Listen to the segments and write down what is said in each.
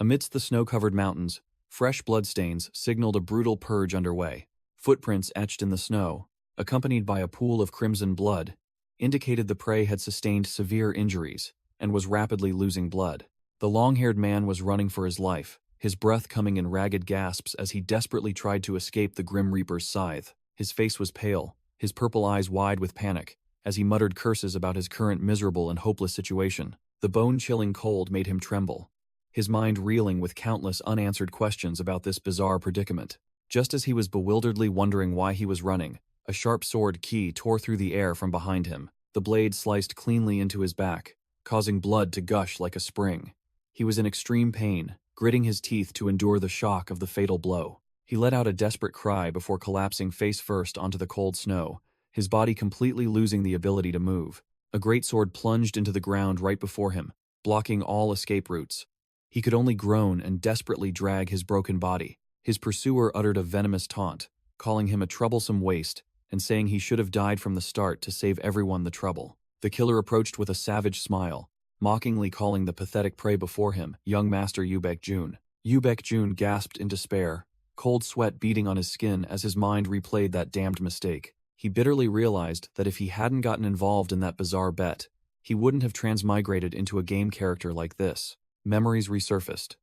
Amidst the snow-covered mountains, fresh bloodstains signaled a brutal purge underway. Footprints etched in the snow, accompanied by a pool of crimson blood, indicated the prey had sustained severe injuries and was rapidly losing blood. The long-haired man was running for his life, his breath coming in ragged gasps as he desperately tried to escape the Grim Reaper's scythe. His face was pale, his purple eyes wide with panic, as he muttered curses about his current miserable and hopeless situation. The bone-chilling cold made him tremble, his mind reeling with countless unanswered questions about this bizarre predicament. Just as he was bewilderedly wondering why he was running, a sharp sword key tore through the air from behind him. The blade sliced cleanly into his back, causing blood to gush like a spring. He was in extreme pain, gritting his teeth to endure the shock of the fatal blow. He let out a desperate cry before collapsing face first onto the cold snow, his body completely losing the ability to move. A great sword plunged into the ground right before him, blocking all escape routes. He could only groan and desperately drag his broken body. His pursuer uttered a venomous taunt, calling him a troublesome waste and saying he should have died from the start to save everyone the trouble. The killer approached with a savage smile, mockingly calling the pathetic prey before him young master Jun. Jun gasped in despair, cold sweat beading on his skin as his mind replayed that damned mistake. He bitterly realized that if he hadn't gotten involved in that bizarre bet, he wouldn't have transmigrated into a game character like this. Memories resurfaced.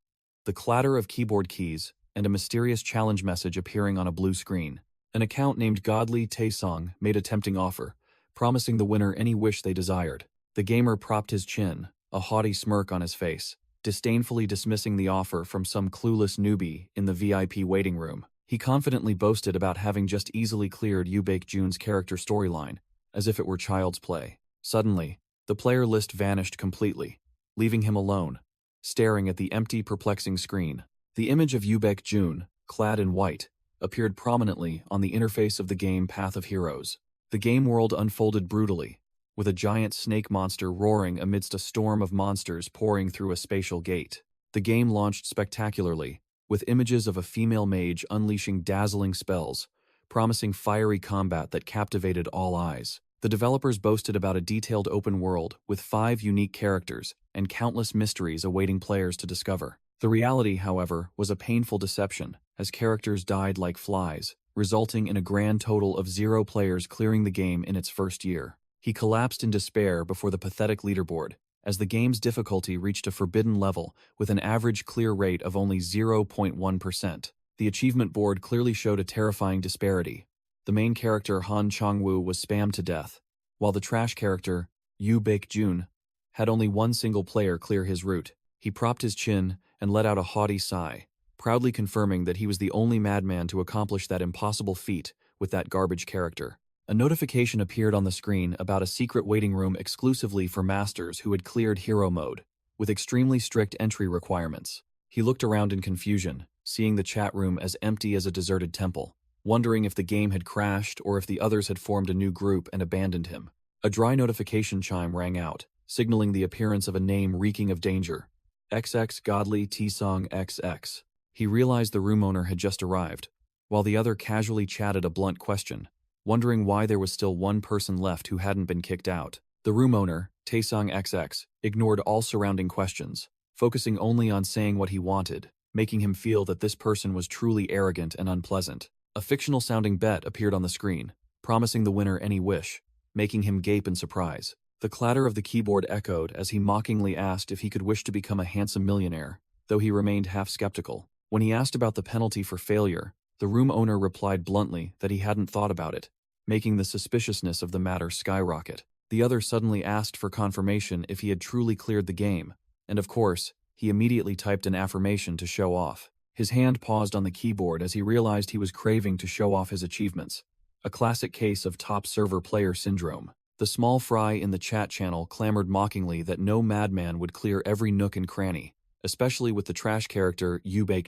The clatter of keyboard keys and a mysterious challenge message appearing on a blue screen. An account named Godly Taesong made a tempting offer, promising the winner any wish they desired. The gamer propped his chin, a haughty smirk on his face, disdainfully dismissing the offer from some clueless newbie in the VIP waiting room. He confidently boasted about having just easily cleared Jun's character storyline, as if it were child's play. Suddenly, the player list vanished completely, leaving him alone, staring at the empty, perplexing screen. The image of Jun, clad in white, appeared prominently on the interface of the game Path of Heroes. The game world unfolded brutally, with a giant snake monster roaring amidst a storm of monsters pouring through a spatial gate. The game launched spectacularly, with images of a female mage unleashing dazzling spells, promising fiery combat that captivated all eyes. The developers boasted about a detailed open world with 5 unique characters and countless mysteries awaiting players to discover. The reality, however, was a painful deception, as characters died like flies, resulting in a grand total of 0 players clearing the game in its first year. He collapsed in despair before the pathetic leaderboard, as the game's difficulty reached a forbidden level with an average clear rate of only 0.1%. The achievement board clearly showed a terrifying disparity. The main character Han Changwoo was spammed to death, while the trash character, Jun, had only one single player clear his route. He propped his chin and let out a haughty sigh, proudly confirming that he was the only madman to accomplish that impossible feat with that garbage character. A notification appeared on the screen about a secret waiting room exclusively for masters who had cleared hero mode, with extremely strict entry requirements. He looked around in confusion, seeing the chat room as empty as a deserted temple, wondering if the game had crashed or if the others had formed a new group and abandoned him. A dry notification chime rang out, signaling the appearance of a name reeking of danger. XX Godly Taesong XX. He realized the room owner had just arrived, while the other casually chatted a blunt question, wondering why there was still one person left who hadn't been kicked out. The room owner, Taesong XX, ignored all surrounding questions, focusing only on saying what he wanted, making him feel that this person was truly arrogant and unpleasant. A fictional-sounding bet appeared on the screen, promising the winner any wish, making him gape in surprise. The clatter of the keyboard echoed as he mockingly asked if he could wish to become a handsome millionaire, though he remained half skeptical. When he asked about the penalty for failure, the room owner replied bluntly that he hadn't thought about it, making the suspiciousness of the matter skyrocket. The other suddenly asked for confirmation if he had truly cleared the game, and of course, he immediately typed an affirmation to show off. His hand paused on the keyboard as he realized he was craving to show off his achievements, a classic case of top server player syndrome. The small fry in the chat channel clamored mockingly that no madman would clear every nook and cranny, especially with the trash character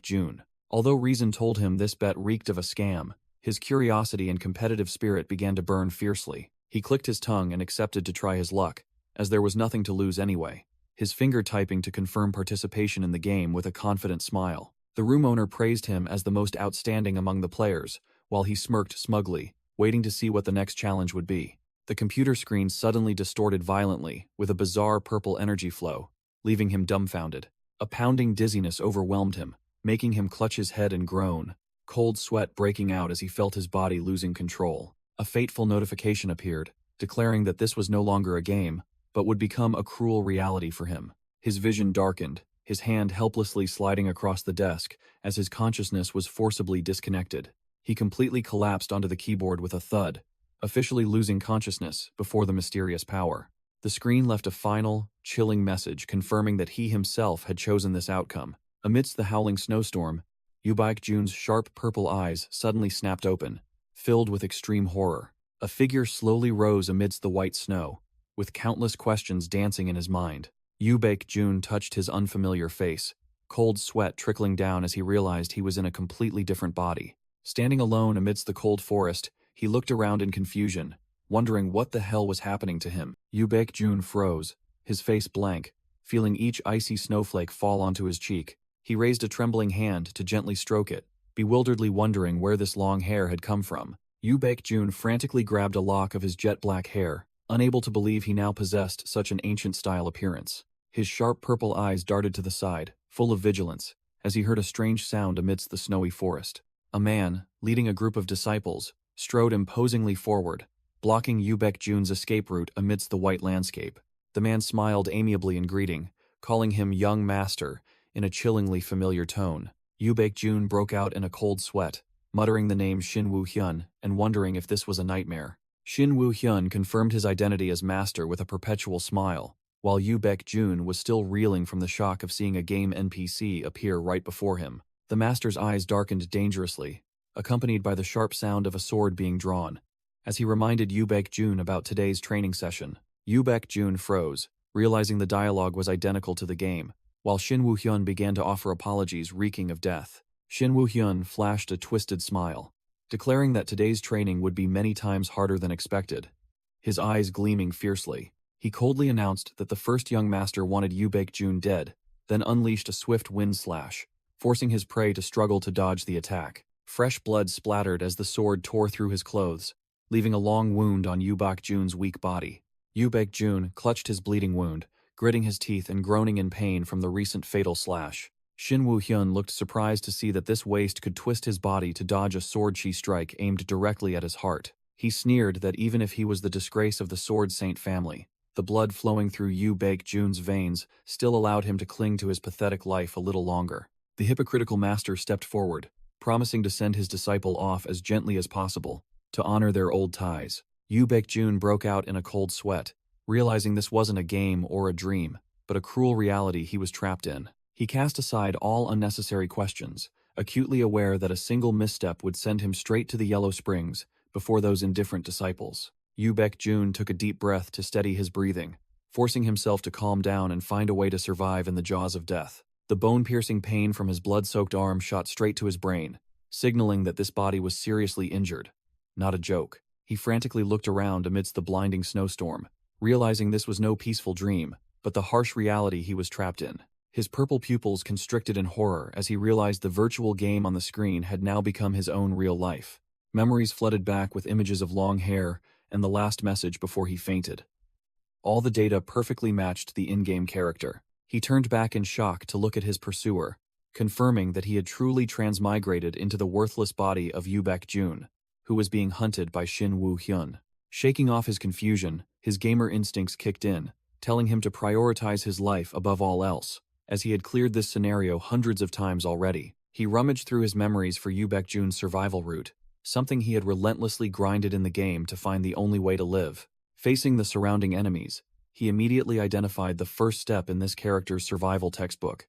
Jun. Although reason told him this bet reeked of a scam, his curiosity and competitive spirit began to burn fiercely. He clicked his tongue and accepted to try his luck, as there was nothing to lose anyway, his finger typing to confirm participation in the game with a confident smile. The room owner praised him as the most outstanding among the players, while he smirked smugly, waiting to see what the next challenge would be. The computer screen suddenly distorted violently, with a bizarre purple energy flow, leaving him dumbfounded. A pounding dizziness overwhelmed him, making him clutch his head and groan, cold sweat breaking out as he felt his body losing control. A fateful notification appeared, declaring that this was no longer a game, but would become a cruel reality for him. His vision darkened, his hand helplessly sliding across the desk as his consciousness was forcibly disconnected. He completely collapsed onto the keyboard with a thud, officially losing consciousness before the mysterious power. The screen left a final, chilling message confirming that he himself had chosen this outcome. Amidst the howling snowstorm, Jun's sharp purple eyes suddenly snapped open, filled with extreme horror. A figure slowly rose amidst the white snow, with countless questions dancing in his mind. Jun touched his unfamiliar face, cold sweat trickling down as he realized he was in a completely different body. Standing alone amidst the cold forest, he looked around in confusion, wondering what the hell was happening to him. Jun froze, his face blank, feeling each icy snowflake fall onto his cheek. He raised a trembling hand to gently stroke it, bewilderedly wondering where this long hair had come from. Jun frantically grabbed a lock of his jet-black hair, unable to believe he now possessed such an ancient-style appearance. His sharp purple eyes darted to the side, full of vigilance, as he heard a strange sound amidst the snowy forest. A man, leading a group of disciples, strode imposingly forward, blocking Jun's escape route amidst the white landscape. The man smiled amiably in greeting, calling him young master in a chillingly familiar tone. Jun broke out in a cold sweat, muttering the name Shin Woo-hyun and wondering if this was a nightmare. Shin Woo-hyun confirmed his identity as master with a perpetual smile, while Jun was still reeling from the shock of seeing a game NPC appear right before him. The master's eyes darkened dangerously, accompanied by the sharp sound of a sword being drawn, as he reminded Jun about today's training session. Jun froze, realizing the dialogue was identical to the game, while Shin Woo-hyun began to offer apologies reeking of death. Shin Woo-hyun flashed a twisted smile, declaring that today's training would be many times harder than expected. His eyes gleaming fiercely, he coldly announced that the first young master wanted Jun dead, then unleashed a swift wind slash, forcing his prey to struggle to dodge the attack. Fresh blood splattered as the sword tore through his clothes, leaving a long wound on Jun's weak body. Jun clutched his bleeding wound, gritting his teeth and groaning in pain from the recent fatal slash. Shin Woo-hyun looked surprised to see that this waste could twist his body to dodge a sword-chi strike aimed directly at his heart. He sneered that even if he was the disgrace of the Sword Saint family, the blood flowing through Jun's veins still allowed him to cling to his pathetic life a little longer. The hypocritical master stepped forward, promising to send his disciple off as gently as possible, to honor their old ties. Jun broke out in a cold sweat, realizing this wasn't a game or a dream, but a cruel reality he was trapped in. He cast aside all unnecessary questions, acutely aware that a single misstep would send him straight to the Yellow Springs before those indifferent disciples. Jun took a deep breath to steady his breathing, forcing himself to calm down and find a way to survive in the jaws of death. The bone-piercing pain from his blood-soaked arm shot straight to his brain, signaling that this body was seriously injured. Not a joke. He frantically looked around amidst the blinding snowstorm, realizing this was no peaceful dream, but the harsh reality he was trapped in. His purple pupils constricted in horror as he realized the virtual game on the screen had now become his own real life. Memories flooded back with images of long hair and the last message before he fainted. All the data perfectly matched the in-game character. He turned back in shock to look at his pursuer, confirming that he had truly transmigrated into the worthless body of Jun, who was being hunted by Shin Woo-hyun. Shaking off his confusion, his gamer instincts kicked in, telling him to prioritize his life above all else. As he had cleared this scenario hundreds of times already, he rummaged through his memories for Jun's survival route, something he had relentlessly grinded in the game to find the only way to live. Facing the surrounding enemies, he immediately identified the first step in this character's survival textbook,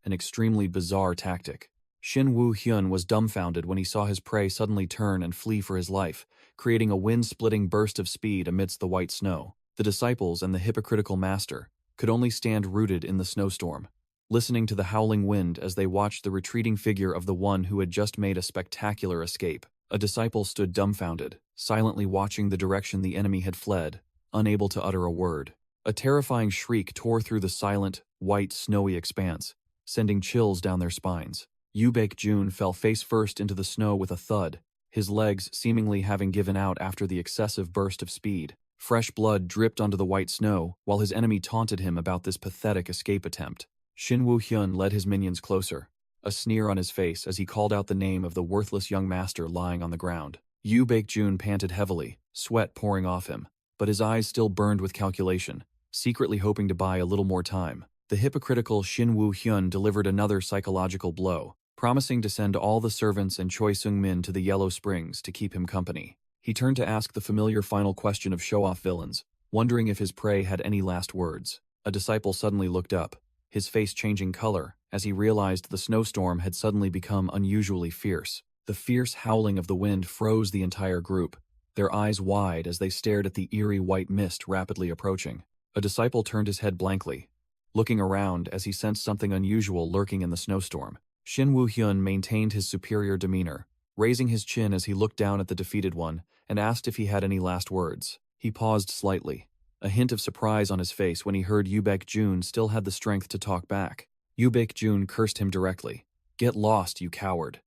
an extremely bizarre tactic. Shin Woo-hyun was dumbfounded when he saw his prey suddenly turn and flee for his life, creating a wind-splitting burst of speed amidst the white snow. The disciples and the hypocritical master could only stand rooted in the snowstorm, listening to the howling wind as they watched the retreating figure of the one who had just made a spectacular escape. A disciple stood dumbfounded, silently watching the direction the enemy had fled, unable to utter a word. A terrifying shriek tore through the silent, white, snowy expanse, sending chills down their spines. Jun fell face first into the snow with a thud, his legs seemingly having given out after the excessive burst of speed. Fresh blood dripped onto the white snow while his enemy taunted him about this pathetic escape attempt. Shin Woo-hyun led his minions closer, a sneer on his face as he called out the name of the worthless young master lying on the ground. Yoo Baek-jun panted heavily, sweat pouring off him, but his eyes still burned with calculation, secretly hoping to buy a little more time. The hypocritical Shin Woo-hyun delivered another psychological blow, promising to send all the servants and Choi Seung-min to the Yellow Springs to keep him company. He turned to ask the familiar final question of show-off villains, wondering if his prey had any last words. A disciple suddenly looked up, his face changing color, as he realized the snowstorm had suddenly become unusually fierce. The fierce howling of the wind froze the entire group, their eyes wide as they stared at the eerie white mist rapidly approaching. A disciple turned his head blankly, looking around as he sensed something unusual lurking in the snowstorm. Shin Woo-hyun maintained his superior demeanor, raising his chin as he looked down at the defeated one and asked if he had any last words. He paused slightly, a hint of surprise on his face when he heard Yoo Baek-jun still had the strength to talk back. Yoo Baek-jun cursed him directly. "Get lost, you coward,"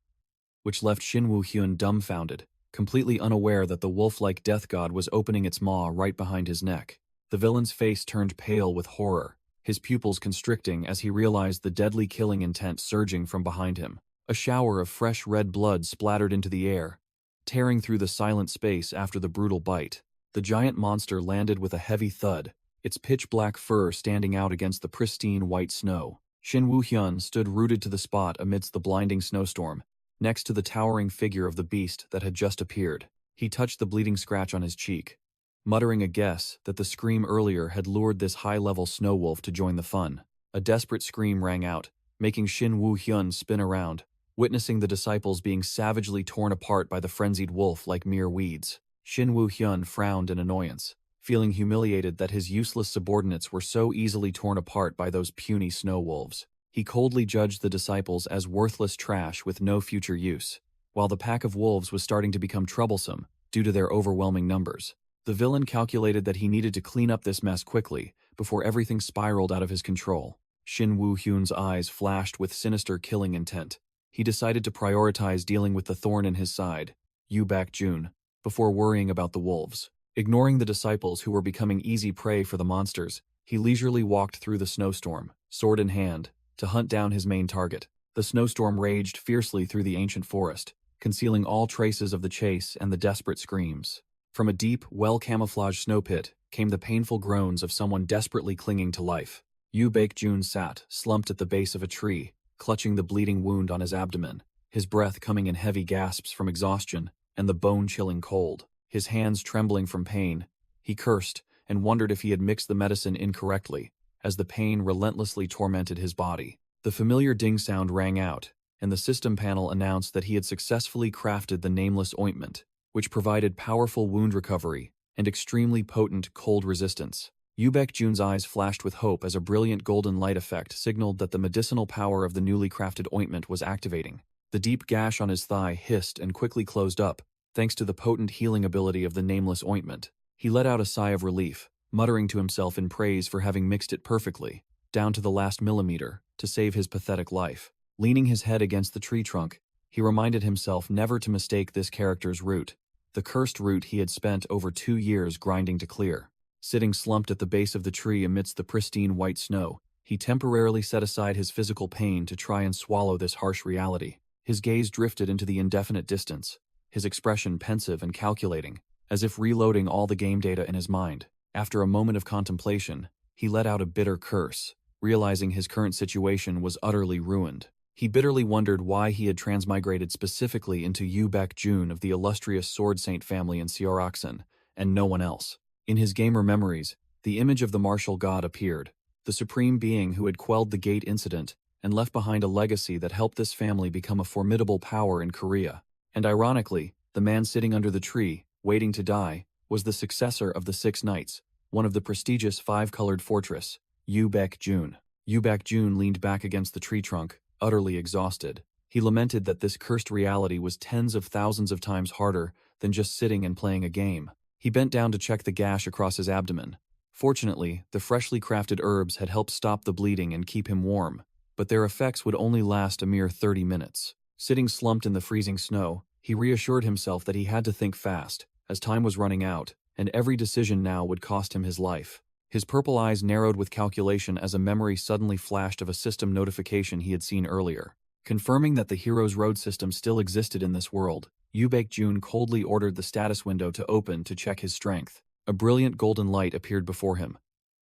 which left Shin Woo-hyun dumbfounded, completely unaware that the wolf-like death god was opening its maw right behind his neck. The villain's face turned pale with horror, his pupils constricting as he realized the deadly killing intent surging from behind him. A shower of fresh red blood splattered into the air, tearing through the silent space after the brutal bite. The giant monster landed with a heavy thud, its pitch-black fur standing out against the pristine white snow. Shin Woo-hyun stood rooted to the spot amidst the blinding snowstorm, next to the towering figure of the beast that had just appeared. He touched the bleeding scratch on his cheek, muttering a guess that the scream earlier had lured this high-level snow wolf to join the fun. A desperate scream rang out, making Shin Woo-hyun spin around, witnessing the disciples being savagely torn apart by the frenzied wolf like mere weeds. Shin Woo-hyun frowned in annoyance, feeling humiliated that his useless subordinates were so easily torn apart by those puny snow wolves. He coldly judged the disciples as worthless trash with no future use, while the pack of wolves was starting to become troublesome due to their overwhelming numbers. The villain calculated that he needed to clean up this mess quickly before everything spiraled out of his control. Shin Woo-hyun's eyes flashed with sinister killing intent. He decided to prioritize dealing with the thorn in his side, Yoo Baek-jun, before worrying about the wolves. Ignoring the disciples who were becoming easy prey for the monsters, he leisurely walked through the snowstorm, sword in hand, to hunt down his main target. The snowstorm raged fiercely through the ancient forest, concealing all traces of the chase and the desperate screams. From a deep, well-camouflaged snow pit came the painful groans of someone desperately clinging to life. Yoo Baek-jun sat, slumped at the base of a tree, clutching the bleeding wound on his abdomen, his breath coming in heavy gasps from exhaustion and the bone-chilling cold. His hands trembling from pain, he cursed and wondered if he had mixed the medicine incorrectly, as the pain relentlessly tormented his body. The familiar ding sound rang out, and the system panel announced that he had successfully crafted the nameless ointment, which provided powerful wound recovery and extremely potent cold resistance. Yoo Baek-jun's eyes flashed with hope as a brilliant golden light effect signaled that the medicinal power of the newly crafted ointment was activating. The deep gash on his thigh hissed and quickly closed up, thanks to the potent healing ability of the nameless ointment. He let out a sigh of relief, muttering to himself in praise for having mixed it perfectly, down to the last millimeter, to save his pathetic life. Leaning his head against the tree trunk, he reminded himself never to mistake this character's route, the cursed route he had spent over 2 years grinding to clear. Sitting slumped at the base of the tree amidst the pristine white snow, he temporarily set aside his physical pain to try and swallow this harsh reality. His gaze drifted into the indefinite distance, his expression pensive and calculating, as if reloading all the game data in his mind. After a moment of contemplation, he let out a bitter curse, realizing his current situation was utterly ruined. He bitterly wondered why he had transmigrated specifically into Yoo Baek-jun of the illustrious Sword Saint family in Seoraksan, and no one else. In his gamer memories, the image of the martial god appeared, the supreme being who had quelled the gate incident and left behind a legacy that helped this family become a formidable power in Korea. And ironically, the man sitting under the tree, waiting to die, was the successor of the 6 Knights, one of the prestigious 5-colored fortress, Yoo Baek-jun. Yoo Baek-jun leaned back against the tree trunk, utterly exhausted. He lamented that this cursed reality was tens of thousands of times harder than just sitting and playing a game. He bent down to check the gash across his abdomen. Fortunately, the freshly crafted herbs had helped stop the bleeding and keep him warm, but their effects would only last a mere 30 minutes. Sitting slumped in the freezing snow, he reassured himself that he had to think fast, as time was running out, and every decision now would cost him his life. His purple eyes narrowed with calculation as a memory suddenly flashed of a system notification he had seen earlier. Confirming that the hero's road system still existed in this world, Jun coldly ordered the status window to open to check his strength. A brilliant golden light appeared before him.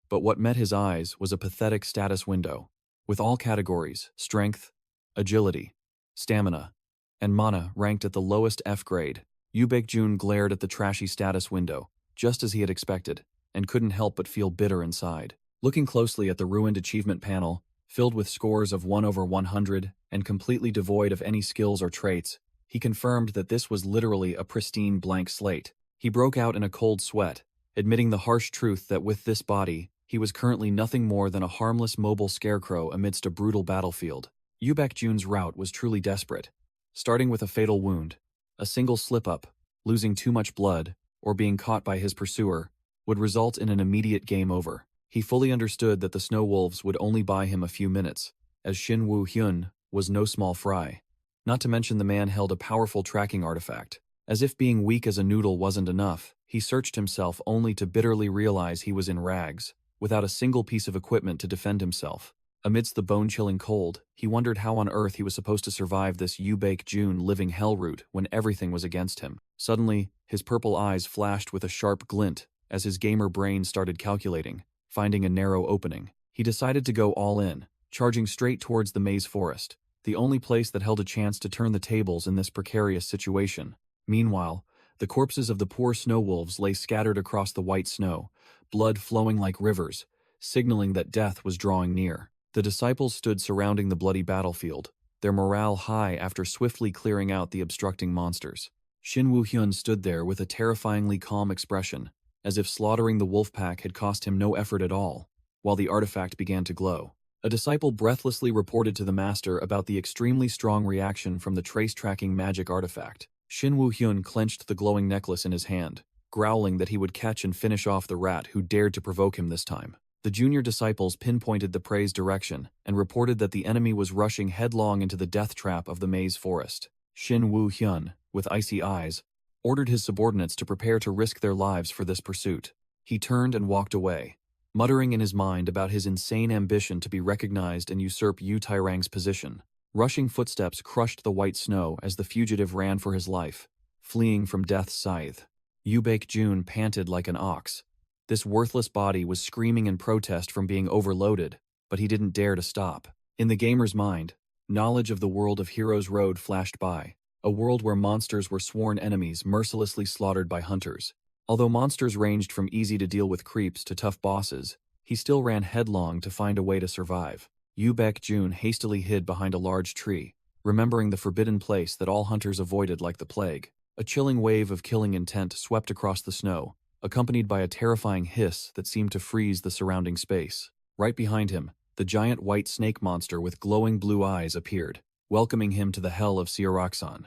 But what met his eyes was a pathetic status window. With all categories, strength, agility, stamina, and mana ranked at the lowest F grade, Jun glared at the trashy status window, just as he had expected, and couldn't help but feel bitter inside. Looking closely at the ruined achievement panel, filled with scores of 1 over 100 and completely devoid of any skills or traits, he confirmed that this was literally a pristine blank slate. He broke out in a cold sweat, admitting the harsh truth that with this body, he was currently nothing more than a harmless mobile scarecrow amidst a brutal battlefield. Jun's route was truly desperate. Starting with a fatal wound, a single slip-up, losing too much blood, or being caught by his pursuer, would result in an immediate game over. He fully understood that the Snow Wolves would only buy him a few minutes, as Jyn So Yun was no small fry. Not to mention the man held a powerful tracking artifact. As if being weak as a noodle wasn't enough, he searched himself only to bitterly realize he was in rags, without a single piece of equipment to defend himself. Amidst the bone-chilling cold, he wondered how on earth he was supposed to survive this Jun living hell route when everything was against him. Suddenly, his purple eyes flashed with a sharp glint as his gamer brain started calculating, finding a narrow opening. He decided to go all in, charging straight towards the maze forest, the only place that held a chance to turn the tables in this precarious situation. Meanwhile, the corpses of the poor snow wolves lay scattered across the white snow, blood flowing like rivers, signaling that death was drawing near. The disciples stood surrounding the bloody battlefield, their morale high after swiftly clearing out the obstructing monsters. Jyn So Yun stood there with a terrifyingly calm expression, as if slaughtering the wolf pack had cost him no effort at all, while the artifact began to glow. A disciple breathlessly reported to the master about the extremely strong reaction from the trace-tracking magic artifact. Jyn So Yun clenched the glowing necklace in his hand, growling that he would catch and finish off the rat who dared to provoke him this time. The junior disciples pinpointed the prey's direction and reported that the enemy was rushing headlong into the death trap of the maze forest. Jyn So Yun, with icy eyes, ordered his subordinates to prepare to risk their lives for this pursuit. He turned and walked away, muttering in his mind about his insane ambition to be recognized and usurp Tairang's position. Rushing footsteps crushed the white snow as the fugitive ran for his life, fleeing from death's scythe. Jun panted like an ox. This worthless body was screaming in protest from being overloaded, but he didn't dare to stop. In the gamer's mind, knowledge of the world of Heroes Road flashed by, a world where monsters were sworn enemies mercilessly slaughtered by hunters. Although monsters ranged from easy-to-deal-with creeps to tough bosses, he still ran headlong to find a way to survive. Jun hastily hid behind a large tree, remembering the forbidden place that all hunters avoided like the plague. A chilling wave of killing intent swept across the snow, accompanied by a terrifying hiss that seemed to freeze the surrounding space. Right behind him, the giant white snake monster with glowing blue eyes appeared, welcoming him to the hell of Seoraksan.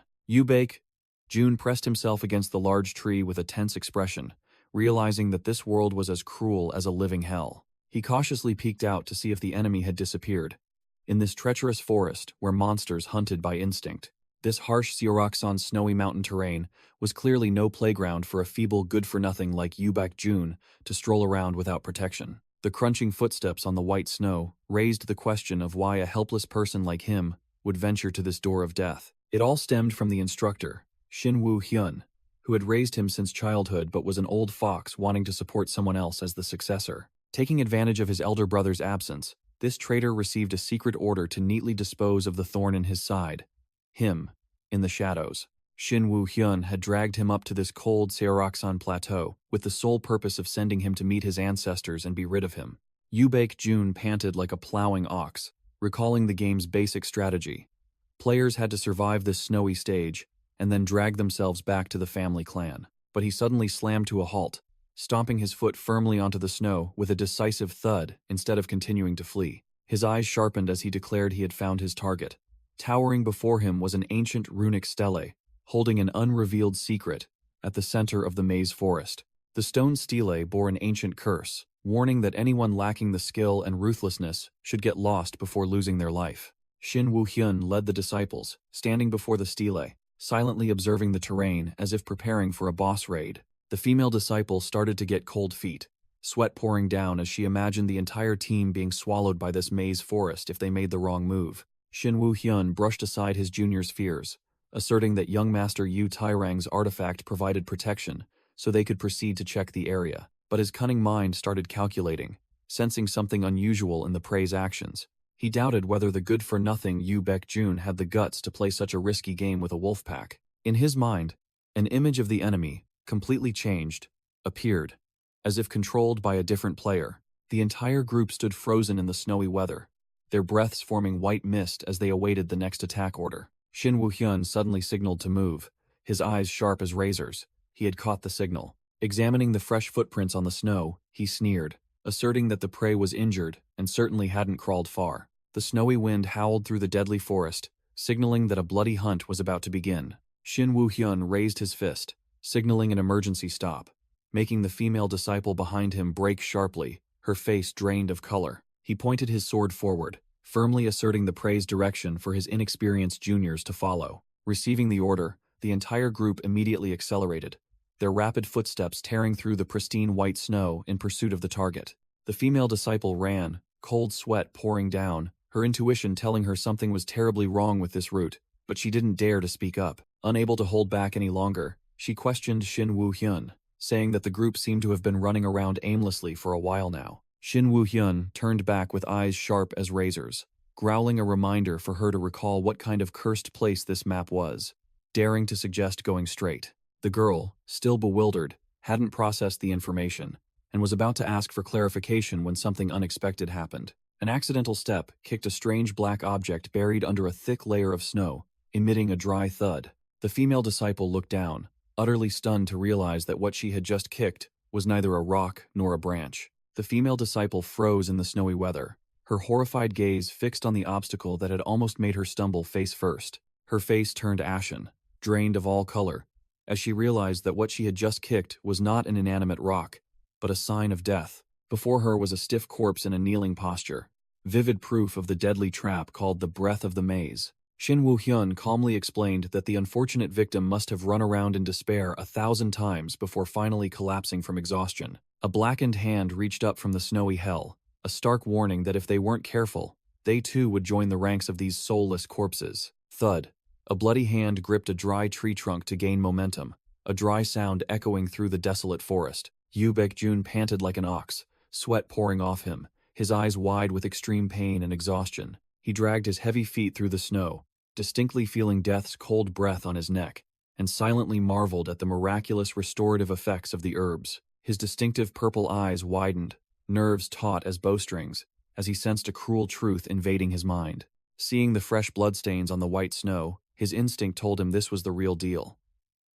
Jun pressed himself against the large tree with a tense expression, realizing that this world was as cruel as a living hell. He cautiously peeked out to see if the enemy had disappeared. In this treacherous forest, where monsters hunted by instinct, this harsh Seoraksan snowy mountain terrain was clearly no playground for a feeble good-for-nothing like Jun to stroll around without protection. The crunching footsteps on the white snow raised the question of why a helpless person like him would venture to this door of death. It all stemmed from the instructor, Jyn So Yun, who had raised him since childhood but was an old fox wanting to support someone else as the successor. Taking advantage of his elder brother's absence, this traitor received a secret order to neatly dispose of the thorn in his side. Him, in the shadows. Jyn So Yun had dragged him up to this cold Seoraksan plateau with the sole purpose of sending him to meet his ancestors and be rid of him. Jun panted like a plowing ox, recalling the game's basic strategy. Players had to survive this snowy stage and then drag themselves back to the family clan. But he suddenly slammed to a halt, stomping his foot firmly onto the snow with a decisive thud instead of continuing to flee. His eyes sharpened as he declared he had found his target. Towering before him was an ancient runic stele, holding an unrevealed secret at the center of the maze forest. The stone stele bore an ancient curse, warning that anyone lacking the skill and ruthlessness should get lost before losing their life. Jyn So Yun led the disciples, standing before the stele, silently observing the terrain as if preparing for a boss raid. The female disciple started to get cold feet, sweat pouring down as she imagined the entire team being swallowed by this maze forest if they made the wrong move. Shin Woo-hyun brushed aside his junior's fears, asserting that young Master Yu Tairang's artifact provided protection, so they could proceed to check the area. But his cunning mind started calculating, sensing something unusual in the prey's actions. He doubted whether the good-for-nothing Yu Baek-jun had the guts to play such a risky game with a wolf pack. In his mind, an image of the enemy, completely changed, appeared. As if controlled by a different player, the entire group stood frozen in the snowy weather, their breaths forming white mist as they awaited the next attack order. Shin Woo-hyun suddenly signaled to move, his eyes sharp as razors. He had caught the signal. Examining the fresh footprints on the snow, he sneered, asserting that the prey was injured and certainly hadn't crawled far. The snowy wind howled through the deadly forest, signaling that a bloody hunt was about to begin. Shin Woo-hyun raised his fist, signaling an emergency stop, making the female disciple behind him break sharply, her face drained of color. He pointed his sword forward, firmly asserting the prey's direction for his inexperienced juniors to follow. Receiving the order, the entire group immediately accelerated, their rapid footsteps tearing through the pristine white snow in pursuit of the target. The female disciple ran, cold sweat pouring down, her intuition telling her something was terribly wrong with this route, but she didn't dare to speak up. Unable to hold back any longer, she questioned Shin Woo-hyun, saying that the group seemed to have been running around aimlessly for a while now. Shin Woo-hyun turned back with eyes sharp as razors, growling a reminder for her to recall what kind of cursed place this map was, daring to suggest going straight. The girl, still bewildered, hadn't processed the information, and was about to ask for clarification when something unexpected happened. An accidental step kicked a strange black object buried under a thick layer of snow, emitting a dry thud. The female disciple looked down, utterly stunned to realize that what she had just kicked was neither a rock nor a branch. The female disciple froze in the snowy weather, her horrified gaze fixed on the obstacle that had almost made her stumble face first. Her face turned ashen, drained of all color, as she realized that what she had just kicked was not an inanimate rock, but a sign of death. Before her was a stiff corpse in a kneeling posture, vivid proof of the deadly trap called the breath of the maze. Shin Woo-hyun calmly explained that the unfortunate victim must have run around in despair 1,000 times before finally collapsing from exhaustion. A blackened hand reached up from the snowy hell, a stark warning that if they weren't careful, they too would join the ranks of these soulless corpses. Thud. A bloody hand gripped a dry tree trunk to gain momentum, a dry sound echoing through the desolate forest. Yu Baek-jun panted like an ox, sweat pouring off him, his eyes wide with extreme pain and exhaustion. He dragged his heavy feet through the snow, distinctly feeling death's cold breath on his neck, and silently marveled at the miraculous restorative effects of the herbs. His distinctive purple eyes widened, nerves taut as bowstrings, as he sensed a cruel truth invading his mind. Seeing the fresh bloodstains on the white snow, his instinct told him this was the real deal.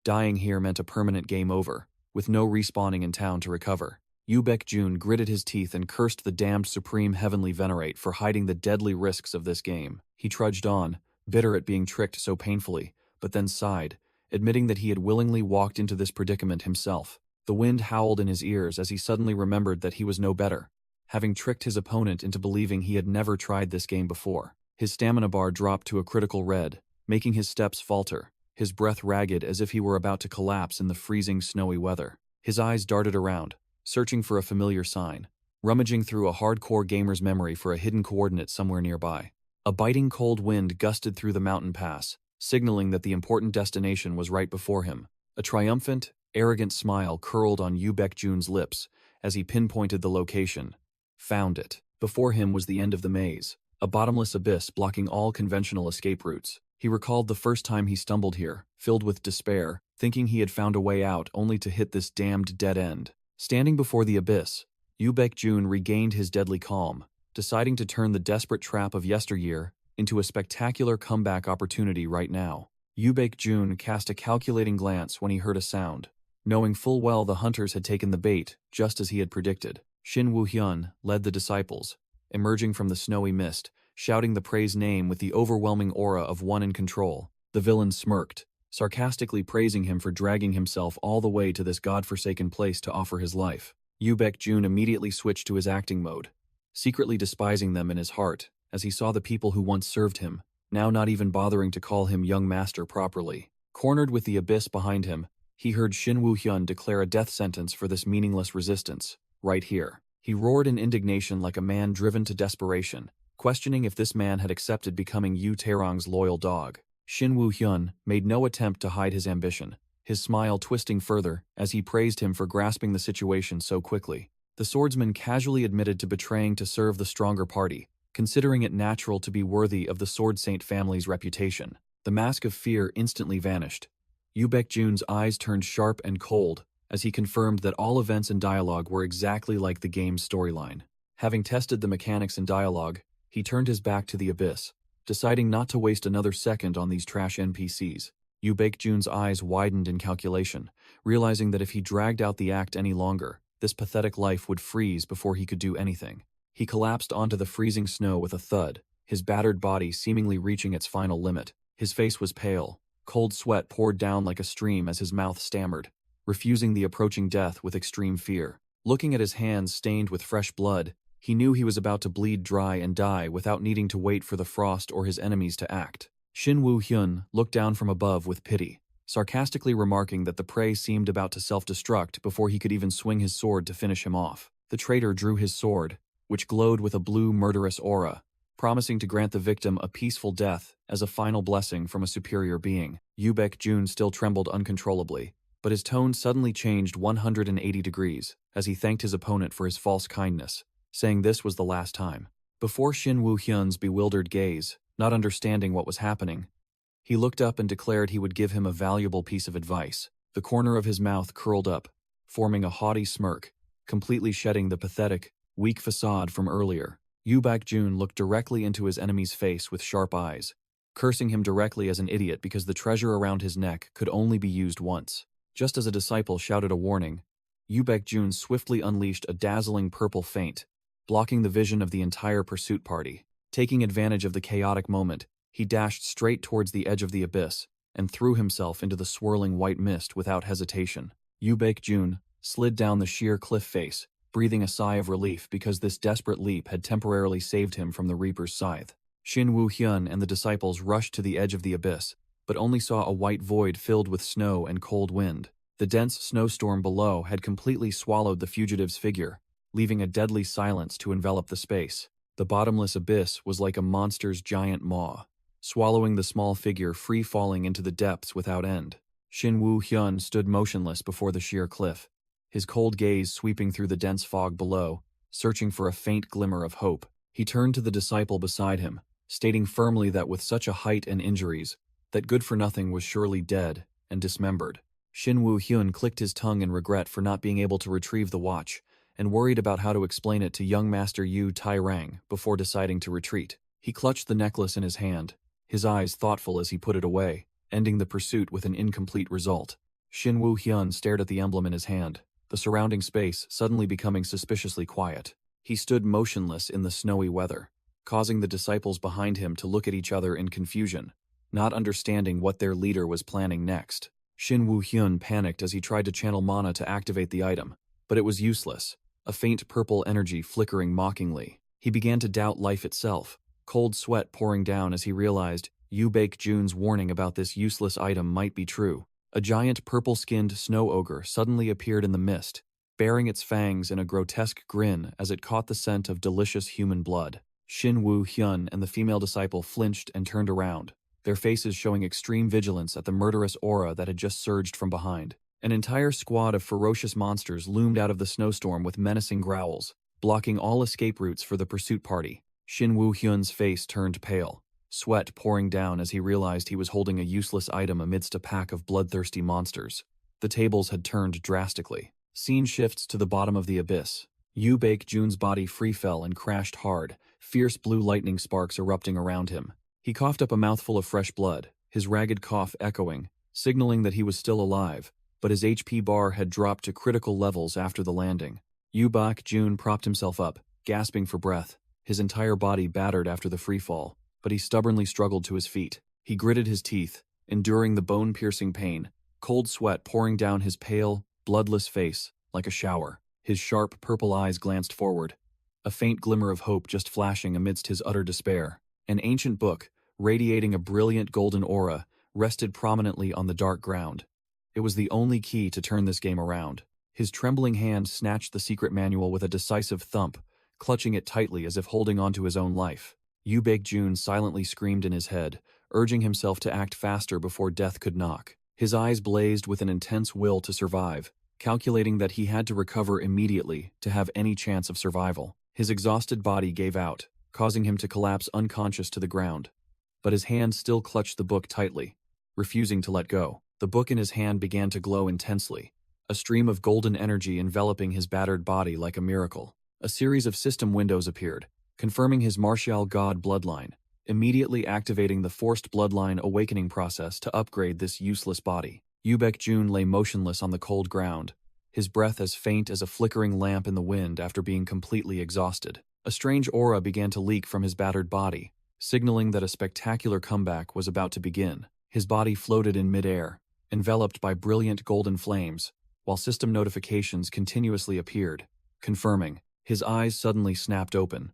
Dying here meant a permanent game over, with no respawning in town to recover. Yu Baek-jun gritted his teeth and cursed the damned Supreme Heavenly Venerate for hiding the deadly risks of this game. He trudged on, bitter at being tricked so painfully, but then sighed, admitting that he had willingly walked into this predicament himself. The wind howled in his ears as he suddenly remembered that he was no better, having tricked his opponent into believing he had never tried this game before. His stamina bar dropped to a critical red, making his steps falter, his breath ragged as if he were about to collapse in the freezing snowy weather. His eyes darted around, searching for a familiar sign, rummaging through a hardcore gamer's memory for a hidden coordinate somewhere nearby. A biting cold wind gusted through the mountain pass, signaling that the important destination was right before him. A triumphant, arrogant smile curled on Yu Baek-jun's lips as he pinpointed the location. Found it. Before him was the end of the maze, a bottomless abyss blocking all conventional escape routes. He recalled the first time he stumbled here, filled with despair, thinking he had found a way out only to hit this damned dead end. Standing before the abyss, Yu Baek-jun regained his deadly calm, deciding to turn the desperate trap of yesteryear into a spectacular comeback opportunity right now. Yu Baek-jun cast a calculating glance when he heard a sound, knowing full well the hunters had taken the bait, just as he had predicted. Shin Woo-hyun led the disciples, emerging from the snowy mist, shouting the prey's name with the overwhelming aura of one in control. The villain smirked, sarcastically praising him for dragging himself all the way to this godforsaken place to offer his life. Yu Baek-jun immediately switched to his acting mode, secretly despising them in his heart, as he saw the people who once served him, now not even bothering to call him young master properly. Cornered with the abyss behind him, he heard Shin Woo-hyun declare a death sentence for this meaningless resistance, right here. He roared in indignation like a man driven to desperation, questioning if this man had accepted becoming Yu Taerong's loyal dog. Shin Woo-hyun made no attempt to hide his ambition, his smile twisting further as he praised him for grasping the situation so quickly. The swordsman casually admitted to betraying to serve the stronger party, considering it natural to be worthy of the Sword Saint family's reputation. The mask of fear instantly vanished. Yu Baekjun's eyes turned sharp and cold as he confirmed that all events and dialogue were exactly like the game's storyline. Having tested the mechanics and dialogue, he turned his back to the abyss, deciding not to waste another second on these trash NPCs. Yu Baekjun's eyes widened in calculation, realizing that if he dragged out the act any longer, this pathetic life would freeze before he could do anything. He collapsed onto the freezing snow with a thud, his battered body seemingly reaching its final limit. His face was pale. Cold sweat poured down like a stream as his mouth stammered, refusing the approaching death with extreme fear. Looking at his hands stained with fresh blood, he knew he was about to bleed dry and die without needing to wait for the frost or his enemies to act. Shin Woo-hyun looked down from above with pity, sarcastically remarking that the prey seemed about to self-destruct before he could even swing his sword to finish him off. The traitor drew his sword, which glowed with a blue murderous aura, promising to grant the victim a peaceful death as a final blessing from a superior being. Yu Baekjun still trembled uncontrollably, but his tone suddenly changed 180 degrees as he thanked his opponent for his false kindness, saying this was the last time. Before Shin Woo-hyun's bewildered gaze, not understanding what was happening, he looked up and declared he would give him a valuable piece of advice. The corner of his mouth curled up, forming a haughty smirk, completely shedding the pathetic, weak facade from earlier. Yu Baekjun looked directly into his enemy's face with sharp eyes, cursing him directly as an idiot because the treasure around his neck could only be used once. Just as a disciple shouted a warning, Yu Baekjun swiftly unleashed a dazzling purple feint, blocking the vision of the entire pursuit party. Taking advantage of the chaotic moment, he dashed straight towards the edge of the abyss and threw himself into the swirling white mist without hesitation. Yu Baekjun slid down the sheer cliff face, breathing a sigh of relief because this desperate leap had temporarily saved him from the Reaper's scythe. Shin Woo-hyun and the disciples rushed to the edge of the abyss, but only saw a white void filled with snow and cold wind. The dense snowstorm below had completely swallowed the fugitive's figure, leaving a deadly silence to envelop the space. The bottomless abyss was like a monster's giant maw, swallowing the small figure free-falling into the depths without end. Shin Woo-hyun stood motionless before the sheer cliff, his cold gaze sweeping through the dense fog below, searching for a faint glimmer of hope. He turned to the disciple beside him, stating firmly that with such a height and injuries, that good-for-nothing was surely dead and dismembered. Shin Woo-hyun clicked his tongue in regret for not being able to retrieve the watch, and worried about how to explain it to young Master Yu Taerong before deciding to retreat. He clutched the necklace in his hand, his eyes thoughtful as he put it away, ending the pursuit with an incomplete result. Shin Woo-hyun stared at the emblem in his hand, the surrounding space suddenly becoming suspiciously quiet. He stood motionless in the snowy weather, causing the disciples behind him to look at each other in confusion, not understanding what their leader was planning next. Shin Woo-hyun panicked as he tried to channel mana to activate the item, but it was useless, a faint purple energy flickering mockingly. He began to doubt life itself, cold sweat pouring down as he realized Yu Baekjun's warning about this useless item might be true. A giant purple-skinned snow ogre suddenly appeared in the mist, baring its fangs in a grotesque grin as it caught the scent of delicious human blood. Shin Woo-hyun and the female disciple flinched and turned around, their faces showing extreme vigilance at the murderous aura that had just surged from behind. An entire squad of ferocious monsters loomed out of the snowstorm with menacing growls, blocking all escape routes for the pursuit party. Shin Woo-hyun's face turned pale, sweat pouring down as he realized he was holding a useless item amidst a pack of bloodthirsty monsters. The tables had turned drastically. Scene shifts to the bottom of the abyss. Yu Baekjun's body free-fell and crashed hard, fierce blue lightning sparks erupting around him. He coughed up a mouthful of fresh blood, his ragged cough echoing, signaling that he was still alive, but his HP bar had dropped to critical levels after the landing. Yu Baekjun propped himself up, gasping for breath, his entire body battered after the freefall, but he stubbornly struggled to his feet. He gritted his teeth, enduring the bone-piercing pain, cold sweat pouring down his pale, bloodless face like a shower. His sharp purple eyes glanced forward, a faint glimmer of hope just flashing amidst his utter despair. An ancient book, radiating a brilliant golden aura, rested prominently on the dark ground. It was the only key to turn this game around. His trembling hand snatched the secret manual with a decisive thump, clutching it tightly as if holding on to his own life. Yu Baekjun silently screamed in his head, urging himself to act faster before death could knock. His eyes blazed with an intense will to survive, calculating that he had to recover immediately to have any chance of survival. His exhausted body gave out, causing him to collapse unconscious to the ground. But his hand still clutched the book tightly, refusing to let go. The book in his hand began to glow intensely, a stream of golden energy enveloping his battered body like a miracle. A series of system windows appeared, confirming his martial god bloodline, immediately activating the forced bloodline awakening process to upgrade this useless body. Yu Baekjun lay motionless on the cold ground, his breath as faint as a flickering lamp in the wind after being completely exhausted. A strange aura began to leak from his battered body, signaling that a spectacular comeback was about to begin. His body floated in midair, enveloped by brilliant golden flames, while system notifications continuously appeared, confirming. His eyes suddenly snapped open,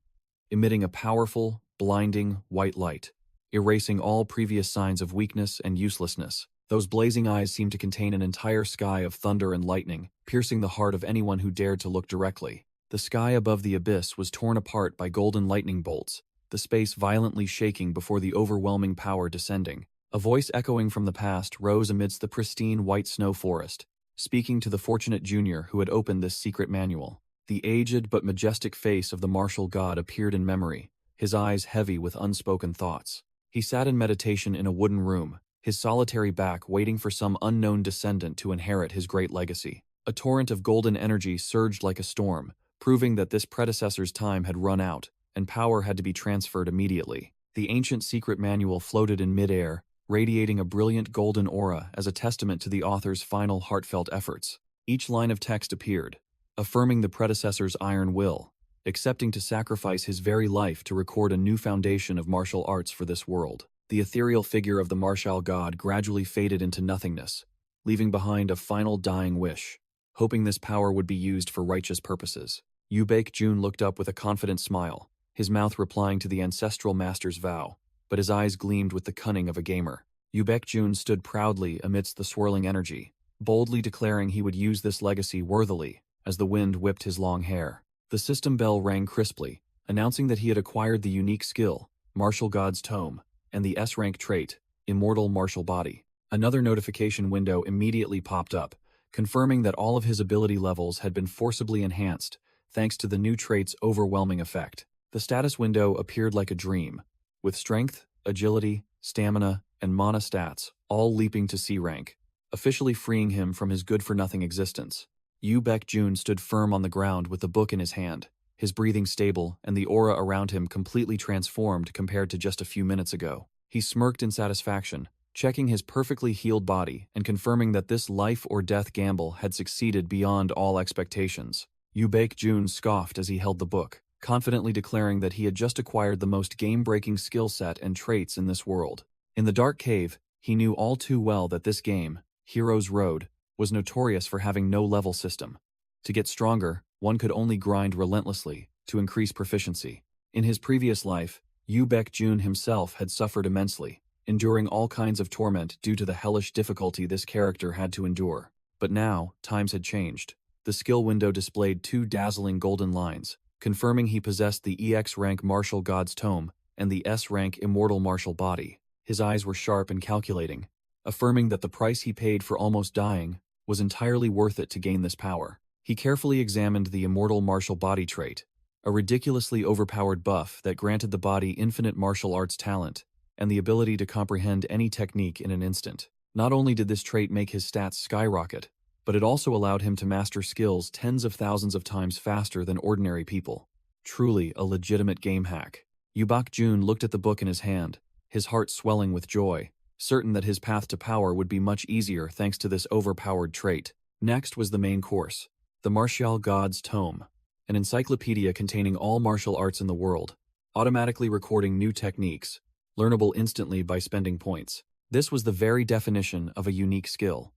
emitting a powerful, blinding white light, erasing all previous signs of weakness and uselessness. Those blazing eyes seemed to contain an entire sky of thunder and lightning, piercing the heart of anyone who dared to look directly. The sky above the abyss was torn apart by golden lightning bolts, the space violently shaking before the overwhelming power descending. A voice echoing from the past rose amidst the pristine white snow forest, speaking to the fortunate junior who had opened this secret manual. The aged but majestic face of the martial god appeared in memory, his eyes heavy with unspoken thoughts. He sat in meditation in a wooden room, his solitary back waiting for some unknown descendant to inherit his great legacy. A torrent of golden energy surged like a storm, proving that this predecessor's time had run out, and power had to be transferred immediately. The ancient secret manual floated in midair, radiating a brilliant golden aura as a testament to the author's final heartfelt efforts. Each line of text appeared, affirming the predecessor's iron will, accepting to sacrifice his very life to record a new foundation of martial arts for this world. The ethereal figure of the martial god gradually faded into nothingness, leaving behind a final dying wish, hoping this power would be used for righteous purposes. Yu Baekjun looked up with a confident smile, his mouth replying to the ancestral master's vow, but his eyes gleamed with the cunning of a gamer. Yu Baekjun stood proudly amidst the swirling energy, boldly declaring he would use this legacy worthily, as the wind whipped his long hair. The system bell rang crisply, announcing that he had acquired the unique skill, Martial God's Tome, and the S-rank trait, Immortal Martial Body. Another notification window immediately popped up, confirming that all of his ability levels had been forcibly enhanced, thanks to the new trait's overwhelming effect. The status window appeared like a dream, with strength, agility, stamina, and mana stats all leaping to C rank, officially freeing him from his good-for-nothing existence. Yu Baekjun stood firm on the ground with the book in his hand, his breathing stable and the aura around him completely transformed compared to just a few minutes ago. He smirked in satisfaction, checking his perfectly healed body and confirming that this life-or-death gamble had succeeded beyond all expectations. Yu Baekjun scoffed as he held the book, confidently declaring that he had just acquired the most game-breaking skill set and traits in this world. In the dark cave, he knew all too well that this game, Hero's Road, was notorious for having no level system. To get stronger, one could only grind relentlessly to increase proficiency. In his previous life, Yu Baekjun himself had suffered immensely, enduring all kinds of torment due to the hellish difficulty this character had to endure. But now, times had changed. The skill window displayed two dazzling golden lines, confirming he possessed the EX rank Martial God's Tome and the S rank Immortal Martial Body. His eyes were sharp and calculating, affirming that the price he paid for almost dying was entirely worth it to gain this power. He carefully examined the Immortal Martial Body trait, a ridiculously overpowered buff that granted the body infinite martial arts talent and the ability to comprehend any technique in an instant. Not only did this trait make his stats skyrocket, but it also allowed him to master skills tens of thousands of times faster than ordinary people. Truly a legitimate game hack. Yu Baekjun looked at the book in his hand, his heart swelling with joy, certain that his path to power would be much easier thanks to this overpowered trait. Next was the main course, the Martial God's Tome, an encyclopedia containing all martial arts in the world, automatically recording new techniques, learnable instantly by spending points. This was the very definition of a unique skill,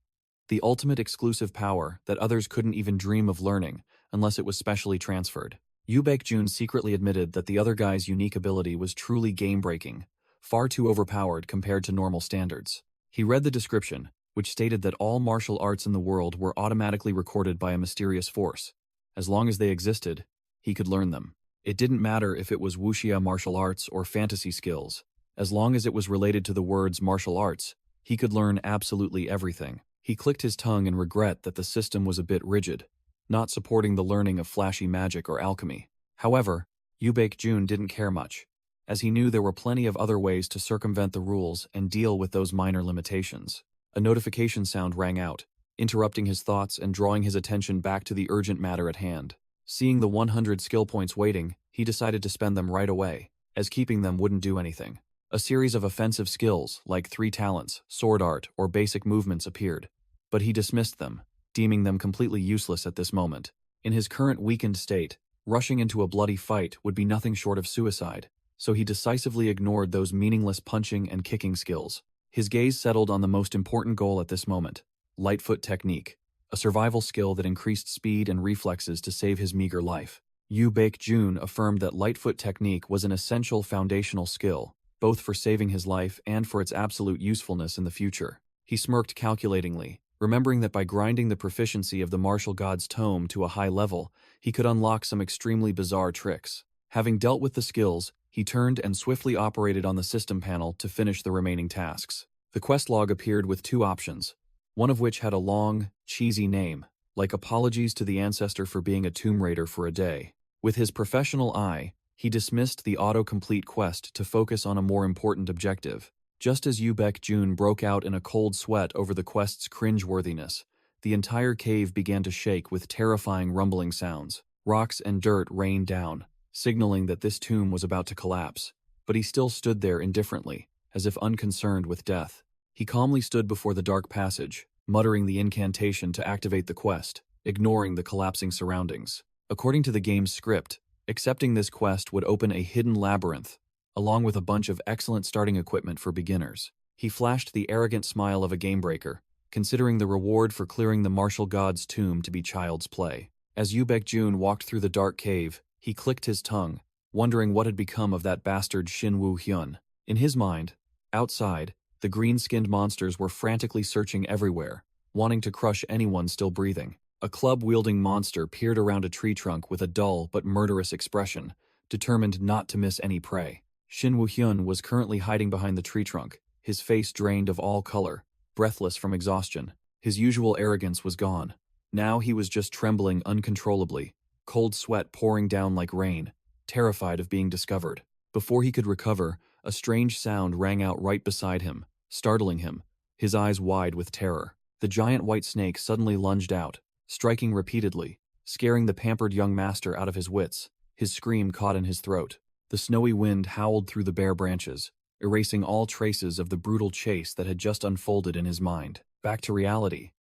the ultimate exclusive power that others couldn't even dream of learning unless it was specially transferred. Yu Baekjun secretly admitted that the other guy's unique ability was truly game-breaking, far too overpowered compared to normal standards. He read the description, which stated that all martial arts in the world were automatically recorded by a mysterious force. As long as they existed, he could learn them. It didn't matter if it was wuxia martial arts or fantasy skills. As long as it was related to the words martial arts, he could learn absolutely everything. He clicked his tongue in regret that the system was a bit rigid, not supporting the learning of flashy magic or alchemy. However, Jun didn't care much, as he knew there were plenty of other ways to circumvent the rules and deal with those minor limitations. A notification sound rang out, interrupting his thoughts and drawing his attention back to the urgent matter at hand. Seeing the 100 skill points waiting, he decided to spend them right away, as keeping them wouldn't do anything. A series of offensive skills, like 3 talents, sword art, or basic movements appeared, but he dismissed them, deeming them completely useless at this moment. In his current weakened state, rushing into a bloody fight would be nothing short of suicide, so he decisively ignored those meaningless punching and kicking skills. His gaze settled on the most important goal at this moment, Lightfoot technique, a survival skill that increased speed and reflexes to save his meager life. Jun affirmed that Lightfoot technique was an essential foundational skill, both for saving his life and for its absolute usefulness in the future. He smirked calculatingly, remembering that by grinding the proficiency of the martial god's tome to a high level, he could unlock some extremely bizarre tricks. Having dealt with the skills, he turned and swiftly operated on the system panel to finish the remaining tasks. The quest log appeared with 2 options, one of which had a long, cheesy name, like apologies to the ancestor for being a tomb raider for a day. With his professional eye, he dismissed the autocomplete quest to focus on a more important objective. Just as Jun broke out in a cold sweat over the quest's cringeworthiness, the entire cave began to shake with terrifying rumbling sounds. Rocks and dirt rained down, signaling that this tomb was about to collapse, but he still stood there indifferently, as if unconcerned with death. He calmly stood before the dark passage, muttering the incantation to activate the quest, ignoring the collapsing surroundings. According to the game's script, accepting this quest would open a hidden labyrinth, along with a bunch of excellent starting equipment for beginners. He flashed the arrogant smile of a gamebreaker, considering the reward for clearing the martial god's tomb to be child's play. As Jun walked through the dark cave, he clicked his tongue, wondering what had become of that bastard Shin Woo-hyun. In his mind, outside, the green-skinned monsters were frantically searching everywhere, wanting to crush anyone still breathing. A club-wielding monster peered around a tree trunk with a dull but murderous expression, determined not to miss any prey. Shin Woo-hyun was currently hiding behind the tree trunk, his face drained of all color, breathless from exhaustion. His usual arrogance was gone. Now he was just trembling uncontrollably, cold sweat pouring down like rain, terrified of being discovered. Before he could recover, a strange sound rang out right beside him, startling him, his eyes wide with terror. The giant white snake suddenly lunged out, striking repeatedly, scaring the pampered young master out of his wits. His scream caught in his throat. The snowy wind howled through the bare branches, erasing all traces of the brutal chase that had just unfolded in his mind. Back to reality.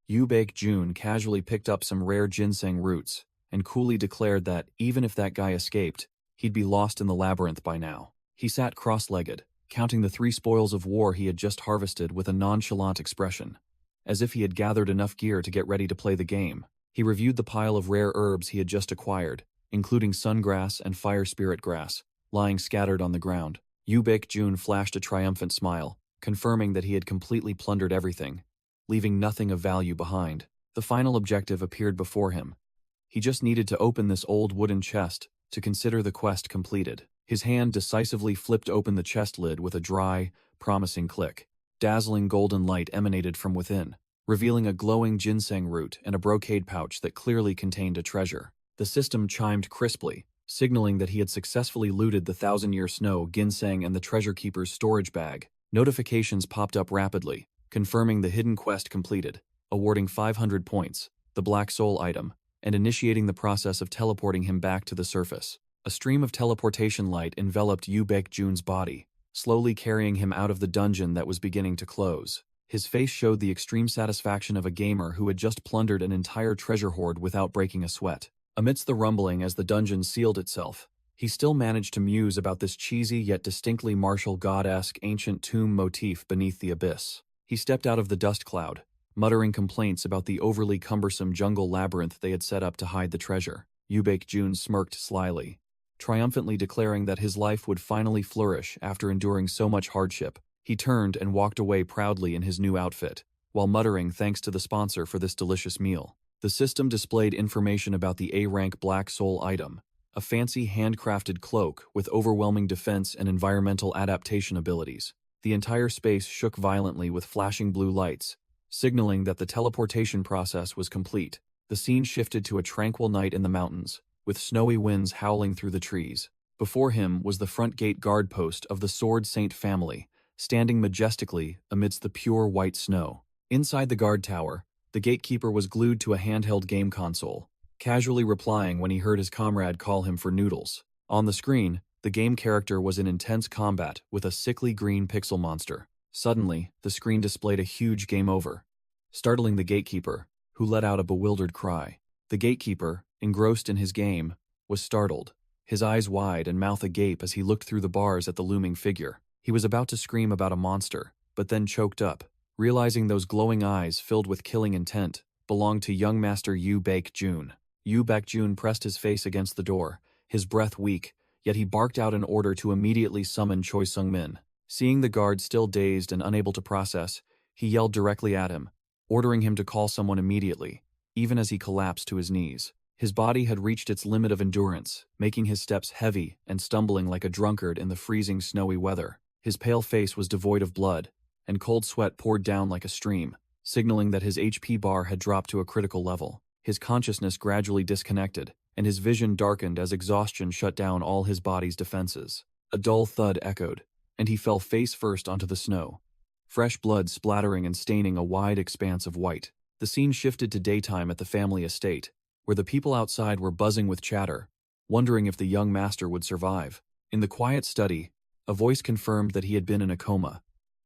Jun casually picked up some rare ginseng roots and coolly declared that, even if that guy escaped, he'd be lost in the labyrinth by now. He sat cross-legged, counting the 3 spoils of war he had just harvested with a nonchalant expression, as if he had gathered enough gear to get ready to play the game. He reviewed the pile of rare herbs he had just acquired, including sungrass and fire spirit grass, lying scattered on the ground. Jun flashed a triumphant smile, confirming that he had completely plundered everything, leaving nothing of value behind. The final objective appeared before him. He just needed to open this old wooden chest to consider the quest completed. His hand decisively flipped open the chest lid with a dry, promising click. Dazzling golden light emanated from within, revealing a glowing ginseng root and a brocade pouch that clearly contained a treasure. The system chimed crisply, signaling that he had successfully looted the 1,000-year snow, ginseng, and the treasure keeper's storage bag. Notifications popped up rapidly, confirming the hidden quest completed, awarding 500 points, the black soul item, and initiating the process of teleporting him back to the surface. A stream of teleportation light enveloped Jun's body, slowly carrying him out of the dungeon that was beginning to close. His face showed the extreme satisfaction of a gamer who had just plundered an entire treasure hoard without breaking a sweat. Amidst the rumbling as the dungeon sealed itself, he still managed to muse about this cheesy yet distinctly martial god-esque ancient tomb motif beneath the abyss. He stepped out of the dust cloud, muttering complaints about the overly cumbersome jungle labyrinth they had set up to hide the treasure. Jun smirked slyly, triumphantly declaring that his life would finally flourish after enduring so much hardship. He turned and walked away proudly in his new outfit, while muttering thanks to the sponsor for this delicious meal. The system displayed information about the A-rank Black Soul item, a fancy handcrafted cloak with overwhelming defense and environmental adaptation abilities. The entire space shook violently with flashing blue lights, signaling that the teleportation process was complete. The scene shifted to a tranquil night in the mountains, with snowy winds howling through the trees. Before him was the front gate guard post of the Sword Saint family, standing majestically amidst the pure white snow. Inside the guard tower, the gatekeeper was glued to a handheld game console, casually replying when he heard his comrade call him for noodles. On the screen, the game character was in intense combat with a sickly green pixel monster. Suddenly, the screen displayed a huge game over, startling the gatekeeper, who let out a bewildered cry. The gatekeeper, engrossed in his game, was startled, his eyes wide and mouth agape as he looked through the bars at the looming figure. He was about to scream about a monster, but then choked up, realizing those glowing eyes filled with killing intent belonged to young master Jun. Jun pressed his face against the door, his breath weak, yet he barked out an order to immediately summon Choi Sung-min. Seeing the guard still dazed and unable to process, he yelled directly at him, ordering him to call someone immediately, even as he collapsed to his knees. His body had reached its limit of endurance, making his steps heavy and stumbling like a drunkard in the freezing snowy weather. His pale face was devoid of blood, and cold sweat poured down like a stream, signaling that his HP bar had dropped to a critical level. His consciousness gradually disconnected, and his vision darkened as exhaustion shut down all his body's defenses. A dull thud echoed, and he fell face first onto the snow, fresh blood splattering and staining a wide expanse of white. The scene shifted to daytime at the family estate, where the people outside were buzzing with chatter, wondering if the young master would survive. In the quiet study, a voice confirmed that he had been in a coma,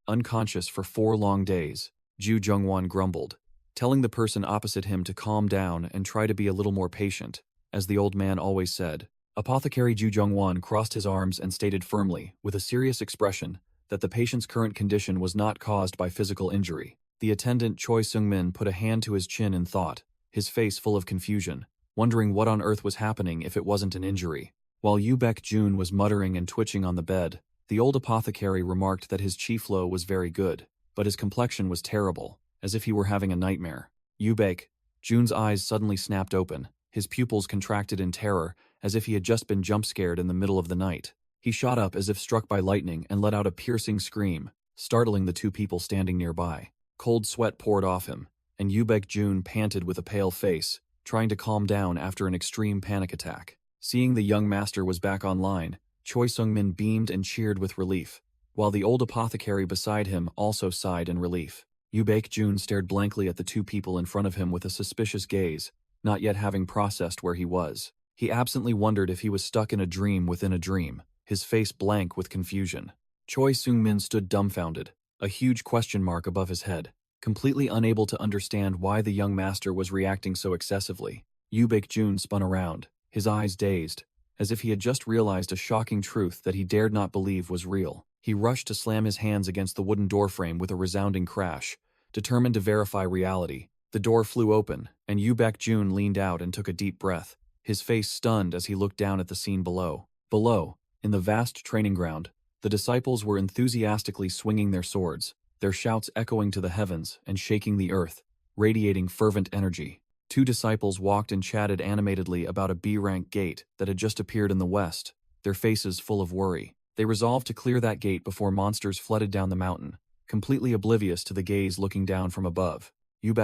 unconscious for 4 long days. Ju Jungwon grumbled, telling the person opposite him to calm down and try to be a little more patient, as the old man always said. Apothecary Ju Jungwon crossed his arms and stated firmly, with a serious expression, that the patient's current condition was not caused by physical injury. The attendant Choi Sung-min put a hand to his chin in thought, his face full of confusion, wondering what on earth was happening if it wasn't an injury. While Jun was muttering and twitching on the bed, the old apothecary remarked that his chi flow was very good, but his complexion was terrible, as if he were having a nightmare. Jun's eyes suddenly snapped open, his pupils contracted in terror, as if he had just been jump-scared in the middle of the night. He shot up as if struck by lightning and let out a piercing scream, startling the 2 people standing nearby. Cold sweat poured off him, and Jun panted with a pale face, trying to calm down after an extreme panic attack. Seeing the young master was back online, Choi Sung-min beamed and cheered with relief, while the old apothecary beside him also sighed in relief. Jun stared blankly at the 2 people in front of him with a suspicious gaze, not yet having processed where he was. He absently wondered if he was stuck in a dream within a dream, his face blank with confusion. Choi Sung-min stood dumbfounded, a huge question mark above his head, completely unable to understand why the young master was reacting so excessively. Jun spun around, his eyes dazed, as if he had just realized a shocking truth that he dared not believe was real. He rushed to slam his hands against the wooden doorframe with a resounding crash, determined to verify reality. The door flew open, and Jun leaned out and took a deep breath, his face stunned as he looked down at the scene below. Below, in the vast training ground, the disciples were enthusiastically swinging their swords, their shouts echoing to the heavens and shaking the earth, radiating fervent energy. 2 disciples walked and chatted animatedly about a B-rank gate that had just appeared in the west, their faces full of worry. They resolved to clear that gate before monsters flooded down the mountain, completely oblivious to the gaze looking down from above.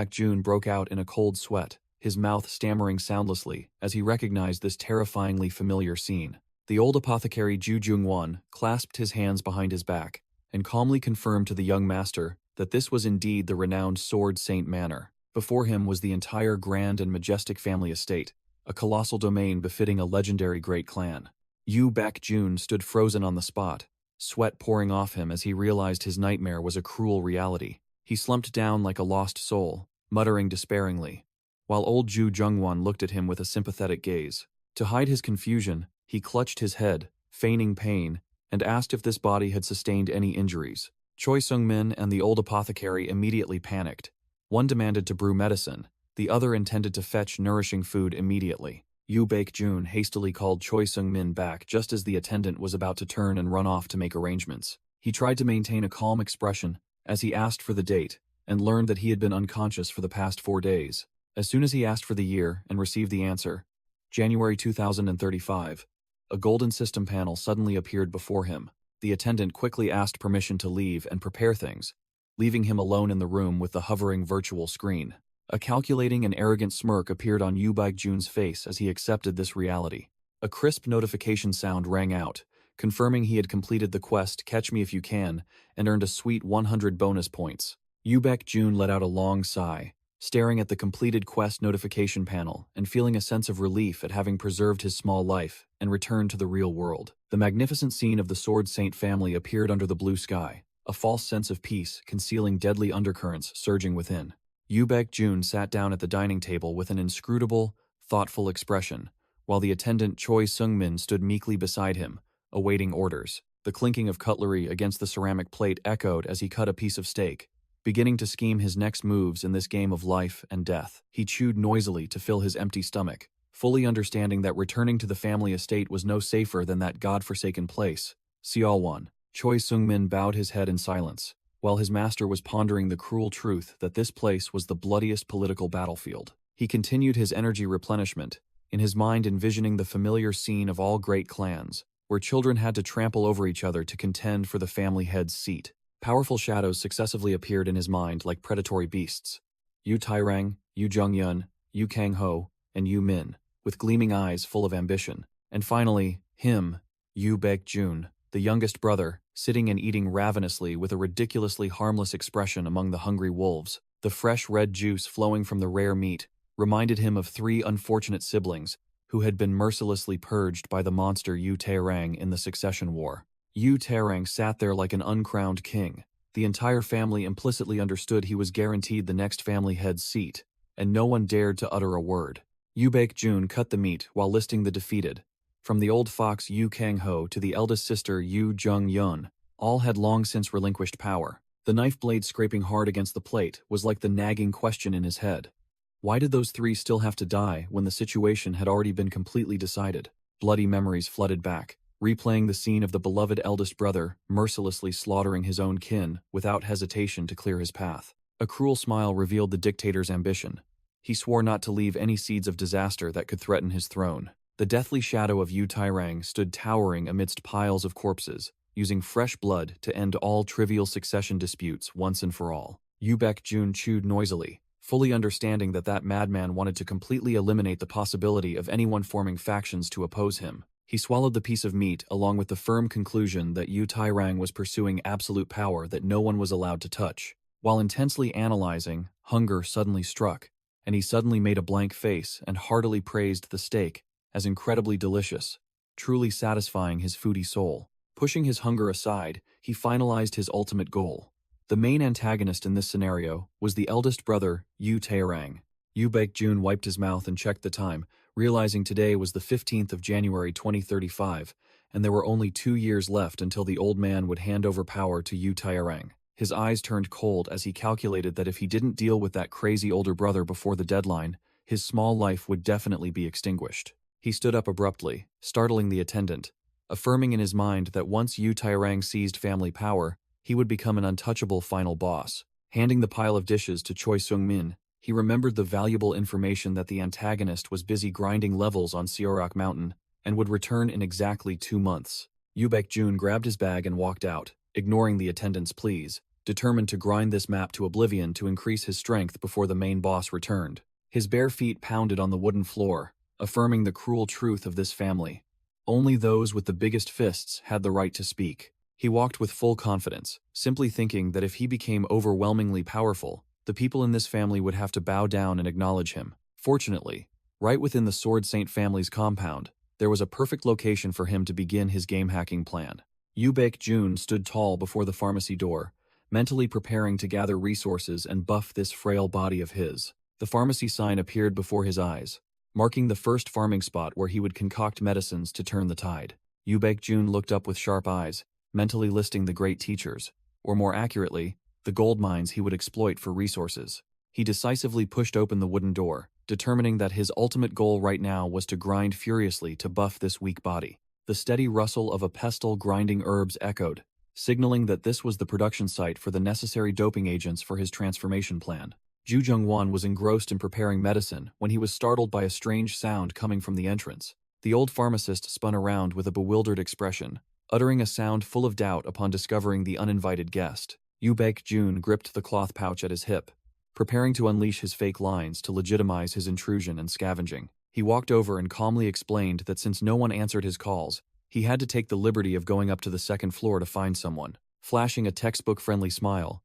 Jun broke out in a cold sweat, his mouth stammering soundlessly as he recognized this terrifyingly familiar scene. The old apothecary Ju Jungwon clasped his hands behind his back and calmly confirmed to the young master that this was indeed the renowned Sword Saint Manor. Before him was the entire grand and majestic family estate, a colossal domain befitting a legendary great clan. Jun stood frozen on the spot, sweat pouring off him as he realized his nightmare was a cruel reality. He slumped down like a lost soul, muttering despairingly, while old Ju Jungwon looked at him with a sympathetic gaze. To hide his confusion, he clutched his head, feigning pain, and asked if this body had sustained any injuries. Choi Sung-min and the old apothecary immediately panicked. One demanded to brew medicine, the other intended to fetch nourishing food immediately. Jun hastily called Choi Sung-min back just as the attendant was about to turn and run off to make arrangements. He tried to maintain a calm expression as he asked for the date, and learned that he had been unconscious for the past 4 days. As soon as he asked for the year and received the answer, January 2035, a golden system panel suddenly appeared before him. The attendant quickly asked permission to leave and prepare things, leaving him alone in the room with the hovering virtual screen. A calculating and arrogant smirk appeared on Yoo Baek-jun's face as he accepted this reality. A crisp notification sound rang out, confirming he had completed the quest Catch Me If You Can and earned a sweet 100 bonus points. Yoo Baek-jun let out a long sigh, staring at the completed quest notification panel and feeling a sense of relief at having preserved his small life and returned to the real world. The magnificent scene of the Sword Saint family appeared under the blue sky, a false sense of peace concealing deadly undercurrents surging within. Yoo Baek-jun sat down at the dining table with an inscrutable, thoughtful expression, while the attendant Choi Seung-min stood meekly beside him, awaiting orders. The clinking of cutlery against the ceramic plate echoed as he cut a piece of steak, beginning to scheme his next moves in this game of life and death. He chewed noisily to fill his empty stomach, fully understanding that returning to the family estate was no safer than that god-forsaken place. Seolwon. Choi Seung-min bowed his head in silence, while his master was pondering the cruel truth that this place was the bloodiest political battlefield. He continued his energy replenishment, in his mind envisioning the familiar scene of all great clans, where children had to trample over each other to contend for the family head's seat. Powerful shadows successively appeared in his mind like predatory beasts. Yu Tairang, Yu Jung-yun, Yu Kang-ho, and Yu Min, with gleaming eyes full of ambition. And finally, him, Yoo Baek-jun, the youngest brother, sitting and eating ravenously with a ridiculously harmless expression among the hungry wolves. The fresh red juice flowing from the rare meat reminded him of 3 unfortunate siblings who had been mercilessly purged by the monster Yu Tairang in the Succession War. Yu Tairang sat there like an uncrowned king. The entire family implicitly understood he was guaranteed the next family head's seat, and no one dared to utter a word. Yoo Baek-jun cut the meat while listing the defeated. From the old fox Yu Kang-ho to the eldest sister Yu Jung-yun, all had long since relinquished power. The knife blade scraping hard against the plate was like the nagging question in his head. Why did those 3 still have to die when the situation had already been completely decided? Bloody memories flooded back, replaying the scene of the beloved eldest brother mercilessly slaughtering his own kin without hesitation to clear his path. A cruel smile revealed the dictator's ambition. He swore not to leave any seeds of disaster that could threaten his throne. The deathly shadow of Yu Tairang stood towering amidst piles of corpses, using fresh blood to end all trivial succession disputes once and for all. Yoo Baek-jun chewed noisily, fully understanding that that madman wanted to completely eliminate the possibility of anyone forming factions to oppose him. He swallowed the piece of meat along with the firm conclusion that Yu Tairang was pursuing absolute power that no one was allowed to touch. While intensely analyzing, hunger suddenly struck, and he suddenly made a blank face and heartily praised the steak as incredibly delicious, truly satisfying his foodie soul. Pushing his hunger aside, he finalized his ultimate goal. The main antagonist in this scenario was the eldest brother, Yu Tairang. Yoo Baek-jun wiped his mouth and checked the time, realizing today was the 15th of January 2035, and there were only 2 years left until the old man would hand over power to Yu Tairang. His eyes turned cold as he calculated that if he didn't deal with that crazy older brother before the deadline, his small life would definitely be extinguished. He stood up abruptly, startling the attendant, affirming in his mind that once Yu Tairang seized family power, he would become an untouchable final boss. Handing the pile of dishes to Choi Seung-min, he remembered the valuable information that the antagonist was busy grinding levels on Seorak Mountain and would return in exactly 2 months. Yoo Baek-jun grabbed his bag and walked out, ignoring the attendant's pleas, determined to grind this map to oblivion to increase his strength before the main boss returned. His bare feet pounded on the wooden floor, affirming the cruel truth of this family. Only those with the biggest fists had the right to speak. He walked with full confidence, simply thinking that if he became overwhelmingly powerful, the people in this family would have to bow down and acknowledge him. Fortunately, right within the Sword Saint family's compound, there was a perfect location for him to begin his game-hacking plan. Yoo Baek-jun stood tall before the pharmacy door, mentally preparing to gather resources and buff this frail body of his. The pharmacy sign appeared before his eyes, marking the first farming spot where he would concoct medicines to turn the tide. Yoo Baek-jun looked up with sharp eyes, mentally listing the great teachers, or more accurately, the gold mines he would exploit for resources. He decisively pushed open the wooden door, determining that his ultimate goal right now was to grind furiously to buff this weak body. The steady rustle of a pestle grinding herbs echoed, signaling that this was the production site for the necessary doping agents for his transformation plan. Ju Jungwon was engrossed in preparing medicine when he was startled by a strange sound coming from the entrance. The old pharmacist spun around with a bewildered expression, uttering a sound full of doubt upon discovering the uninvited guest. Yu Baek-jun gripped the cloth pouch at his hip, preparing to unleash his fake lines to legitimize his intrusion and scavenging. He walked over and calmly explained that since no one answered his calls, he had to take the liberty of going up to the second floor to find someone. Flashing a textbook-friendly smile,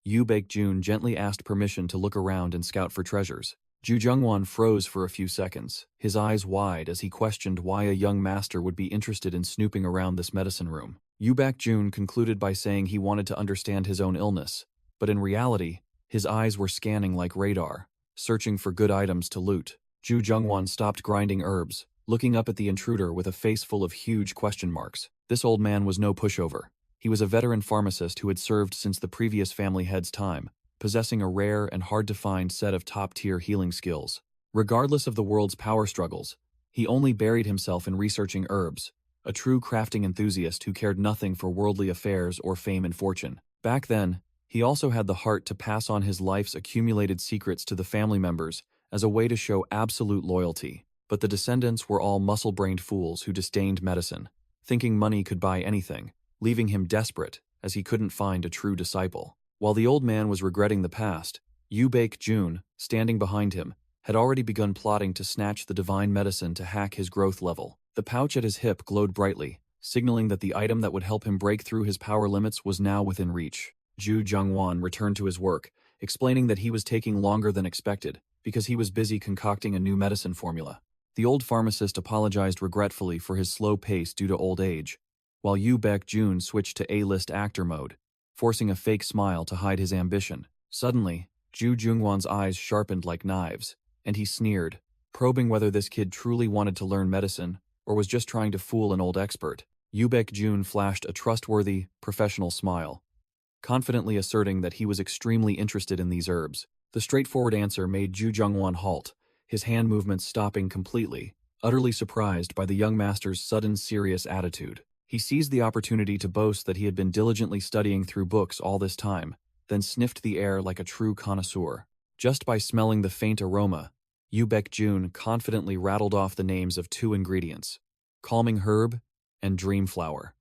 Yu Baek-jun gently asked permission to look around and scout for treasures. Ju Jungwon froze for a few seconds, his eyes wide as he questioned why a young master would be interested in snooping around this medicine room. Yu Baek-jun concluded by saying he wanted to understand his own illness, but in reality, his eyes were scanning like radar, searching for good items to loot. Ju Jungwon stopped grinding herbs, looking up at the intruder with a face full of huge question marks. This old man was no pushover. He was a veteran pharmacist who had served since the previous family head's time, possessing a rare and hard-to-find set of top-tier healing skills. Regardless of the world's power struggles, he only buried himself in researching herbs, a true crafting enthusiast who cared nothing for worldly affairs or fame and fortune. Back then, he also had the heart to pass on his life's accumulated secrets to the family members as a way to show absolute loyalty. But the descendants were all muscle-brained fools who disdained medicine, thinking money could buy anything, leaving him desperate as he couldn't find a true disciple. While the old man was regretting the past, Yu Baek-jun, standing behind him, had already begun plotting to snatch the divine medicine to hack his growth level. The pouch at his hip glowed brightly, signaling that the item that would help him break through his power limits was now within reach. Ju Jungwon returned to his work, explaining that he was taking longer than expected because he was busy concocting a new medicine formula. The old pharmacist apologized regretfully for his slow pace due to old age, while Yu Baek-jun switched to A-list actor mode, forcing a fake smile to hide his ambition. Suddenly, Ju Jungwon's eyes sharpened like knives, and he sneered, probing whether this kid truly wanted to learn medicine or was just trying to fool an old expert. Yu Baek-jun flashed a trustworthy, professional smile, confidently asserting that he was extremely interested in these herbs. The straightforward answer made Ju Jungwon halt, his hand movements stopping completely, utterly surprised by the young master's sudden serious attitude. He seized the opportunity to boast that he had been diligently studying through books all this time, then sniffed the air like a true connoisseur. Just by smelling the faint aroma, Yu Baek-jun confidently rattled off the names of 2 ingredients, calming herb and dream flower,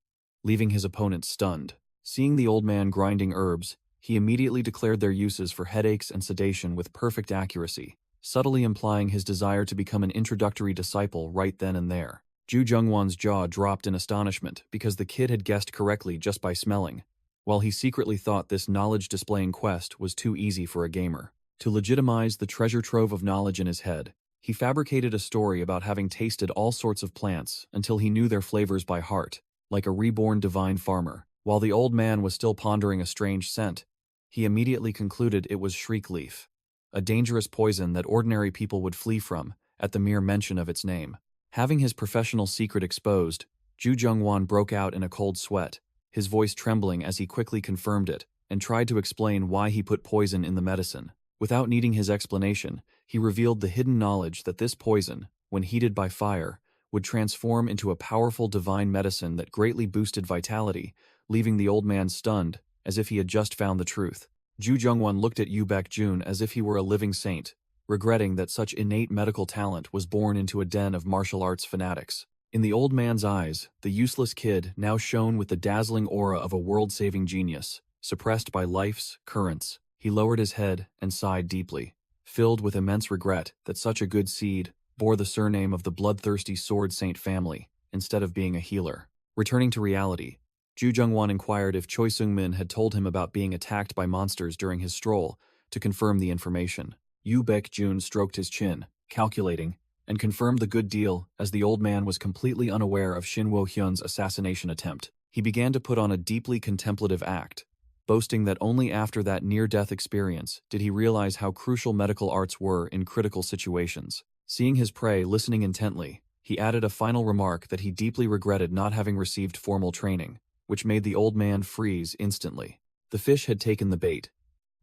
leaving his opponent stunned. Seeing the old man grinding herbs, he immediately declared their uses for headaches and sedation with perfect accuracy, subtly implying his desire to become an introductory disciple right then and there. Ju Jungwon's jaw dropped in astonishment because the kid had guessed correctly just by smelling, while he secretly thought this knowledge-displaying quest was too easy for a gamer. To legitimize the treasure trove of knowledge in his head, he fabricated a story about having tasted all sorts of plants until he knew their flavors by heart, like a reborn divine farmer. While the old man was still pondering a strange scent, he immediately concluded it was shriek leaf, a dangerous poison that ordinary people would flee from at the mere mention of its name. Having his professional secret exposed, Ju Jungwon broke out in a cold sweat, his voice trembling as he quickly confirmed it and tried to explain why he put poison in the medicine. Without needing his explanation, he revealed the hidden knowledge that this poison, when heated by fire, would transform into a powerful divine medicine that greatly boosted vitality, leaving the old man stunned, as if he had just found the truth. Ju Jungwon looked at Yu Baek-jun as if he were a living saint, regretting that such innate medical talent was born into a den of martial arts fanatics. In the old man's eyes, the useless kid now shone with the dazzling aura of a world-saving genius, suppressed by life's currents. He lowered his head and sighed deeply, filled with immense regret that such a good seed bore the surname of the bloodthirsty sword saint family, instead of being a healer. Returning to reality, Ju Jungwon inquired if Choi Seung-min had told him about being attacked by monsters during his stroll to confirm the information. Yu Baek-jun stroked his chin, calculating, and confirmed the good deal as the old man was completely unaware of Shin Wo-hyun's assassination attempt. He began to put on a deeply contemplative act, boasting that only after that near-death experience did he realize how crucial medical arts were in critical situations. Seeing his prey listening intently, he added a final remark that he deeply regretted not having received formal training, which made the old man freeze instantly. The fish had taken the bait.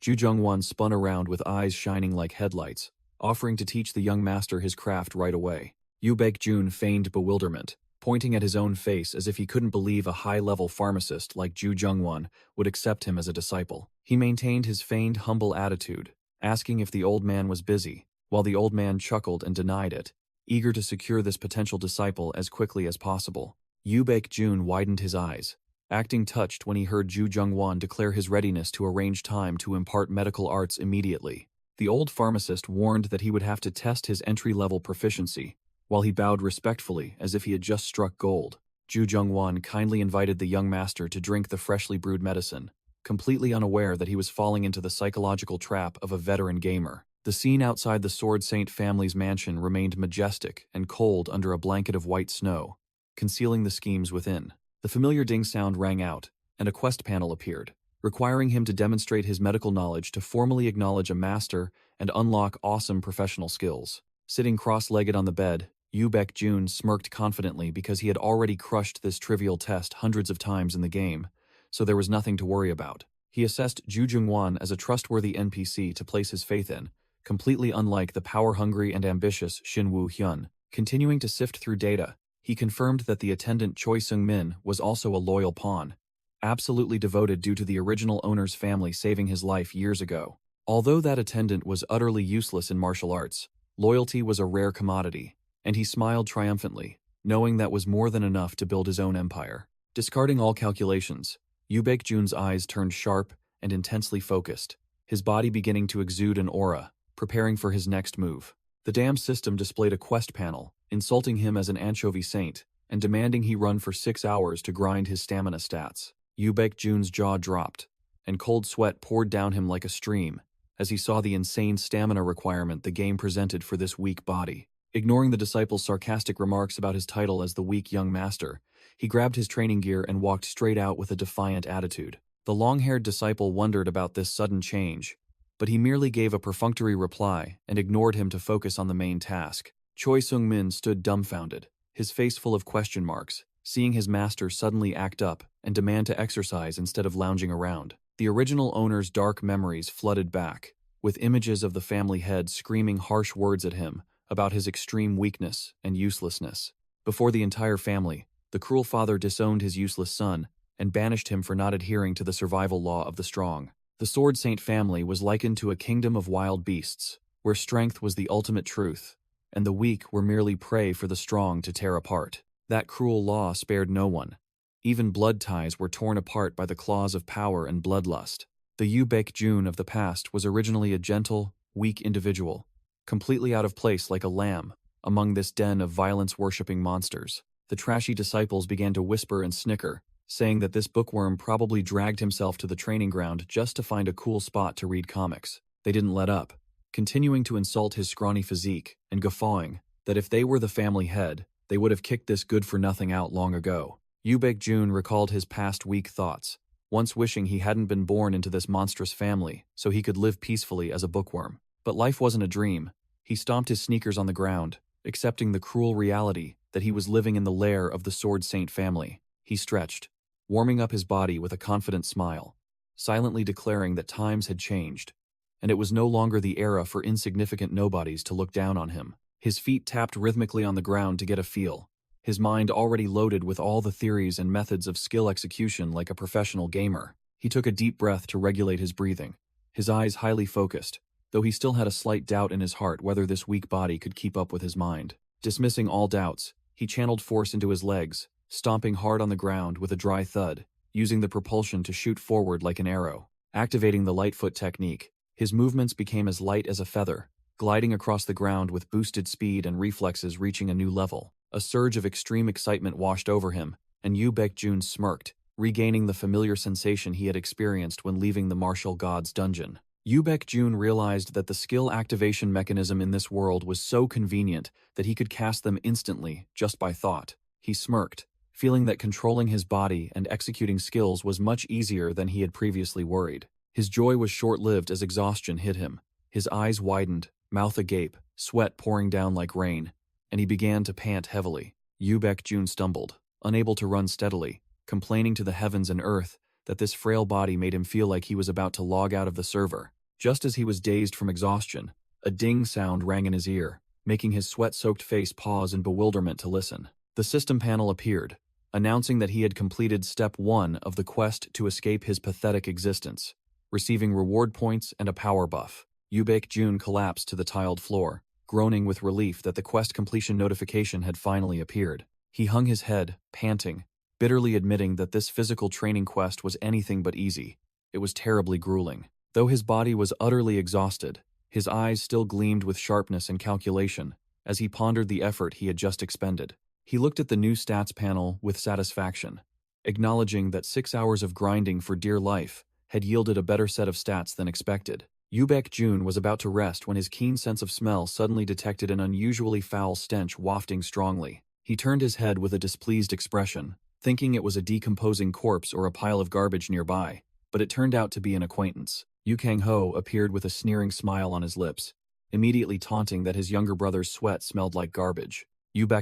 Ju Jungwon spun around with eyes shining like headlights, offering to teach the young master his craft right away. Yu Baek-jun feigned bewilderment, pointing at his own face as if he couldn't believe a high-level pharmacist like Ju Jungwon would accept him as a disciple. He maintained his feigned humble attitude, asking if the old man was busy, while the old man chuckled and denied it, eager to secure this potential disciple as quickly as possible. Yu Baek-jun widened his eyes, acting touched when he heard Ju Jungwon declare his readiness to arrange time to impart medical arts immediately. The old pharmacist warned that he would have to test his entry-level proficiency, while he bowed respectfully as if he had just struck gold. Ju Jungwon kindly invited the young master to drink the freshly brewed medicine, completely unaware that he was falling into the psychological trap of a veteran gamer. The scene outside the Sword Saint family's mansion remained majestic and cold under a blanket of white snow, concealing the schemes within. The familiar ding sound rang out, and a quest panel appeared, requiring him to demonstrate his medical knowledge to formally acknowledge a master and unlock awesome professional skills. Sitting cross-legged on the bed, Yu Baek-jun smirked confidently because he had already crushed this trivial test hundreds of times in the game, so there was nothing to worry about. He assessed Ju Jungwon as a trustworthy NPC to place his faith in, completely unlike the power-hungry and ambitious Shin Woo-hyun. Continuing to sift through data, he confirmed that the attendant Choi Seung-min was also a loyal pawn, absolutely devoted due to the original owner's family saving his life years ago. Although that attendant was utterly useless in martial arts, loyalty was a rare commodity, and he smiled triumphantly, knowing that was more than enough to build his own empire. Discarding all calculations, Yu Baek-jun's eyes turned sharp and intensely focused, his body beginning to exude an aura, preparing for his next move. The damn system displayed a quest panel, insulting him as an anchovy saint, and demanding he run for 6 hours to grind his stamina stats. Yu Baek-jun's jaw dropped, and cold sweat poured down him like a stream, as he saw the insane stamina requirement the game presented for this weak body. Ignoring the disciple's sarcastic remarks about his title as the weak young master, he grabbed his training gear and walked straight out with a defiant attitude. The long-haired disciple wondered about this sudden change, but he merely gave a perfunctory reply and ignored him to focus on the main task. Choi Seung-min stood dumbfounded, his face full of question marks, seeing his master suddenly act up and demand to exercise instead of lounging around. The original owner's dark memories flooded back, with images of the family head screaming harsh words at him about his extreme weakness and uselessness. Before the entire family, the cruel father disowned his useless son and banished him for not adhering to the survival law of the strong. The Sword Saint family was likened to a kingdom of wild beasts, where strength was the ultimate truth, and the weak were merely prey for the strong to tear apart. That cruel law spared no one. Even blood ties were torn apart by the claws of power and bloodlust. The Yu Baek-jun of the past was originally a gentle, weak individual, completely out of place like a lamb among this den of violence-worshipping monsters. The trashy disciples began to whisper and snicker, saying that this bookworm probably dragged himself to the training ground just to find a cool spot to read comics. They didn't let up, continuing to insult his scrawny physique and guffawing that if they were the family head, they would have kicked this good-for-nothing out long ago. Yu Baek-jun recalled his past weak thoughts, once wishing he hadn't been born into this monstrous family so he could live peacefully as a bookworm. But life wasn't a dream. He stomped his sneakers on the ground, accepting the cruel reality that he was living in the lair of the Sword Saint family. He stretched, warming up his body with a confident smile, silently declaring that times had changed, and it was no longer the era for insignificant nobodies to look down on him. His feet tapped rhythmically on the ground to get a feel, his mind already loaded with all the theories and methods of skill execution like a professional gamer. He took a deep breath to regulate his breathing, his eyes highly focused, though he still had a slight doubt in his heart whether this weak body could keep up with his mind. Dismissing all doubts, he channeled force into his legs, stomping hard on the ground with a dry thud, using the propulsion to shoot forward like an arrow. Activating the Lightfoot technique, his movements became as light as a feather, gliding across the ground with boosted speed and reflexes reaching a new level. A surge of extreme excitement washed over him, and Yu Baek-jun smirked, regaining the familiar sensation he had experienced when leaving the martial god's dungeon. Yu Baek-jun realized that the skill activation mechanism in this world was so convenient that he could cast them instantly just by thought. He smirked, feeling that controlling his body and executing skills was much easier than he had previously worried. His joy was short-lived as exhaustion hit him. His eyes widened, mouth agape, sweat pouring down like rain, and he began to pant heavily. Yu Baek-jun stumbled, unable to run steadily, complaining to the heavens and earth that this frail body made him feel like he was about to log out of the server. Just as he was dazed from exhaustion, a ding sound rang in his ear, making his sweat-soaked face pause in bewilderment to listen. The system panel appeared, announcing that he had completed Step 1 of the quest to escape his pathetic existence, receiving reward points and a power buff. Jun collapsed to the tiled floor, groaning with relief that the quest completion notification had finally appeared. He hung his head, panting, bitterly admitting that this physical training quest was anything but easy. It was terribly grueling. Though his body was utterly exhausted, his eyes still gleamed with sharpness and calculation as he pondered the effort he had just expended. He looked at the new stats panel with satisfaction, acknowledging that 6 hours of grinding for dear life had yielded a better set of stats than expected. Jun was about to rest when his keen sense of smell suddenly detected an unusually foul stench wafting strongly. He turned his head with a displeased expression, thinking it was a decomposing corpse or a pile of garbage nearby, but it turned out to be an acquaintance. Ho appeared with a sneering smile on his lips, immediately taunting that his younger brother's sweat smelled like garbage.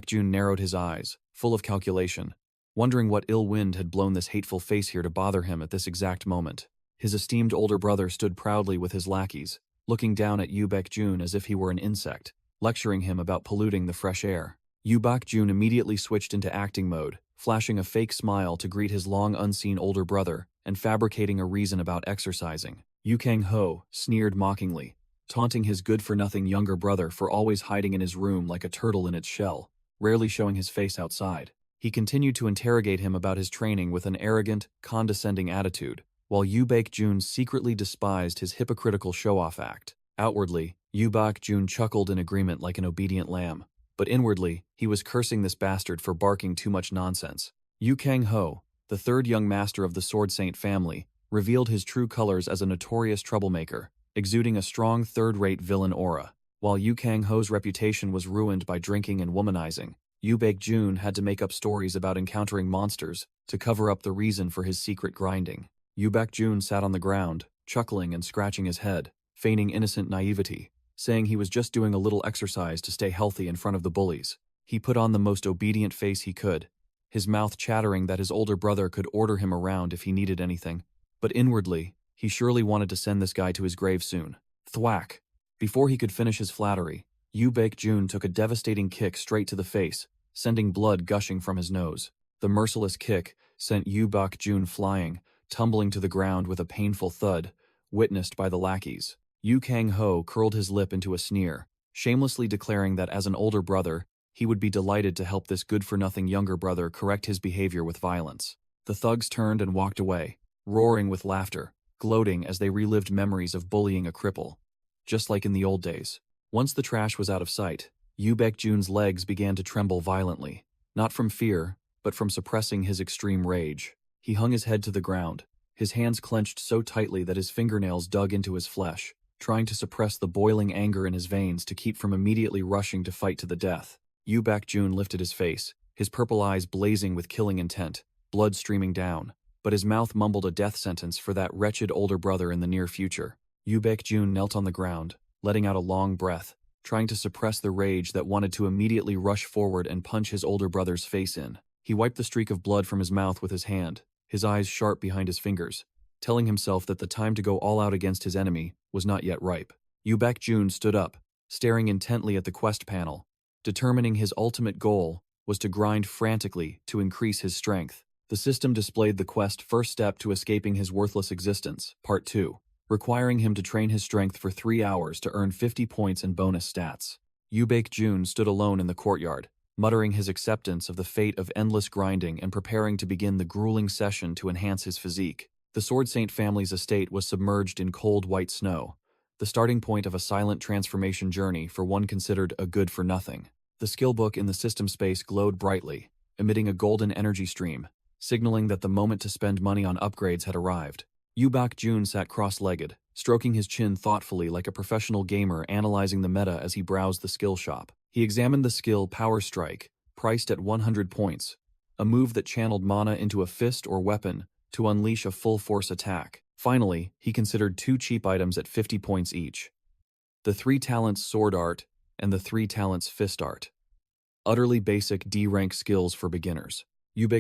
Jun narrowed his eyes, full of calculation, wondering what ill wind had blown this hateful face here to bother him at this exact moment. His esteemed older brother stood proudly with his lackeys, looking down at Jun as if he were an insect, lecturing him about polluting the fresh air. Jun immediately switched into acting mode, flashing a fake smile to greet his long-unseen older brother and fabricating a reason about exercising. Ho sneered mockingly, taunting his good-for-nothing younger brother for always hiding in his room like a turtle in its shell, rarely showing his face outside. He continued to interrogate him about his training with an arrogant, condescending attitude, while Jun secretly despised his hypocritical show-off act. Outwardly, Jun chuckled in agreement like an obedient lamb, but inwardly, he was cursing this bastard for barking too much nonsense. Ho, the third young master of the Sword Saint family, revealed his true colors as a notorious troublemaker, exuding a strong third-rate villain aura. While Ho's reputation was ruined by drinking and womanizing, Jun had to make up stories about encountering monsters to cover up the reason for his secret grinding. Jun sat on the ground, chuckling and scratching his head, feigning innocent naivety, saying he was just doing a little exercise to stay healthy in front of the bullies. He put on the most obedient face he could, his mouth chattering that his older brother could order him around if he needed anything. But inwardly, he surely wanted to send this guy to his grave soon. Thwack! Before he could finish his flattery, Jun took a devastating kick straight to the face, sending blood gushing from his nose. The merciless kick sent Jun flying, tumbling to the ground with a painful thud, witnessed by the lackeys. Ho curled his lip into a sneer, shamelessly declaring that as an older brother, he would be delighted to help this good-for-nothing younger brother correct his behavior with violence. The thugs turned and walked away, roaring with laughter, gloating as they relived memories of bullying a cripple. Just like in the old days. Once the trash was out of sight, Jun's legs began to tremble violently, not from fear, but from suppressing his extreme rage. He hung his head to the ground, his hands clenched so tightly that his fingernails dug into his flesh, trying to suppress the boiling anger in his veins to keep from immediately rushing to fight to the death. Jun lifted his face, his purple eyes blazing with killing intent, blood streaming down, but his mouth mumbled a death sentence for that wretched older brother in the near future. Jun knelt on the ground, letting out a long breath, trying to suppress the rage that wanted to immediately rush forward and punch his older brother's face in. He wiped the streak of blood from his mouth with his hand, his eyes sharp behind his fingers, telling himself that the time to go all out against his enemy was not yet ripe. Jun stood up, staring intently at the quest panel, determining his ultimate goal was to grind frantically to increase his strength. The system displayed the quest first step to escaping his worthless existence, Part 2, requiring him to train his strength for 3 hours to earn 50 points and bonus stats. Jun stood alone in the courtyard, muttering his acceptance of the fate of endless grinding and preparing to begin the grueling session to enhance his physique. The Sword Saint family's estate was submerged in cold white snow, the starting point of a silent transformation journey for one considered a good-for-nothing. The skill book in the system space glowed brightly, emitting a golden energy stream, signaling that the moment to spend money on upgrades had arrived. Jun sat cross-legged, stroking his chin thoughtfully like a professional gamer analyzing the meta as he browsed the skill shop. He examined the skill Power Strike, priced at 100 points, a move that channeled mana into a fist or weapon to unleash a full-force attack. Finally, he considered 2 cheap items at 50 points each. The 3 talents Sword Art and the 3 talents Fist Art. Utterly basic D-rank skills for beginners.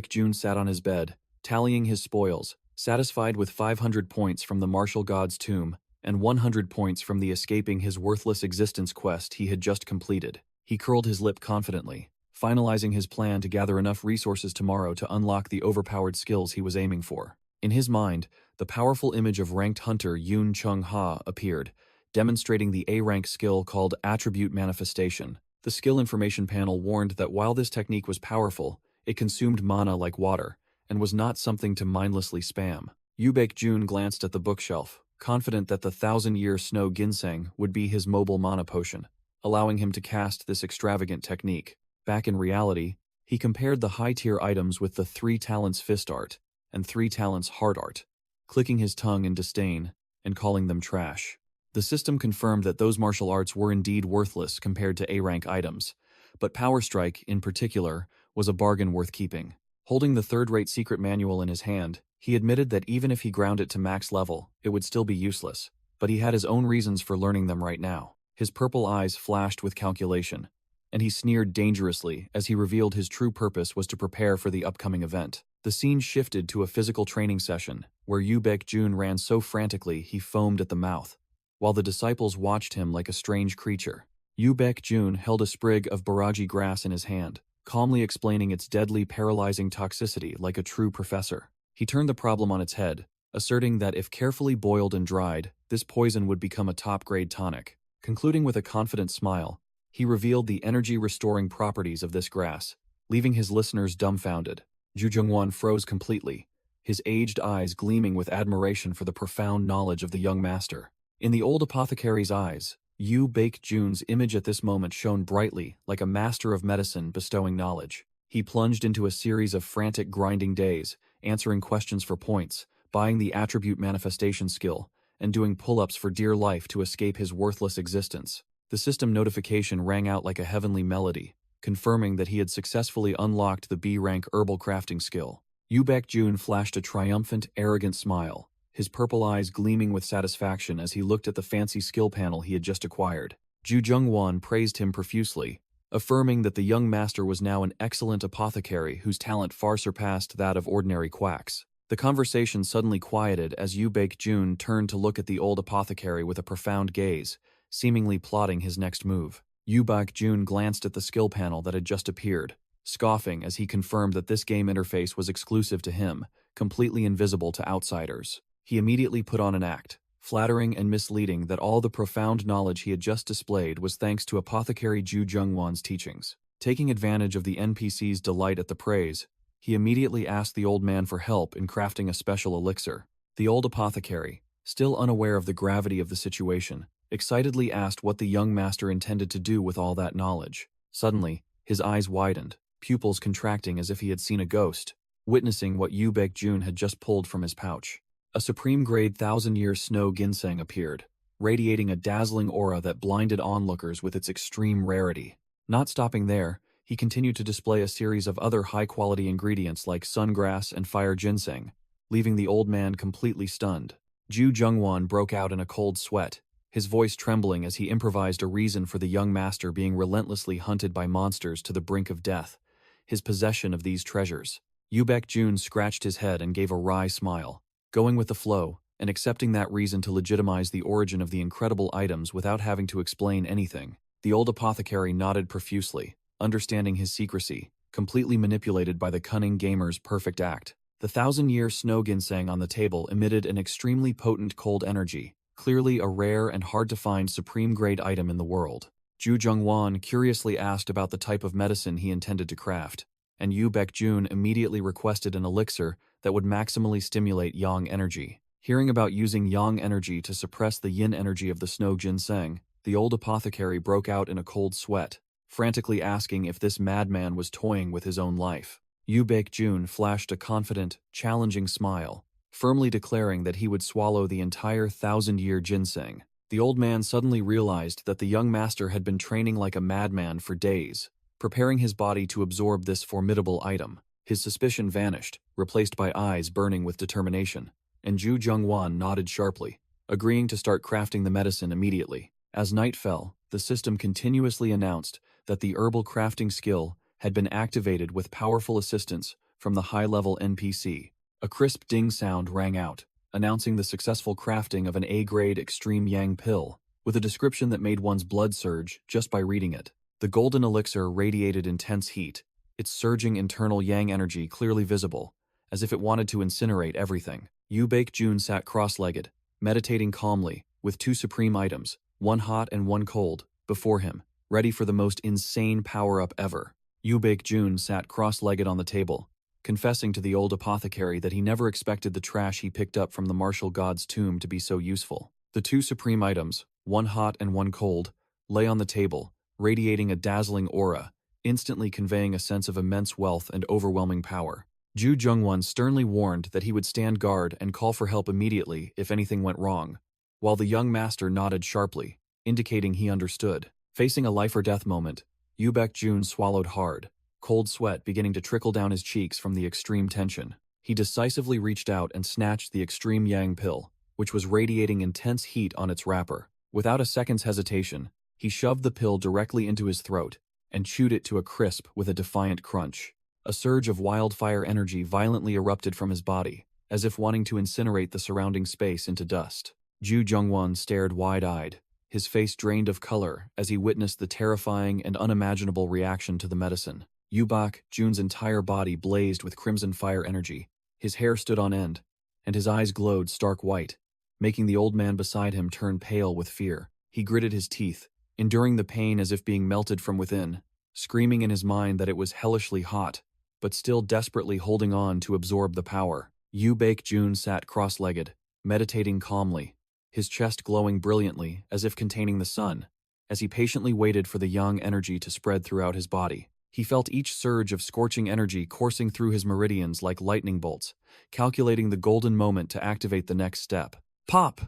Jun sat on his bed, tallying his spoils, satisfied with 500 points from the Martial God's Tomb and 100 points from the escaping his worthless existence quest he had just completed. He curled his lip confidently, finalizing his plan to gather enough resources tomorrow to unlock the overpowered skills he was aiming for. In his mind, the powerful image of ranked hunter Yoon Chung-ha appeared, demonstrating the A-rank skill called Attribute Manifestation. The skill information panel warned that while this technique was powerful, it consumed mana like water, and was not something to mindlessly spam. Yoo Baek-jun glanced at the bookshelf, confident that the 1,000-year snow ginseng would be his mobile mana potion, allowing him to cast this extravagant technique. Back in reality, he compared the high-tier items with the 3 talents fist art and 3 talents heart art, clicking his tongue in disdain and calling them trash. The system confirmed that those martial arts were indeed worthless compared to A-rank items, but Power Strike, in particular, was a bargain worth keeping. Holding the third-rate secret manual in his hand, he admitted that even if he ground it to max level, it would still be useless, but he had his own reasons for learning them right now. His purple eyes flashed with calculation, and he sneered dangerously as he revealed his true purpose was to prepare for the upcoming event. The scene shifted to a physical training session, where Yoo Baek-jun ran so frantically he foamed at the mouth, while the disciples watched him like a strange creature. Yoo Baek-jun held a sprig of baraji grass in his hand, calmly explaining its deadly paralyzing toxicity like a true professor. He turned the problem on its head, asserting that if carefully boiled and dried, this poison would become a top-grade tonic. Concluding with a confident smile, he revealed the energy-restoring properties of this grass, leaving his listeners dumbfounded. Ju Jungwon froze completely, his aged eyes gleaming with admiration for the profound knowledge of the young master. In the old apothecary's eyes, Yoo Baek-jun's image at this moment shone brightly, like a master of medicine bestowing knowledge. He plunged into a series of frantic grinding days, answering questions for points, buying the attribute manifestation skill, and doing pull-ups for dear life to escape his worthless existence. The system notification rang out like a heavenly melody, confirming that he had successfully unlocked the B-rank herbal crafting skill. Yoo Baek-jun flashed a triumphant, arrogant smile, his purple eyes gleaming with satisfaction as he looked at the fancy skill panel he had just acquired. Ju Jungwon praised him profusely, affirming that the young master was now an excellent apothecary whose talent far surpassed that of ordinary quacks. The conversation suddenly quieted as Yoo Baek-jun turned to look at the old apothecary with a profound gaze, seemingly plotting his next move. Yoo Baek-jun glanced at the skill panel that had just appeared, scoffing as he confirmed that this game interface was exclusive to him, completely invisible to outsiders. He immediately put on an act, flattering and misleading that all the profound knowledge he had just displayed was thanks to apothecary Ju Jungwon's teachings. Taking advantage of the NPC's delight at the praise, he immediately asked the old man for help in crafting a special elixir. The old apothecary, still unaware of the gravity of the situation, excitedly asked what the young master intended to do with all that knowledge. Suddenly, his eyes widened, pupils contracting as if he had seen a ghost, witnessing what Yoo Baek-jun had just pulled from his pouch. A supreme-grade 1,000-year snow ginseng appeared, radiating a dazzling aura that blinded onlookers with its extreme rarity. Not stopping there, he continued to display a series of other high-quality ingredients like sungrass and fire ginseng, leaving the old man completely stunned. Ju Jungwon broke out in a cold sweat, his voice trembling as he improvised a reason for the young master being relentlessly hunted by monsters to the brink of death, his possession of these treasures. Yoo Baek-jun scratched his head and gave a wry smile, going with the flow and accepting that reason to legitimize the origin of the incredible items without having to explain anything. The old apothecary nodded profusely, understanding his secrecy, completely manipulated by the cunning gamer's perfect act. The 1,000-year snow ginseng on the table emitted an extremely potent cold energy, clearly a rare and hard-to-find supreme-grade item in the world. Ju Jungwon curiously asked about the type of medicine he intended to craft, and Yoo Baek-jun immediately requested an elixir that would maximally stimulate yang energy. Hearing about using yang energy to suppress the yin energy of the snow ginseng, the old apothecary broke out in a cold sweat, frantically asking if this madman was toying with his own life. Yoo Baek-jun flashed a confident, challenging smile, firmly declaring that he would swallow the entire 1,000-year ginseng. The old man suddenly realized that the young master had been training like a madman for days, preparing his body to absorb this formidable item. His suspicion vanished, replaced by eyes burning with determination, and Ju Jungwon nodded sharply, agreeing to start crafting the medicine immediately. As night fell, the system continuously announced that the herbal crafting skill had been activated with powerful assistance from the high-level NPC. A crisp ding sound rang out, announcing the successful crafting of an A-grade extreme yang pill, with a description that made one's blood surge just by reading it. The golden elixir radiated intense heat, its surging internal yang energy clearly visible, as if it wanted to incinerate everything. Yu Baek-jun sat cross-legged, meditating calmly, with two supreme items, one hot and one cold, before him, ready for the most insane power-up ever. Yu Baek-jun sat cross-legged on the table, confessing to the old apothecary that he never expected the trash he picked up from the martial god's tomb to be so useful. The two supreme items, one hot and one cold, lay on the table, radiating a dazzling aura, instantly conveying a sense of immense wealth and overwhelming power. Ju Jungwon sternly warned that he would stand guard and call for help immediately if anything went wrong, while the young master nodded sharply, indicating he understood. Facing a life-or-death moment, Yu Baek-jun swallowed hard, cold sweat beginning to trickle down his cheeks from the extreme tension. He decisively reached out and snatched the extreme yang pill, which was radiating intense heat on its wrapper. Without a second's hesitation, he shoved the pill directly into his throat and chewed it to a crisp with a defiant crunch. A surge of wildfire energy violently erupted from his body, as if wanting to incinerate the surrounding space into dust. Ju Jungwon stared wide-eyed, his face drained of color as he witnessed the terrifying and unimaginable reaction to the medicine. Yu Baek-jun's entire body blazed with crimson fire energy, his hair stood on end, and his eyes glowed stark white, making the old man beside him turn pale with fear. He gritted his teeth, enduring the pain as if being melted from within, screaming in his mind that it was hellishly hot, but still desperately holding on to absorb the power. Yu Baek-jun sat cross-legged, meditating calmly, his chest glowing brilliantly as if containing the sun, as he patiently waited for the yang energy to spread throughout his body. He felt each surge of scorching energy coursing through his meridians like lightning bolts, calculating the golden moment to activate the next step. Pop!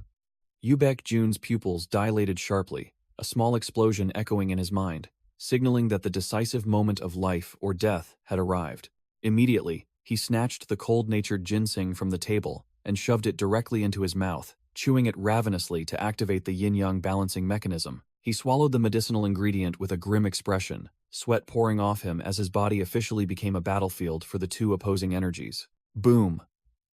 Yu Baek-jun's pupils dilated sharply, a small explosion echoing in his mind, signaling that the decisive moment of life or death had arrived. Immediately, he snatched the cold-natured ginseng from the table and shoved it directly into his mouth, chewing it ravenously to activate the yin-yang balancing mechanism. He swallowed the medicinal ingredient with a grim expression, sweat pouring off him as his body officially became a battlefield for the two opposing energies. Boom!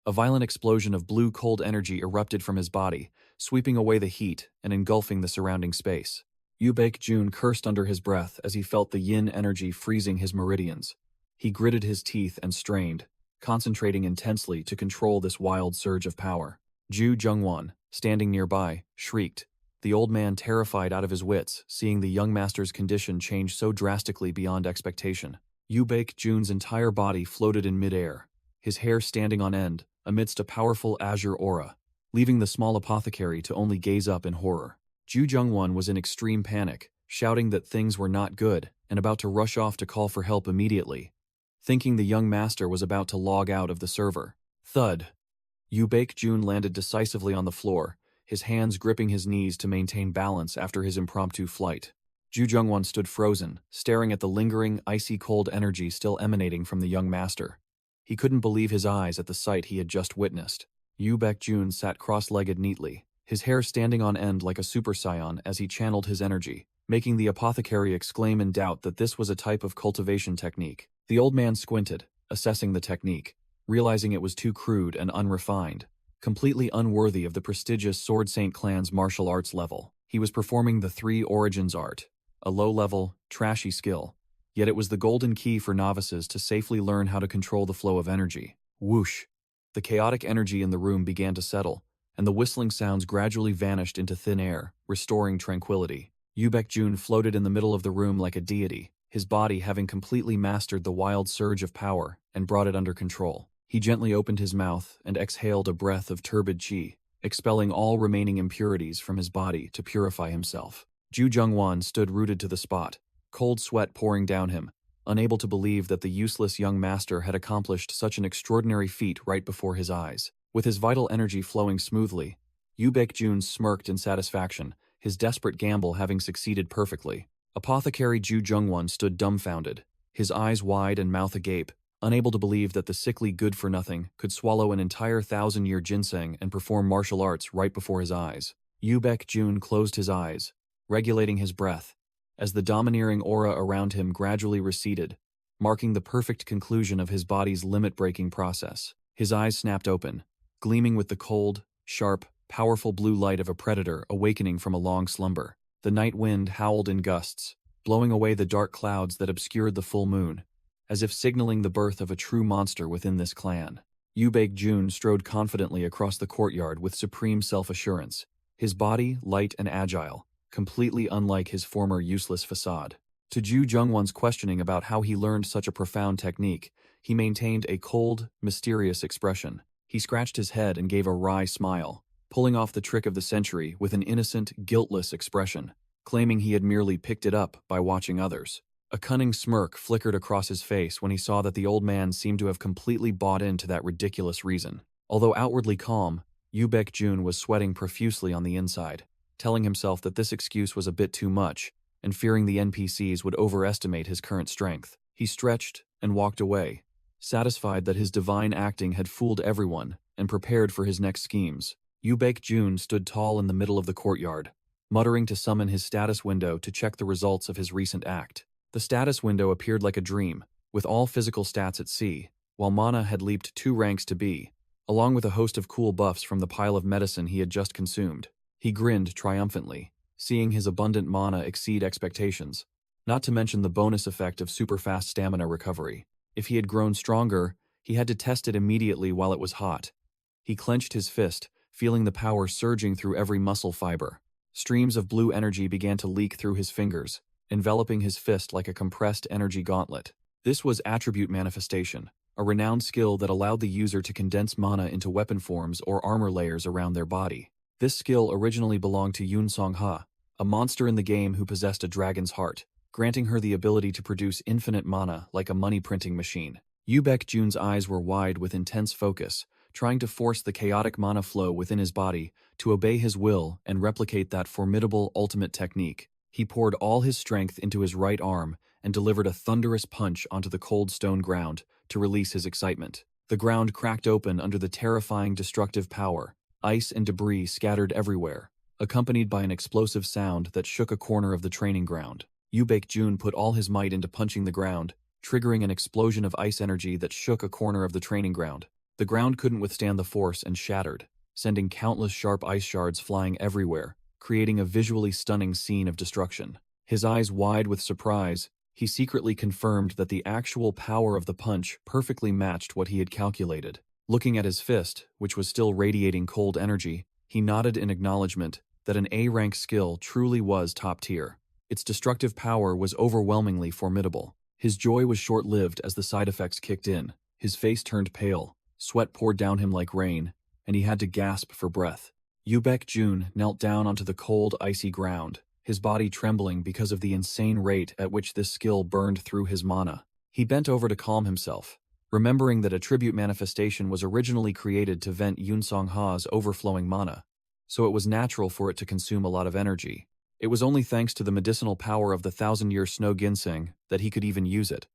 A violent explosion of blue cold energy erupted from his body, sweeping away the heat and engulfing the surrounding space. Yu Baek-jun cursed under his breath as he felt the yin energy freezing his meridians. He gritted his teeth and strained, concentrating intensely to control this wild surge of power. Ju Jungwon, standing nearby, shrieked, the old man terrified out of his wits, seeing the young master's condition change so drastically beyond expectation. Yu Baek-jun's entire body floated in midair, his hair standing on end, amidst a powerful azure aura, leaving the small apothecary to only gaze up in horror. Ju Jungwon was in extreme panic, shouting that things were not good, and about to rush off to call for help immediately, thinking the young master was about to log out of the server. Thud! Yu Baek-jun landed decisively on the floor, his hands gripping his knees to maintain balance after his impromptu flight. Ju Jungwon stood frozen, staring at the lingering, icy cold energy still emanating from the young master. He couldn't believe his eyes at the sight he had just witnessed. Yu Baek-jun sat cross-legged neatly, his hair standing on end like a super saiyan as he channeled his energy, making the apothecary exclaim in doubt that this was a type of cultivation technique. The old man squinted, assessing the technique, realizing it was too crude and unrefined, completely unworthy of the prestigious Sword Saint clan's martial arts level. He was performing the Three Origins art, a low-level, trashy skill, yet it was the golden key for novices to safely learn how to control the flow of energy. Whoosh! The chaotic energy in the room began to settle, and the whistling sounds gradually vanished into thin air, restoring tranquility. Yu Baek-jun floated in the middle of the room like a deity, his body having completely mastered the wild surge of power and brought it under control. He gently opened his mouth and exhaled a breath of turbid qi, expelling all remaining impurities from his body to purify himself. Ju Jungwon stood rooted to the spot, cold sweat pouring down him, unable to believe that the useless young master had accomplished such an extraordinary feat right before his eyes. With his vital energy flowing smoothly, Yu Baek-jun smirked in satisfaction, his desperate gamble having succeeded perfectly. Apothecary Ju Jungwon stood dumbfounded, his eyes wide and mouth agape, unable to believe that the sickly good-for-nothing could swallow an entire 1,000-year ginseng and perform martial arts right before his eyes. Yu Baek-jun closed his eyes, regulating his breath, as the domineering aura around him gradually receded, marking the perfect conclusion of his body's limit-breaking process. His eyes snapped open, gleaming with the cold, sharp, powerful blue light of a predator awakening from a long slumber. The night wind howled in gusts, blowing away the dark clouds that obscured the full moon, as if signaling the birth of a true monster within this clan. Jun strode confidently across the courtyard with supreme self-assurance, his body light and agile, completely unlike his former useless facade. To Ju Jungwon's questioning about how he learned such a profound technique, he maintained a cold, mysterious expression. He scratched his head and gave a wry smile, pulling off the trick of the century with an innocent, guiltless expression, claiming he had merely picked it up by watching others. A cunning smirk flickered across his face when he saw that the old man seemed to have completely bought into that ridiculous reason. Although outwardly calm, Jun was sweating profusely on the inside, telling himself that this excuse was a bit too much, and fearing the NPCs would overestimate his current strength. He stretched and walked away, satisfied that his divine acting had fooled everyone and prepared for his next schemes. Jun stood tall in the middle of the courtyard, muttering to summon his status window to check the results of his recent act. The status window appeared like a dream, with all physical stats at C, while mana had leaped 2 ranks to B, along with a host of cool buffs from the pile of medicine he had just consumed. He grinned triumphantly, seeing his abundant mana exceed expectations, not to mention the bonus effect of super-fast stamina recovery. If he had grown stronger, he had to test it immediately while it was hot. He clenched his fist, feeling the power surging through every muscle fiber. Streams of blue energy began to leak through his fingers, enveloping his fist like a compressed energy gauntlet. This was attribute manifestation, a renowned skill that allowed the user to condense mana into weapon forms or armor layers around their body. This skill originally belonged to Yun Song-ha, a monster in the game who possessed a dragon's heart, granting her the ability to produce infinite mana like a money-printing machine. Jun's eyes were wide with intense focus, trying to force the chaotic mana flow within his body to obey his will and replicate that formidable ultimate technique. He poured all his strength into his right arm and delivered a thunderous punch onto the cold stone ground to release his excitement. The ground cracked open under the terrifying destructive power. Ice and debris scattered everywhere, accompanied by an explosive sound that shook a corner of the training ground. Jun put all his might into punching the ground, triggering an explosion of ice energy that shook a corner of the training ground. The ground couldn't withstand the force and shattered, sending countless sharp ice shards flying everywhere, creating a visually stunning scene of destruction. His eyes wide with surprise, he secretly confirmed that the actual power of the punch perfectly matched what he had calculated. Looking at his fist, which was still radiating cold energy, he nodded in acknowledgement that an A-rank skill truly was top tier. Its destructive power was overwhelmingly formidable. His joy was short-lived as the side effects kicked in. His face turned pale, sweat poured down him like rain, and he had to gasp for breath. Jun knelt down onto the cold, icy ground, his body trembling because of the insane rate at which this skill burned through his mana. He bent over to calm himself, remembering that attribute manifestation was originally created to vent Yun Song-ha's overflowing mana, so it was natural for it to consume a lot of energy. It was only thanks to the medicinal power of the 1,000-year snow ginseng that he could even use it.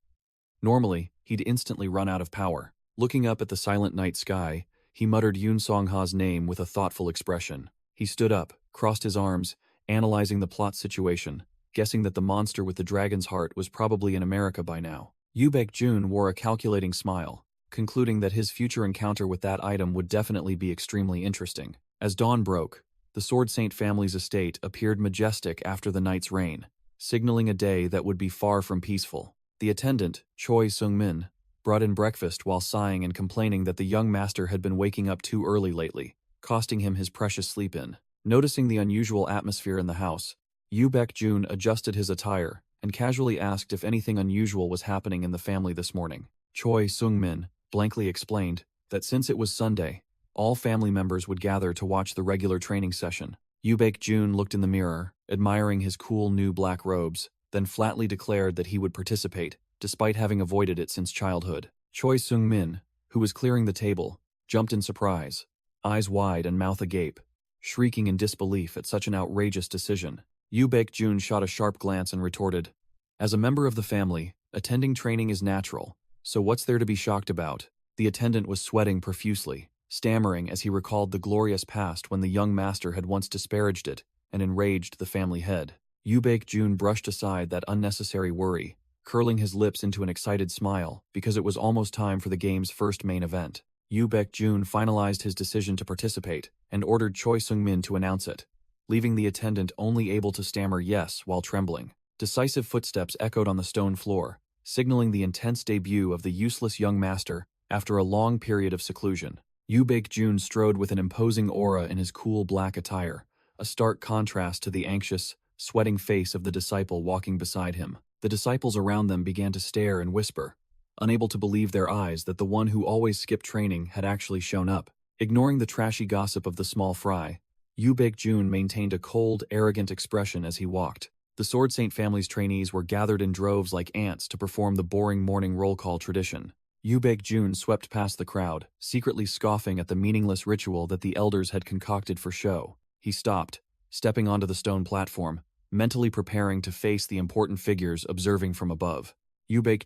Normally, he'd instantly run out of power. Looking up at the silent night sky, he muttered Yun Song-ha's name with a thoughtful expression. He stood up, crossed his arms, analyzing the plot situation, guessing that the monster with the dragon's heart was probably in America by now. Jun wore a calculating smile, concluding that his future encounter with that item would definitely be extremely interesting. As dawn broke, the Sword Saint family's estate appeared majestic after the night's rain, signaling a day that would be far from peaceful. The attendant, Choi Sung-min, brought in breakfast while sighing and complaining that the young master had been waking up too early lately, costing him his precious sleep-in. Noticing the unusual atmosphere in the house, Jun adjusted his attire and casually asked if anything unusual was happening in the family this morning. Choi Sung-min blankly explained that since it was Sunday, all family members would gather to watch the regular training session. Jun looked in the mirror, admiring his cool new black robes, then flatly declared that he would participate, despite having avoided it since childhood. Choi Sung-min, who was clearing the table, jumped in surprise, eyes wide and mouth agape, shrieking in disbelief at such an outrageous decision. Jun shot a sharp glance and retorted, "As a member of the family, attending training is natural, so what's there to be shocked about?" The attendant was sweating profusely, stammering as he recalled the glorious past when the young master had once disparaged it and enraged the family head. Jun brushed aside that unnecessary worry, curling his lips into an excited smile because it was almost time for the game's first main event. Jun finalized his decision to participate and ordered Choi Sung-min to announce it, leaving the attendant only able to stammer yes while trembling. Decisive footsteps echoed on the stone floor, signaling the intense debut of the useless young master after a long period of seclusion. Jun strode with an imposing aura in his cool black attire, a stark contrast to the anxious, sweating face of the disciple walking beside him. The disciples around them began to stare and whisper, unable to believe their eyes that the one who always skipped training had actually shown up. Ignoring the trashy gossip of the small fry, Jun maintained a cold, arrogant expression as he walked. The Sword Saint family's trainees were gathered in droves like ants to perform the boring morning roll call tradition. Jun swept past the crowd, secretly scoffing at the meaningless ritual that the elders had concocted for show. He stopped, stepping onto the stone platform, mentally preparing to face the important figures observing from above.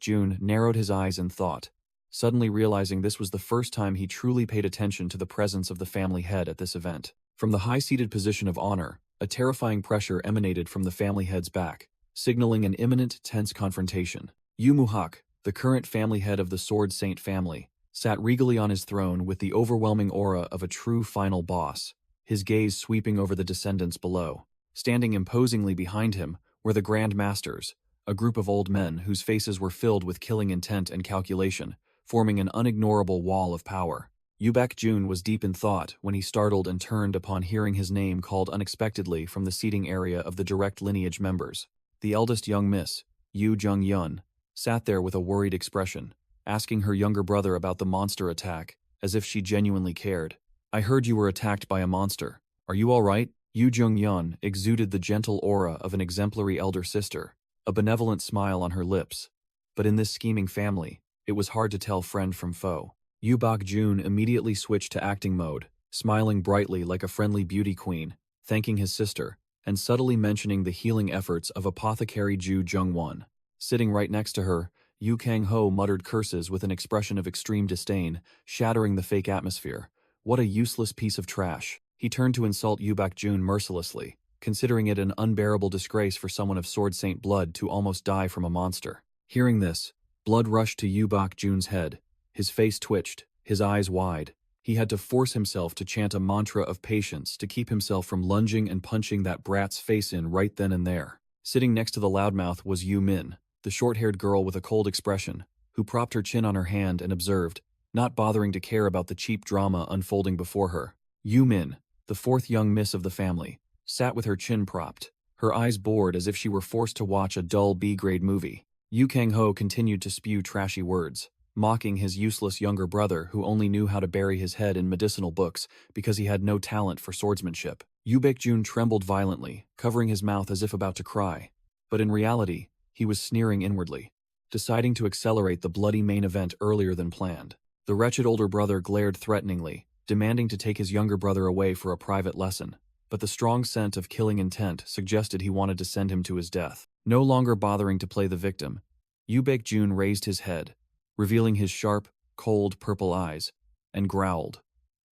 Jun narrowed his eyes in thought, suddenly realizing this was the first time he truly paid attention to the presence of the family head at this event. From the high-seated position of honor, a terrifying pressure emanated from the family head's back, signaling an imminent, tense confrontation. Muhak, the current family head of the Sword Saint family, sat regally on his throne with the overwhelming aura of a true final boss, his gaze sweeping over the descendants below. Standing imposingly behind him were the Grand Masters, a group of old men whose faces were filled with killing intent and calculation, forming an unignorable wall of power. Jun was deep in thought when he startled and turned upon hearing his name called unexpectedly from the seating area of the direct lineage members. The eldest young miss, Jung Yun, sat there with a worried expression, asking her younger brother about the monster attack, as if she genuinely cared. "I heard you were attacked by a monster. Are you all right?" Jung Yun exuded the gentle aura of an exemplary elder sister, a benevolent smile on her lips. But in this scheming family, it was hard to tell friend from foe. Jun immediately switched to acting mode, smiling brightly like a friendly beauty queen, thanking his sister, and subtly mentioning the healing efforts of apothecary Ju Jungwon. Sitting right next to her, Yu Kang-ho muttered curses with an expression of extreme disdain, shattering the fake atmosphere. What a useless piece of trash. He turned to insult Jun mercilessly, considering it an unbearable disgrace for someone of Sword Saint blood to almost die from a monster. Hearing this, blood rushed to Jun's head. His face twitched, his eyes wide. He had to force himself to chant a mantra of patience to keep himself from lunging and punching that brat's face in right then and there. Sitting next to the loudmouth was Yu Min, the short-haired girl with a cold expression, who propped her chin on her hand and observed, not bothering to care about the cheap drama unfolding before her. Yu Min, the fourth young miss of the family, sat with her chin propped, her eyes bored as if she were forced to watch a dull B-grade movie. Yu Kang-ho continued to spew trashy words, mocking his useless younger brother who only knew how to bury his head in medicinal books because he had no talent for swordsmanship. Jun trembled violently, covering his mouth as if about to cry. But in reality, he was sneering inwardly, deciding to accelerate the bloody main event earlier than planned. The wretched older brother glared threateningly, demanding to take his younger brother away for a private lesson. But the strong scent of killing intent suggested he wanted to send him to his death. No longer bothering to play the victim, Jun raised his head, revealing his sharp, cold purple eyes, and growled,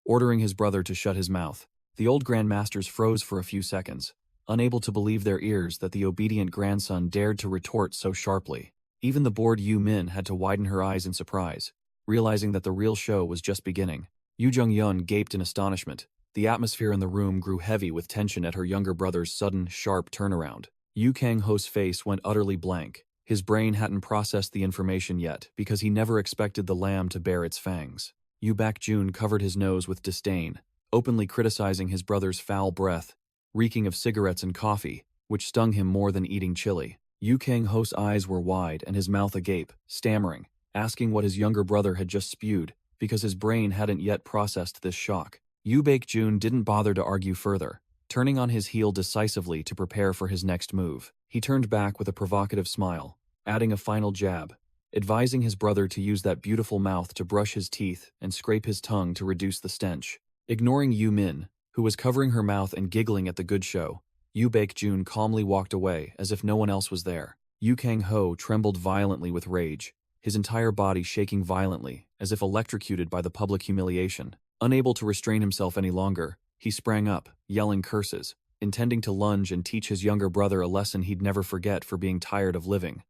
ordering his brother to shut his mouth. The old grandmasters froze for a few seconds, unable to believe their ears that the obedient grandson dared to retort so sharply. Even the bored Yu Min had to widen her eyes in surprise, realizing that the real show was just beginning. Jung Yun gaped in astonishment. The atmosphere in the room grew heavy with tension at her younger brother's sudden, sharp turnaround. Yu Kang-ho's face went utterly blank. His brain hadn't processed the information yet because he never expected the lamb to bare its fangs. Jun covered his nose with disdain, openly criticizing his brother's foul breath, reeking of cigarettes and coffee, which stung him more than eating chili. Yu Kang-ho's eyes were wide and his mouth agape, stammering, asking what his younger brother had just spewed, because his brain hadn't yet processed this shock. Jun didn't bother to argue further, turning on his heel decisively to prepare for his next move. He turned back with a provocative smile, adding a final jab, advising his brother to use that beautiful mouth to brush his teeth and scrape his tongue to reduce the stench. Ignoring Yu Min, who was covering her mouth and giggling at the good show, Jun calmly walked away as if no one else was there. Yu Kang-ho trembled violently with rage, his entire body shaking violently, as if electrocuted by the public humiliation. Unable to restrain himself any longer, he sprang up, yelling curses, intending to lunge and teach his younger brother a lesson he'd never forget for being tired of living.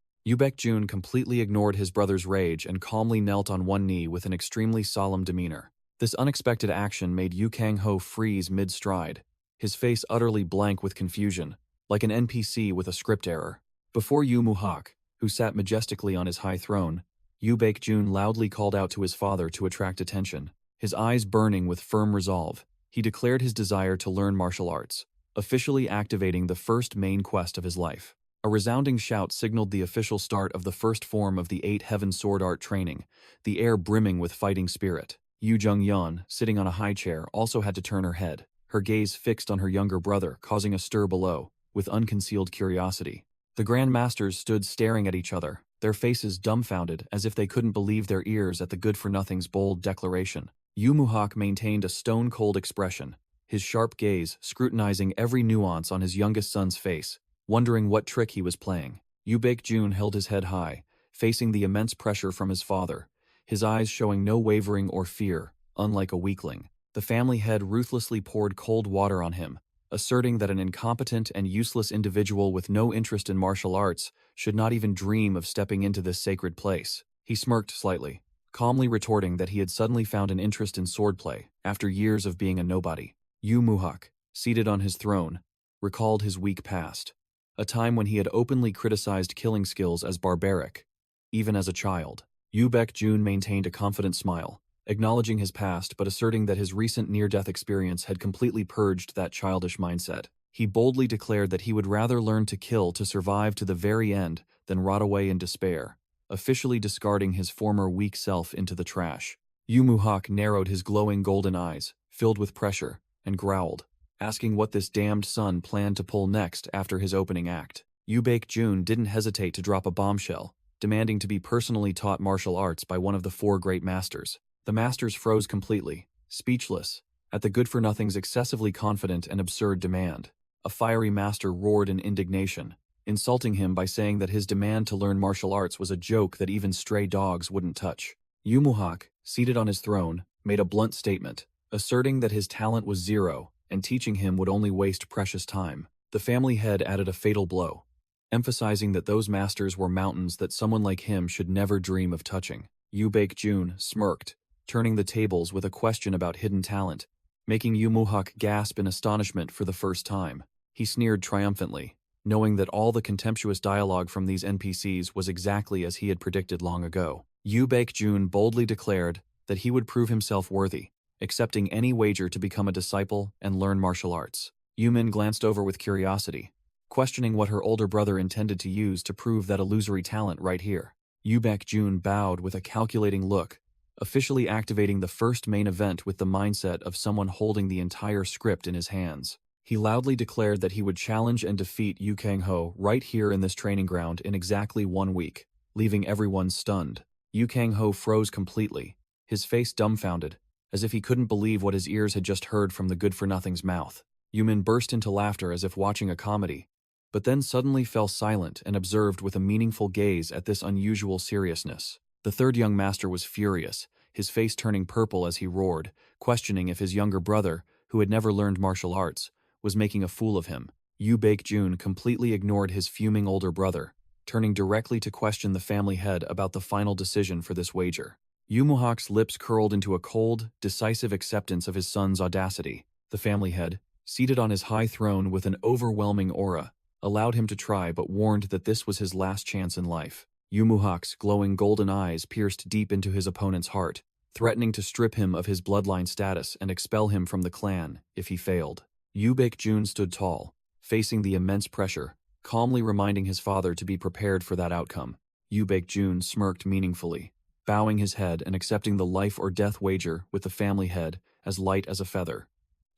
Jun completely ignored his brother's rage and calmly knelt on one knee with an extremely solemn demeanor. This unexpected action made Yu Kang-ho freeze mid-stride, his face utterly blank with confusion, like an NPC with a script error. Before Yu Muhak, who sat majestically on his high throne, Yu Baekjun loudly called out to his father to attract attention. His eyes burning with firm resolve, he declared his desire to learn martial arts, officially activating the first main quest of his life. A resounding shout signaled the official start of the first form of the 8 Heaven Sword Art training, the air brimming with fighting spirit. Yu Jung-yeon, sitting on a high chair, also had to turn her head, her gaze fixed on her younger brother, causing a stir below, with unconcealed curiosity. The Grand Masters stood staring at each other, their faces dumbfounded as if they couldn't believe their ears at the good-for-nothing's bold declaration. Yu Muhak maintained a stone-cold expression, his sharp gaze scrutinizing every nuance on his youngest son's face, wondering what trick he was playing. Yu Baekjun held his head high, facing the immense pressure from his father, his eyes showing no wavering or fear, unlike a weakling. The family head ruthlessly poured cold water on him, asserting that an incompetent and useless individual with no interest in martial arts should not even dream of stepping into this sacred place. He smirked slightly, calmly retorting that he had suddenly found an interest in swordplay after years of being a nobody. Yu Muhak, seated on his throne, recalled his weak past, a time when he had openly criticized killing skills as barbaric, even as a child. Yu Baekjun maintained a confident smile, acknowledging his past but asserting that his recent near-death experience had completely purged that childish mindset. He boldly declared that he would rather learn to kill to survive to the very end than rot away in despair, officially discarding his former weak self into the trash. Yu Muhak narrowed his glowing golden eyes, filled with pressure, and growled, asking what this damned son planned to pull next after his opening act. Yu Baekjun didn't hesitate to drop a bombshell, demanding to be personally taught martial arts by one of the 4 great masters. The masters froze completely, speechless, at the good-for-nothing's excessively confident and absurd demand. A fiery master roared in indignation, insulting him by saying that his demand to learn martial arts was a joke that even stray dogs wouldn't touch. Yu Muhak, seated on his throne, made a blunt statement, asserting that his talent was zero and teaching him would only waste precious time. The family head added a fatal blow, emphasizing that those masters were mountains that someone like him should never dream of touching. Yu Baekjun smirked, turning the tables with a question about hidden talent, making Yu Muhak gasp in astonishment for the first time. He sneered triumphantly, knowing that all the contemptuous dialogue from these NPCs was exactly as he had predicted long ago. Yu Baekjun boldly declared that he would prove himself worthy, accepting any wager to become a disciple and learn martial arts. Yumin glanced over with curiosity, questioning what her older brother intended to use to prove that illusory talent right here. Yu Baekjun bowed with a calculating look, officially activating the first main event with the mindset of someone holding the entire script in his hands. He loudly declared that he would challenge and defeat Yu Kang-ho right here in this training ground in exactly 1 week, leaving everyone stunned. Yu Kang-ho froze completely, his face dumbfounded, as if he couldn't believe what his ears had just heard from the good-for-nothing's mouth. Yumin burst into laughter as if watching a comedy, but then suddenly fell silent and observed with a meaningful gaze at this unusual seriousness. The third young master was furious, his face turning purple as he roared, questioning if his younger brother, who had never learned martial arts, was making a fool of him. Yu Baekjun completely ignored his fuming older brother, turning directly to question the family head about the final decision for this wager. Yu Muhak's lips curled into a cold, decisive acceptance of his son's audacity. The family head, seated on his high throne with an overwhelming aura, allowed him to try but warned that this was his last chance in life. Yu Muhak's glowing golden eyes pierced deep into his opponent's heart, threatening to strip him of his bloodline status and expel him from the clan if he failed. Yu Baekjun stood tall, facing the immense pressure, calmly reminding his father to be prepared for that outcome. Yu Baekjun smirked meaningfully, bowing his head and accepting the life-or-death wager with the family head as light as a feather.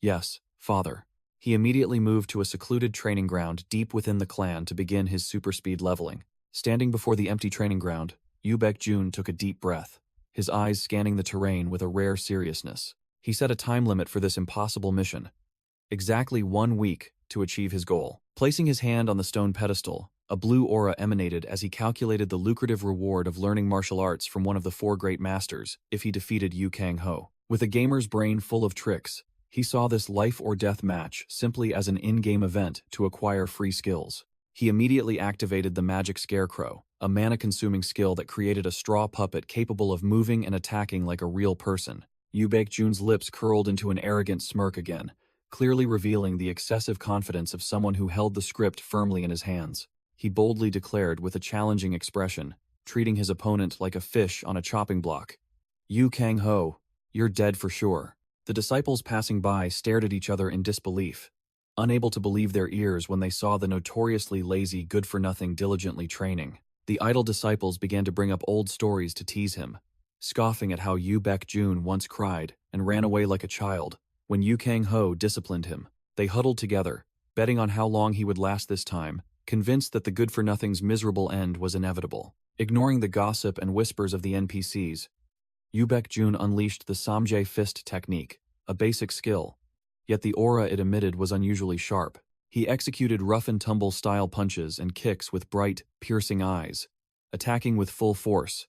Yes, father. He immediately moved to a secluded training ground deep within the clan to begin his super-speed leveling. Standing before the empty training ground, Yu Baekjun took a deep breath, his eyes scanning the terrain with a rare seriousness. He set a time limit for this impossible mission, exactly 1 week to achieve his goal. Placing his hand on the stone pedestal, a blue aura emanated as he calculated the lucrative reward of learning martial arts from one of the 4 great masters if he defeated Yu Kang-ho. With a gamer's brain full of tricks, he saw this life-or-death match simply as an in-game event to acquire free skills. He immediately activated the Magic Scarecrow, a mana-consuming skill that created a straw puppet capable of moving and attacking like a real person. Yu Baekjun's lips curled into an arrogant smirk again, clearly revealing the excessive confidence of someone who held the script firmly in his hands. he boldly declared with a challenging expression, treating his opponent like a fish on a chopping block. "You Kang Ho, you're dead for sure." The disciples passing by stared at each other in disbelief, unable to believe their ears when they saw the notoriously lazy, good-for-nothing diligently training. The idle disciples began to bring up old stories to tease him, scoffing at how Yu Baek-jun once cried and ran away like a child when Yu Kang-ho disciplined him. They huddled together, betting on how long he would last this time, convinced that the good-for-nothing's miserable end was inevitable. Ignoring the gossip and whispers of the NPCs, Yu Baek-jun unleashed the Samjae Fist technique, a basic skill, yet the aura it emitted was unusually sharp. He executed rough-and-tumble style punches and kicks with bright, piercing eyes, attacking with full force,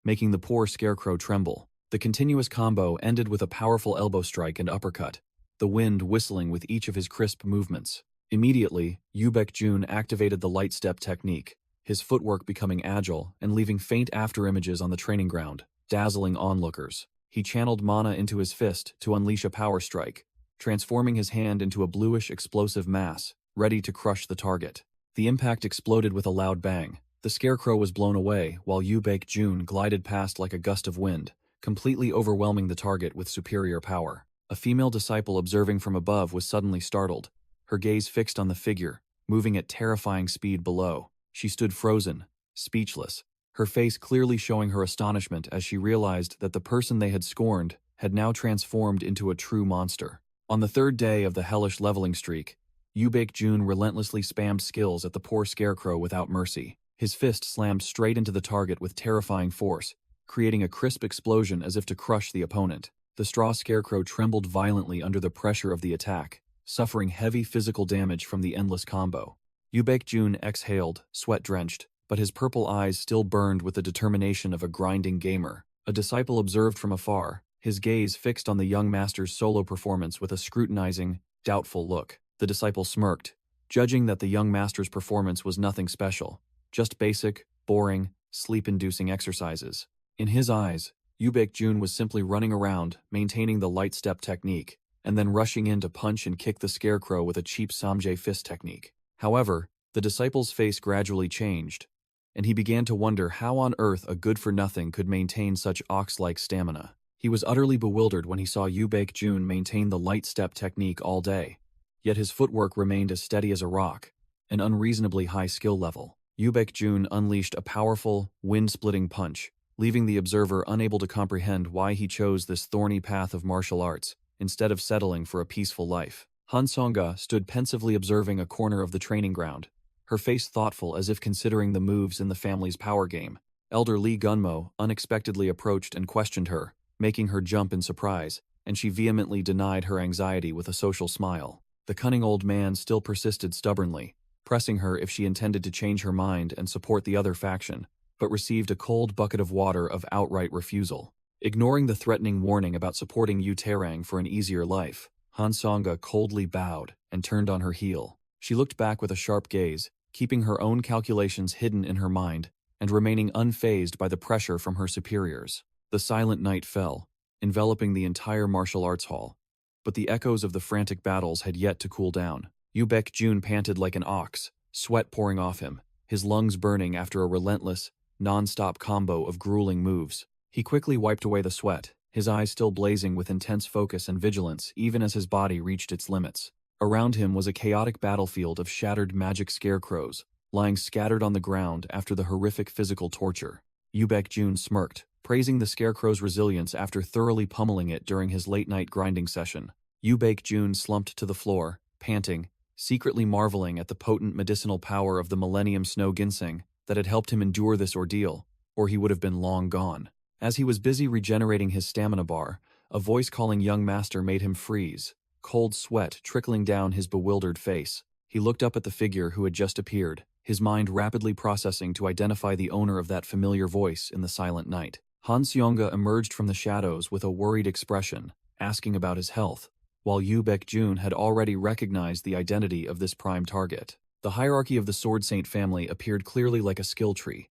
making the poor scarecrow tremble. The continuous combo ended with a powerful elbow strike and uppercut, the wind whistling with each of his crisp movements. Immediately, Yu Baek-jun activated the light step technique, his footwork becoming agile and leaving faint afterimages on the training ground, dazzling onlookers. He channeled mana into his fist to unleash a power strike, transforming his hand into a bluish explosive mass, ready to crush the target. The impact exploded with a loud bang. The scarecrow was blown away while Yu Baek-jun glided past like a gust of wind, completely overwhelming the target with superior power. A female disciple observing from above was suddenly startled, her gaze fixed on the figure, moving at terrifying speed below. She stood frozen, speechless, her face clearly showing her astonishment as she realized that the person they had scorned had now transformed into a true monster. On the third day of the hellish leveling streak, Yu Baek-jun relentlessly spammed skills at the poor scarecrow without mercy. His fist slammed straight into the target with terrifying force, creating a crisp explosion as if to crush the opponent. The straw scarecrow trembled violently under the pressure of the attack, suffering heavy physical damage from the endless combo. Yu Baek-jun exhaled, sweat-drenched, but his purple eyes still burned with the determination of a grinding gamer. A disciple observed from afar, his gaze fixed on the young master's solo performance with a scrutinizing, doubtful look. The disciple smirked, judging that the young master's performance was nothing special, just basic, boring, sleep-inducing exercises. In his eyes, Yu Baek-jun was simply running around, maintaining the light step technique, and then rushing in to punch and kick the scarecrow with a cheap Samjae Fist technique. However, the disciple's face gradually changed, and he began to wonder how on earth a good-for-nothing could maintain such ox-like stamina. He was utterly bewildered when he saw Yu Baek-jun maintain the light step technique all day, yet his footwork remained as steady as a rock, an unreasonably high skill level. Yu Baek-jun unleashed a powerful, wind-splitting punch, leaving the observer unable to comprehend why he chose this thorny path of martial arts, instead of settling for a peaceful life. Han Songa stood pensively observing a corner of the training ground, her face thoughtful as if considering the moves in the family's power game. Elder Lee Gunmo unexpectedly approached and questioned her, making her jump in surprise, and she vehemently denied her anxiety with a social smile. The cunning old man still persisted stubbornly, pressing her if she intended to change her mind and support the other faction, but received a cold bucket of water of outright refusal. Ignoring the threatening warning about supporting Yu Terang for an easier life, Han Songa coldly bowed and turned on her heel. She looked back with a sharp gaze, keeping her own calculations hidden in her mind and remaining unfazed by the pressure from her superiors. The silent night fell, enveloping the entire martial arts hall, but the echoes of the frantic battles had yet to cool down. Yu Baek-jun panted like an ox, sweat pouring off him, his lungs burning after a relentless, non-stop combo of grueling moves. He quickly wiped away the sweat, his eyes still blazing with intense focus and vigilance even as his body reached its limits. Around him was a chaotic battlefield of shattered magic scarecrows, lying scattered on the ground after the horrific physical torture. Yu Baek-jun smirked, praising the scarecrow's resilience after thoroughly pummeling it during his late-night grinding session. Yu Baek-jun slumped to the floor, panting, secretly marveling at the potent medicinal power of the Millennium Snow Ginseng that had helped him endure this ordeal, or he would have been long gone. As he was busy regenerating his stamina bar, a voice calling young master made him freeze, cold sweat trickling down his bewildered face. He looked up at the figure who had just appeared, his mind rapidly processing to identify the owner of that familiar voice in the silent night. Han Seonga emerged from the shadows with a worried expression, asking about his health, while Yu Baek-jun had already recognized the identity of this prime target. The hierarchy of the Sword Saint family appeared clearly like a skill tree.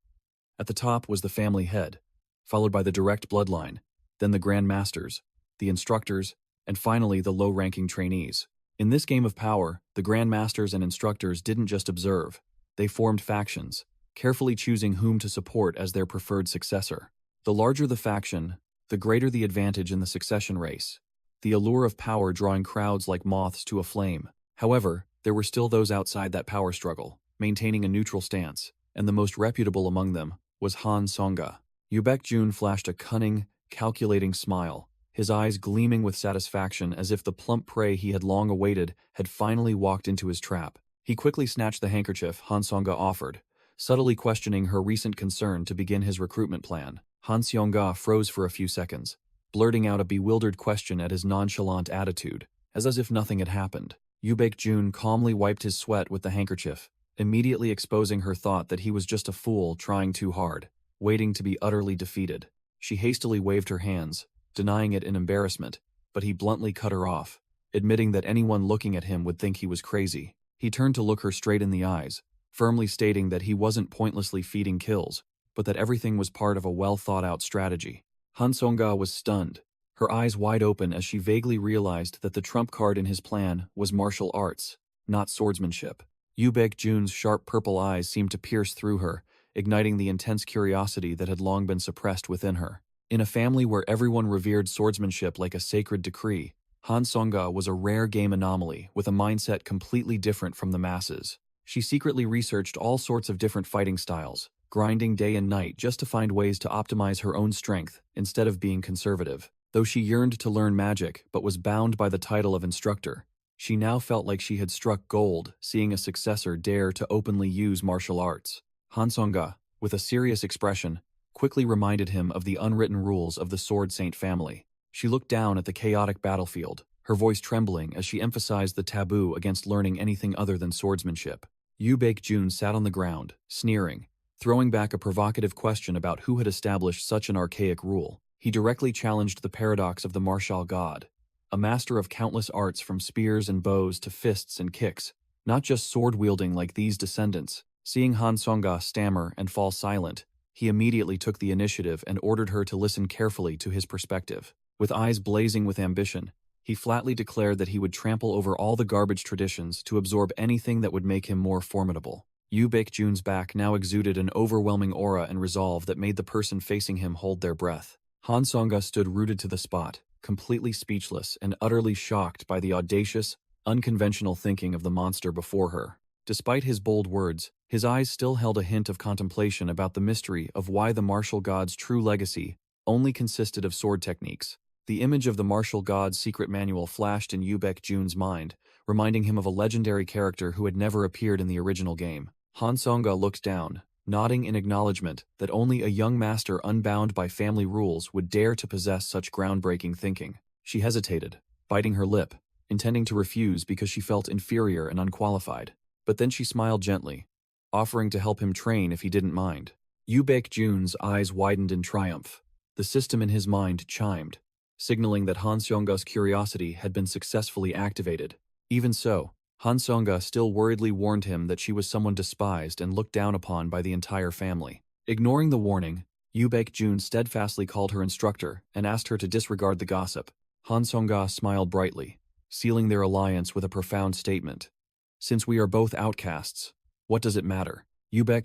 At the top was the family head, followed by the direct bloodline, then the Grand Masters, the instructors, and finally the low-ranking trainees. In this game of power, the Grand Masters and instructors didn't just observe, They formed factions, carefully choosing whom to support as their preferred successor. The larger the faction, the greater the advantage in the succession race, the allure of power drawing crowds like moths to a flame. However, there were still those outside that power struggle, maintaining a neutral stance, and the most reputable among them was Han Songa. Jun flashed a cunning, calculating smile, his eyes gleaming with satisfaction as if the plump prey he had long awaited had finally walked into his trap. He quickly snatched the handkerchief Han Songa offered, subtly questioning her recent concern to begin his recruitment plan. Han Songa froze for a few seconds, blurting out a bewildered question at his nonchalant attitude, as if nothing had happened. Jun calmly wiped his sweat with the handkerchief, immediately exposing her thought that he was just a fool trying too hard, waiting to be utterly defeated. She hastily waved her hands, denying it in embarrassment, but he bluntly cut her off, admitting that anyone looking at him would think he was crazy. He turned to look her straight in the eyes, firmly stating that he wasn't pointlessly feeding kills, but that everything was part of a well-thought-out strategy. Han Songa was stunned, her eyes wide open as she vaguely realized that the trump card in his plan was martial arts, not swordsmanship. Jun's sharp purple eyes seemed to pierce through her, igniting the intense curiosity that had long been suppressed within her. In a family where everyone revered swordsmanship like a sacred decree, Han Songa was a rare game anomaly with a mindset completely different from the masses. She secretly researched all sorts of different fighting styles, grinding day and night just to find ways to optimize her own strength instead of being conservative. Though she yearned to learn magic but was bound by the title of instructor, she now felt like she had struck gold, seeing a successor dare to openly use martial arts. Han Songa, with a serious expression, quickly reminded him of the unwritten rules of the Sword Saint family. She looked down at the chaotic battlefield, her voice trembling as she emphasized the taboo against learning anything other than swordsmanship. Jun sat on the ground, sneering, throwing back a provocative question about who had established such an archaic rule. He directly challenged the paradox of the martial god, a master of countless arts from spears and bows to fists and kicks, not just sword-wielding like these descendants. Seeing Han Songa stammer and fall silent, he immediately took the initiative and ordered her to listen carefully to his perspective. With eyes blazing with ambition, he flatly declared that he would trample over all the garbage traditions to absorb anything that would make him more formidable. Jun's back now exuded an overwhelming aura and resolve that made the person facing him hold their breath. Han Songa stood rooted to the spot, completely speechless and utterly shocked by the audacious, unconventional thinking of the monster before her. Despite his bold words, his eyes still held a hint of contemplation about the mystery of why the martial god's true legacy only consisted of sword techniques. The image of the martial god's secret manual flashed in Jun's mind, reminding him of a legendary character who had never appeared in the original game. Han Songa looked down, nodding in acknowledgement that only a young master unbound by family rules would dare to possess such groundbreaking thinking. She hesitated, biting her lip, intending to refuse because she felt inferior and unqualified. But then she smiled gently, offering to help him train if he didn't mind. Jun's eyes widened in triumph. The system in his mind chimed, signaling that Han Songa's curiosity had been successfully activated. Even so, Han Songa still worriedly warned him that she was someone despised and looked down upon by the entire family. Ignoring the warning, Jun steadfastly called her instructor and asked her to disregard the gossip. Han Songa smiled brightly, sealing their alliance with a profound statement. Since we are both outcasts, what does it matter?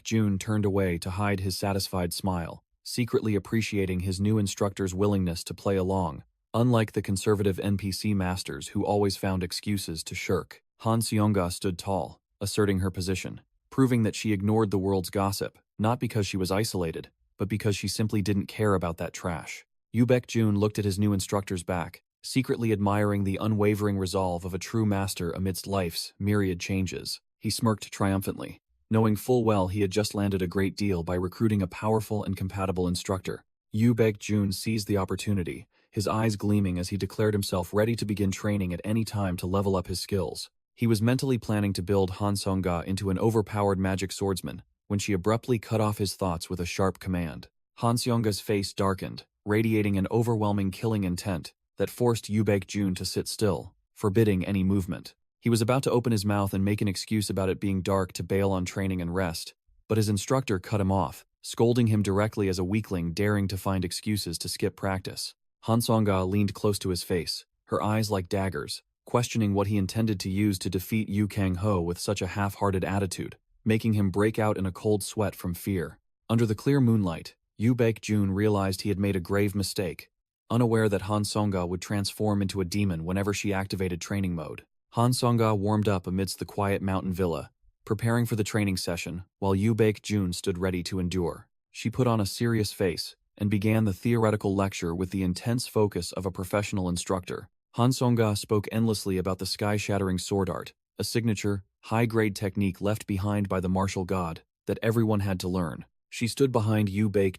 Jun turned away to hide his satisfied smile, secretly appreciating his new instructor's willingness to play along, unlike the conservative NPC masters who always found excuses to shirk. Han Songa stood tall, asserting her position, proving that she ignored the world's gossip, not because she was isolated, but because she simply didn't care about that trash. Jun looked at his new instructor's back, secretly admiring the unwavering resolve of a true master amidst life's myriad changes. He smirked triumphantly, knowing full well he had just landed a great deal by recruiting a powerful and compatible instructor. Jun seized the opportunity, his eyes gleaming as he declared himself ready to begin training at any time to level up his skills. He was mentally planning to build Han Songa into an overpowered magic swordsman when she abruptly cut off his thoughts with a sharp command. Han Songa's face darkened, radiating an overwhelming killing intent that forced Jun to sit still, forbidding any movement. He was about to open his mouth and make an excuse about it being dark to bail on training and rest, but his instructor cut him off, scolding him directly as a weakling daring to find excuses to skip practice. Han Songa leaned close to his face, her eyes like daggers, questioning what he intended to use to defeat Yu Kang Ho with such a half-hearted attitude. making him break out in a cold sweat from fear. Under the clear moonlight, Jun realized he had made a grave mistake. Unaware that Han Songa would transform into a demon whenever she activated training mode. Han Songa warmed up amidst the quiet mountain villa, preparing for the training session, while Jun stood ready to endure. She put on a serious face and began the theoretical lecture with the intense focus of a professional instructor. Han Songa spoke endlessly about the sky-shattering sword art, a signature, high-grade technique left behind by the martial god that everyone had to learn. She stood behind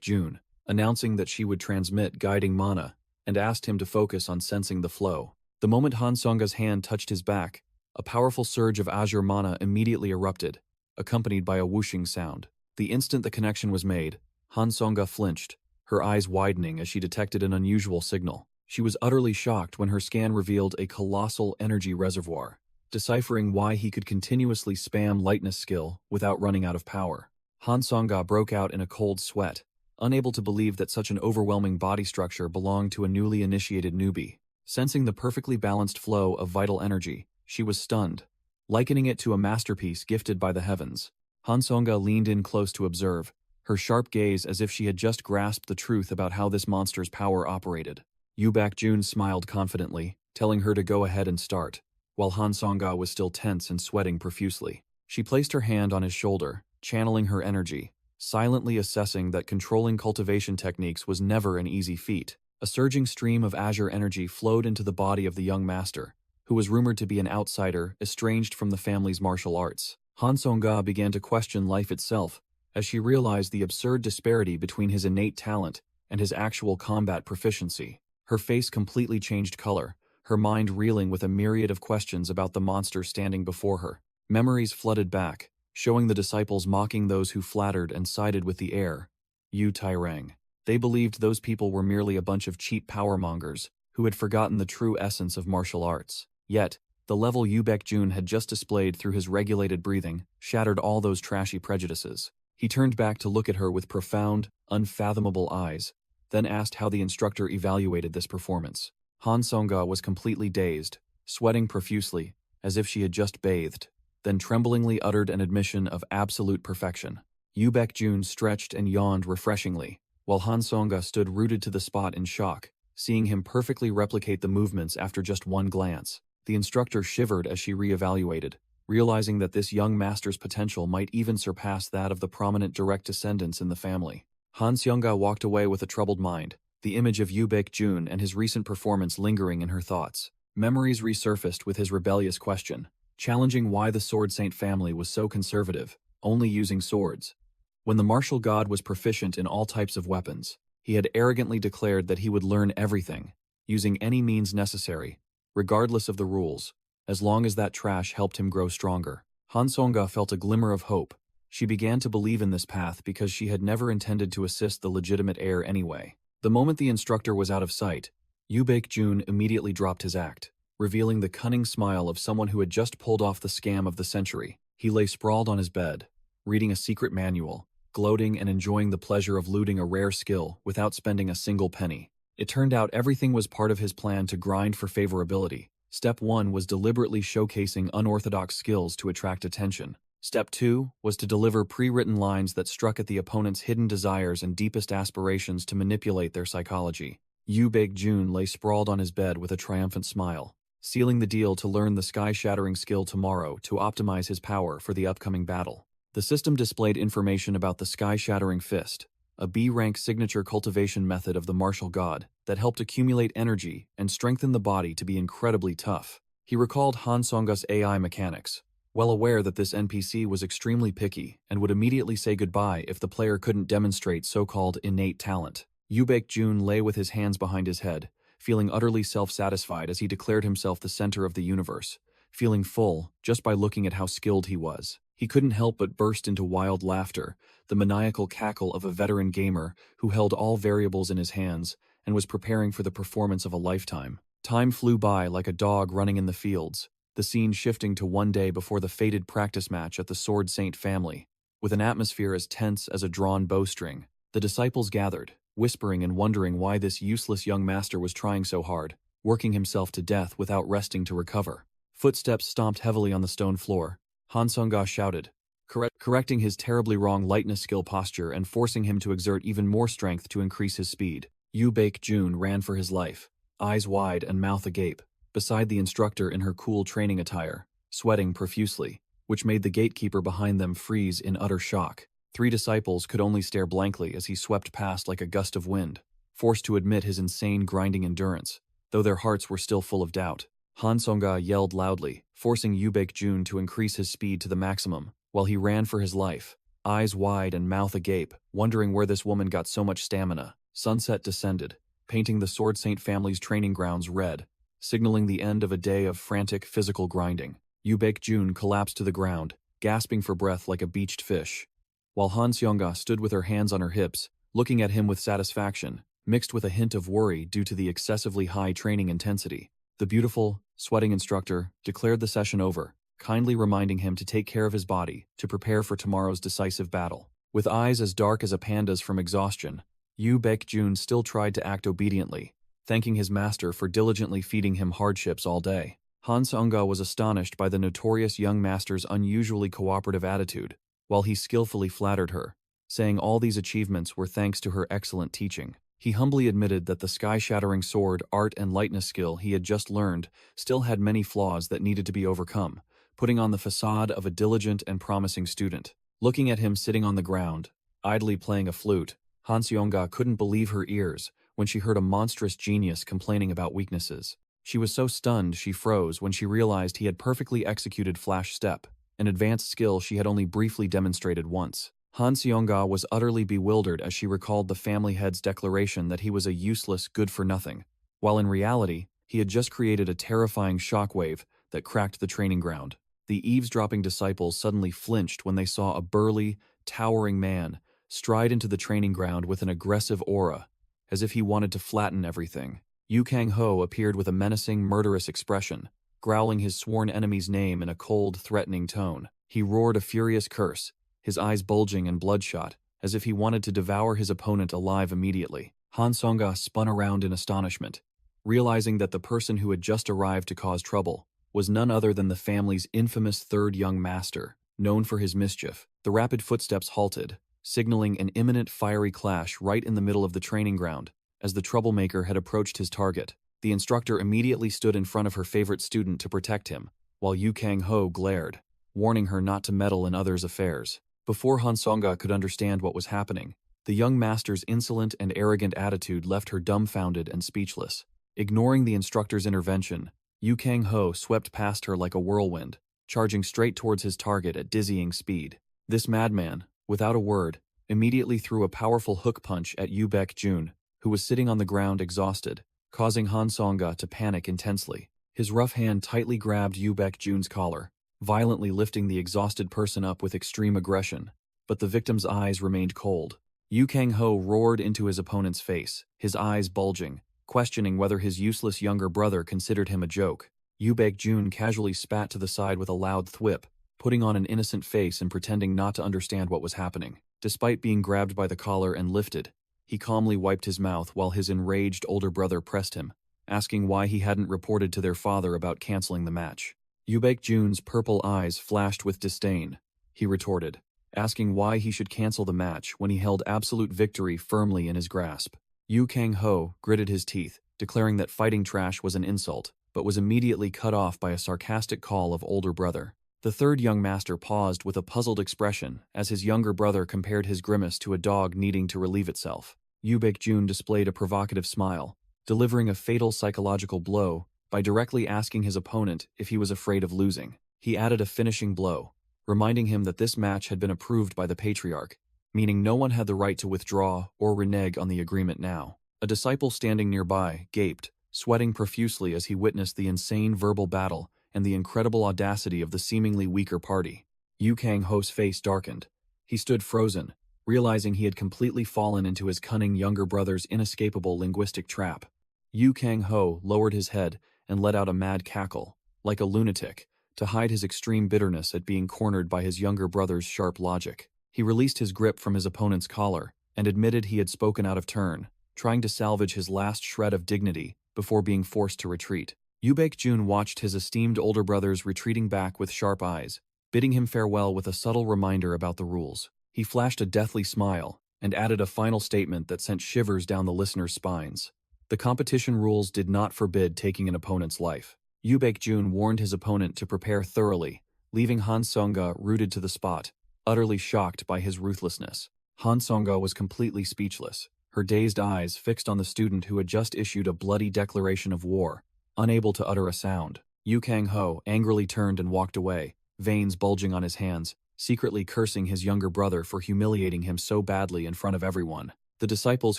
Jun, announcing that she would transmit guiding mana, and asked him to focus on sensing the flow. The moment Han Songa's hand touched his back, a powerful surge of azure mana immediately erupted, accompanied by a whooshing sound. The instant the connection was made, Han Songa flinched, her eyes widening as she detected an unusual signal. She was utterly shocked when her scan revealed a colossal energy reservoir, deciphering why he could continuously spam lightness skill without running out of power. Han Songa broke out in a cold sweat, unable to believe that such an overwhelming body structure belonged to a newly initiated newbie. Sensing the perfectly balanced flow of vital energy, she was stunned, likening it to a masterpiece gifted by the heavens. Han Songa leaned in close to observe, her sharp gaze as if she had just grasped the truth about how this monster's power operated. Jun smiled confidently, telling her to go ahead and start, while Han Songa was still tense and sweating profusely. She placed her hand on his shoulder, channeling her energy, silently assessing that controlling cultivation techniques was never an easy feat. A surging stream of azure energy flowed into the body of the young master, who was rumored to be an outsider estranged from the family's martial arts. Han Songa began to question life itself as she realized the absurd disparity between his innate talent and his actual combat proficiency. Her face completely changed color, her mind reeling with a myriad of questions about the monster standing before her. Memories flooded back, showing the disciples mocking those who flattered and sided with the heir, Yu Tairang. They believed those people were merely a bunch of cheap powermongers who had forgotten the true essence of martial arts. Yet, the level Jun had just displayed through his regulated breathing shattered all those trashy prejudices. He turned back to look at her with profound, unfathomable eyes, then asked how the instructor evaluated this performance. Han Songa was completely dazed, sweating profusely, as if she had just bathed, then tremblingly uttered an admission of absolute perfection. Jun stretched and yawned refreshingly, while Han Songa stood rooted to the spot in shock, seeing him perfectly replicate the movements after just one glance. The instructor shivered as she reevaluated, realizing that this young master's potential might even surpass that of the prominent direct descendants in the family. Han Songa walked away with a troubled mind, the image of Jun and his recent performance lingering in her thoughts. Memories resurfaced with his rebellious question, challenging why the Sword Saint family was so conservative, only using swords. When the martial god was proficient in all types of weapons, he had arrogantly declared that he would learn everything, using any means necessary, regardless of the rules, as long as that trash helped him grow stronger. Han Songa felt a glimmer of hope. She began to believe in this path because she had never intended to assist the legitimate heir anyway. The moment the instructor was out of sight, Jun immediately dropped his act, revealing the cunning smile of someone who had just pulled off the scam of the century. He lay sprawled on his bed, reading a secret manual, gloating and enjoying the pleasure of looting a rare skill without spending a single penny. It turned out everything was part of his plan to grind for favorability. Step 1 was deliberately showcasing unorthodox skills to attract attention. Step 2 was to deliver pre-written lines that struck at the opponent's hidden desires and deepest aspirations to manipulate their psychology. Jun lay sprawled on his bed with a triumphant smile, sealing the deal to learn the sky-shattering skill tomorrow to optimize his power for the upcoming battle. The system displayed information about the sky-shattering fist, a B-rank signature cultivation method of the martial god that helped accumulate energy and strengthen the body to be incredibly tough. He recalled Han Songa's AI mechanics, well aware that this NPC was extremely picky and would immediately say goodbye if the player couldn't demonstrate so-called innate talent. Jun lay with his hands behind his head, feeling utterly self-satisfied as he declared himself the center of the universe, feeling full just by looking at how skilled he was. He couldn't help but burst into wild laughter, the maniacal cackle of a veteran gamer who held all variables in his hands and was preparing for the performance of a lifetime. Time flew by like a dog running in the fields, the scene shifting to one day before the fated practice match at the Sword Saint family. With an atmosphere as tense as a drawn bowstring, the disciples gathered, whispering and wondering why this useless young master was trying so hard, working himself to death without resting to recover. Footsteps stomped heavily on the stone floor. Han Songa shouted, correcting his terribly wrong lightness skill posture and forcing him to exert even more strength to increase his speed. Yu Baek-jun ran for his life, eyes wide and mouth agape, beside the instructor in her cool training attire, sweating profusely, which made the gatekeeper behind them freeze in utter shock. 3 disciples could only stare blankly as he swept past like a gust of wind, forced to admit his insane grinding endurance, though their hearts were still full of doubt. Han Song-ga yelled loudly, forcing Yu Baek-jun to increase his speed to the maximum, while he ran for his life, eyes wide and mouth agape, wondering where this woman got so much stamina. Sunset descended, painting the Sword Saint family's training grounds red, signaling the end of a day of frantic physical grinding. Yu Baek-jun collapsed to the ground, gasping for breath like a beached fish, while Han Seong-ga stood with her hands on her hips, looking at him with satisfaction, mixed with a hint of worry due to the excessively high training intensity. The beautiful, sweating instructor declared the session over, kindly reminding him to take care of his body to prepare for tomorrow's decisive battle. With eyes as dark as a panda's from exhaustion, Yu Baek-jun still tried to act obediently, thanking his master for diligently feeding him hardships all day. Han Seong-ga was astonished by the notorious young master's unusually cooperative attitude, while he skillfully flattered her, saying all these achievements were thanks to her excellent teaching. He humbly admitted that the sky-shattering sword, art, and lightness skill he had just learned still had many flaws that needed to be overcome, putting on the facade of a diligent and promising student. Looking at him sitting on the ground, idly playing a flute, Han Seong-ga couldn't believe her ears when she heard a monstrous genius complaining about weaknesses. She was so stunned she froze when she realized he had perfectly executed Flash Step, an advanced skill she had only briefly demonstrated once. Han Seong-ga was utterly bewildered as she recalled the family head's declaration that he was a useless good-for-nothing, while in reality, he had just created a terrifying shockwave that cracked the training ground. The eavesdropping disciples suddenly flinched when they saw a burly, towering man stride into the training ground with an aggressive aura, as if he wanted to flatten everything. Yu Kang-ho appeared with a menacing, murderous expression, growling his sworn enemy's name in a cold, threatening tone. He roared a furious curse, his eyes bulging and bloodshot, as if he wanted to devour his opponent alive immediately. Han Song-ga spun around in astonishment, realizing that the person who had just arrived to cause trouble was none other than the family's infamous third young master, known for his mischief. The rapid footsteps halted, signaling an imminent fiery clash right in the middle of the training ground. As the troublemaker had approached his target, the instructor immediately stood in front of her favorite student to protect him, while Yu Kang-ho glared, warning her not to meddle in others' affairs. Before Han Song-ga could understand what was happening, the young master's insolent and arrogant attitude left her dumbfounded and speechless. Ignoring the instructor's intervention, Yu Kang-ho swept past her like a whirlwind, charging straight towards his target at dizzying speed. This madman, without a word, immediately threw a powerful hook punch at Yu Baek-jun, who was sitting on the ground exhausted, causing Han Song-ga to panic intensely. His rough hand tightly grabbed Yu Baek-jun's collar, violently lifting the exhausted person up with extreme aggression, but the victim's eyes remained cold. Yu Kang-ho roared into his opponent's face, his eyes bulging, questioning whether his useless younger brother considered him a joke. Yu Baek-jun casually spat to the side with a loud thwip, putting on an innocent face and pretending not to understand what was happening. Despite being grabbed by the collar and lifted, he calmly wiped his mouth while his enraged older brother pressed him, asking why he hadn't reported to their father about canceling the match. Yu Baek-jun's purple eyes flashed with disdain. He retorted, asking why he should cancel the match when he held absolute victory firmly in his grasp. Yu Kang-ho gritted his teeth, declaring that fighting trash was an insult, but was immediately cut off by a sarcastic call of older brother. The third young master paused with a puzzled expression as his younger brother compared his grimace to a dog needing to relieve itself. Yu Baek-jun displayed a provocative smile, delivering a fatal psychological blow by directly asking his opponent if he was afraid of losing. He added a finishing blow, reminding him that this match had been approved by the patriarch, meaning no one had the right to withdraw or renege on the agreement now. A disciple standing nearby gaped, sweating profusely as he witnessed the insane verbal battle and the incredible audacity of the seemingly weaker party. Yu Kang-ho's face darkened. He stood frozen, realizing he had completely fallen into his cunning younger brother's inescapable linguistic trap. Yu Kang-ho lowered his head and let out a mad cackle, like a lunatic, to hide his extreme bitterness at being cornered by his younger brother's sharp logic. He released his grip from his opponent's collar and admitted he had spoken out of turn, trying to salvage his last shred of dignity before being forced to retreat. Yu Baek-jun watched his esteemed older brothers retreating back with sharp eyes, bidding him farewell with a subtle reminder about the rules. He flashed a deathly smile and added a final statement that sent shivers down the listeners' spines. The competition rules did not forbid taking an opponent's life. Yoo Baek-jun warned his opponent to prepare thoroughly, leaving Han Sung-ga rooted to the spot, utterly shocked by his ruthlessness. Han Sung-ga was completely speechless, her dazed eyes fixed on the student who had just issued a bloody declaration of war, unable to utter a sound. Yu Kang-ho angrily turned and walked away, veins bulging on his hands, secretly cursing his younger brother for humiliating him so badly in front of everyone. The disciples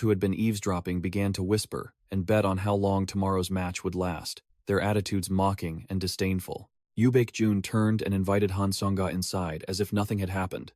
who had been eavesdropping began to whisper and bet on how long tomorrow's match would last, their attitudes mocking and disdainful. Yoo Baek-jun turned and invited Han Sung-ga inside as if nothing had happened,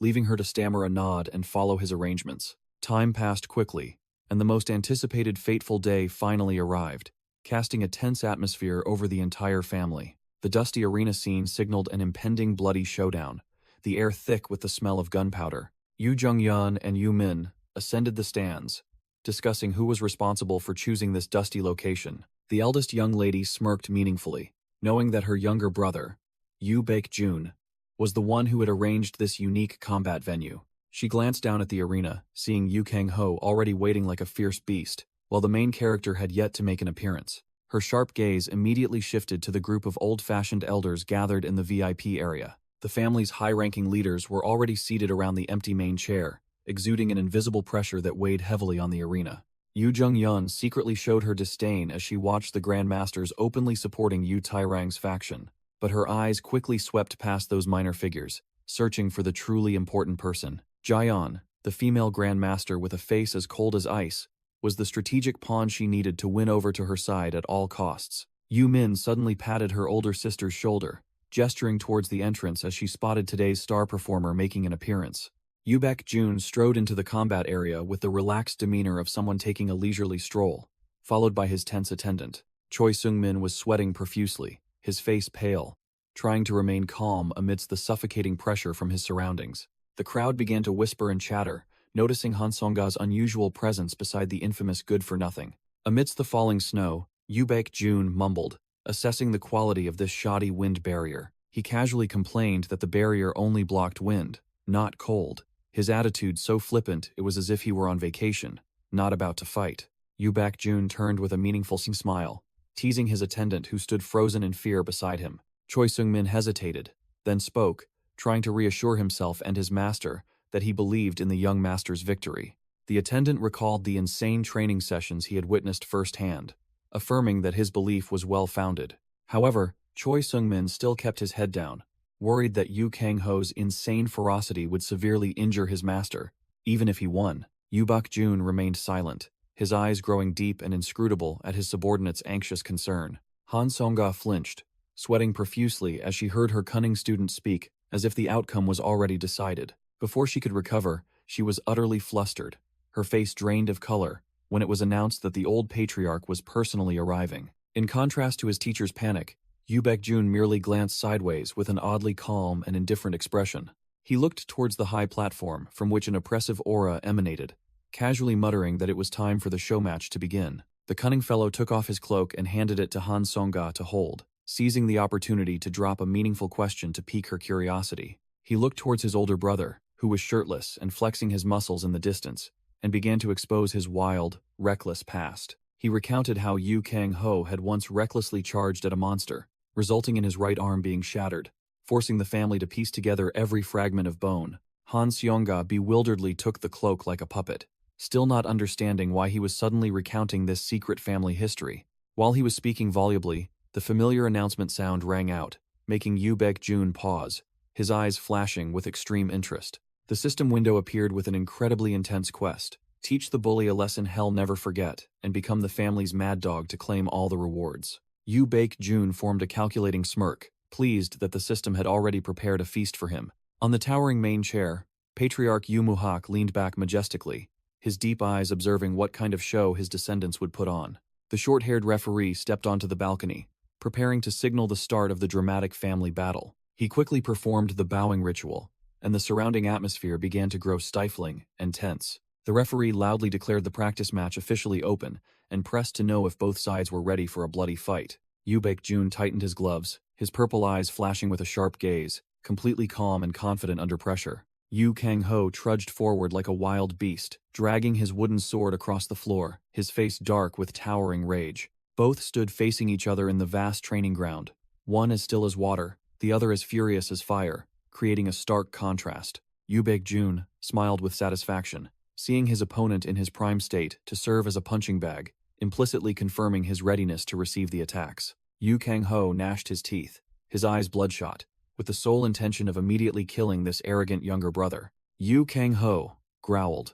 leaving her to stammer a nod and follow his arrangements. Time passed quickly, and the most anticipated fateful day finally arrived, casting a tense atmosphere over the entire family. The dusty arena scene signaled an impending bloody showdown, the air thick with the smell of gunpowder. Yoo Jung-yeon and Yoo Min ascended the stands, discussing who was responsible for choosing this dusty location. The eldest young lady smirked meaningfully, knowing that her younger brother, Yoo Baek-jun, was the one who had arranged this unique combat venue. She glanced down at the arena, seeing Yu Kang-ho already waiting like a fierce beast, while the main character had yet to make an appearance. Her sharp gaze immediately shifted to the group of old-fashioned elders gathered in the VIP area. The family's high-ranking leaders were already seated around the empty main chair, exuding an invisible pressure that weighed heavily on the arena. Yoo Jung-yeon secretly showed her disdain as she watched the Grandmasters openly supporting Yoo Tae-rang's faction, but her eyes quickly swept past those minor figures, searching for the truly important person. Jaeyeon, the female Grandmaster with a face as cold as ice, was the strategic pawn she needed to win over to her side at all costs. Yoo Min suddenly patted her older sister's shoulder, gesturing towards the entrance as she spotted today's star performer making an appearance. Yoo Baek-jun strode into the combat area with the relaxed demeanor of someone taking a leisurely stroll, followed by his tense attendant. Choi Seung-min was sweating profusely, his face pale, trying to remain calm amidst the suffocating pressure from his surroundings. The crowd began to whisper and chatter, noticing Han Sung-ga's unusual presence beside the infamous good-for-nothing. Amidst the falling snow, Yoo Baek-jun mumbled, assessing the quality of this shoddy wind barrier. He casually complained that the barrier only blocked wind, not cold. His attitude so flippant it was as if he were on vacation, not about to fight. Yoo Baek-jun turned with a meaningful smile, teasing his attendant who stood frozen in fear beside him. Choi Seung-min hesitated, then spoke, trying to reassure himself and his master that he believed in the young master's victory. The attendant recalled the insane training sessions he had witnessed firsthand, affirming that his belief was well-founded. However, Choi Seung-min still kept his head down, worried that Yu Kang-ho's insane ferocity would severely injure his master, even if he won. Yoo Baek-jun remained silent, his eyes growing deep and inscrutable at his subordinate's anxious concern. Han Sung-ga flinched, sweating profusely as she heard her cunning student speak, as if the outcome was already decided. Before she could recover, she was utterly flustered, her face drained of color, when it was announced that the old patriarch was personally arriving. In contrast to his teacher's panic, Yoo Baek-jun merely glanced sideways with an oddly calm and indifferent expression. He looked towards the high platform from which an oppressive aura emanated, casually muttering that it was time for the show match to begin. The cunning fellow took off his cloak and handed it to Han Sung-ga to hold, seizing the opportunity to drop a meaningful question to pique her curiosity. He looked towards his older brother, who was shirtless and flexing his muscles in the distance, and began to expose his wild, reckless past. He recounted how Yu Kang-ho had once recklessly charged at a monster, resulting in his right arm being shattered, forcing the family to piece together every fragment of bone. Han Seung-ga bewilderedly took the cloak like a puppet, still not understanding why he was suddenly recounting this secret family history. While he was speaking volubly, the familiar announcement sound rang out, making Yoo Baek-jun pause, his eyes flashing with extreme interest. The system window appeared with an incredibly intense quest: teach the bully a lesson he'll never forget, and become the family's mad dog to claim all the rewards. Yoo Baek-jun formed a calculating smirk, pleased that the system had already prepared a feast for him. On the towering main chair, Patriarch Yoo Moo-hak leaned back majestically, his deep eyes observing what kind of show his descendants would put on. The short-haired referee stepped onto the balcony, preparing to signal the start of the dramatic family battle. He quickly performed the bowing ritual, and the surrounding atmosphere began to grow stifling and tense. The referee loudly declared the practice match officially open and pressed to know if both sides were ready for a bloody fight. Yoo Baek-jun tightened his gloves, his purple eyes flashing with a sharp gaze, completely calm and confident under pressure. Yu Kang-ho trudged forward like a wild beast, dragging his wooden sword across the floor, his face dark with towering rage. Both stood facing each other in the vast training ground, one as still as water, the other as furious as fire, creating a stark contrast. Yu Baek-jun smiled with satisfaction, seeing his opponent in his prime state to serve as a punching bag, implicitly confirming his readiness to receive the attacks. Yu Kang-ho gnashed his teeth, his eyes bloodshot, with the sole intention of immediately killing this arrogant younger brother. Yu Kang-ho growled,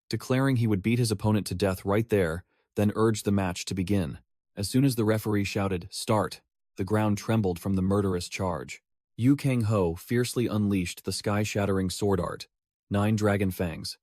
declaring he would beat his opponent to death right there, then urged the match to begin. As soon as the referee shouted, "Start," the ground trembled from the murderous charge. Yu Kang-ho fiercely unleashed the sky-shattering sword art, 9 dragon fangs.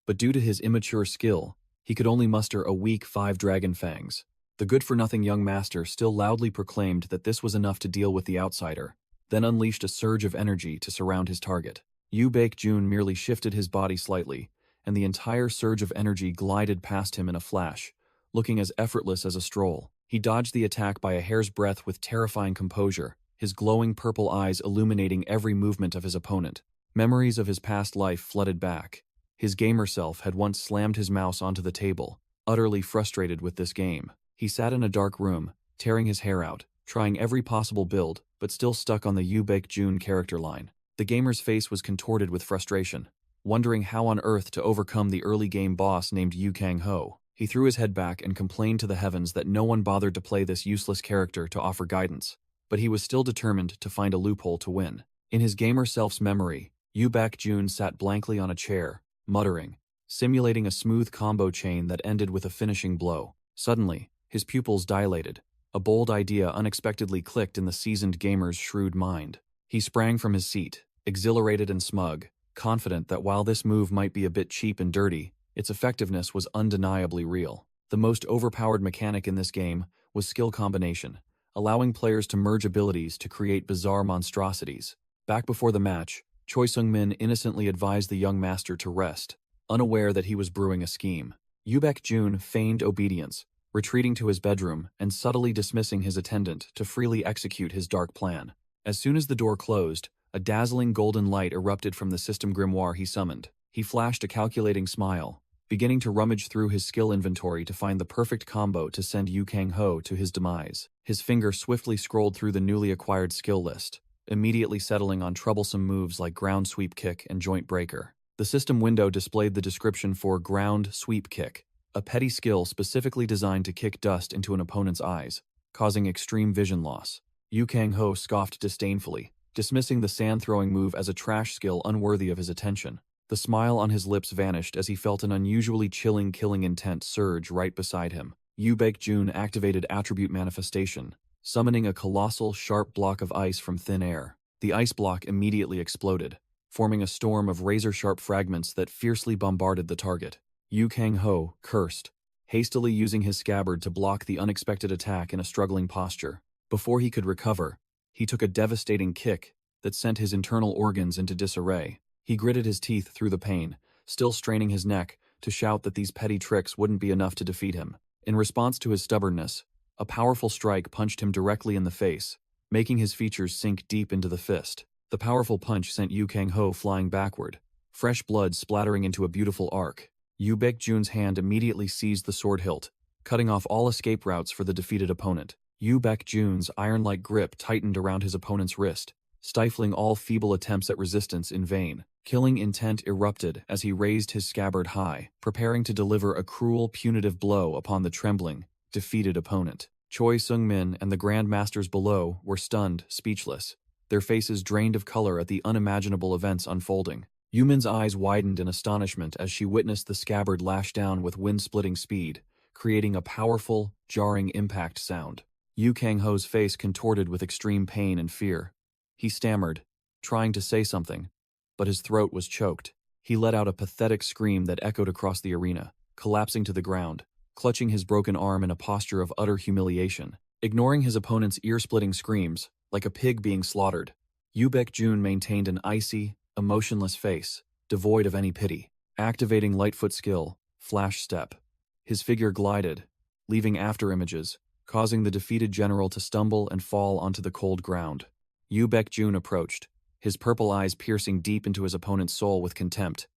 But due to his immature skill, he could only muster a weak 5 dragon fangs. The good-for-nothing young master still loudly proclaimed that this was enough to deal with the outsider, then unleashed a surge of energy to surround his target. Yu Baek-jun merely shifted his body slightly, and the entire surge of energy glided past him in a flash, looking as effortless as a stroll. He dodged the attack by a hair's breadth with terrifying composure, his glowing purple eyes illuminating every movement of his opponent. Memories of his past life flooded back. His gamer self had once slammed his mouse onto the table, utterly frustrated with this game. He sat in a dark room, tearing his hair out, trying every possible build, but still stuck on the Yu Baek-jun character line. The gamer's face was contorted with frustration, wondering how on earth to overcome the early game boss named Yu Kang-ho. He threw his head back and complained to the heavens that no one bothered to play this useless character to offer guidance, but he was still determined to find a loophole to win. In his gamer self's memory, Yu Baek-jun sat blankly on a chair, muttering, simulating a smooth combo chain that ended with a finishing blow. Suddenly, his pupils dilated. A bold idea unexpectedly clicked in the seasoned gamer's shrewd mind. He sprang from his seat, exhilarated and smug, confident that while this move might be a bit cheap and dirty, its effectiveness was undeniably real. The most overpowered mechanic in this game was skill combination, allowing players to merge abilities to create bizarre monstrosities. Back before the match, Choi Sung-min innocently advised the young master to rest, unaware that he was brewing a scheme. Yu Baek-jun feigned obedience, retreating to his bedroom and subtly dismissing his attendant to freely execute his dark plan. As soon as the door closed, a dazzling golden light erupted from the system grimoire he summoned. He flashed a calculating smile, beginning to rummage through his skill inventory to find the perfect combo to send Yu Kang-ho to his demise. His finger swiftly scrolled through the newly acquired skill list, immediately settling on troublesome moves like ground sweep kick and joint breaker. The system window displayed the description for ground sweep kick, a petty skill specifically designed to kick dust into an opponent's eyes, causing extreme vision loss. Yu Kang-ho scoffed disdainfully, dismissing the sand-throwing move as a trash skill unworthy of his attention. The smile on his lips vanished as he felt an unusually chilling killing intent surge right beside him. Yu Baek-jun activated Attribute Manifestation, summoning a colossal, sharp block of ice from thin air. The ice block immediately exploded, forming a storm of razor-sharp fragments that fiercely bombarded the target. Yu Kang-ho cursed, hastily using his scabbard to block the unexpected attack in a struggling posture. Before he could recover, he took a devastating kick that sent his internal organs into disarray. He gritted his teeth through the pain, still straining his neck to shout that these petty tricks wouldn't be enough to defeat him. In response to his stubbornness, a powerful strike punched him directly in the face, making his features sink deep into the fist. The powerful punch sent Yu Kang-ho flying backward, fresh blood splattering into a beautiful arc. Yu Baek-jun's hand immediately seized the sword hilt, cutting off all escape routes for the defeated opponent. Yu Baek-jun's iron-like grip tightened around his opponent's wrist, stifling all feeble attempts at resistance in vain. Killing intent erupted as he raised his scabbard high, preparing to deliver a cruel, punitive blow upon the trembling, defeated opponent. Choi Sung-min and the Grand Masters below were stunned, speechless, their faces drained of color at the unimaginable events unfolding. Yumin's eyes widened in astonishment as she witnessed the scabbard lash down with wind-splitting speed, creating a powerful, jarring impact sound. Yu Kang-ho's face contorted with extreme pain and fear. He stammered, trying to say something, but his throat was choked. He let out a pathetic scream that echoed across the arena, collapsing to the ground, clutching his broken arm in a posture of utter humiliation. Ignoring his opponent's ear-splitting screams, like a pig being slaughtered, Yu Baek-jun maintained an icy, emotionless face, devoid of any pity. Activating Lightfoot skill, Flash Step. His figure glided, leaving afterimages, causing the defeated general to stumble and fall onto the cold ground. Yu Baek-jun approached, his purple eyes piercing deep into his opponent's soul with contempt.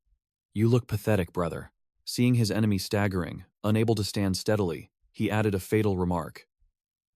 "You look pathetic, brother." Seeing his enemy staggering, unable to stand steadily, he added a fatal remark.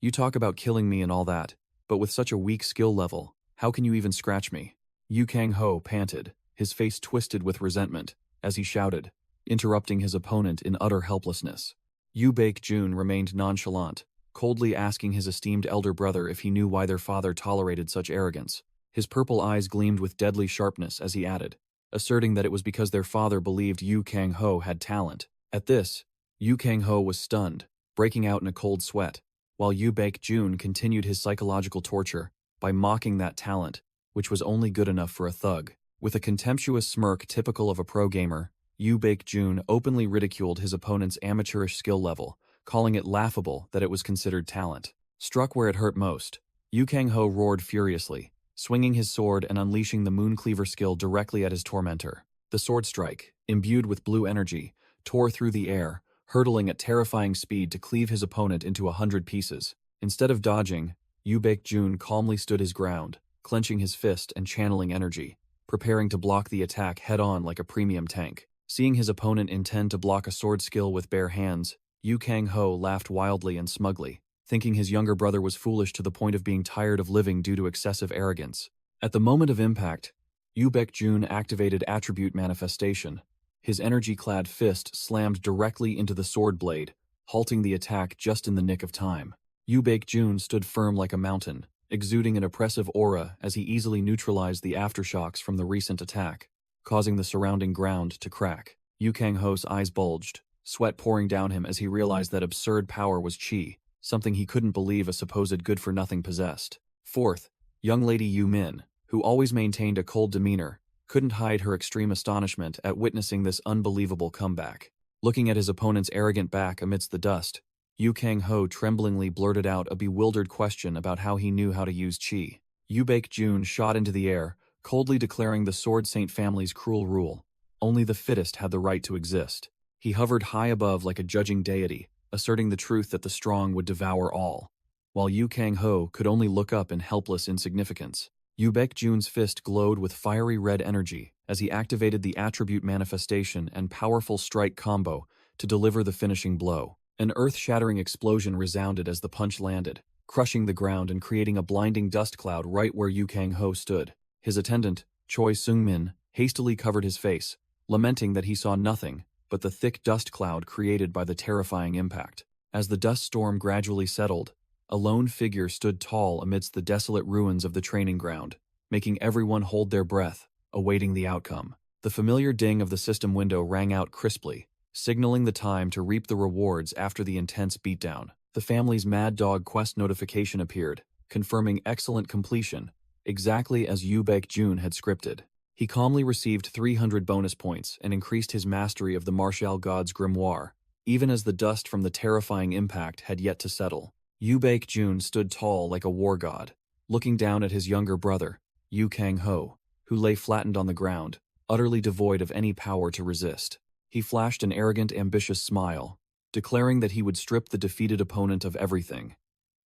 "You talk about killing me and all that, but with such a weak skill level, how can you even scratch me?" Yu Kang-ho panted, his face twisted with resentment, as he shouted, interrupting his opponent in utter helplessness. Yu Baek-jun remained nonchalant, coldly asking his esteemed elder brother if he knew why their father tolerated such arrogance. His purple eyes gleamed with deadly sharpness as he added, asserting that it was because their father believed Yu Kang-ho had talent. At this, Yu Kang-ho was stunned, breaking out in a cold sweat, while Yu Baek-jun continued his psychological torture by mocking that talent, which was only good enough for a thug. With a contemptuous smirk typical of a pro gamer, Yu Baek-jun openly ridiculed his opponent's amateurish skill level, calling it laughable that it was considered talent. Struck where it hurt most, Yu Kang-ho roared furiously, swinging his sword and unleashing the Mooncleaver skill directly at his tormentor. The sword strike, imbued with blue energy, tore through the air, hurtling at terrifying speed to cleave his opponent into 100 pieces. Instead of dodging, Yu Baek-jun calmly stood his ground, clenching his fist and channeling energy, preparing to block the attack head-on like a premium tank. Seeing his opponent intend to block a sword skill with bare hands, Yu Kang-ho laughed wildly and smugly, thinking his younger brother was foolish to the point of being tired of living due to excessive arrogance. At the moment of impact, Yu Baek-jun activated attribute manifestation. His energy-clad fist slammed directly into the sword blade, halting the attack just in the nick of time. Yu Baek-jun stood firm like a mountain, exuding an oppressive aura as he easily neutralized the aftershocks from the recent attack, causing the surrounding ground to crack. Yu Kang-ho's eyes bulged, sweat pouring down him as he realized that absurd power was chi, something he couldn't believe a supposed good-for-nothing possessed. Fourth, young lady Yu Min, who always maintained a cold demeanor, couldn't hide her extreme astonishment at witnessing this unbelievable comeback. Looking at his opponent's arrogant back amidst the dust, Yu Kang-ho tremblingly blurted out a bewildered question about how he knew how to use chi. Yu Baek-jun shot into the air, coldly declaring the Sword Saint family's cruel rule. Only the fittest had the right to exist. He hovered high above like a judging deity, asserting the truth that the strong would devour all, while Yu Kang-ho could only look up in helpless insignificance. Yu Baek-jun's fist glowed with fiery red energy as he activated the attribute manifestation and powerful strike combo to deliver the finishing blow. An earth-shattering explosion resounded as the punch landed, crushing the ground and creating a blinding dust cloud right where Yu Kang-ho stood. His attendant, Choi Seung-min, hastily covered his face, lamenting that he saw nothing but the thick dust cloud created by the terrifying impact. As the dust storm gradually settled, a lone figure stood tall amidst the desolate ruins of the training ground, making everyone hold their breath, awaiting the outcome. The familiar ding of the system window rang out crisply, signaling the time to reap the rewards after the intense beatdown. The family's Mad Dog quest notification appeared, confirming excellent completion, exactly as Yu Baek-jun had scripted. He calmly received 300 bonus points and increased his mastery of the Martial God's grimoire, even as the dust from the terrifying impact had yet to settle. Yu Baek-jun stood tall like a war god, looking down at his younger brother, Yu Kang-ho, who lay flattened on the ground, utterly devoid of any power to resist. He flashed an arrogant, ambitious smile, declaring that he would strip the defeated opponent of everything: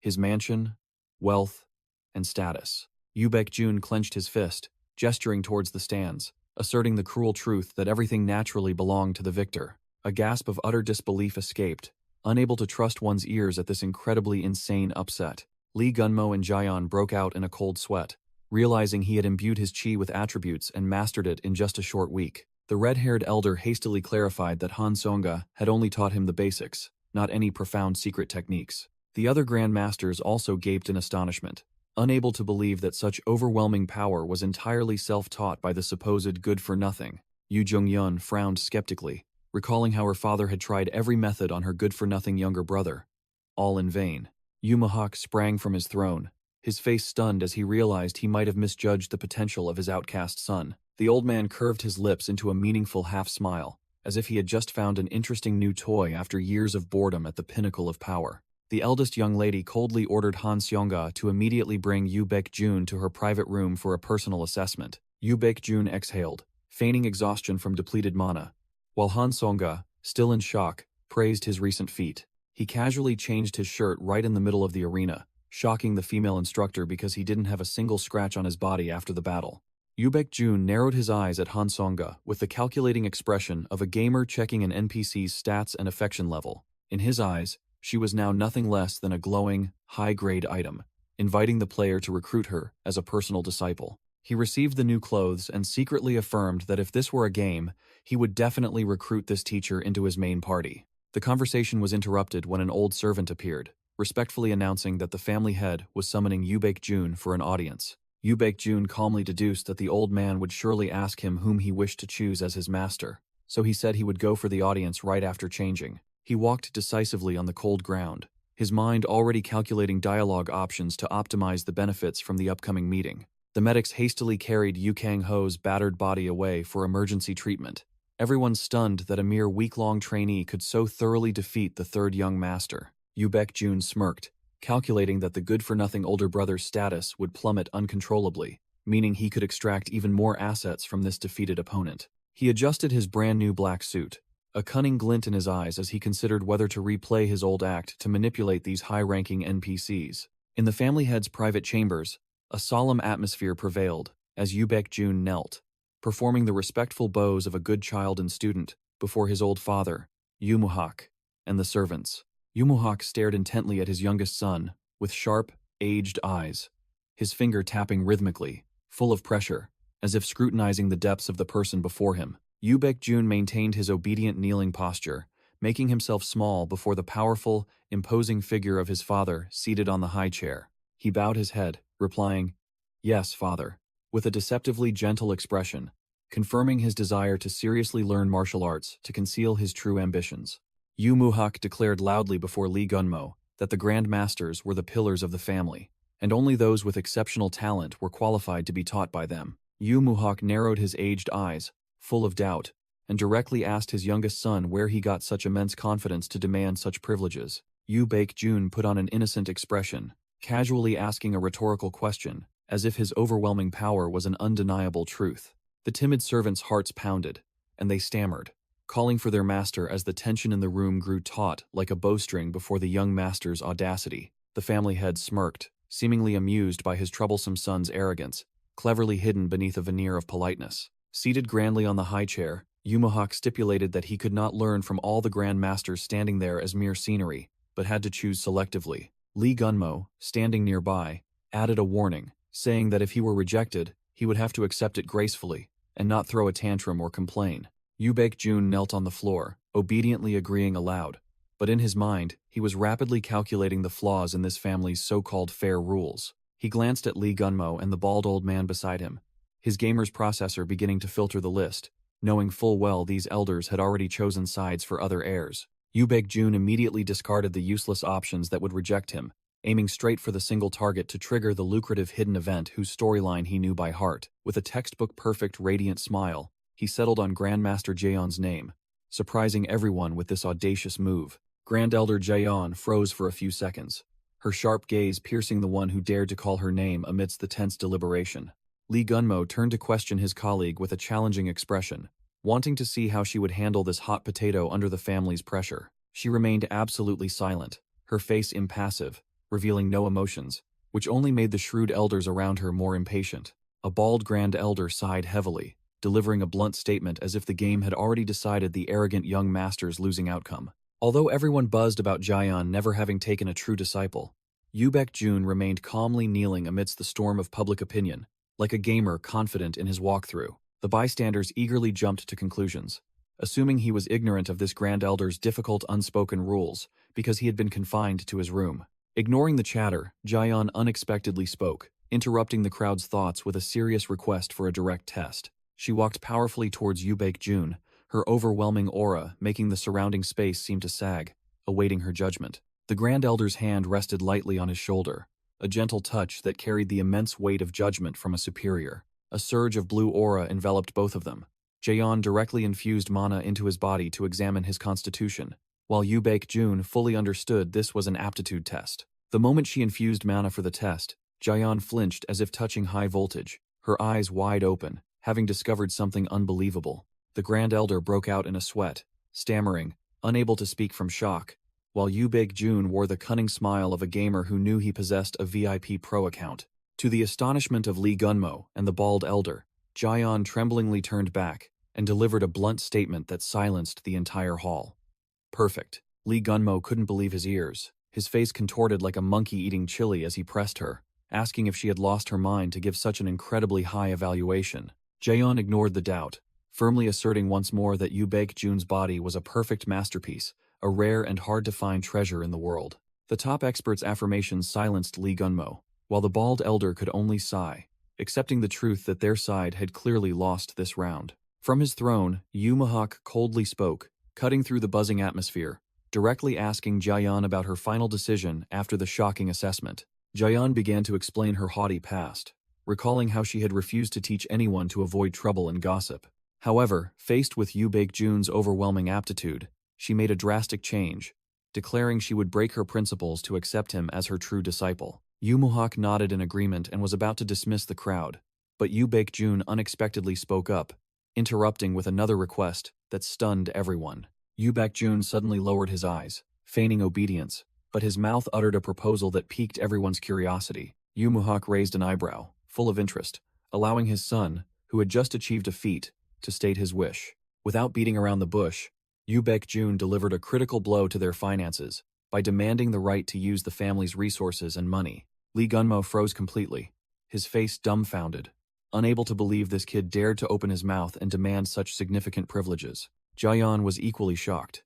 his mansion, wealth, and status. Yu Baek-jun clenched his fist, gesturing towards the stands, asserting the cruel truth that everything naturally belonged to the victor. A gasp of utter disbelief escaped, unable to trust one's ears at this incredibly insane upset. Lee Gunmo and Jaeon broke out in a cold sweat, realizing he had imbued his chi with attributes and mastered it in just a short week. The red-haired elder hastily clarified that Han Songa had only taught him the basics, not any profound secret techniques. The other grandmasters also gaped in astonishment, unable to believe that such overwhelming power was entirely self-taught by the supposed good-for-nothing. Yu Jung-yun frowned skeptically, recalling how her father had tried every method on her good-for-nothing younger brother. All in vain. Yu Mahak sprang from his throne, his face stunned as he realized he might have misjudged the potential of his outcast son. The old man curved his lips into a meaningful half-smile, as if he had just found an interesting new toy after years of boredom at the pinnacle of power. The eldest young lady coldly ordered Han Seonga to immediately bring Yu Baek-jun to her private room for a personal assessment. Yu Baek-jun exhaled, feigning exhaustion from depleted mana, while Han Seonga, still in shock, praised his recent feat. He casually changed his shirt right in the middle of the arena, shocking the female instructor because he didn't have a single scratch on his body after the battle. Baek-jun narrowed his eyes at Han Songa with the calculating expression of a gamer checking an NPC's stats and affection level. In his eyes, she was now nothing less than a glowing, high-grade item, inviting the player to recruit her as a personal disciple. He received the new clothes and secretly affirmed that if this were a game, he would definitely recruit this teacher into his main party. The conversation was interrupted when an old servant appeared, respectfully announcing that the family head was summoning Baek-jun for an audience. Baek-jun calmly deduced that the old man would surely ask him whom he wished to choose as his master, so he said he would go for the audience right after changing. He walked decisively on the cold ground, his mind already calculating dialogue options to optimize the benefits from the upcoming meeting. The medics hastily carried Yu Kang-ho's battered body away for emergency treatment, everyone stunned that a mere week-long trainee could so thoroughly defeat the third young master. Baek-jun smirked, calculating that the good-for-nothing older brother's status would plummet uncontrollably, meaning he could extract even more assets from this defeated opponent. He adjusted his brand-new black suit, a cunning glint in his eyes as he considered whether to replay his old act to manipulate these high-ranking NPCs. In the family head's private chambers, a solemn atmosphere prevailed as Baek-jun knelt, performing the respectful bows of a good child and student before his old father, Muhak, and the servants. Muhak stared intently at his youngest son, with sharp, aged eyes, his finger tapping rhythmically, full of pressure, as if scrutinizing the depths of the person before him. Baek-jun maintained his obedient kneeling posture, making himself small before the powerful, imposing figure of his father seated on the high chair. He bowed his head, replying, "Yes, father," with a deceptively gentle expression, confirming his desire to seriously learn martial arts to conceal his true ambitions. Muhak declared loudly before Lee Gunmo that the Grand Masters were the pillars of the family, and only those with exceptional talent were qualified to be taught by them. Muhak narrowed his aged eyes, full of doubt, and directly asked his youngest son where he got such immense confidence to demand such privileges. Baek-jun put on an innocent expression, casually asking a rhetorical question, as if his overwhelming power was an undeniable truth. The timid servants' hearts pounded, and they stammered, calling for their master as the tension in the room grew taut like a bowstring before the young master's audacity. The family head smirked, seemingly amused by his troublesome son's arrogance, cleverly hidden beneath a veneer of politeness. Seated grandly on the high chair, Muhak stipulated that he could not learn from all the Grand Masters standing there as mere scenery, but had to choose selectively. Lee Gunmo, standing nearby, added a warning, saying that if he were rejected, he would have to accept it gracefully, and not throw a tantrum or complain. Baek-jun knelt on the floor, obediently agreeing aloud, but in his mind, he was rapidly calculating the flaws in this family's so-called fair rules. He glanced at Lee Gunmo and the bald old man beside him, his gamer's processor beginning to filter the list, knowing full well these elders had already chosen sides for other heirs. Baek-jun immediately discarded the useless options that would reject him, aiming straight for the single target to trigger the lucrative hidden event whose storyline he knew by heart. With a textbook-perfect radiant smile, he settled on Grandmaster Jaeon's name, surprising everyone with this audacious move. Grand Elder Jaeon froze for a few seconds, her sharp gaze piercing the one who dared to call her name amidst the tense deliberation. Lee Gunmo turned to question his colleague with a challenging expression, wanting to see how she would handle this hot potato under the family's pressure. She remained absolutely silent, her face impassive, revealing no emotions, which only made the shrewd elders around her more impatient. A bald Grand Elder sighed heavily, delivering a blunt statement as if the game had already decided the arrogant young master's losing outcome. Although everyone buzzed about Jaeon never having taken a true disciple, Baek-jun remained calmly kneeling amidst the storm of public opinion, like a gamer confident in his walkthrough. The bystanders eagerly jumped to conclusions, assuming he was ignorant of this Grand Elder's difficult unspoken rules because he had been confined to his room. Ignoring the chatter, Jaeon unexpectedly spoke, interrupting the crowd's thoughts with a serious request for a direct test. She walked powerfully towards Baek-jun, her overwhelming aura making the surrounding space seem to sag, awaiting her judgment. The Grand Elder's hand rested lightly on his shoulder, a gentle touch that carried the immense weight of judgment from a superior. A surge of blue aura enveloped both of them. Jaeon directly infused mana into his body to examine his constitution, while Baek-jun fully understood this was an aptitude test. The moment she infused mana for the test, Jaeon flinched as if touching high voltage, her eyes wide open, having discovered something unbelievable. The Grand Elder broke out in a sweat, stammering, unable to speak from shock, while Baek-jun wore the cunning smile of a gamer who knew he possessed a VIP Pro account. To the astonishment of Lee Gunmo and the bald elder, Jaeyeon tremblingly turned back and delivered a blunt statement that silenced the entire hall. Perfect. Lee Gunmo couldn't believe his ears. His face contorted like a monkey eating chili as he pressed her, asking if she had lost her mind to give such an incredibly high evaluation. Jaeyeon ignored the doubt, firmly asserting once more that Yoo Baek-jun's body was a perfect masterpiece, a rare and hard-to-find treasure in the world. The top expert's affirmations silenced Lee Gunmo, while the bald elder could only sigh, accepting the truth that their side had clearly lost this round. From his throne, Yu Mahak coldly spoke, cutting through the buzzing atmosphere, directly asking Jaeyeon about her final decision after the shocking assessment. Jaeyeon began to explain her haughty past, recalling how she had refused to teach anyone to avoid trouble and gossip. However, faced with Yoo Baek-jun's overwhelming aptitude, she made a drastic change, declaring she would break her principles to accept him as her true disciple. Yu Mohawk nodded in agreement and was about to dismiss the crowd, but Yoo Baek-jun unexpectedly spoke up, interrupting with another request that stunned everyone. Yoo Baek-jun suddenly lowered his eyes, feigning obedience, but his mouth uttered a proposal that piqued everyone's curiosity. Yu Mohawk raised an eyebrow, full of interest, allowing his son, who had just achieved a feat, to state his wish. Without beating around the bush, Yoo Baek-jun delivered a critical blow to their finances by demanding the right to use the family's resources and money. Lee Gunmo froze completely, his face dumbfounded, unable to believe this kid dared to open his mouth and demand such significant privileges. Jaeyeon was equally shocked.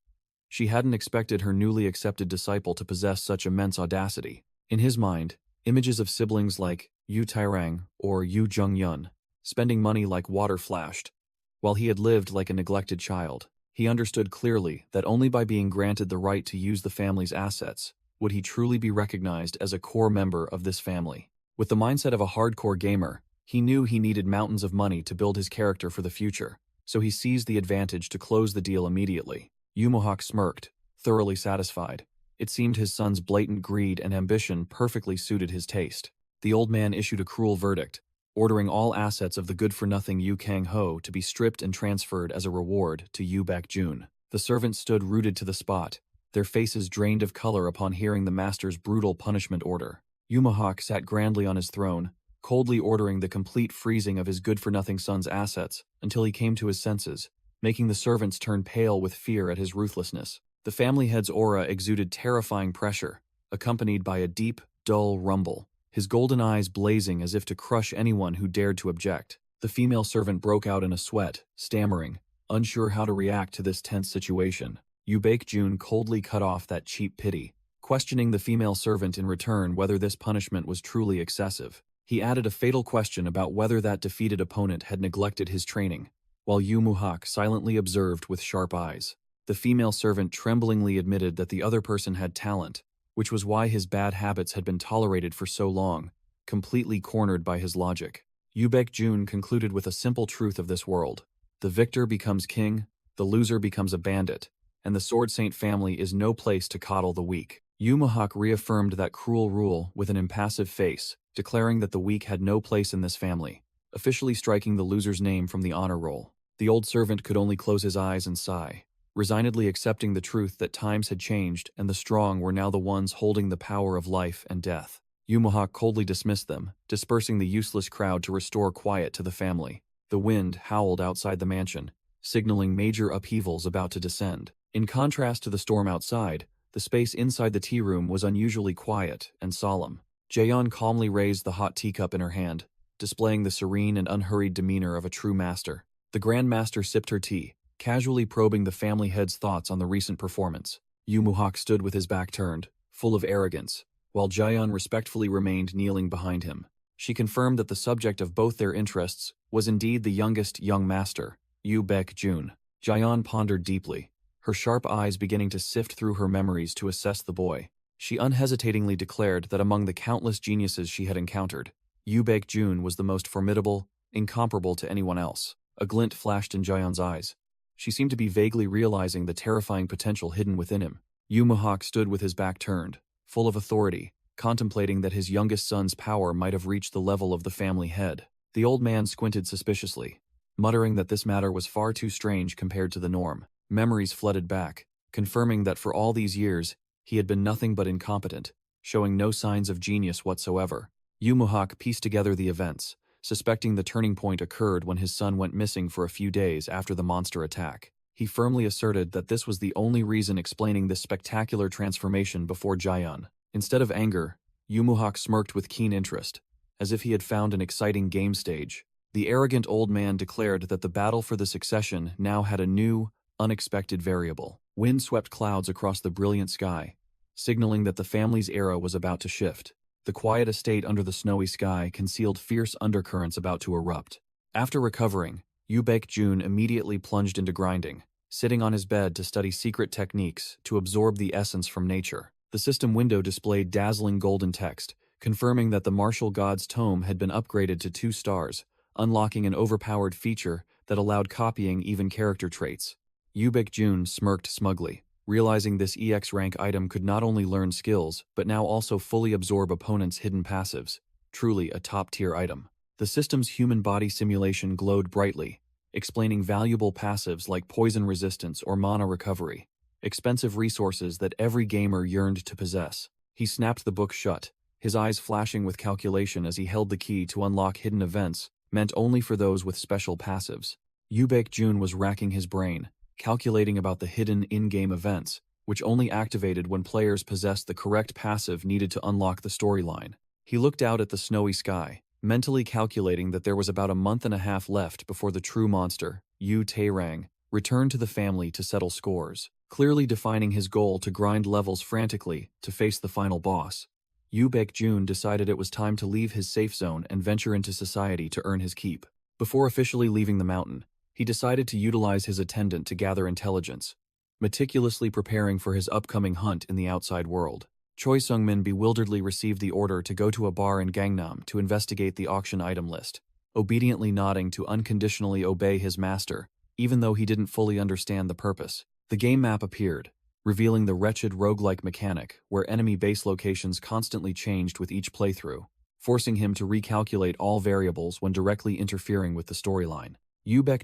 She hadn't expected her newly accepted disciple to possess such immense audacity. In his mind, images of siblings like Yoo Tairang or Yoo Jung-yun spending money like water flashed, while he had lived like a neglected child. He understood clearly that only by being granted the right to use the family's assets would he truly be recognized as a core member of this family. With the mindset of a hardcore gamer, he knew he needed mountains of money to build his character for the future, so he seized the advantage to close the deal immediately. Yu Mohawk smirked, thoroughly satisfied. It seemed his son's blatant greed and ambition perfectly suited his taste. The old man issued a cruel verdict, ordering all assets of the good-for-nothing Yu Kang-ho to be stripped and transferred as a reward to Yoo Baek-jun. The servants stood rooted to the spot, their faces drained of color upon hearing the master's brutal punishment order. Yu Mohawk sat grandly on his throne, coldly ordering the complete freezing of his good-for-nothing son's assets until he came to his senses, making the servants turn pale with fear at his ruthlessness. The family head's aura exuded terrifying pressure, accompanied by a deep, dull rumble, his golden eyes blazing as if to crush anyone who dared to object. The female servant broke out in a sweat, stammering, unsure how to react to this tense situation. Yoo Baek-jun coldly cut off that cheap pity, questioning the female servant in return whether this punishment was truly excessive. He added a fatal question about whether that defeated opponent had neglected his training, while Yu Mohawk silently observed with sharp eyes. The female servant tremblingly admitted that the other person had talent, which was why his bad habits had been tolerated for so long, completely cornered by his logic. Yoo Baek-jun concluded with a simple truth of this world. The victor becomes king, the loser becomes a bandit, and the Sword Saint family is no place to coddle the weak. Yu Mohawk reaffirmed that cruel rule with an impassive face, declaring that the weak had no place in this family, officially striking the loser's name from the honor roll. The old servant could only close his eyes and sigh, resignedly accepting the truth that times had changed and the strong were now the ones holding the power of life and death. Yu Mohawk coldly dismissed them, dispersing the useless crowd to restore quiet to the family. The wind howled outside the mansion, signaling major upheavals about to descend. In contrast to the storm outside, the space inside the tea room was unusually quiet and solemn. Jaeyeon calmly raised the hot teacup in her hand, displaying the serene and unhurried demeanor of a true master. The Grand Master sipped her tea, casually probing the family head's thoughts on the recent performance. Yu Mohawk stood with his back turned, full of arrogance, while Jaeyeon respectfully remained kneeling behind him. She confirmed that the subject of both their interests was indeed the youngest young master, Yoo Baek-jun. Jaeyeon pondered deeply, her sharp eyes beginning to sift through her memories to assess the boy. She unhesitatingly declared that among the countless geniuses she had encountered, Yoo Baek-jun was the most formidable, incomparable to anyone else. A glint flashed in Jaeyeon's eyes. She seemed to be vaguely realizing the terrifying potential hidden within him. Yu Mohawk stood with his back turned, full of authority, contemplating that his youngest son's power might have reached the level of the family head. The old man squinted suspiciously, muttering that this matter was far too strange compared to the norm. Memories flooded back, confirming that for all these years, he had been nothing but incompetent, showing no signs of genius whatsoever. Yu Mohawk pieced together the events, suspecting the turning point occurred when his son went missing for a few days after the monster attack. He firmly asserted that this was the only reason explaining this spectacular transformation before Jayun. Instead of anger, Yumuhak smirked with keen interest, as if he had found an exciting game stage. The arrogant old man declared that the battle for the succession now had a new, unexpected variable. Wind swept clouds across the brilliant sky, signaling that the family's era was about to shift. The quiet estate under the snowy sky concealed fierce undercurrents about to erupt. After recovering, Jun immediately plunged into grinding, sitting on his bed to study secret techniques to absorb the essence from nature. The system window displayed dazzling golden text, confirming that the martial god's tome had been upgraded to 2 stars, unlocking an overpowered feature that allowed copying even character traits. Jun smirked smugly, realizing this EX rank item could not only learn skills, but now also fully absorb opponents' hidden passives. Truly a top-tier item. The system's human body simulation glowed brightly, explaining valuable passives like poison resistance or mana recovery, expensive resources that every gamer yearned to possess. He snapped the book shut, his eyes flashing with calculation as he held the key to unlock hidden events meant only for those with special passives. Jun was racking his brain, calculating about the hidden in-game events, which only activated when players possessed the correct passive needed to unlock the storyline. He looked out at the snowy sky, mentally calculating that there was about a month and a half left before the true monster, Yu Taerang, returned to the family to settle scores, clearly defining his goal to grind levels frantically to face the final boss. Jun decided it was time to leave his safe zone and venture into society to earn his keep. Before officially leaving the mountain, he decided to utilize his attendant to gather intelligence, meticulously preparing for his upcoming hunt in the outside world. Choi Sung-min bewilderedly received the order to go to a bar in Gangnam to investigate the auction item list, obediently nodding to unconditionally obey his master, even though he didn't fully understand the purpose. The game map appeared, revealing the wretched roguelike mechanic where enemy base locations constantly changed with each playthrough, forcing him to recalculate all variables when directly interfering with the storyline.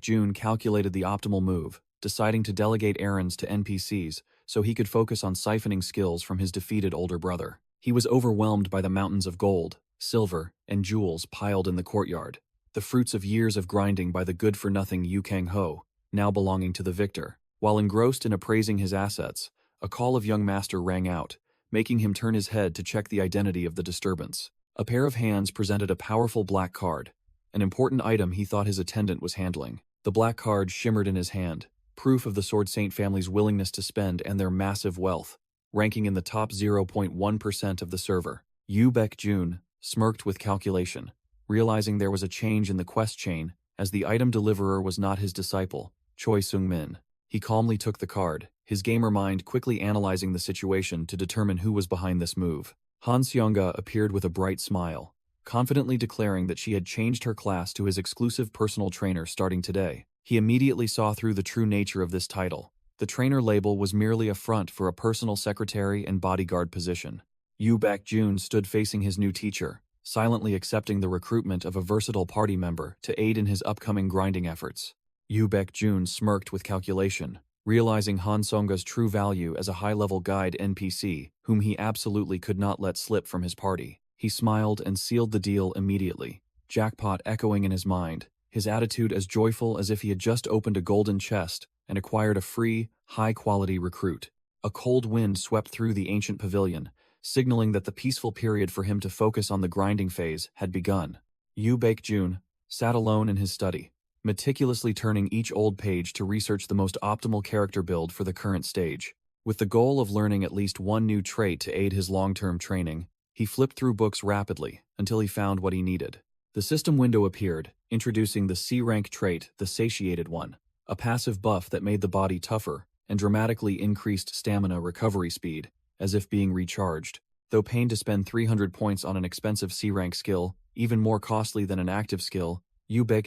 Jun calculated the optimal move, deciding to delegate errands to NPCs so he could focus on siphoning skills from his defeated older brother. He was overwhelmed by the mountains of gold, silver, and jewels piled in the courtyard, the fruits of years of grinding by the good-for-nothing Yu Kang-ho, now belonging to the victor. While engrossed in appraising his assets, a call of young master rang out, making him turn his head to check the identity of the disturbance. A pair of hands presented a powerful black card, an important item he thought his attendant was handling. The black card shimmered in his hand, proof of the Sword Saint family's willingness to spend and their massive wealth, ranking in the top 0.1% of the server. Jun smirked with calculation, realizing there was a change in the quest chain, as the item deliverer was not his disciple, Choi Sung-min. He calmly took the card, his gamer mind quickly analyzing the situation to determine who was behind this move. Han Seonga appeared with a bright smile, confidently declaring that she had changed her class to his exclusive personal trainer starting today. He immediately saw through the true nature of this title. The trainer label was merely a front for a personal secretary and bodyguard position. Jun stood facing his new teacher, silently accepting the recruitment of a versatile party member to aid in his upcoming grinding efforts. Jun smirked with calculation, realizing Han Seonga's true value as a high-level guide NPC, whom he absolutely could not let slip from his party. He smiled and sealed the deal immediately, jackpot echoing in his mind, his attitude as joyful as if he had just opened a golden chest and acquired a free, high-quality recruit. A cold wind swept through the ancient pavilion, signaling that the peaceful period for him to focus on the grinding phase had begun. Jun sat alone in his study, meticulously turning each old page to research the most optimal character build for the current stage. With the goal of learning at least one new trait to aid his long-term training, he flipped through books rapidly until he found what he needed. The system window appeared, introducing the C-rank trait, the Satiated One, a passive buff that made the body tougher and dramatically increased stamina recovery speed, as if being recharged. Though pain to spend 300 points on an expensive C-rank skill, even more costly than an active skill,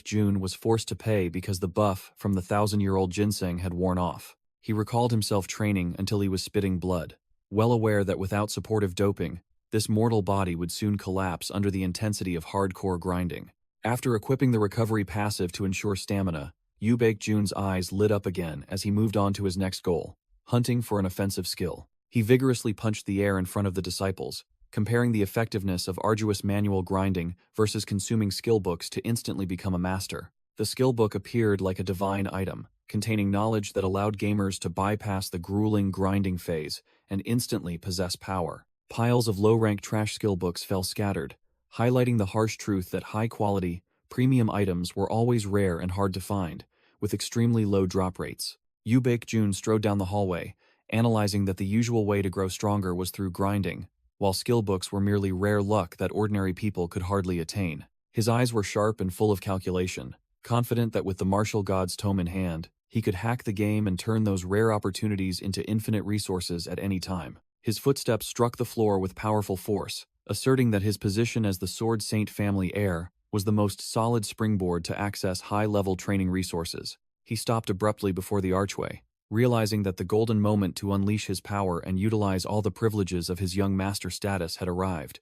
Jun was forced to pay because the buff from the 1,000-year-old ginseng had worn off. He recalled himself training until he was spitting blood, well aware that without supportive doping, this mortal body would soon collapse under the intensity of hardcore grinding. After equipping the recovery passive to ensure stamina, Jun's eyes lit up again as he moved on to his next goal, hunting for an offensive skill. He vigorously punched the air in front of the disciples, comparing the effectiveness of arduous manual grinding versus consuming skill books to instantly become a master. The skill book appeared like a divine item, containing knowledge that allowed gamers to bypass the grueling grinding phase and instantly possess power. Piles of low-rank trash skill books fell scattered, highlighting the harsh truth that high-quality, premium items were always rare and hard to find, with extremely low drop rates. Jun strode down the hallway, analyzing that the usual way to grow stronger was through grinding, while skill books were merely rare luck that ordinary people could hardly attain. His eyes were sharp and full of calculation, confident that with the martial god's tome in hand, he could hack the game and turn those rare opportunities into infinite resources at any time. His footsteps struck the floor with powerful force, asserting that his position as the Sword Saint family heir was the most solid springboard to access high-level training resources. He stopped abruptly before the archway, realizing that the golden moment to unleash his power and utilize all the privileges of his young master status had arrived.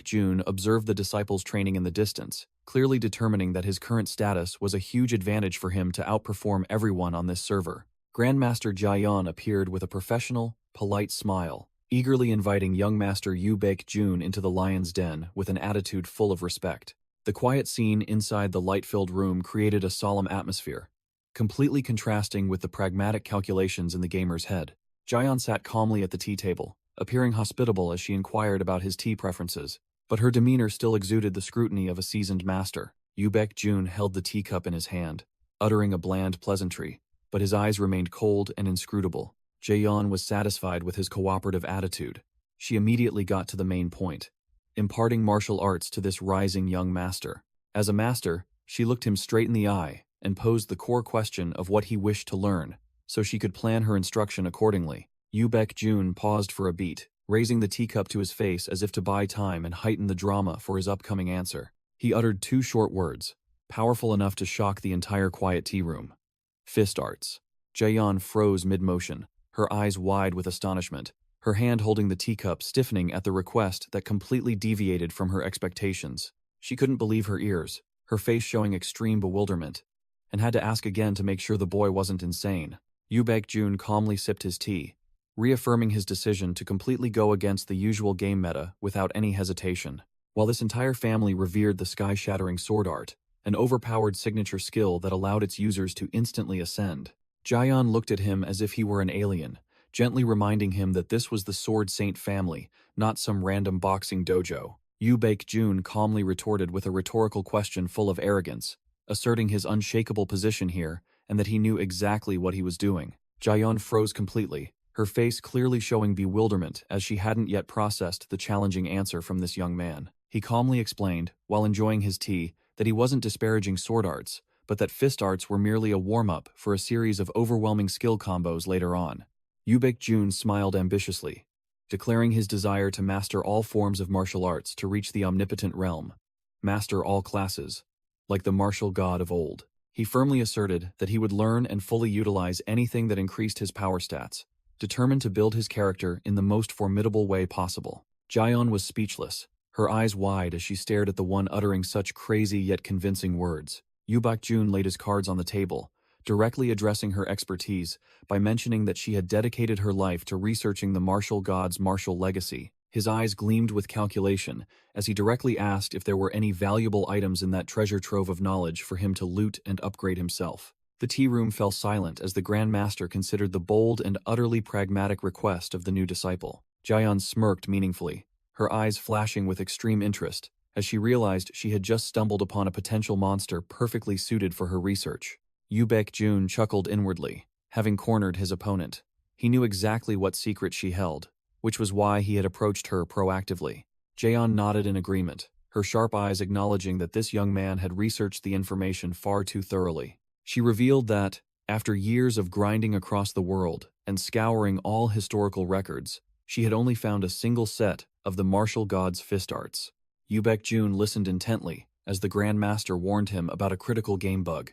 Jun observed the disciples training in the distance, clearly determining that his current status was a huge advantage for him to outperform everyone on this server. Grandmaster Jyn appeared with a professional, polite smile, eagerly inviting young master Jun into the lion's den with an attitude full of respect. The quiet scene inside the light-filled room created a solemn atmosphere, completely contrasting with the pragmatic calculations in the gamer's head. Jyn sat calmly at the tea table, appearing hospitable as she inquired about his tea preferences, but her demeanor still exuded the scrutiny of a seasoned master. Jun held the teacup in his hand, uttering a bland pleasantry, but his eyes remained cold and inscrutable. Jyn was satisfied with his cooperative attitude. She immediately got to the main point, imparting martial arts to this rising young master. As a master, she looked him straight in the eye and posed the core question of what he wished to learn, so she could plan her instruction accordingly. Jun paused for a beat, raising the teacup to his face as if to buy time and heighten the drama for his upcoming answer. He uttered two short words, powerful enough to shock the entire quiet tea room. Fist arts. Jyn froze mid-motion, her eyes wide with astonishment, her hand holding the teacup stiffening at the request that completely deviated from her expectations. She couldn't believe her ears, her face showing extreme bewilderment, and had to ask again to make sure the boy wasn't insane. Jun calmly sipped his tea, reaffirming his decision to completely go against the usual game meta without any hesitation. While this entire family revered the sky-shattering sword art, an overpowered signature skill that allowed its users to instantly ascend, Jyn looked at him as if he were an alien, gently reminding him that this was the Sword Saint family, not some random boxing dojo. Jun calmly retorted with a rhetorical question full of arrogance, asserting his unshakable position here and that he knew exactly what he was doing. Jyn froze completely, her face clearly showing bewilderment as she hadn't yet processed the challenging answer from this young man. He calmly explained, while enjoying his tea, that he wasn't disparaging sword arts, but that fist arts were merely a warm-up for a series of overwhelming skill combos later on. Jun smiled ambitiously, declaring his desire to master all forms of martial arts to reach the omnipotent realm, master all classes, like the martial god of old. He firmly asserted that he would learn and fully utilize anything that increased his power stats, determined to build his character in the most formidable way possible. Jyn was speechless, her eyes wide as she stared at the one uttering such crazy yet convincing words. Jun laid his cards on the table, directly addressing her expertise by mentioning that she had dedicated her life to researching the martial god's martial legacy. His eyes gleamed with calculation as he directly asked if there were any valuable items in that treasure trove of knowledge for him to loot and upgrade himself. The tea room fell silent as the Grand Master considered the bold and utterly pragmatic request of the new disciple. Jyn smirked meaningfully, her eyes flashing with extreme interest, as she realized she had just stumbled upon a potential monster perfectly suited for her research. Jun chuckled inwardly, having cornered his opponent. He knew exactly what secret she held, which was why he had approached her proactively. Jyn nodded in agreement, her sharp eyes acknowledging that this young man had researched the information far too thoroughly. She revealed that, after years of grinding across the world and scouring all historical records, she had only found a single set of the martial god's fist arts. Jun listened intently as the Grand Master warned him about a critical game bug.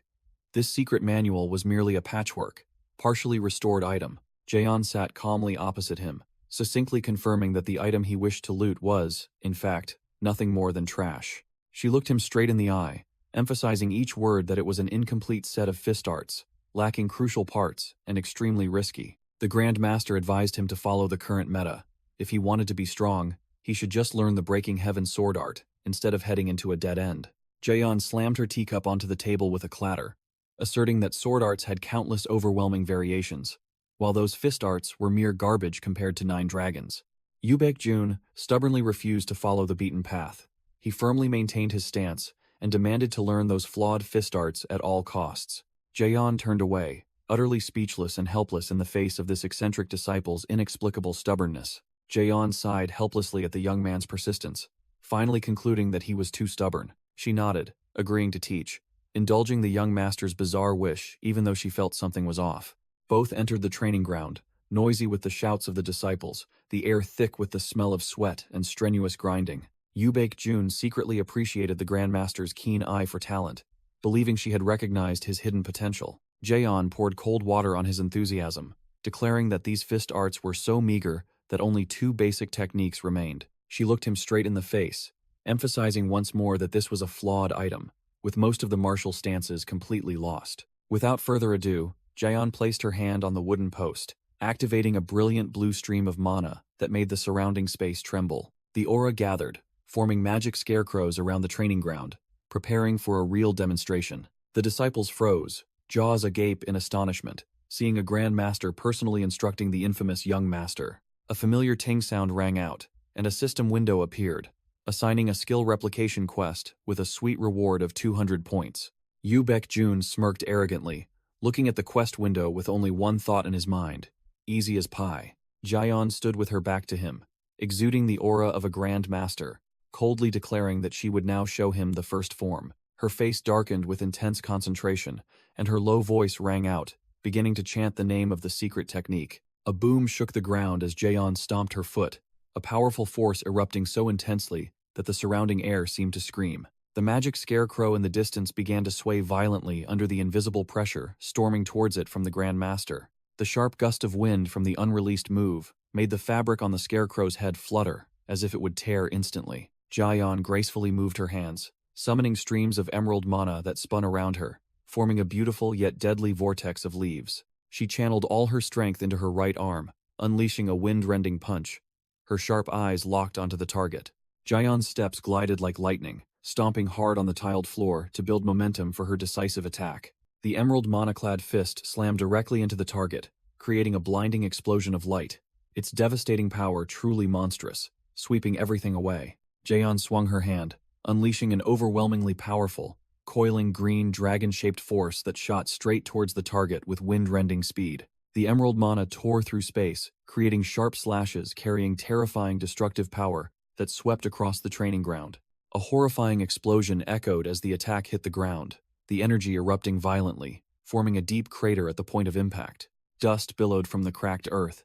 This secret manual was merely a patchwork, partially restored item. Jyn sat calmly opposite him, succinctly confirming that the item he wished to loot was, in fact, nothing more than trash. She looked him straight in the eye, emphasizing each word that it was an incomplete set of fist arts, lacking crucial parts and extremely risky. The Grand Master advised him to follow the current meta. If he wanted to be strong, He should just learn the breaking heaven sword art, instead of heading into a dead end. Jaeyeon slammed her teacup onto the table with a clatter, asserting that sword arts had countless overwhelming variations, while those fist arts were mere garbage compared to 9 dragons. Yoo Baek-jun stubbornly refused to follow the beaten path. He firmly maintained his stance and demanded to learn those flawed fist arts at all costs. Jaeyeon turned away, utterly speechless and helpless in the face of this eccentric disciple's inexplicable stubbornness. Jaeyeon sighed helplessly at the young man's persistence, finally concluding that he was too stubborn. She nodded, agreeing to teach, indulging the young master's bizarre wish even though she felt something was off. Both entered the training ground, noisy with the shouts of the disciples, the air thick with the smell of sweat and strenuous grinding. Yoo Baek-jun secretly appreciated the Grandmaster's keen eye for talent, believing she had recognized his hidden potential. Jaeyeon poured cold water on his enthusiasm, declaring that these fist arts were so meager that only 2 basic techniques remained. She looked him straight in the face, emphasizing once more that this was a flawed item, with most of the martial stances completely lost. Without further ado, Jaeyeon placed her hand on the wooden post, activating a brilliant blue stream of mana that made the surrounding space tremble. The aura gathered, forming magic scarecrows around the training ground, preparing for a real demonstration. The disciples froze, jaws agape in astonishment, seeing a Grand Master personally instructing the infamous young master. A familiar ting sound rang out, and a system window appeared, assigning a skill replication quest with a sweet reward of 200 points. Yoo Baek-jun smirked arrogantly, looking at the quest window with only one thought in his mind: easy as pie. Jaeyeon stood with her back to him, exuding the aura of a Grand Master, coldly declaring that she would now show him the first form. Her face darkened with intense concentration, and her low voice rang out, beginning to chant the name of the secret technique. A boom shook the ground as Jaeyeon stomped her foot, a powerful force erupting so intensely that the surrounding air seemed to scream. The magic scarecrow in the distance began to sway violently under the invisible pressure storming towards it from the Grand Master. The sharp gust of wind from the unreleased move made the fabric on the scarecrow's head flutter, as if it would tear instantly. Jaeyeon gracefully moved her hands, summoning streams of emerald mana that spun around her, forming a beautiful yet deadly vortex of leaves. She channeled all her strength into her right arm, unleashing a wind-rending punch. Her sharp eyes locked onto the target. Jaeyeon's steps glided like lightning, stomping hard on the tiled floor to build momentum for her decisive attack. The emerald mana-clad fist slammed directly into the target, creating a blinding explosion of light, its devastating power truly monstrous, sweeping everything away. Jaeyeon swung her hand, unleashing an overwhelmingly powerful, coiling green dragon-shaped force that shot straight towards the target with wind-rending speed. The emerald mana tore through space, creating sharp slashes carrying terrifying destructive power that swept across the training ground. A horrifying explosion echoed as the attack hit the ground, the energy erupting violently, forming a deep crater at the point of impact. Dust billowed from the cracked earth.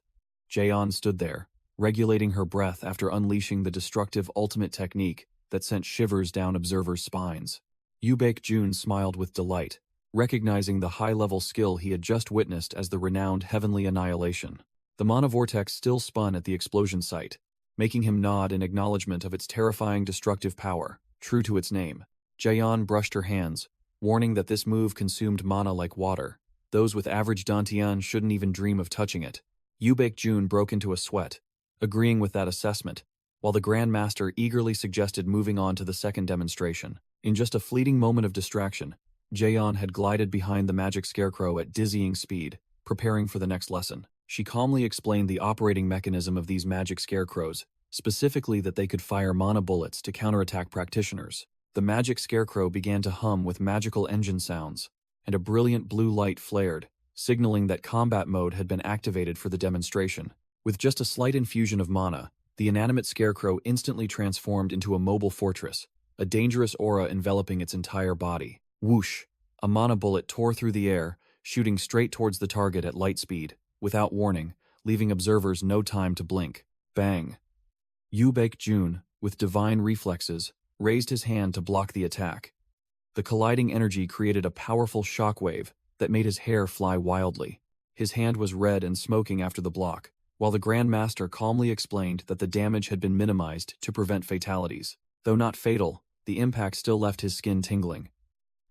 Jaeyeon stood there, regulating her breath after unleashing the destructive ultimate technique that sent shivers down observers' spines. Yoo Baek-jun smiled with delight, recognizing the high-level skill he had just witnessed as the renowned Heavenly Annihilation. The mana vortex still spun at the explosion site, making him nod in acknowledgement of its terrifying destructive power. True to its name, Jaeyeon brushed her hands, warning that this move consumed mana like water. Those with average dantian shouldn't even dream of touching it. Yoo Baek-jun broke into a sweat, agreeing with that assessment, while the Grand Master eagerly suggested moving on to the second demonstration. In just a fleeting moment of distraction, Jaeyeon had glided behind the magic scarecrow at dizzying speed, preparing for the next lesson. She calmly explained the operating mechanism of these magic scarecrows, specifically that they could fire mana bullets to counterattack practitioners. The magic scarecrow began to hum with magical engine sounds, and a brilliant blue light flared, signaling that combat mode had been activated for the demonstration. With just a slight infusion of mana, the inanimate scarecrow instantly transformed into a mobile fortress, a dangerous aura enveloping its entire body. Whoosh! A mana bullet tore through the air, shooting straight towards the target at light speed, without warning, leaving observers no time to blink. Bang! Yoo Baek-jun, with divine reflexes, raised his hand to block the attack. The colliding energy created a powerful shockwave that made his hair fly wildly. His hand was red and smoking after the block, while the Grand Master calmly explained that the damage had been minimized to prevent fatalities. Though not fatal, the impact still left his skin tingling.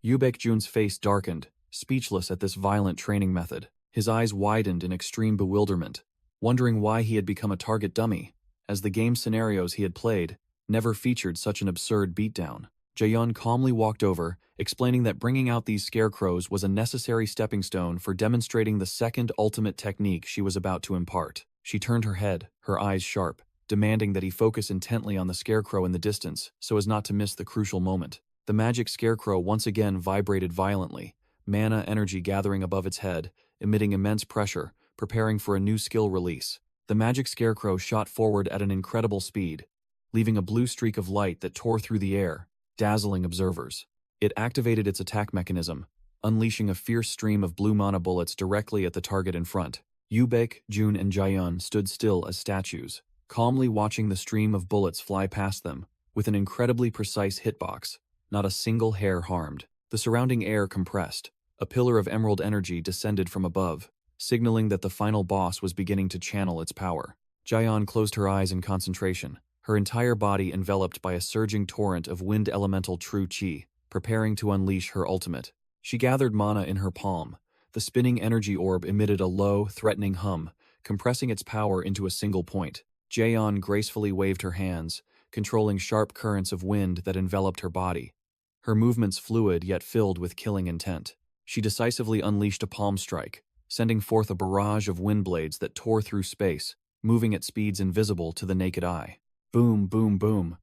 Yoo Baek-jun's face darkened, speechless at this violent training method. His eyes widened in extreme bewilderment, wondering why he had become a target dummy, as the game scenarios he had played never featured such an absurd beatdown. Jaehyun calmly walked over, explaining that bringing out these scarecrows was a necessary stepping stone for demonstrating the second ultimate technique she was about to impart. She turned her head, her eyes sharp, demanding that he focus intently on the scarecrow in the distance so as not to miss the crucial moment. The magic scarecrow once again vibrated violently, mana energy gathering above its head, emitting immense pressure, preparing for a new skill release. The magic scarecrow shot forward at an incredible speed, leaving a blue streak of light that tore through the air, dazzling observers. It activated its attack mechanism, unleashing a fierce stream of blue mana bullets directly at the target in front. Yubek, Jun, and Jaehyun stood still as statues, calmly watching the stream of bullets fly past them, with an incredibly precise hitbox, not a single hair harmed. The surrounding air compressed. A pillar of emerald energy descended from above, signaling that the final boss was beginning to channel its power. Jaehyun closed her eyes in concentration, her entire body enveloped by a surging torrent of wind elemental true chi, preparing to unleash her ultimate. She gathered mana in her palm. The spinning energy orb emitted a low, threatening hum, compressing its power into a single point. Jaehyun gracefully waved her hands, controlling sharp currents of wind that enveloped her body. Her movements fluid yet filled with killing intent. She decisively unleashed a palm strike, sending forth a barrage of wind blades that tore through space, moving at speeds invisible to the naked eye. Boom, boom, boom.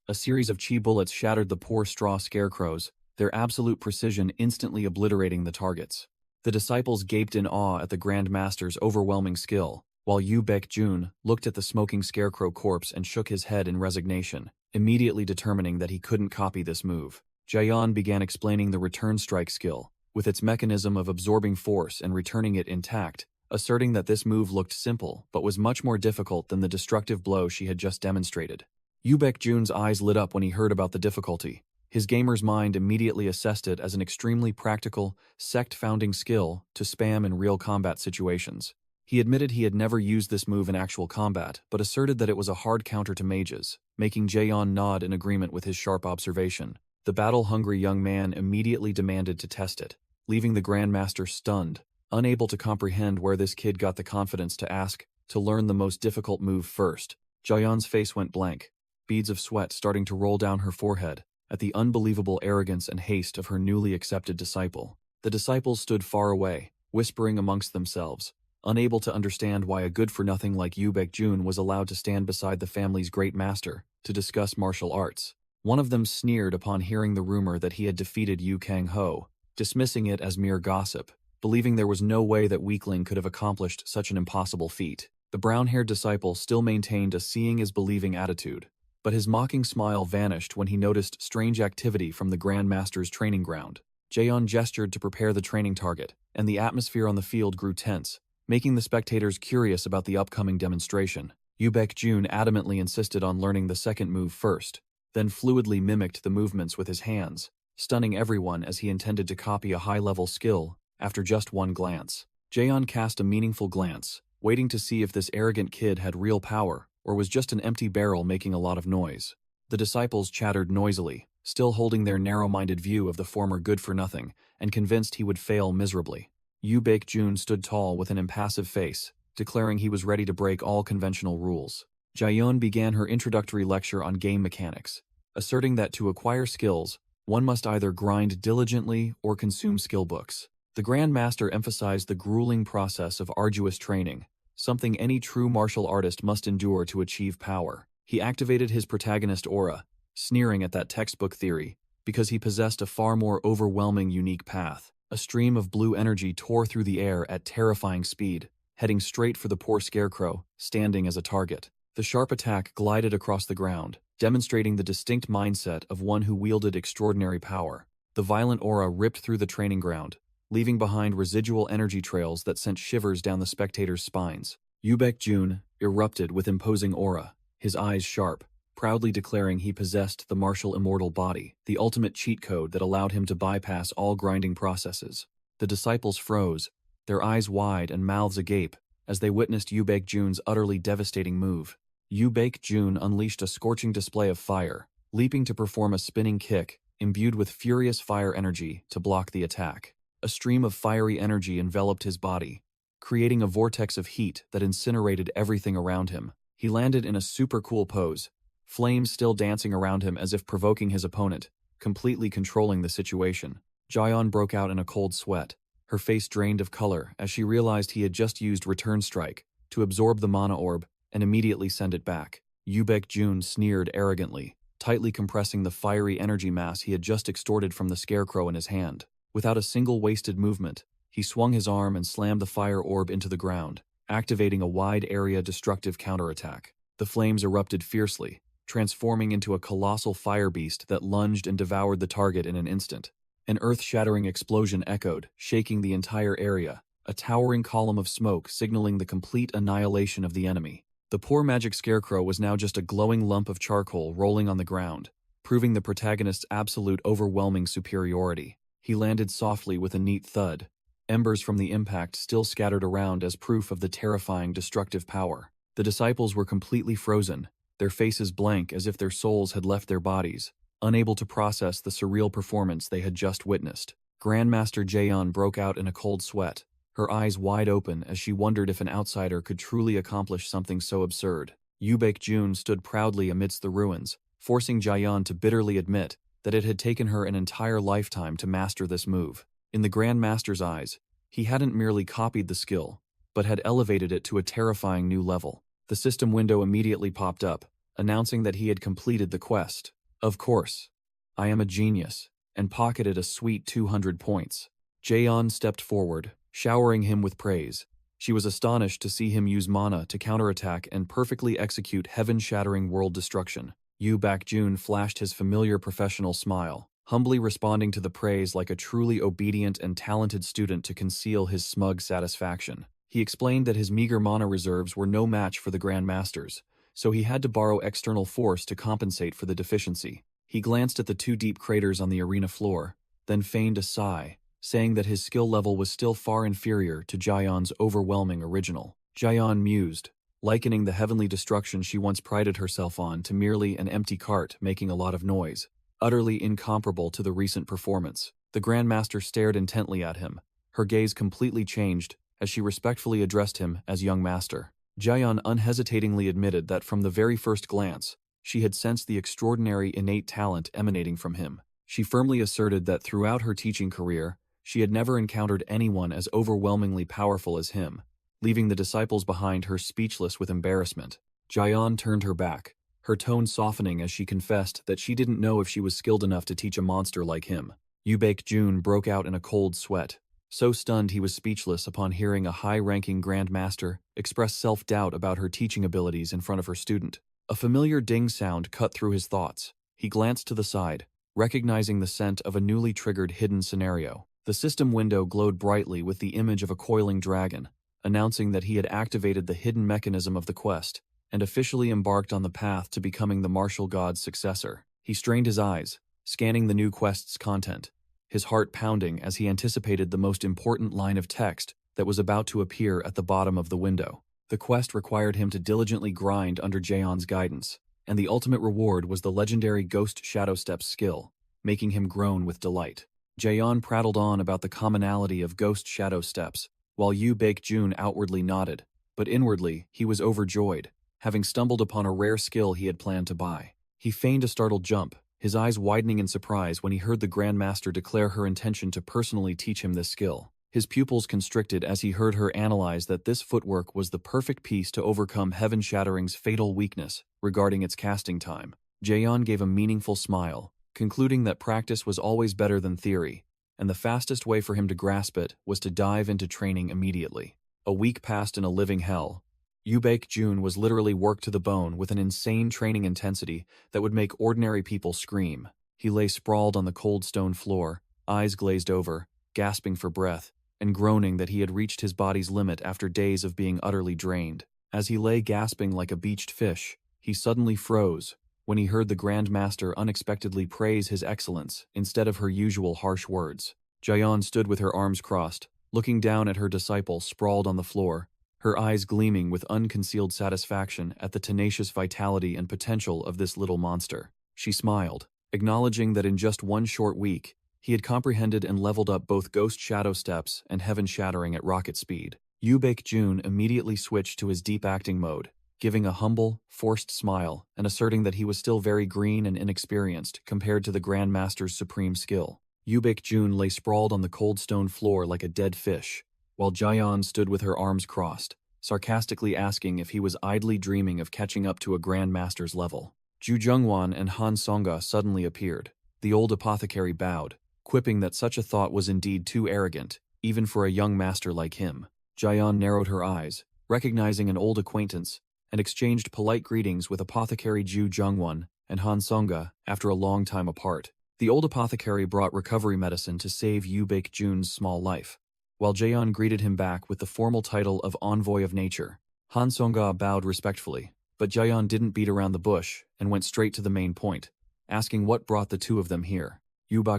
A series of chi bullets shattered the poor straw scarecrows, their absolute precision instantly obliterating the targets. The disciples gaped in awe at the Grand Master's overwhelming skill, while Yu Baek-jun looked at the smoking scarecrow corpse and shook his head in resignation, immediately determining that he couldn't copy this move. Jaehyun began explaining the return strike skill, with its mechanism of absorbing force and returning it intact, asserting that this move looked simple but was much more difficult than the destructive blow she had just demonstrated. Yu Baek-jun's eyes lit up when he heard about the difficulty. His gamer's mind immediately assessed it as an extremely practical, sect-founding skill to spam in real combat situations. He admitted he had never used this move in actual combat, but asserted that it was a hard counter to mages, making Jaehyun nod in agreement with his sharp observation. The battle-hungry young man immediately demanded to test it, leaving the Grandmaster stunned, unable to comprehend where this kid got the confidence to ask to learn the most difficult move first. Jaehyun's face went blank, beads of sweat starting to roll down her forehead at the unbelievable arrogance and haste of her newly accepted disciple. The disciples stood far away, whispering amongst themselves, unable to understand why a good-for-nothing like Yu Baek-jun was allowed to stand beside the family's great master to discuss martial arts. One of them sneered upon hearing the rumor that he had defeated Yu Kang-ho, dismissing it as mere gossip, believing there was no way that weakling could have accomplished such an impossible feat. The brown-haired disciple still maintained a seeing-is-believing attitude, but his mocking smile vanished when he noticed strange activity from the Grand Master's training ground. Jaehyun gestured to prepare the training target, and the atmosphere on the field grew tense, making the spectators curious about the upcoming demonstration. Yu Baek-jun adamantly insisted on learning the second move first, then fluidly mimicked the movements with his hands, stunning everyone as he intended to copy a high-level skill after just one glance. Jaehyun cast a meaningful glance, waiting to see if this arrogant kid had real power or was just an empty barrel making a lot of noise. The disciples chattered noisily, still holding their narrow-minded view of the former good-for-nothing and convinced he would fail miserably. Yu Baek-jun stood tall with an impassive face, declaring he was ready to break all conventional rules. Jaehyun began her introductory lecture on game mechanics, asserting that to acquire skills, one must either grind diligently or consume skill books. The Grand Master emphasized the grueling process of arduous training, something any true martial artist must endure to achieve power. He activated his protagonist aura, sneering at that textbook theory, because he possessed a far more overwhelming unique path. A stream of blue energy tore through the air at terrifying speed, heading straight for the poor scarecrow, standing as a target. The sharp attack glided across the ground, demonstrating the distinct mindset of one who wielded extraordinary power. The violent aura ripped through the training ground, leaving behind residual energy trails that sent shivers down the spectators' spines. Yu Baek-jun erupted with imposing aura, his eyes sharp, proudly declaring he possessed the martial immortal body, the ultimate cheat code that allowed him to bypass all grinding processes. The disciples froze, their eyes wide and mouths agape, as they witnessed Yu Baek-jun's utterly devastating move. Yu Baek-jun unleashed a scorching display of fire, leaping to perform a spinning kick, imbued with furious fire energy to block the attack. A stream of fiery energy enveloped his body, creating a vortex of heat that incinerated everything around him. He landed in a super cool pose, flames still dancing around him as if provoking his opponent, completely controlling the situation. Jyon broke out in a cold sweat, her face drained of color as she realized he had just used Return Strike to absorb the mana orb and immediately send it back. Jyn sneered arrogantly, tightly compressing the fiery energy mass he had just extorted from the scarecrow in his hand. Without a single wasted movement, he swung his arm and slammed the fire orb into the ground, activating a wide-area destructive counterattack. The flames erupted fiercely, transforming into a colossal fire beast that lunged and devoured the target in an instant. An earth-shattering explosion echoed, shaking the entire area, a towering column of smoke signaling the complete annihilation of the enemy. The poor magic scarecrow was now just a glowing lump of charcoal rolling on the ground, proving the protagonist's absolute overwhelming superiority. He landed softly with a neat thud, embers from the impact still scattered around as proof of the terrifying destructive power. The disciples were completely frozen, their faces blank as if their souls had left their bodies, unable to process the surreal performance they had just witnessed. Grandmaster Jyon broke out in a cold sweat, her eyes wide open as she wondered if an outsider could truly accomplish something so absurd. Jyn stood proudly amidst the ruins, forcing Jyon to bitterly admit that it had taken her an entire lifetime to master this move. In the Grandmaster's eyes, he hadn't merely copied the skill, but had elevated it to a terrifying new level. The system window immediately popped up, announcing that he had completed the quest. Of course, I am a genius, and pocketed a sweet 200 points. Jyon stepped forward, showering him with praise. She was astonished to see him use mana to counterattack and perfectly execute heaven-shattering world destruction. Jyn flashed his familiar professional smile, humbly responding to the praise like a truly obedient and talented student to conceal his smug satisfaction. He explained that his meager mana reserves were no match for the Grandmaster's, so he had to borrow external force to compensate for the deficiency. He glanced at the two deep craters on the arena floor, then feigned a sigh, saying that his skill level was still far inferior to Jyon's overwhelming original. Jyon mused, likening the heavenly destruction she once prided herself on to merely an empty cart making a lot of noise, utterly incomparable to the recent performance. The Grandmaster stared intently at him, her gaze completely changed as she respectfully addressed him as young master. Jyon unhesitatingly admitted that from the very first glance, she had sensed the extraordinary innate talent emanating from him. She firmly asserted that throughout her teaching career, she had never encountered anyone as overwhelmingly powerful as him, leaving the disciples behind her speechless with embarrassment. Jyon turned her back, her tone softening as she confessed that she didn't know if she was skilled enough to teach a monster like him. Jyn broke out in a cold sweat, so stunned he was speechless upon hearing a high-ranking Grandmaster express self-doubt about her teaching abilities in front of her student. A familiar ding sound cut through his thoughts. He glanced to the side, recognizing the scent of a newly triggered hidden scenario. The system window glowed brightly with the image of a coiling dragon, announcing that he had activated the hidden mechanism of the quest and officially embarked on the path to becoming the martial god's successor. He strained his eyes, scanning the new quest's content, his heart pounding as he anticipated the most important line of text that was about to appear at the bottom of the window. The quest required him to diligently grind under Jyon's guidance, and the ultimate reward was the legendary Ghost Shadow Steps skill, making him groan with delight. Jyon prattled on about the commonality of Ghost Shadow Steps, while Jyn outwardly nodded, but inwardly he was overjoyed, having stumbled upon a rare skill he had planned to buy. He feigned a startled jump, his eyes widening in surprise when he heard the Grandmaster declare her intention to personally teach him this skill. His pupils constricted as he heard her analyze that this footwork was the perfect piece to overcome Heaven Shattering's fatal weakness regarding its casting time. Jyon gave a meaningful smile, concluding that practice was always better than theory, and the fastest way for him to grasp it was to dive into training immediately. A week passed in a living hell. Jyn was literally worked to the bone with an insane training intensity that would make ordinary people scream. He lay sprawled on the cold stone floor, eyes glazed over, gasping for breath, and groaning that he had reached his body's limit after days of being utterly drained. As he lay gasping like a beached fish, he suddenly froze when he heard the Grandmaster unexpectedly praise his excellence instead of her usual harsh words. Jyon stood with her arms crossed, looking down at her disciple sprawled on the floor, her eyes gleaming with unconcealed satisfaction at the tenacious vitality and potential of this little monster. She smiled, acknowledging that in just one short week, he had comprehended and leveled up both Ghost Shadow Steps and Heaven Shattering at rocket speed. Jyn immediately switched to his deep acting mode, giving a humble, forced smile and asserting that he was still very green and inexperienced compared to the Grand Master's supreme skill. Jun lay sprawled on the cold stone floor like a dead fish, while Jaeyeon stood with her arms crossed, sarcastically asking if he was idly dreaming of catching up to a Grand Master's level. Ju Jungwon and Han Songa suddenly appeared. The old apothecary bowed, quipping that such a thought was indeed too arrogant, even for a young master like him. Jaeyeon narrowed her eyes, recognizing an old acquaintance, and exchanged polite greetings with apothecary Ju Jungwon and Han Songa after a long time apart. The old apothecary brought recovery medicine to save Jun's small life, while Jaeyeon greeted him back with the formal title of Envoy of Nature. Han Songa bowed respectfully, but Jaeyeon didn't beat around the bush and went straight to the main point, asking what brought the two of them here.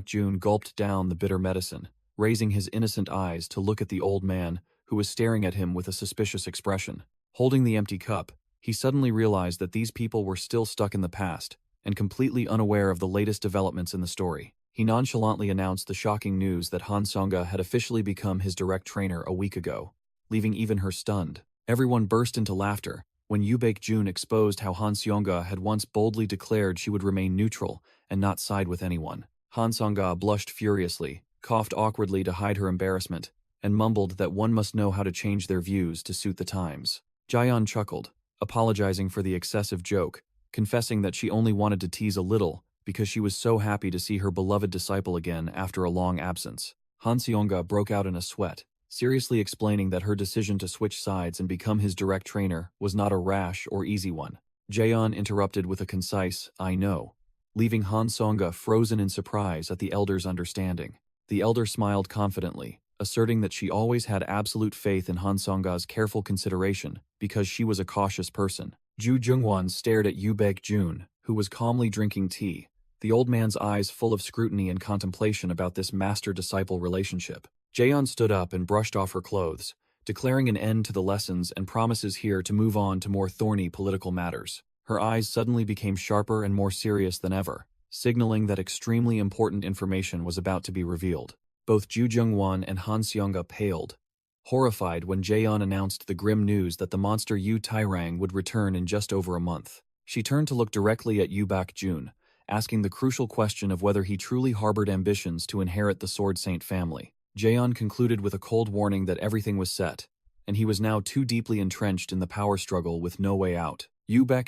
Jun gulped down the bitter medicine, raising his innocent eyes to look at the old man who was staring at him with a suspicious expression. Holding the empty cup, he suddenly realized that these people were still stuck in the past and completely unaware of the latest developments in the story. He nonchalantly announced the shocking news that Han Songa had officially become his direct trainer a week ago, leaving even her stunned. Everyone burst into laughter when Jun exposed how Han Songa had once boldly declared she would remain neutral and not side with anyone. Han Songa blushed furiously, coughed awkwardly to hide her embarrassment, and mumbled that one must know how to change their views to suit the times. Jaeyeon chuckled, apologizing for the excessive joke, confessing that she only wanted to tease a little because she was so happy to see her beloved disciple again after a long absence. Han Songa broke out in a sweat, seriously explaining that her decision to switch sides and become his direct trainer was not a rash or easy one. Jaeyeon interrupted with a concise, "I know," leaving Han Songa frozen in surprise at the elder's understanding. The elder smiled confidently, asserting that she always had absolute faith in Han Songa's careful consideration because she was a cautious person. Ju Jungwon stared at Jun, who was calmly drinking tea, the old man's eyes full of scrutiny and contemplation about this master-disciple relationship. Jaeyeon stood up and brushed off her clothes, declaring an end to the lessons and promises here to move on to more thorny political matters. Her eyes suddenly became sharper and more serious than ever, signaling that extremely important information was about to be revealed. Both Ju Jungwon and Han Songa paled, horrified when Jaeyeon announced the grim news that the monster Yu Tairang would return in just over a month. She turned to look directly at Jun, asking the crucial question of whether he truly harbored ambitions to inherit the Sword Saint family. Jaeyeon concluded with a cold warning that everything was set, and he was now too deeply entrenched in the power struggle with no way out.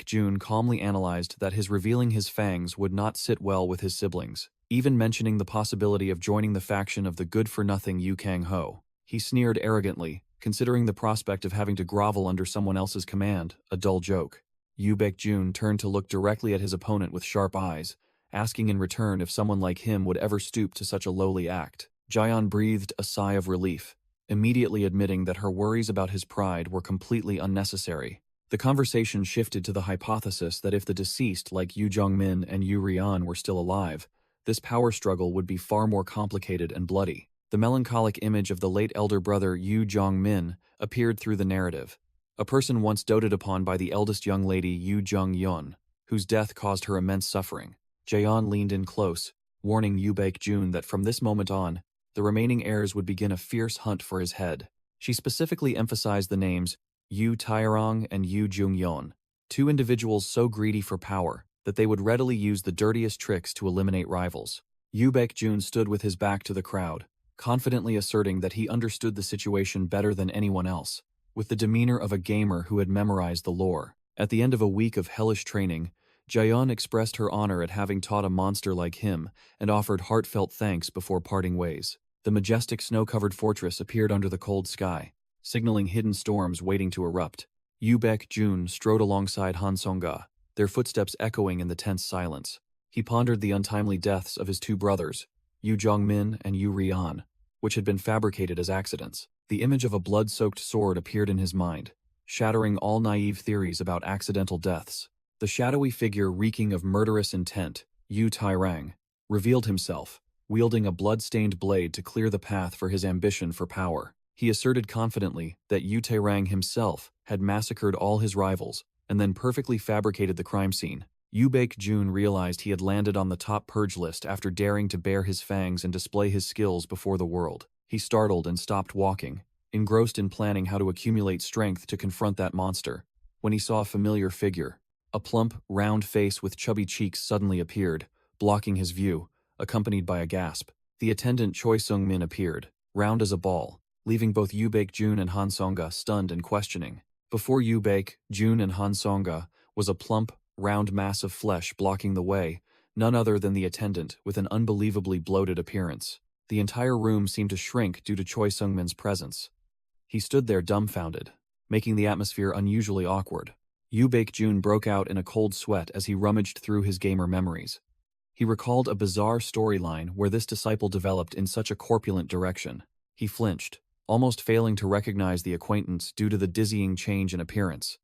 Jun calmly analyzed that his revealing his fangs would not sit well with his siblings, even mentioning the possibility of joining the faction of the good-for-nothing Yu Kang-ho. He sneered arrogantly, considering the prospect of having to grovel under someone else's command a dull joke. Jun turned to look directly at his opponent with sharp eyes, asking in return if someone like him would ever stoop to such a lowly act. Jaeyeon breathed a sigh of relief, immediately admitting that her worries about his pride were completely unnecessary. The conversation shifted to the hypothesis that if the deceased like Yu Jongmin and Yu Rian were still alive, this power struggle would be far more complicated and bloody. The melancholic image of the late elder brother Yu Jongmin appeared through the narrative, a person once doted upon by the eldest young lady Yu Jung-yeon, whose death caused her immense suffering. Jaeyeon leaned in close, warning Jun that from this moment on, the remaining heirs would begin a fierce hunt for his head. She specifically emphasized the names Yu Tairong and Yu Jung-yeon, two individuals so greedy for power that they would readily use the dirtiest tricks to eliminate rivals. Jun stood with his back to the crowd, confidently asserting that he understood the situation better than anyone else, with the demeanor of a gamer who had memorized the lore. At the end of a week of hellish training, Jaeyeon expressed her honor at having taught a monster like him and offered heartfelt thanks before parting ways. The majestic snow-covered fortress appeared under the cold sky, signaling hidden storms waiting to erupt. Jun strode alongside Han Songa, their footsteps echoing in the tense silence. He pondered the untimely deaths of his two brothers, Yu Jongmin and Yu Rian, which had been fabricated as accidents. The image of a blood-soaked sword appeared in his mind, shattering all naive theories about accidental deaths. The shadowy figure reeking of murderous intent, Yu Tairang, revealed himself, wielding a blood-stained blade to clear the path for his ambition for power. He asserted confidently that Yu Tairang himself had massacred all his rivals and then perfectly fabricated the crime scene. Jun realized he had landed on the top purge list after daring to bare his fangs and display his skills before the world. He startled and stopped walking, engrossed in planning how to accumulate strength to confront that monster, when he saw a familiar figure. A plump, round face with chubby cheeks suddenly appeared, blocking his view, accompanied by a gasp. The attendant Choi Sung-min appeared, round as a ball, leaving both Yoo Baek-jun and Han Song-ga stunned and questioning. Before Yoo Baek-jun and Han Song-ga was a plump, round mass of flesh blocking the way, none other than the attendant with an unbelievably bloated appearance. The entire room seemed to shrink due to Choi Sung-min's presence. He stood there dumbfounded, making the atmosphere unusually awkward. Yoo Baek-jun broke out in a cold sweat as he rummaged through his gamer memories. He recalled a bizarre storyline where this disciple developed in such a corpulent direction. He flinched, almost failing to recognize the acquaintance due to the dizzying change in appearance.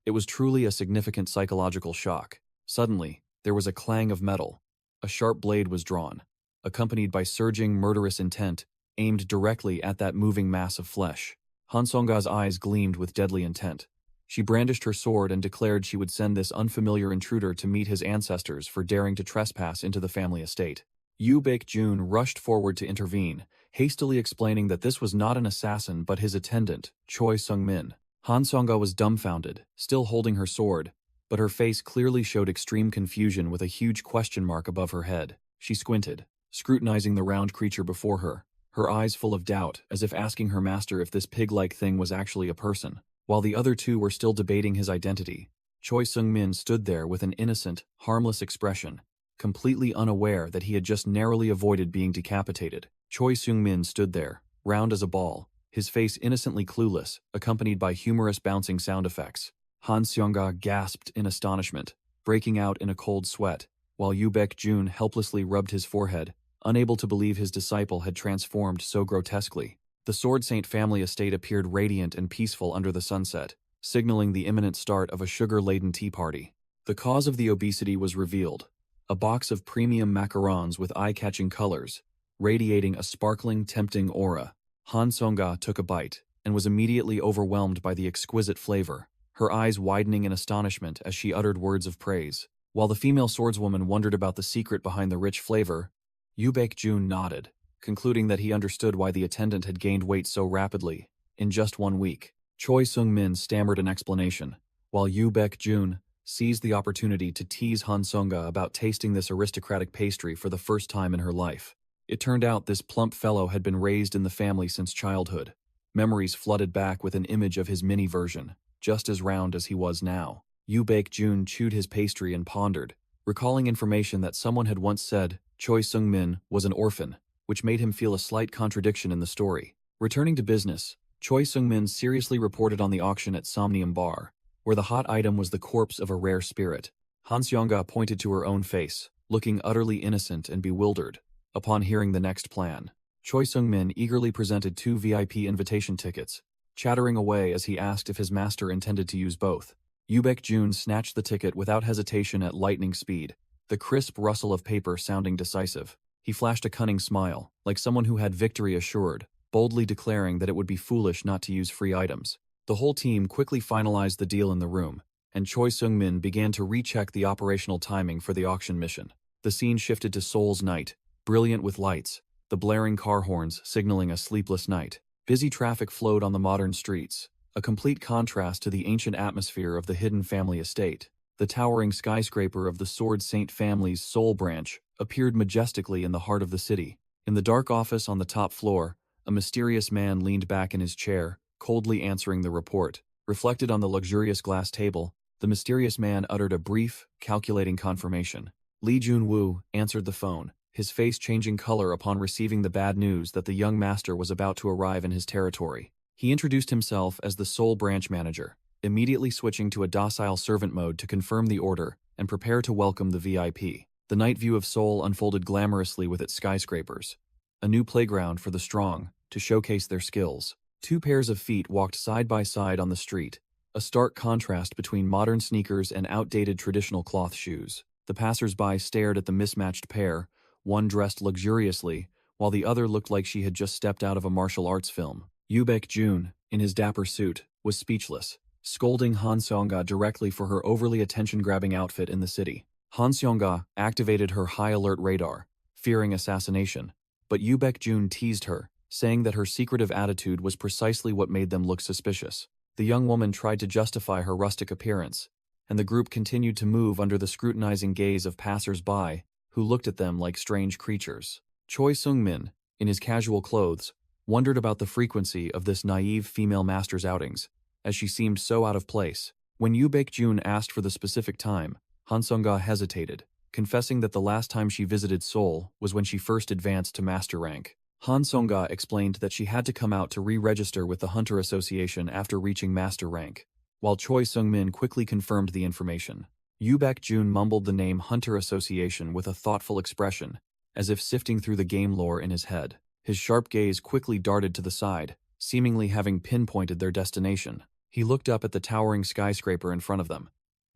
It was truly a significant psychological shock. Suddenly, there was a clang of metal. A sharp blade was drawn, accompanied by surging murderous intent, aimed directly at that moving mass of flesh. Han Song-ga's eyes gleamed with deadly intent. She brandished her sword and declared she would send this unfamiliar intruder to meet his ancestors for daring to trespass into the family estate. Yoo Baek-jun rushed forward to intervene, hastily explaining that this was not an assassin but his attendant, Choi Sung-min. Han Song-ga was dumbfounded, still holding her sword, but her face clearly showed extreme confusion with a huge question mark above her head. She squinted, scrutinizing the round creature before her eyes full of doubt, as if asking her master if this pig-like thing was actually a person. While the other two were still debating his identity, Choi Sung-min stood there with an innocent, harmless expression, completely unaware that he had just narrowly avoided being decapitated. Choi Sung-min stood there, round as a ball, his face innocently clueless, accompanied by humorous bouncing sound effects. Han Song-ga gasped in astonishment, breaking out in a cold sweat, while Yoo Baek-jun helplessly rubbed his forehead, unable to believe his disciple had transformed so grotesquely. The Sword Saint family estate appeared radiant and peaceful under the sunset, signaling the imminent start of a sugar-laden tea party. The cause of the obesity was revealed: a box of premium macarons with eye-catching colors, radiating a sparkling, tempting aura. Han Song-ga took a bite, and was immediately overwhelmed by the exquisite flavor, her eyes widening in astonishment as she uttered words of praise. While the female swordswoman wondered about the secret behind the rich flavor, Yoo Baek-jun nodded, concluding that he understood why the attendant had gained weight so rapidly, in just 1 week. Choi Sung-min stammered an explanation, while Yoo Baek-jun seized the opportunity to tease Han Song-ga about tasting this aristocratic pastry for the first time in her life. It turned out this plump fellow had been raised in the family since childhood. Memories flooded back with an image of his mini version, just as round as he was now. Yoo Baek-jun chewed his pastry and pondered, recalling information that someone had once said Choi Sung-min was an orphan, which made him feel a slight contradiction in the story. Returning to business, Choi Sung-min seriously reported on the auction at Somnium Bar, where the hot item was the corpse of a rare spirit. Han Song-ga pointed to her own face, looking utterly innocent and bewildered. Upon hearing the next plan, Choi Sung-min eagerly presented 2 VIP invitation tickets, chattering away as he asked if his master intended to use both. Yoo Baek-jun snatched the ticket without hesitation at lightning speed, the crisp rustle of paper sounding decisive. He flashed a cunning smile, like someone who had victory assured, boldly declaring that it would be foolish not to use free items. The whole team quickly finalized the deal in the room, and Choi Sung-min began to recheck the operational timing for the auction mission. The scene shifted to Seoul's night, brilliant with lights, the blaring car horns signaling a sleepless night. Busy traffic flowed on the modern streets, a complete contrast to the ancient atmosphere of the hidden family estate. The towering skyscraper of the Sword Saint family's Seoul branch appeared majestically in the heart of the city. In the dark office on the top floor, a mysterious man leaned back in his chair, coldly answering the report. Reflected on the luxurious glass table, the mysterious man uttered a brief, calculating confirmation. Lee Jun-woo answered the phone, his face changing color upon receiving the bad news that the young master was about to arrive in his territory. He introduced himself as the Seoul branch manager, immediately switching to a docile servant mode to confirm the order and prepare to welcome the VIP. The night view of Seoul unfolded glamorously with its skyscrapers, a new playground for the strong to showcase their skills. 2 pairs of feet walked side by side on the street, a stark contrast between modern sneakers and outdated traditional cloth shoes. The passers-by stared at the mismatched pair, one dressed luxuriously, while the other looked like she had just stepped out of a martial arts film. Yoo Baek-jun, in his dapper suit, was speechless, scolding Han Song-ga directly for her overly attention-grabbing outfit in the city. Han Song-ga activated her high-alert radar, fearing assassination, but Yoo Baek-jun teased her, saying that her secretive attitude was precisely what made them look suspicious. The young woman tried to justify her rustic appearance, and the group continued to move under the scrutinizing gaze of passers-by, who looked at them like strange creatures. Choi Sung-min, in his casual clothes, wondered about the frequency of this naive female master's outings, as she seemed so out of place. When Yoo Baek-jun asked for the specific time, Han Sung-ga hesitated, confessing that the last time she visited Seoul was when she first advanced to master rank. Han Sung-ga explained that she had to come out to re-register with the Hunter Association after reaching master rank, while Choi Sung-min quickly confirmed the information. Yoo Baek-jun mumbled the name Hunter Association with a thoughtful expression, as if sifting through the game lore in his head. His sharp gaze quickly darted to the side, seemingly having pinpointed their destination. He looked up at the towering skyscraper in front of them,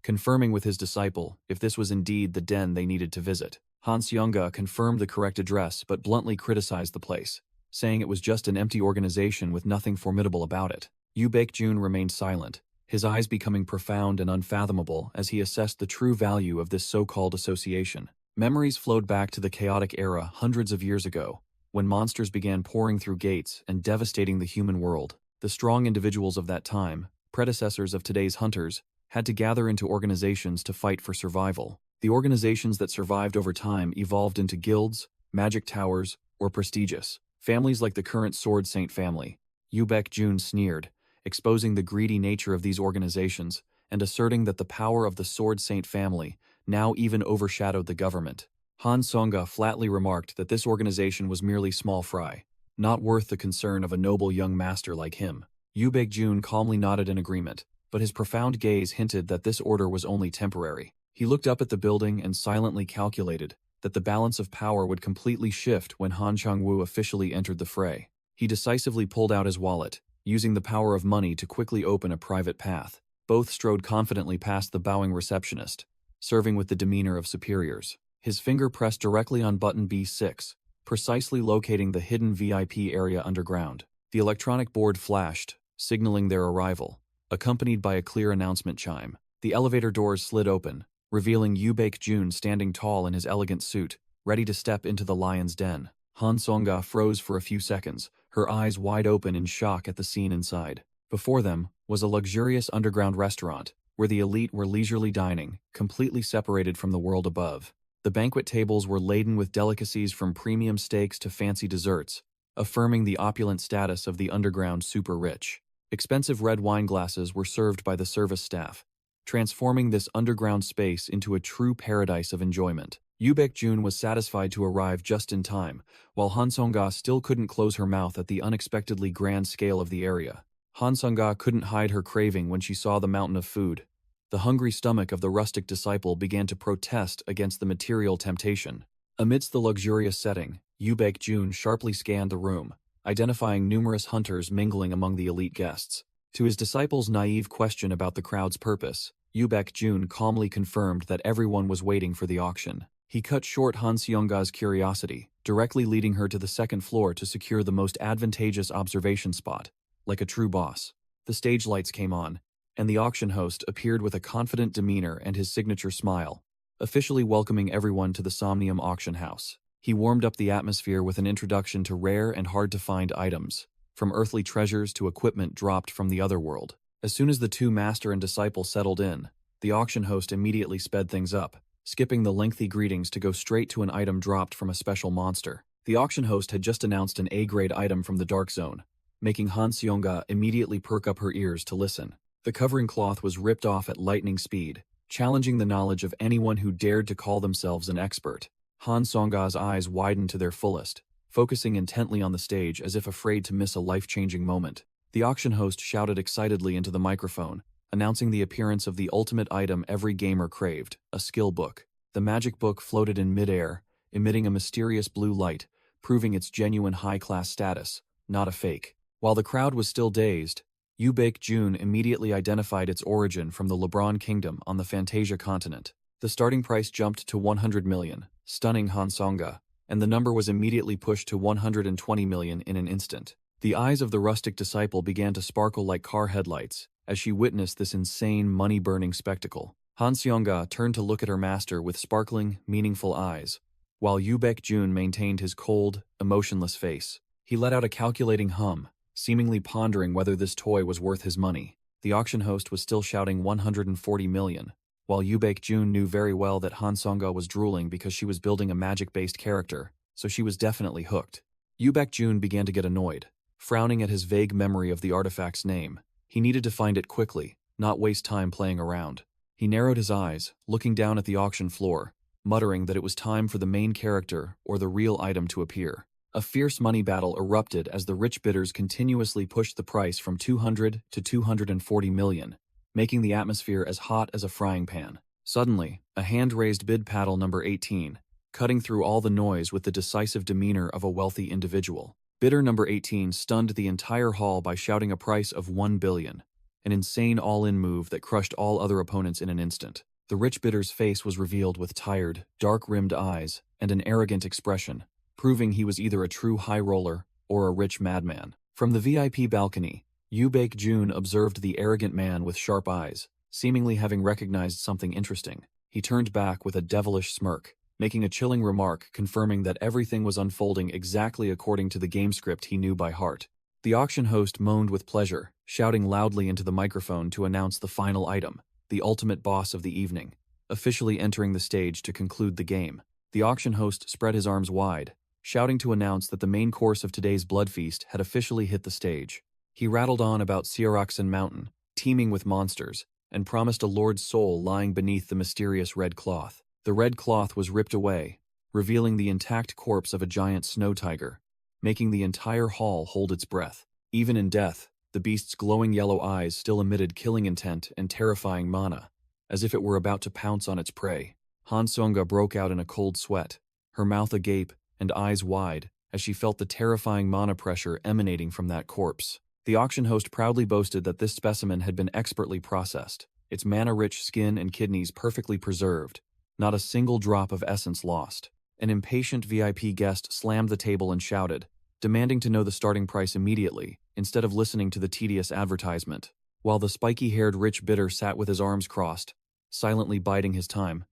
confirming with his disciple if this was indeed the den they needed to visit. Han Seong-ga confirmed the correct address but bluntly criticized the place, saying it was just an empty organization with nothing formidable about it. Yoo Baek-jun remained silent, his eyes becoming profound and unfathomable as he assessed the true value of this so-called association. Memories flowed back to the chaotic era hundreds of years ago, when monsters began pouring through gates and devastating the human world. The strong individuals of that time, predecessors of today's hunters, had to gather into organizations to fight for survival. The organizations that survived over time evolved into guilds, magic towers, or prestigious families like the current Sword Saint family. Yoo Baek-jun sneered, exposing the greedy nature of these organizations and asserting that the power of the Sword Saint family now even overshadowed the government. Han Song-ga flatly remarked that this organization was merely small fry, not worth the concern of a noble young master like him. Yoo Baek-jun calmly nodded in agreement, but his profound gaze hinted that this order was only temporary. He looked up at the building and silently calculated that the balance of power would completely shift when Han Chang-woo officially entered the fray. He decisively pulled out his wallet, using the power of money to quickly open a private path. Both strode confidently past the bowing receptionist, serving with the demeanor of superiors. His finger pressed directly on button B6, precisely locating the hidden VIP area underground. The electronic board flashed, signaling their arrival, accompanied by a clear announcement chime. The elevator doors slid open, revealing Yoo Baek-jun standing tall in his elegant suit, ready to step into the lion's den. Han Song-ga froze for a few seconds, her eyes wide open in shock at the scene inside. Before them was a luxurious underground restaurant, where the elite were leisurely dining, completely separated from the world above. The banquet tables were laden with delicacies from premium steaks to fancy desserts, affirming the opulent status of the underground super-rich. Expensive red wine glasses were served by the service staff, transforming this underground space into a true paradise of enjoyment. Yoo Baek-jun was satisfied to arrive just in time, while Han Song-ga still couldn't close her mouth at the unexpectedly grand scale of the area. Han Sung-ga couldn't hide her craving when she saw the mountain of food. The hungry stomach of the rustic disciple began to protest against the material temptation. Amidst the luxurious setting, Yoo Baek-jun sharply scanned the room, identifying numerous hunters mingling among the elite guests. To his disciple's naive question about the crowd's purpose, Yoo Baek-jun calmly confirmed that everyone was waiting for the auction. He cut short Han Seong-ga's curiosity, directly leading her to the second floor to secure the most advantageous observation spot. Like a true boss, the stage lights came on, and the auction host appeared with a confident demeanor and his signature smile, officially welcoming everyone to the Somnium auction house. He warmed up the atmosphere with an introduction to rare and hard-to-find items, from earthly treasures to equipment dropped from the other world. As soon as the two master and disciple settled in, the auction host immediately sped things up, skipping the lengthy greetings to go straight to an item dropped from a special monster. The auction host had just announced an A-grade item from the Dark Zone, making Han Seong-ga immediately perk up her ears to listen. The covering cloth was ripped off at lightning speed, challenging the knowledge of anyone who dared to call themselves an expert. Han Song-ga's eyes widened to their fullest, focusing intently on the stage as if afraid to miss a life-changing moment. The auction host shouted excitedly into the microphone, announcing the appearance of the ultimate item every gamer craved, a skill book. The magic book floated in midair, emitting a mysterious blue light, proving its genuine high-class status, not a fake. While the crowd was still dazed, Yoo Baek-jun immediately identified its origin from the LeBron Kingdom on the Fantasia continent. The starting price jumped to 100 million, stunning Han Song-ga, and the number was immediately pushed to 120 million in an instant. The eyes of the rustic disciple began to sparkle like car headlights as she witnessed this insane, money-burning spectacle. Han Seong-ga turned to look at her master with sparkling, meaningful eyes, while Yoo Baek-jun maintained his cold, emotionless face. He let out a calculating hum, seemingly pondering whether this toy was worth his money. The auction host was still shouting 140 million, while Jun knew very well that Hansonga was drooling because she was building a magic-based character, so she was definitely hooked. Jun began to get annoyed, frowning at his vague memory of the artifact's name. He needed to find it quickly, not waste time playing around. He narrowed his eyes, looking down at the auction floor, muttering that it was time for the main character or the real item to appear. A fierce money battle erupted as the rich bidders continuously pushed the price from 200 to 240 million, making the atmosphere as hot as a frying pan. Suddenly, a hand-raised bid paddle number 18, cutting through all the noise with the decisive demeanor of a wealthy individual. Bidder number 18 stunned the entire hall by shouting a price of 1 billion, an insane all-in move that crushed all other opponents in an instant. The rich bidder's face was revealed with tired, dark-rimmed eyes and an arrogant expression, proving he was either a true high roller or a rich madman. From the VIP balcony, Jun observed the arrogant man with sharp eyes, seemingly having recognized something interesting. He turned back with a devilish smirk, making a chilling remark confirming that everything was unfolding exactly according to the game script he knew by heart. The auction host moaned with pleasure, shouting loudly into the microphone to announce the final item, the ultimate boss of the evening, officially entering the stage to conclude the game. The auction host spread his arms wide, shouting to announce that the main course of today's blood feast had officially hit the stage. He rattled on about Siaraxen Mountain, teeming with monsters, and promised a lord's soul lying beneath the mysterious red cloth. The red cloth was ripped away, revealing the intact corpse of a giant snow tiger, making the entire hall hold its breath. Even in death, the beast's glowing yellow eyes still emitted killing intent and terrifying mana, as if it were about to pounce on its prey. Hansonga broke out in a cold sweat, her mouth agape and eyes wide, as she felt the terrifying mana pressure emanating from that corpse. The auction host proudly boasted that this specimen had been expertly processed, its mana-rich skin and kidneys perfectly preserved, not a single drop of essence lost. An impatient VIP guest slammed the table and shouted, demanding to know the starting price immediately, instead of listening to the tedious advertisement. While the spiky-haired rich bidder sat with his arms crossed, silently biding his time,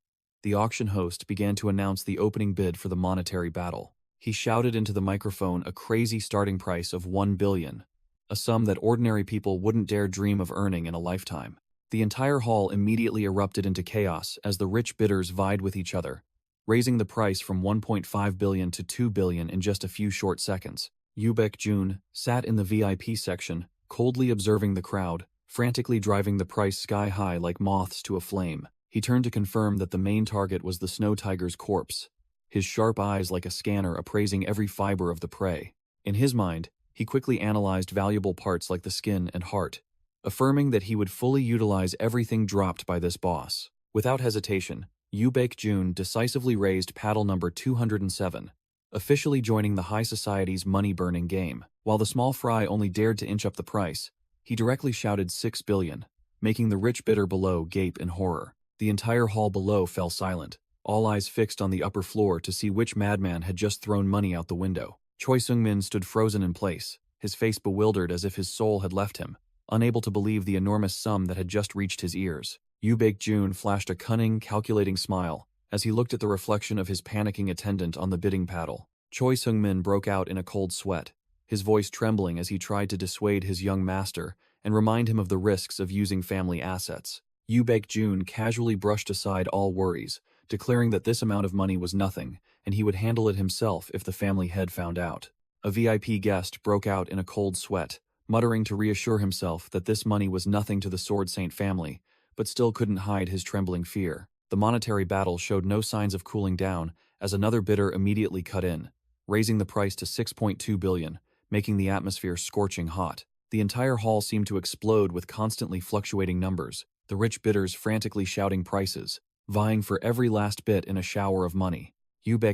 the auction host began to announce the opening bid for the monetary battle. He shouted into the microphone a crazy starting price of 1 billion, a sum that ordinary people wouldn't dare dream of earning in a lifetime. The entire hall immediately erupted into chaos as the rich bidders vied with each other, raising the price from 1.5 billion to 2 billion in just a few short seconds. Jun sat in the VIP section, coldly observing the crowd, frantically driving the price sky high like moths to a flame. He turned to confirm that the main target was the snow tiger's corpse, his sharp eyes like a scanner appraising every fiber of the prey. In his mind, he quickly analyzed valuable parts like the skin and heart, affirming that he would fully utilize everything dropped by this boss. Without hesitation, Jun decisively raised paddle number 207, officially joining the high society's money-burning game. While the small fry only dared to inch up the price, he directly shouted 6 billion, making the rich bidder below gape in horror. The entire hall below fell silent, all eyes fixed on the upper floor to see which madman had just thrown money out the window. Choi Seung-min stood frozen in place, his face bewildered as if his soul had left him, unable to believe the enormous sum that had just reached his ears. Jun flashed a cunning, calculating smile as he looked at the reflection of his panicking attendant on the bidding paddle. Choi Seung-min broke out in a cold sweat, his voice trembling as he tried to dissuade his young master and remind him of the risks of using family assets. Jun casually brushed aside all worries, declaring that this amount of money was nothing and he would handle it himself if the family head found out. A VIP guest broke out in a cold sweat, muttering to reassure himself that this money was nothing to the Sword Saint family, but still couldn't hide his trembling fear. The monetary battle showed no signs of cooling down as another bidder immediately cut in, raising the price to 6.2 billion, making the atmosphere scorching hot. The entire hall seemed to explode with constantly fluctuating numbers, the rich bidders frantically shouting prices, vying for every last bit in a shower of money.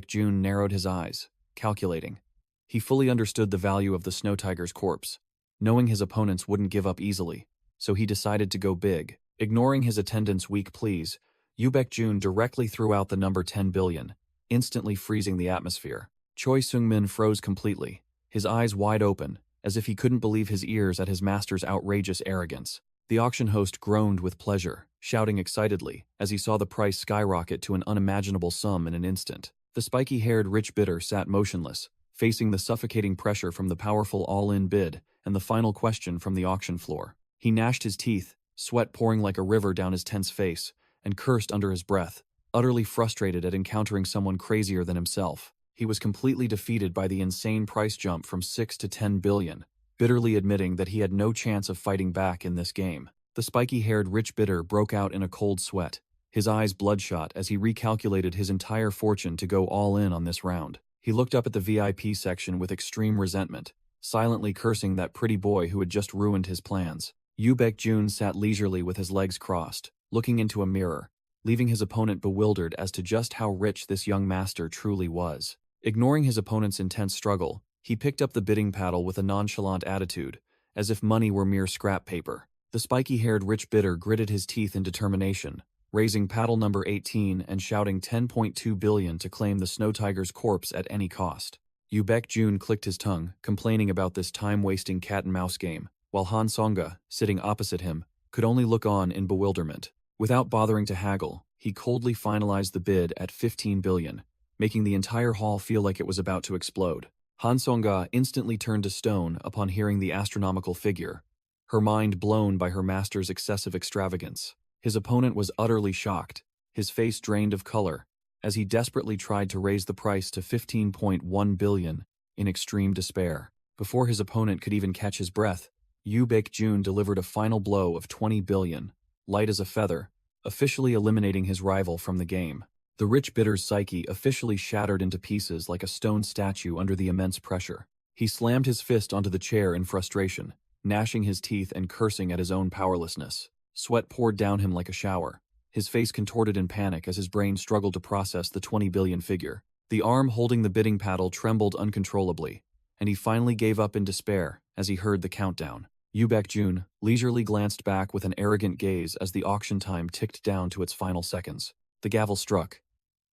Jun narrowed his eyes, calculating. He fully understood the value of the snow tiger's corpse, knowing his opponents wouldn't give up easily, so he decided to go big. Ignoring his attendant's weak pleas, Jun directly threw out the number 10 billion, instantly freezing the atmosphere. Choi Seung-min froze completely, his eyes wide open, as if he couldn't believe his ears at his master's outrageous arrogance. The auction host groaned with pleasure, shouting excitedly as he saw the price skyrocket to an unimaginable sum in an instant. The spiky-haired rich bidder sat motionless, facing the suffocating pressure from the powerful all-in bid and the final question from the auction floor. He gnashed his teeth, sweat pouring like a river down his tense face, and cursed under his breath, utterly frustrated at encountering someone crazier than himself. He was completely defeated by the insane price jump from 6 to 10 billion, bitterly admitting that he had no chance of fighting back in this game. The spiky-haired rich bidder broke out in a cold sweat, his eyes bloodshot as he recalculated his entire fortune to go all in on this round. He looked up at the VIP section with extreme resentment, silently cursing that pretty boy who had just ruined his plans. Jun sat leisurely with his legs crossed, looking into a mirror, leaving his opponent bewildered as to just how rich this young master truly was. Ignoring his opponent's intense struggle, he picked up the bidding paddle with a nonchalant attitude, as if money were mere scrap paper. The spiky-haired rich bidder gritted his teeth in determination, raising paddle number 18 and shouting 10.2 billion to claim the snow tiger's corpse at any cost. Jun clicked his tongue, complaining about this time-wasting cat-and-mouse game, while Han Songa, sitting opposite him, could only look on in bewilderment. Without bothering to haggle, he coldly finalized the bid at 15 billion, making the entire hall feel like it was about to explode. Han Songa instantly turned to stone upon hearing the astronomical figure, her mind blown by her master's excessive extravagance. His opponent was utterly shocked, his face drained of color, as he desperately tried to raise the price to 15.1 billion in extreme despair. Before his opponent could even catch his breath, Jun delivered a final blow of 20 billion, light as a feather, officially eliminating his rival from the game. The rich bidder's psyche officially shattered into pieces like a stone statue under the immense pressure. He slammed his fist onto the chair in frustration, gnashing his teeth and cursing at his own powerlessness. Sweat poured down him like a shower. His face contorted in panic as his brain struggled to process the 20 billion figure. The arm holding the bidding paddle trembled uncontrollably, and he finally gave up in despair as he heard the countdown. Jun leisurely glanced back with an arrogant gaze as the auction time ticked down to its final seconds. The gavel struck,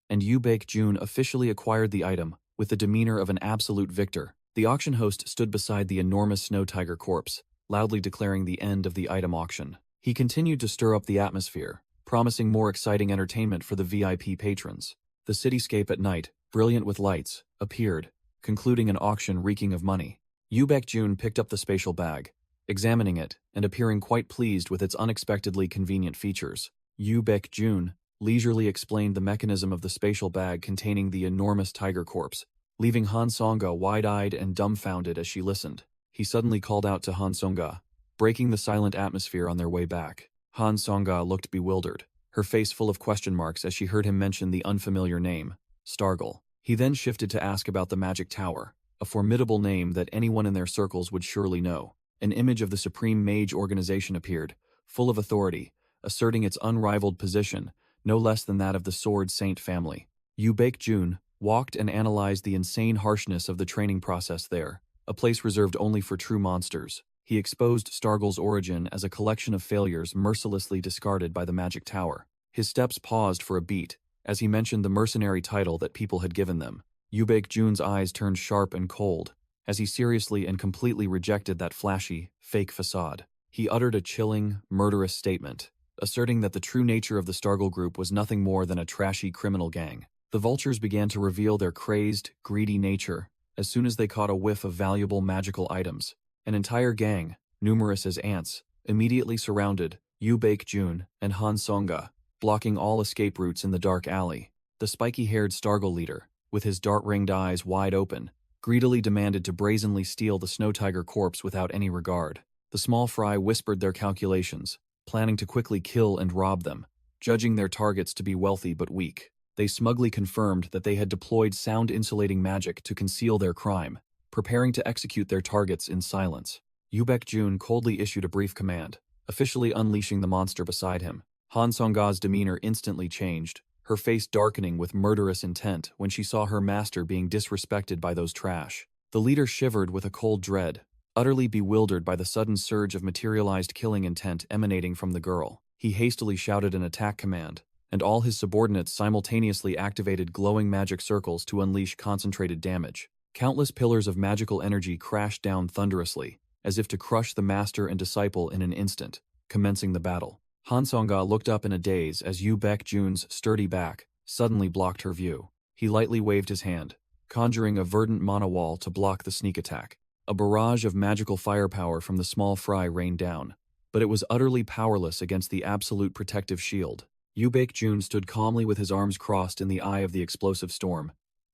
and Jun officially acquired the item with the demeanor of an absolute victor. The auction host stood beside the enormous snow tiger corpse, loudly declaring the end of the item auction. He continued to stir up the atmosphere, promising more exciting entertainment for the VIP patrons. The cityscape at night, brilliant with lights, appeared, concluding an auction reeking of money. Jun picked up the spatial bag, examining it and appearing quite pleased with its unexpectedly convenient features. Jun leisurely explained the mechanism of the spatial bag containing the enormous tiger corpse, leaving Han Songa wide-eyed and dumbfounded as she listened. He suddenly called out to Han Songa, breaking the silent atmosphere on their way back. Han Songa looked bewildered, her face full of question marks as she heard him mention the unfamiliar name, Stargle. He then shifted to ask about the Magic Tower, a formidable name that anyone in their circles would surely know. An image of the Supreme Mage organization appeared, full of authority, asserting its unrivaled position, no less than that of the Sword Saint family. Jun walked and analyzed the insane harshness of the training process there, a place reserved only for true monsters. He exposed Stargle's origin as a collection of failures mercilessly discarded by the Magic Tower. His steps paused for a beat as he mentioned the mercenary title that people had given them. Jun's eyes turned sharp and cold as he seriously and completely rejected that flashy, fake facade. He uttered a chilling, murderous statement, asserting that the true nature of the Stargle group was nothing more than a trashy criminal gang. The vultures began to reveal their crazed, greedy nature as soon as they caught a whiff of valuable magical items. An entire gang, numerous as ants, immediately surrounded Jun and Han Songa, blocking all escape routes in the dark alley. The spiky-haired Stargle leader, with his dart-ringed eyes wide open, greedily demanded to brazenly steal the snow tiger corpse without any regard. The small fry whispered their calculations, planning to quickly kill and rob them, judging their targets to be wealthy but weak. They smugly confirmed that they had deployed sound-insulating magic to conceal their crime, preparing to execute their targets in silence. Jun coldly issued a brief command, officially unleashing the monster beside him. Han Songa's demeanor instantly changed, her face darkening with murderous intent when she saw her master being disrespected by those trash. The leader shivered with a cold dread, utterly bewildered by the sudden surge of materialized killing intent emanating from the girl. He hastily shouted an attack command, and all his subordinates simultaneously activated glowing magic circles to unleash concentrated damage. Countless pillars of magical energy crashed down thunderously, as if to crush the master and disciple in an instant, commencing the battle. Han Songa looked up in a daze as Jun's sturdy back suddenly blocked her view. He lightly waved his hand, conjuring a verdant mana wall to block the sneak attack. A barrage of magical firepower from the small fry rained down, but it was utterly powerless against the absolute protective shield. Yu Baekjun stood calmly with his arms crossed in the eye of the explosive storm,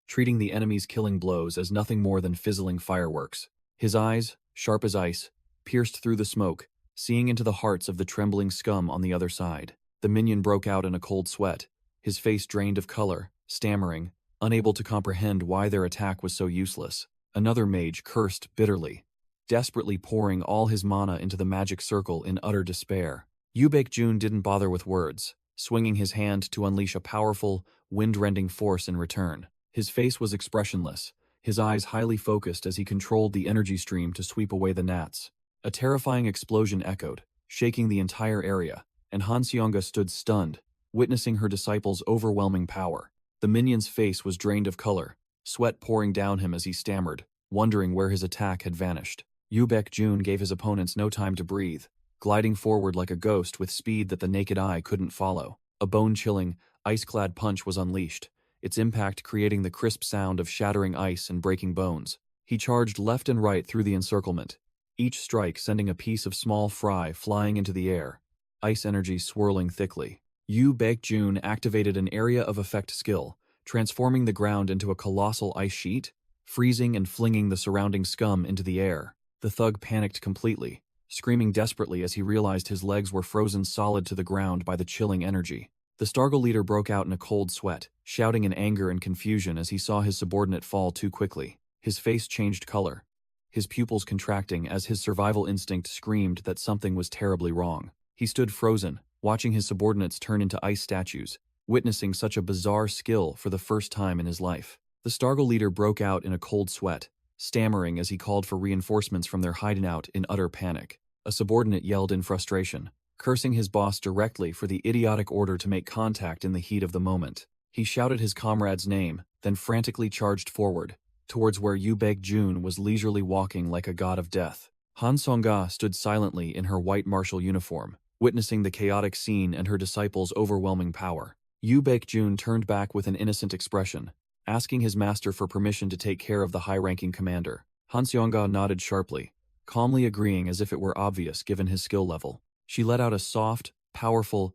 treating the enemy's killing blows as nothing more than fizzling fireworks. His eyes, sharp as ice, pierced through the smoke, seeing into the hearts of the trembling scum on the other side. The minion broke out in a cold sweat, his face drained of color, stammering, unable to comprehend why their attack was so useless. Another mage cursed bitterly, desperately pouring all his mana into the magic circle in utter despair. Yu Baekjun didn't bother with words, swinging his hand to unleash a powerful, wind-rending force in return. His face was expressionless, his eyes highly focused as he controlled the energy stream to sweep away the gnats. A terrifying explosion echoed, shaking the entire area, and Han Seonga stood stunned, witnessing her disciple's overwhelming power. The minion's face was drained of color, sweat pouring down him as he stammered, wondering where his attack had vanished. Yu Baekjun gave his opponents no time to breathe, gliding forward like a ghost with speed that the naked eye couldn't follow. A bone-chilling, ice-clad punch was unleashed, its impact creating the crisp sound of shattering ice and breaking bones. He charged left and right through the encirclement, each strike sending a piece of small fry flying into the air, ice energy swirling thickly. Yu Baekjun activated an area of effect skill, transforming the ground into a colossal ice sheet, freezing and flinging the surrounding scum into the air. The thug panicked completely, screaming desperately as he realized his legs were frozen solid to the ground by the chilling energy. The Stargle leader broke out in a cold sweat, shouting in anger and confusion as he saw his subordinate fall too quickly. His face changed color, his pupils contracting as his survival instinct screamed that something was terribly wrong. He stood frozen, watching his subordinates turn into ice statues, witnessing such a bizarre skill for the first time in his life. The Stargle leader broke out in a cold sweat, stammering as he called for reinforcements from their hideout in utter panic. A subordinate yelled in frustration, cursing his boss directly for the idiotic order to make contact in the heat of the moment. He shouted his comrade's name, then frantically charged forward, towards where Yu Baekjun was leisurely walking like a god of death. Han Seonga stood silently in her white martial uniform, witnessing the chaotic scene and her disciple's overwhelming power. Yu Baekjun turned back with an innocent expression, asking his master for permission to take care of the high-ranking commander. Han Seonga nodded sharply, calmly agreeing as if it were obvious given his skill level. She let out a soft, powerful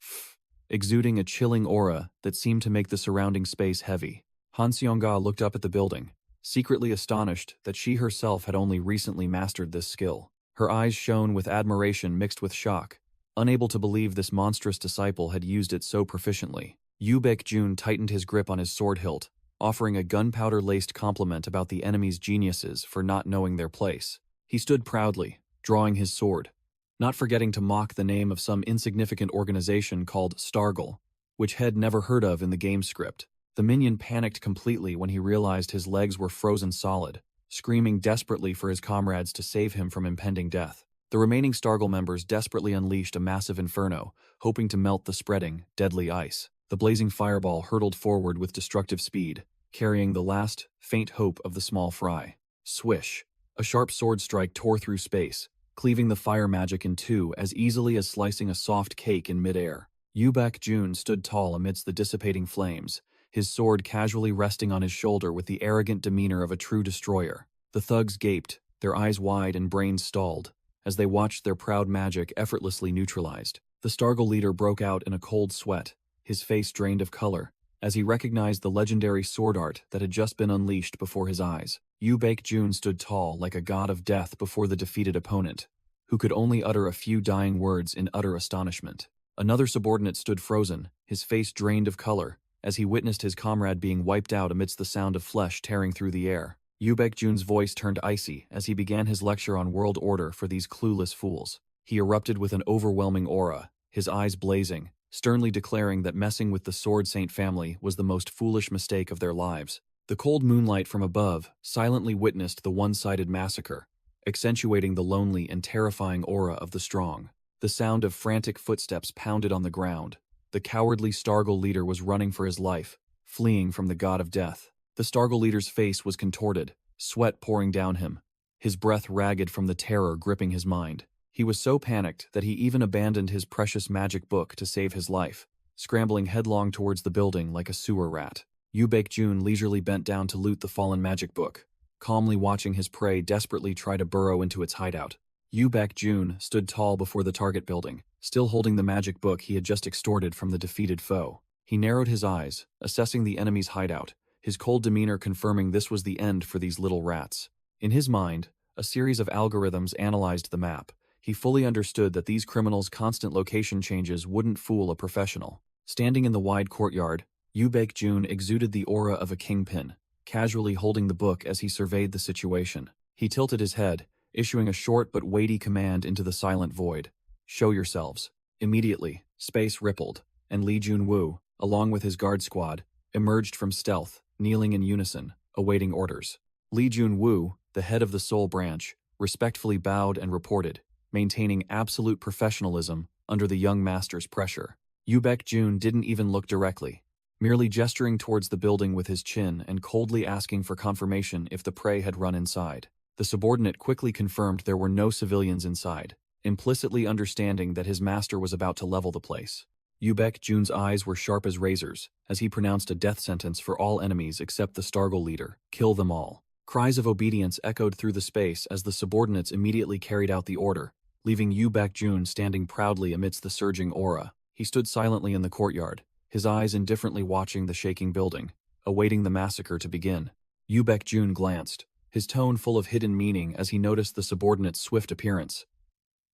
"f", exuding a chilling aura that seemed to make the surrounding space heavy. Han Seonga looked up at the building, secretly astonished that she herself had only recently mastered this skill. Her eyes shone with admiration mixed with shock, unable to believe this monstrous disciple had used it so proficiently. Yu Baekjun tightened his grip on his sword hilt, offering a gunpowder-laced compliment about the enemy's geniuses for not knowing their place. He stood proudly, drawing his sword, not forgetting to mock the name of some insignificant organization called Stargle, which Head never heard of in the game script. The minion panicked completely when he realized his legs were frozen solid, screaming desperately for his comrades to save him from impending death. The remaining Stargle members desperately unleashed a massive inferno, hoping to melt the spreading, deadly ice. The blazing fireball hurtled forward with destructive speed, carrying the last, faint hope of the small fry. Swish! A sharp sword strike tore through space, cleaving the fire magic in two as easily as slicing a soft cake in midair. Yu Baekjun stood tall amidst the dissipating flames, his sword casually resting on his shoulder with the arrogant demeanor of a true destroyer. The thugs gaped, their eyes wide and brains stalled, as they watched their proud magic effortlessly neutralized. The Stargle leader broke out in a cold sweat, his face drained of color, as he recognized the legendary sword art that had just been unleashed before his eyes. Yu Baekjun stood tall like a god of death before the defeated opponent, who could only utter a few dying words in utter astonishment. Another subordinate stood frozen, his face drained of color, as he witnessed his comrade being wiped out amidst the sound of flesh tearing through the air. Yu Baekjun's voice turned icy as he began his lecture on world order for these clueless fools. He erupted with an overwhelming aura, his eyes blazing, sternly declaring that messing with the Sword Saint family was the most foolish mistake of their lives. The cold moonlight from above silently witnessed the one-sided massacre, accentuating the lonely and terrifying aura of the strong. The sound of frantic footsteps pounded on the ground. The cowardly Stargle leader was running for his life, fleeing from the god of death. The Stargle leader's face was contorted, sweat pouring down him, his breath ragged from the terror gripping his mind. He was so panicked that he even abandoned his precious magic book to save his life, scrambling headlong towards the building like a sewer rat. Yu Baekjun leisurely bent down to loot the fallen magic book, calmly watching his prey desperately try to burrow into its hideout. Jun stood tall before the target building, still holding the magic book he had just extorted from the defeated foe. He narrowed his eyes, assessing the enemy's hideout, his cold demeanor confirming this was the end for these little rats. In his mind, a series of algorithms analyzed the map. He fully understood that these criminals' constant location changes wouldn't fool a professional. Standing in the wide courtyard, Jun exuded the aura of a kingpin, casually holding the book as he surveyed the situation. He tilted his head, issuing a short but weighty command into the silent void. "Show yourselves." Immediately, space rippled, and Lee Jun-woo, along with his guard squad, emerged from stealth, kneeling in unison, awaiting orders. Lee Jun-woo, the head of the Seoul branch, respectfully bowed and reported, maintaining absolute professionalism under the young master's pressure. Jun didn't even look directly, merely gesturing towards the building with his chin and coldly asking for confirmation if the prey had run inside. The subordinate quickly confirmed there were no civilians inside, implicitly understanding that his master was about to level the place. Jun's eyes were sharp as razors, as he pronounced a death sentence for all enemies except the Stargle leader. "Kill them all." Cries of obedience echoed through the space as the subordinates immediately carried out the order, leaving Jun standing proudly amidst the surging aura. He stood silently in the courtyard, his eyes indifferently watching the shaking building, awaiting the massacre to begin. Jun glanced, his tone full of hidden meaning as he noticed the subordinate's swift appearance.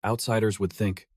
Outsiders would think,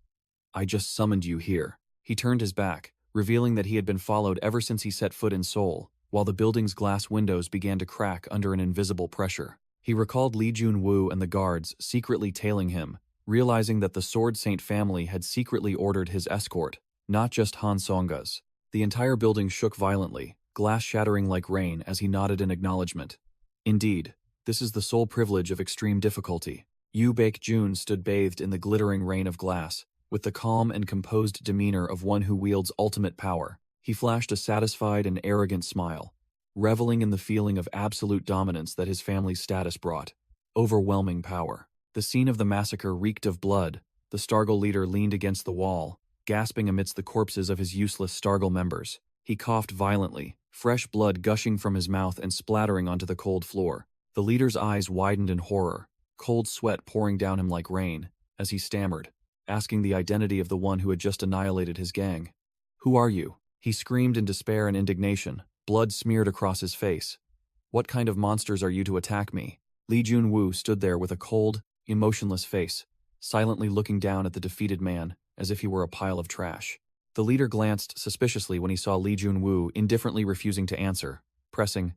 "I just summoned you here." He turned his back, revealing that he had been followed ever since he set foot in Seoul, while the building's glass windows began to crack under an invisible pressure. He recalled Lee Jun-woo and the guards secretly tailing him, realizing that the Sword Saint family had secretly ordered his escort, not just Han Songa's. The entire building shook violently, glass shattering like rain as he nodded in acknowledgement. Indeed, this is the sole privilege of extreme difficulty. Jun stood bathed in the glittering rain of glass, with the calm and composed demeanor of one who wields ultimate power. He flashed a satisfied and arrogant smile, reveling in the feeling of absolute dominance that his family's status brought. Overwhelming power. The scene of the massacre reeked of blood. The Stargle leader leaned against the wall, gasping amidst the corpses of his useless Stargle members. He coughed violently, fresh blood gushing from his mouth and splattering onto the cold floor. The leader's eyes widened in horror, cold sweat pouring down him like rain, as he stammered, asking the identity of the one who had just annihilated his gang. "Who are you?" He screamed in despair and indignation, blood smeared across his face. "What kind of monsters are you to attack me?" Lee Jun-woo stood there with a cold, emotionless face, silently looking down at the defeated man as if he were a pile of trash. The leader glanced suspiciously when he saw Lee Jun-woo indifferently refusing to answer, pressing,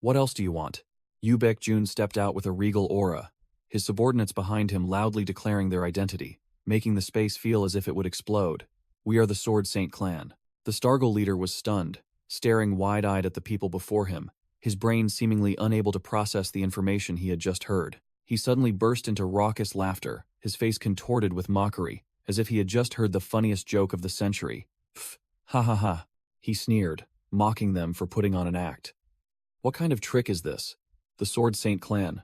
"What else do you want?" Jun stepped out with a regal aura, his subordinates behind him loudly declaring their identity, making the space feel as if it would explode. "We are the Sword Saint clan." The Stargle leader was stunned, staring wide-eyed at the people before him, his brain seemingly unable to process the information he had just heard. He suddenly burst into raucous laughter, his face contorted with mockery, as if he had just heard the funniest joke of the century. "Pfft, ha ha ha," he sneered, mocking them for putting on an act. "What kind of trick is this? The Sword Saint clan?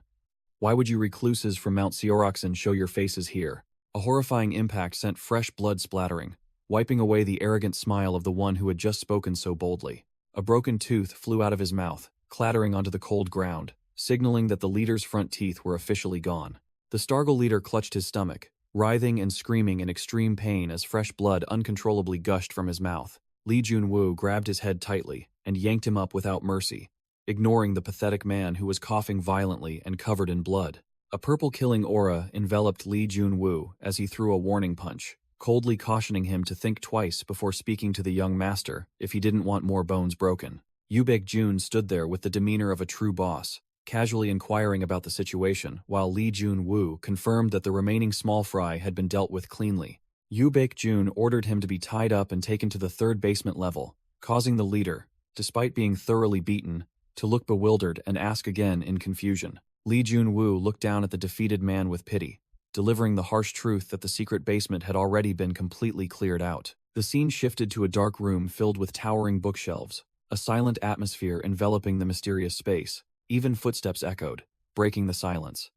Why would you recluses from Mount Seoraksan show your faces here?" A horrifying impact sent fresh blood splattering, wiping away the arrogant smile of the one who had just spoken so boldly. A broken tooth flew out of his mouth, clattering onto the cold ground, signaling that the leader's front teeth were officially gone. The Stargle leader clutched his stomach, writhing and screaming in extreme pain as fresh blood uncontrollably gushed from his mouth. Lee Jun-woo grabbed his head tightly and yanked him up without mercy, ignoring the pathetic man who was coughing violently and covered in blood. A purple killing aura enveloped Lee Jun-woo as he threw a warning punch, coldly cautioning him to think twice before speaking to the young master if he didn't want more bones broken. Jun stood there with the demeanor of a true boss, casually inquiring about the situation, while Lee Jun-woo confirmed that the remaining small fry had been dealt with cleanly. Jun ordered him to be tied up and taken to the third basement level, causing the leader, despite being thoroughly beaten, to look bewildered and ask again in confusion. Lee Jun-woo looked down at the defeated man with pity, delivering the harsh truth that the secret basement had already been completely cleared out. The scene shifted to a dark room filled with towering bookshelves, a silent atmosphere enveloping the mysterious space. Even footsteps echoed, breaking the silence.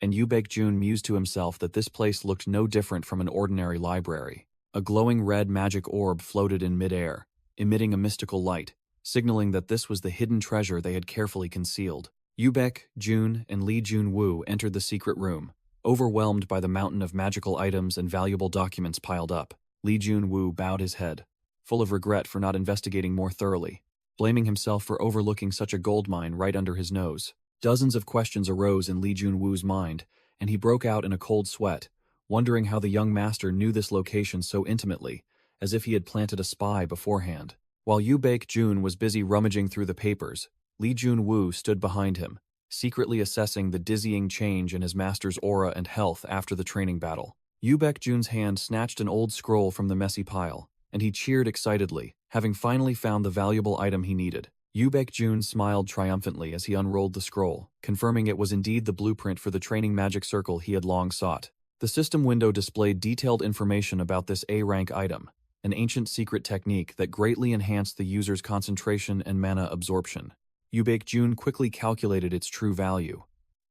And Jun mused to himself that this place looked no different from an ordinary library. A glowing red magic orb floated in midair, emitting a mystical light, signaling that this was the hidden treasure they had carefully concealed. Jun and Lee Jun-woo entered the secret room, Overwhelmed by the mountain of magical items and valuable documents piled up, Lee Jun-woo bowed his head, full of regret for not investigating more thoroughly, blaming himself for overlooking such a goldmine right under his nose. Dozens of questions arose in Lee Jun-woo's mind, and he broke out in a cold sweat, wondering how the young master knew this location so intimately, as if he had planted a spy beforehand. While Yu Baek-jun was busy rummaging through the papers, Lee Jun-woo stood behind him, secretly assessing the dizzying change in his master's aura and health after the training battle. Yu Baek-jun's hand snatched an old scroll from the messy pile, and he cheered excitedly, having finally found the valuable item he needed. Yu Baek-jun smiled triumphantly as he unrolled the scroll, confirming it was indeed the blueprint for the training magic circle he had long sought. The system window displayed detailed information about this A-rank item, an ancient secret technique that greatly enhanced the user's concentration and mana absorption. Yu Baek-jun quickly calculated its true value.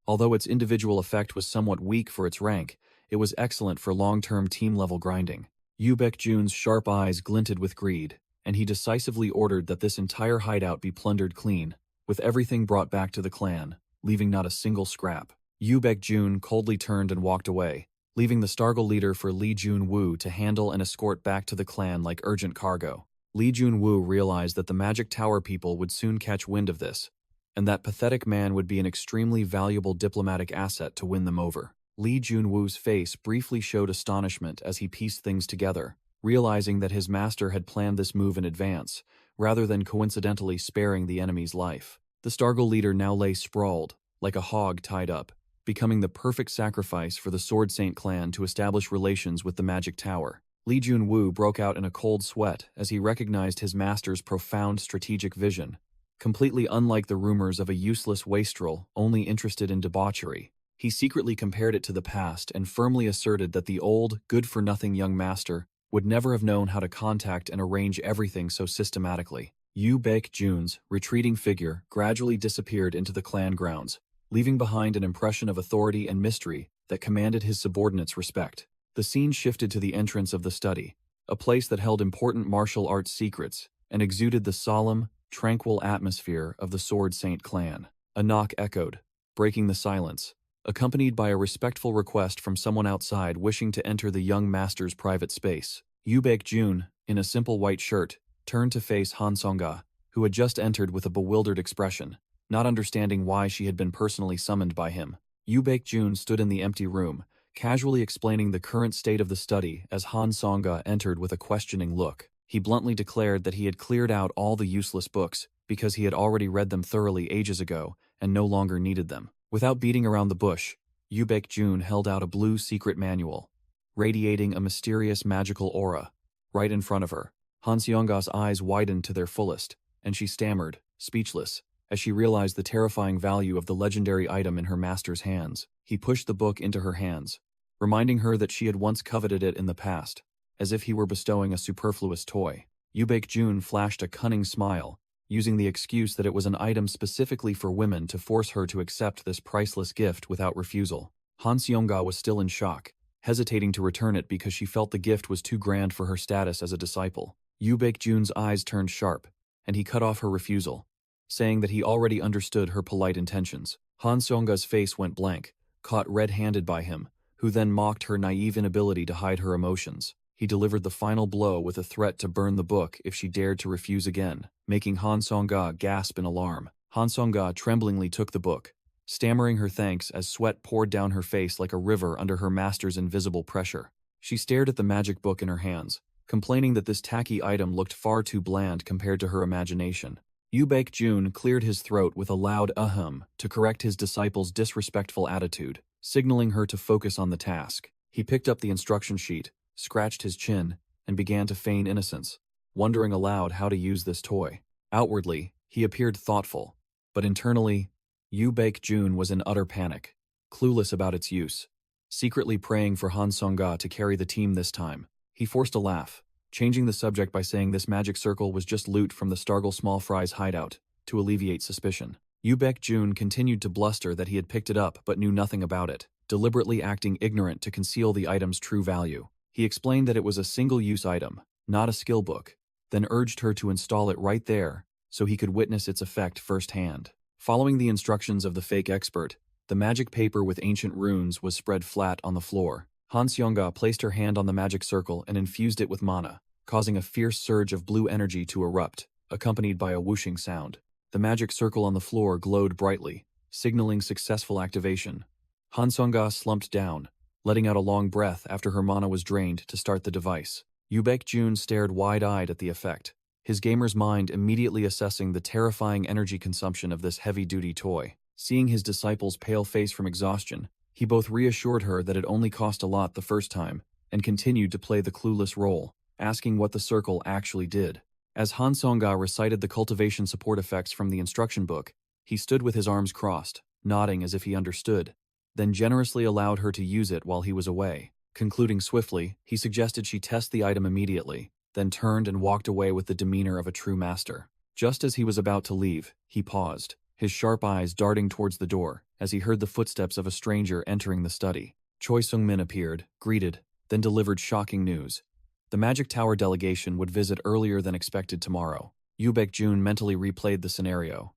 Although its individual effect was somewhat weak for its rank, it was excellent for long-term team-level grinding. Yu Baek-jun's sharp eyes glinted with greed, and he decisively ordered that this entire hideout be plundered clean, with everything brought back to the clan, leaving not a single scrap. Yu Baek-jun coldly turned and walked away, leaving the Stargle leader for Lee Jun-woo to handle and escort back to the clan like urgent cargo. Lee Jun-woo realized that the Magic Tower people would soon catch wind of this, and that pathetic man would be an extremely valuable diplomatic asset to win them over. Lee Jun-woo's face briefly showed astonishment as he pieced things together, realizing that his master had planned this move in advance, rather than coincidentally sparing the enemy's life. The Stargle leader now lay sprawled, like a hog tied up, becoming the perfect sacrifice for the Sword Saint clan to establish relations with the Magic Tower. Lee Jun-woo broke out in a cold sweat as he recognized his master's profound strategic vision, completely unlike the rumors of a useless wastrel only interested in debauchery. He secretly compared it to the past and firmly asserted that the old, good-for-nothing young master would never have known how to contact and arrange everything so systematically. Yu Baek-jun's retreating figure gradually disappeared into the clan grounds, leaving behind an impression of authority and mystery that commanded his subordinates' respect. The scene shifted to the entrance of the study, a place that held important martial arts secrets and exuded the solemn, tranquil atmosphere of the Sword Saint clan. A knock echoed, breaking the silence, accompanied by a respectful request from someone outside wishing to enter the young master's private space. Yu Baek-jun, in a simple white shirt, turned to face Han Song-ga, who had just entered with a bewildered expression, not understanding why she had been personally summoned by him. Yu Baek-jun stood in the empty room, casually explaining the current state of the study as Han Song-ga entered with a questioning look. He bluntly declared that he had cleared out all the useless books because he had already read them thoroughly ages ago and no longer needed them. Without beating around the bush, Yu Baek-jun held out a blue secret manual, radiating a mysterious magical aura, right in front of her. Han Seong-ga's eyes widened to their fullest, and she stammered, speechless, as she realized the terrifying value of the legendary item in her master's hands. He pushed the book into her hands, reminding her that she had once coveted it in the past, as if he were bestowing a superfluous toy. Yu Baek-jun flashed a cunning smile, using the excuse that it was an item specifically for women to force her to accept this priceless gift without refusal. Han Seong-ga was still in shock, hesitating to return it because she felt the gift was too grand for her status as a disciple. Yu Baek-jun's eyes turned sharp, and he cut off her refusal, saying that he already understood her polite intentions. Han Seong-ga's face went blank, caught red-handed by him, who then mocked her naive inability to hide her emotions. He delivered the final blow with a threat to burn the book if she dared to refuse again, making Han Song-ga gasp in alarm. Han Song-ga tremblingly took the book, stammering her thanks as sweat poured down her face like a river under her master's invisible pressure. She stared at the magic book in her hands, complaining that this tacky item looked far too bland compared to her imagination. Yu Baek-jun cleared his throat with a loud ahem to correct his disciple's disrespectful attitude, signaling her to focus on the task. He picked up the instruction sheet, scratched his chin, and began to feign innocence, wondering aloud how to use this toy. Outwardly, he appeared thoughtful, but internally, Yu Baek-jun was in utter panic, clueless about its use, secretly praying for Han Song-ga to carry the team this time. He forced a laugh, changing the subject by saying this magic circle was just loot from the Stargle Small Fry's hideout, to alleviate suspicion. Yu Baek-jun continued to bluster that he had picked it up but knew nothing about it, deliberately acting ignorant to conceal the item's true value. He explained that it was a single-use item, not a skill book, then urged her to install it right there so he could witness its effect firsthand. Following the instructions of the fake expert, The magic paper with ancient runes was spread flat on the floor. Han Seonga placed her hand on the magic circle and infused it with mana, causing a fierce surge of blue energy to erupt, accompanied by a whooshing sound. The magic circle on the floor glowed brightly, signaling successful activation. Han Seonga slumped down, letting out a long breath after her mana was drained to start the device. Yoo Baek-jun stared wide-eyed at the effect, his gamer's mind immediately assessing the terrifying energy consumption of this heavy-duty toy. Seeing his disciple's pale face from exhaustion, he both reassured her that it only cost a lot the first time, and continued to play the clueless role, asking what the circle actually did. As Han Seonga recited the cultivation support effects from the instruction book, he stood with his arms crossed, nodding as if he understood, then generously allowed her to use it while he was away. Concluding swiftly, he suggested she test the item immediately, then turned and walked away with the demeanor of a true master. Just as he was about to leave, he paused, his sharp eyes darting towards the door, as he heard the footsteps of a stranger entering the study. Choi Sung-min appeared, greeted, then delivered shocking news. The Magic Tower delegation would visit earlier than expected tomorrow. Yoo Baek-jun mentally replayed the scenario,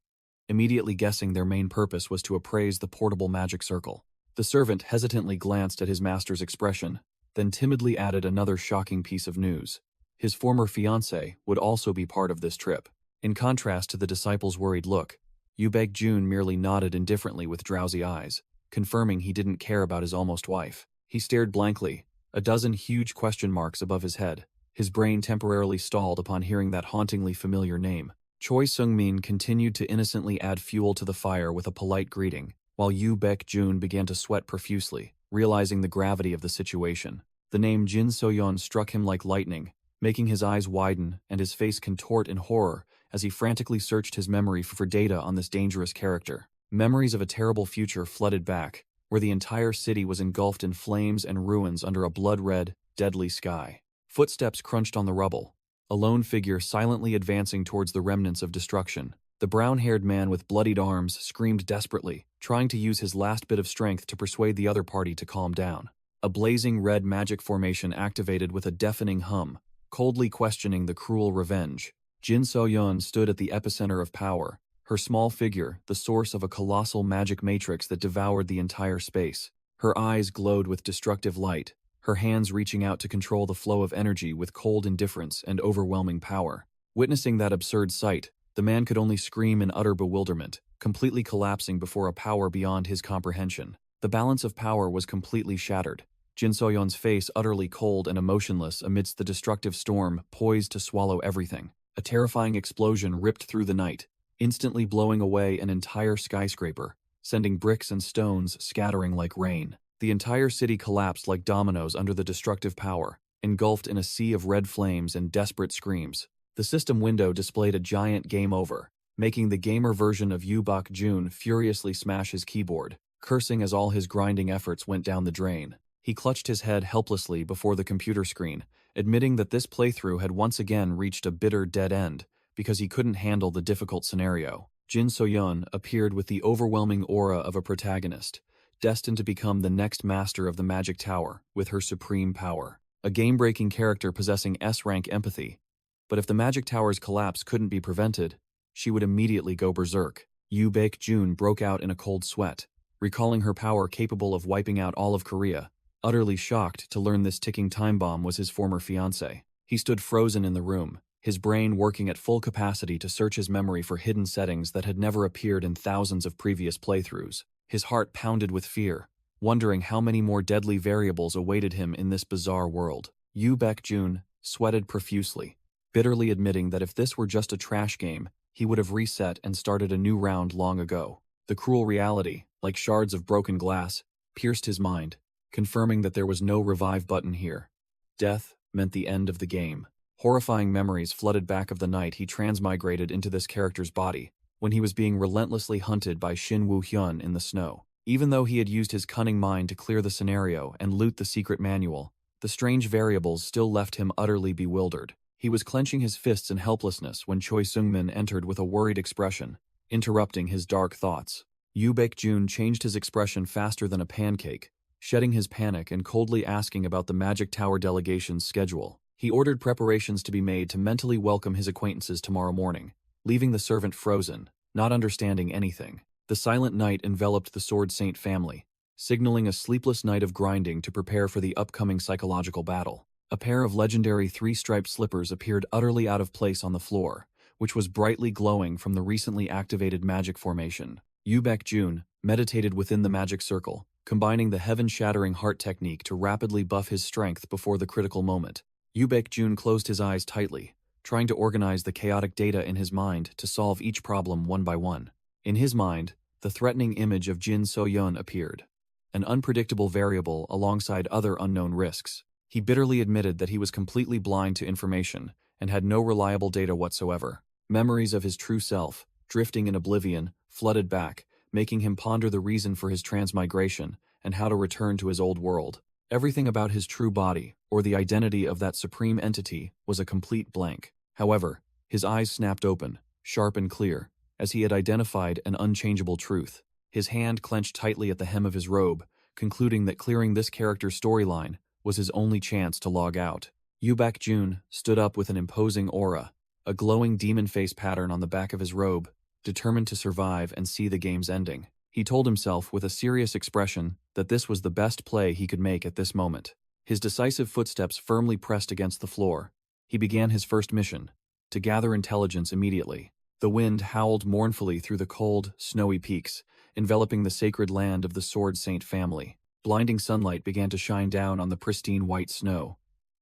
immediately guessing their main purpose was to appraise the portable magic circle. The servant hesitantly glanced at his master's expression, then timidly added another shocking piece of news. His former fiancée would also be part of this trip. In contrast to the disciple's worried look, Yoo Baek-jun merely nodded indifferently with drowsy eyes, confirming he didn't care about his almost wife. He stared blankly, a dozen huge question marks above his head. His brain temporarily stalled upon hearing that hauntingly familiar name. Choi Sung-min continued to innocently add fuel to the fire with a polite greeting, while Yoo Baek-jun began to sweat profusely, realizing the gravity of the situation. The name Jyn So Yun struck him like lightning, making his eyes widen and his face contort in horror as he frantically searched his memory for data on this dangerous character. Memories of a terrible future flooded back, where the entire city was engulfed in flames and ruins under a blood-red, deadly sky. Footsteps crunched on the rubble, a lone figure silently advancing towards the remnants of destruction. The brown-haired man with bloodied arms screamed desperately, trying to use his last bit of strength to persuade the other party to calm down. A blazing red magic formation activated with a deafening hum, coldly questioning the cruel revenge. Jyn So Yun stood at the epicenter of power, her small figure the source of a colossal magic matrix that devoured the entire space. Her eyes glowed with destructive light, her hands reaching out to control the flow of energy with cold indifference and overwhelming power. Witnessing that absurd sight, the man could only scream in utter bewilderment, completely collapsing before a power beyond his comprehension. The balance of power was completely shattered, Jyn So Yun's face utterly cold and emotionless amidst the destructive storm poised to swallow everything. A terrifying explosion ripped through the night, instantly blowing away an entire skyscraper, sending bricks and stones scattering like rain. The entire city collapsed like dominoes under the destructive power, engulfed in a sea of red flames and desperate screams. The system window displayed a giant game over, making the gamer version of Yoo Baek-jun furiously smash his keyboard, cursing as all his grinding efforts went down the drain. He clutched his head helplessly before the computer screen, admitting that this playthrough had once again reached a bitter dead end because he couldn't handle the difficult scenario. Jyn So Yun appeared with the overwhelming aura of a protagonist, destined to become the next master of the Magic Tower with her supreme power. A game-breaking character possessing S-rank empathy. But if the Magic Tower's collapse couldn't be prevented, she would immediately go berserk. Yoo Baek-jun broke out in a cold sweat, recalling her power capable of wiping out all of Korea, utterly shocked to learn this ticking time bomb was his former fiancée. He stood frozen in the room, his brain working at full capacity to search his memory for hidden settings that had never appeared in thousands of previous playthroughs. His heart pounded with fear, wondering how many more deadly variables awaited him in this bizarre world. Yoo Baek-jun sweated profusely, bitterly admitting that if this were just a trash game, he would have reset and started a new round long ago. The cruel reality, like shards of broken glass, pierced his mind, confirming that there was no revive button here. Death meant the end of the game. Horrifying memories flooded back of the night he transmigrated into this character's body, when he was being relentlessly hunted by Shin Woo-hyun in the snow. Even though he had used his cunning mind to clear the scenario and loot the secret manual, the strange variables still left him utterly bewildered. He was clenching his fists in helplessness when Choi Sung-min entered with a worried expression, interrupting his dark thoughts. Yoo Baek-jun changed his expression faster than a pancake, shedding his panic and coldly asking about the Magic Tower delegation's schedule. He ordered preparations to be made to mentally welcome his acquaintances tomorrow morning, leaving the servant frozen, not understanding anything. The silent night enveloped the Sword Saint family, signaling a sleepless night of grinding to prepare for the upcoming psychological battle. A pair of legendary three-striped slippers appeared utterly out of place on the floor, which was brightly glowing from the recently activated magic formation. Jun meditated within the magic circle, combining the heaven-shattering heart technique to rapidly buff his strength before the critical moment. Jun closed his eyes tightly, trying to organize the chaotic data in his mind to solve each problem one by one. In his mind, the threatening image of Jyn So Yun appeared, an unpredictable variable alongside other unknown risks. He bitterly admitted that he was completely blind to information and had no reliable data whatsoever. Memories of his true self, drifting in oblivion, flooded back, making him ponder the reason for his transmigration and how to return to his old world. Everything about his true body, or the identity of that supreme entity, was a complete blank. However, his eyes snapped open, sharp and clear, as he had identified an unchangeable truth. His hand clenched tightly at the hem of his robe, concluding that clearing this character's storyline was his only chance to log out. Jun stood up with an imposing aura, a glowing demon face pattern on the back of his robe, determined to survive and see the game's ending. He told himself with a serious expression that this was the best play he could make at this moment. His decisive footsteps firmly pressed against the floor. He began his first mission, to gather intelligence immediately. The wind howled mournfully through the cold, snowy peaks, enveloping the sacred land of the Sword Saint family. Blinding sunlight began to shine down on the pristine white snow,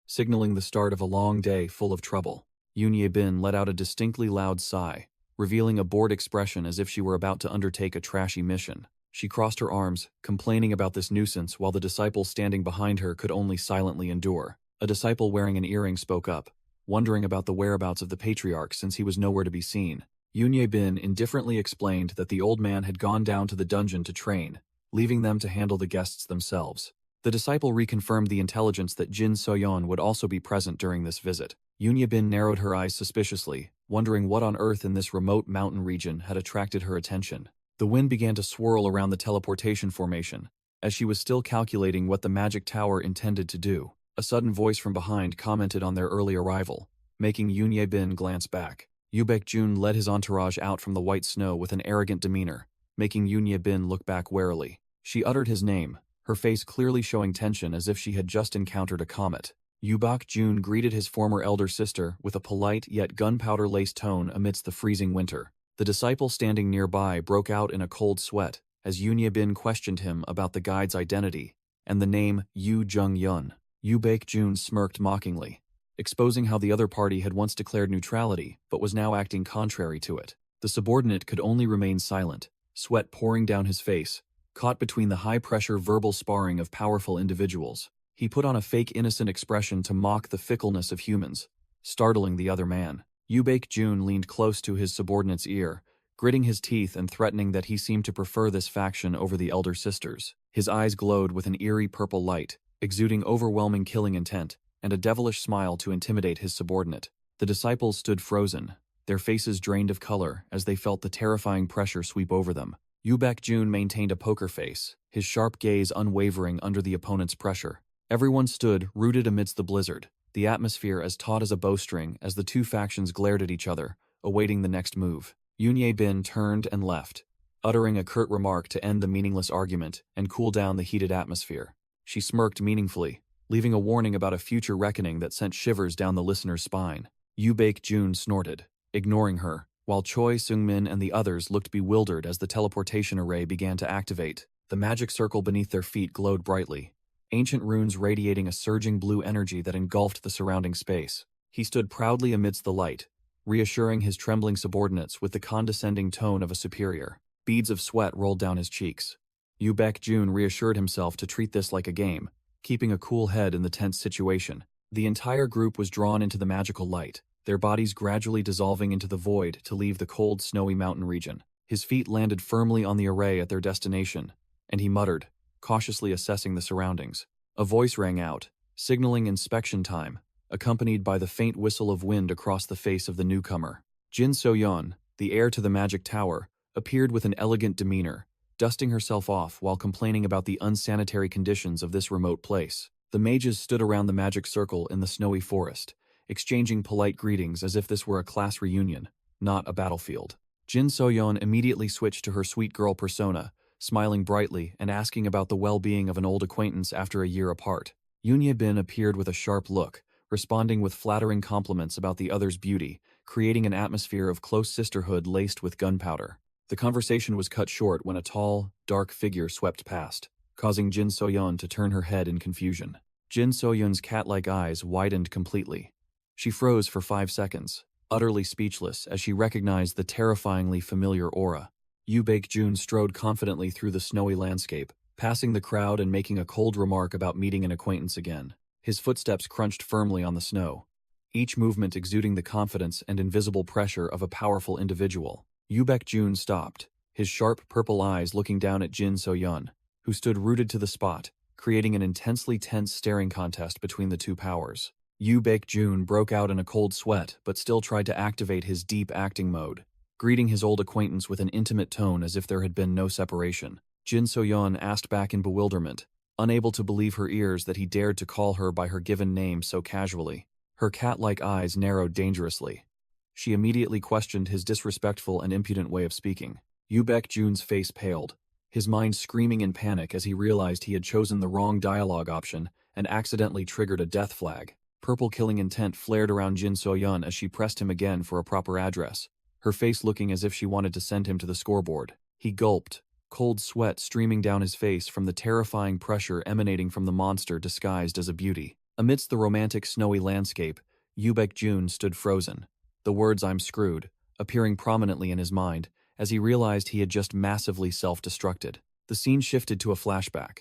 signaling the start of a long day full of trouble. Bin let out a distinctly loud sigh, revealing a bored expression as if she were about to undertake a trashy mission. She crossed her arms, complaining about this nuisance while the disciple standing behind her could only silently endure. A disciple wearing an earring spoke up, wondering about the whereabouts of the patriarch since he was nowhere to be seen. Bin indifferently explained that the old man had gone down to the dungeon to train, leaving them to handle the guests themselves. The disciple reconfirmed the intelligence that Jyn So Yun would also be present during this visit. Bin narrowed her eyes suspiciously, wondering what on earth in this remote mountain region had attracted her attention. The wind began to swirl around the teleportation formation, as she was still calculating what the magic tower intended to do. A sudden voice from behind commented on their early arrival, making Bin glance back. Jun led his entourage out from the white snow with an arrogant demeanor, making Bin look back warily. She uttered his name, her face clearly showing tension as if she had just encountered a comet. Jun greeted his former elder sister with a polite yet gunpowder-laced tone amidst the freezing winter. The disciple standing nearby broke out in a cold sweat as Bin questioned him about the guide's identity and the name Jung Yun. Jun smirked mockingly, exposing how the other party had once declared neutrality but was now acting contrary to it. The subordinate could only remain silent, sweat pouring down his face, caught between the high-pressure verbal sparring of powerful individuals. He put on a fake innocent expression to mock the fickleness of humans, startling the other man. Jun leaned close to his subordinate's ear, gritting his teeth and threatening that he seemed to prefer this faction over the elder sisters. His eyes glowed with an eerie purple light, exuding overwhelming killing intent, and a devilish smile to intimidate his subordinate. The disciples stood frozen, their faces drained of color as they felt the terrifying pressure sweep over them. Jun maintained a poker face, his sharp gaze unwavering under the opponent's pressure. Everyone stood, rooted amidst the blizzard, the atmosphere as taut as a bowstring as the two factions glared at each other, awaiting the next move. Bin turned and left, uttering a curt remark to end the meaningless argument and cool down the heated atmosphere. She smirked meaningfully, leaving a warning about a future reckoning that sent shivers down the listener's spine. Jun snorted, ignoring her, while Choi Seungmin and the others looked bewildered as the teleportation array began to activate. The magic circle beneath their feet glowed brightly, ancient runes radiating a surging blue energy that engulfed the surrounding space. He stood proudly amidst the light, reassuring his trembling subordinates with the condescending tone of a superior. Beads of sweat rolled down his cheeks. Jun reassured himself to treat this like a game, keeping a cool head in the tense situation. The entire group was drawn into the magical light, their bodies gradually dissolving into the void to leave the cold, snowy mountain region. His feet landed firmly on the array at their destination, and he muttered, cautiously assessing the surroundings. A voice rang out, signaling inspection time, accompanied by the faint whistle of wind across the face of the newcomer. Jyn So Yun, the heir to the magic tower, appeared with an elegant demeanor, dusting herself off while complaining about the unsanitary conditions of this remote place. The mages stood around the magic circle in the snowy forest, exchanging polite greetings as if this were a class reunion, not a battlefield. Jyn So Yun immediately switched to her sweet girl persona, smiling brightly and asking about the well-being of an old acquaintance after a year apart. Yoon Bin appeared with a sharp look, responding with flattering compliments about the other's beauty, creating an atmosphere of close sisterhood laced with gunpowder. The conversation was cut short when a tall, dark figure swept past, causing Jyn So Yun to turn her head in confusion. Jyn So Yun's cat-like eyes widened completely. She froze for 5 seconds, utterly speechless as she recognized the terrifyingly familiar aura. Yoo Baek-jun strode confidently through the snowy landscape, passing the crowd and making a cold remark about meeting an acquaintance again. His footsteps crunched firmly on the snow, each movement exuding the confidence and invisible pressure of a powerful individual. Yoo Baek-jun stopped, his sharp purple eyes looking down at Jyn So Yun, who stood rooted to the spot, creating an intensely tense staring contest between the two powers. Yoo Baek-jun broke out in a cold sweat but still tried to activate his deep acting mode, greeting his old acquaintance with an intimate tone as if there had been no separation. Jyn So Yun asked back in bewilderment, unable to believe her ears that he dared to call her by her given name so casually. Her cat-like eyes narrowed dangerously. She immediately questioned his disrespectful and impudent way of speaking. Yoo Baek-jun's face paled, his mind screaming in panic as he realized he had chosen the wrong dialogue option and accidentally triggered a death flag. Purple killing intent flared around Jyn So Yun as she pressed him again for a proper address, her face looking as if she wanted to send him to the scoreboard. He gulped, cold sweat streaming down his face from the terrifying pressure emanating from the monster disguised as a beauty. Amidst the romantic snowy landscape, Yoo Baek-jun stood frozen, the words "I'm screwed" appearing prominently in his mind as he realized he had just massively self-destructed. The scene shifted to a flashback.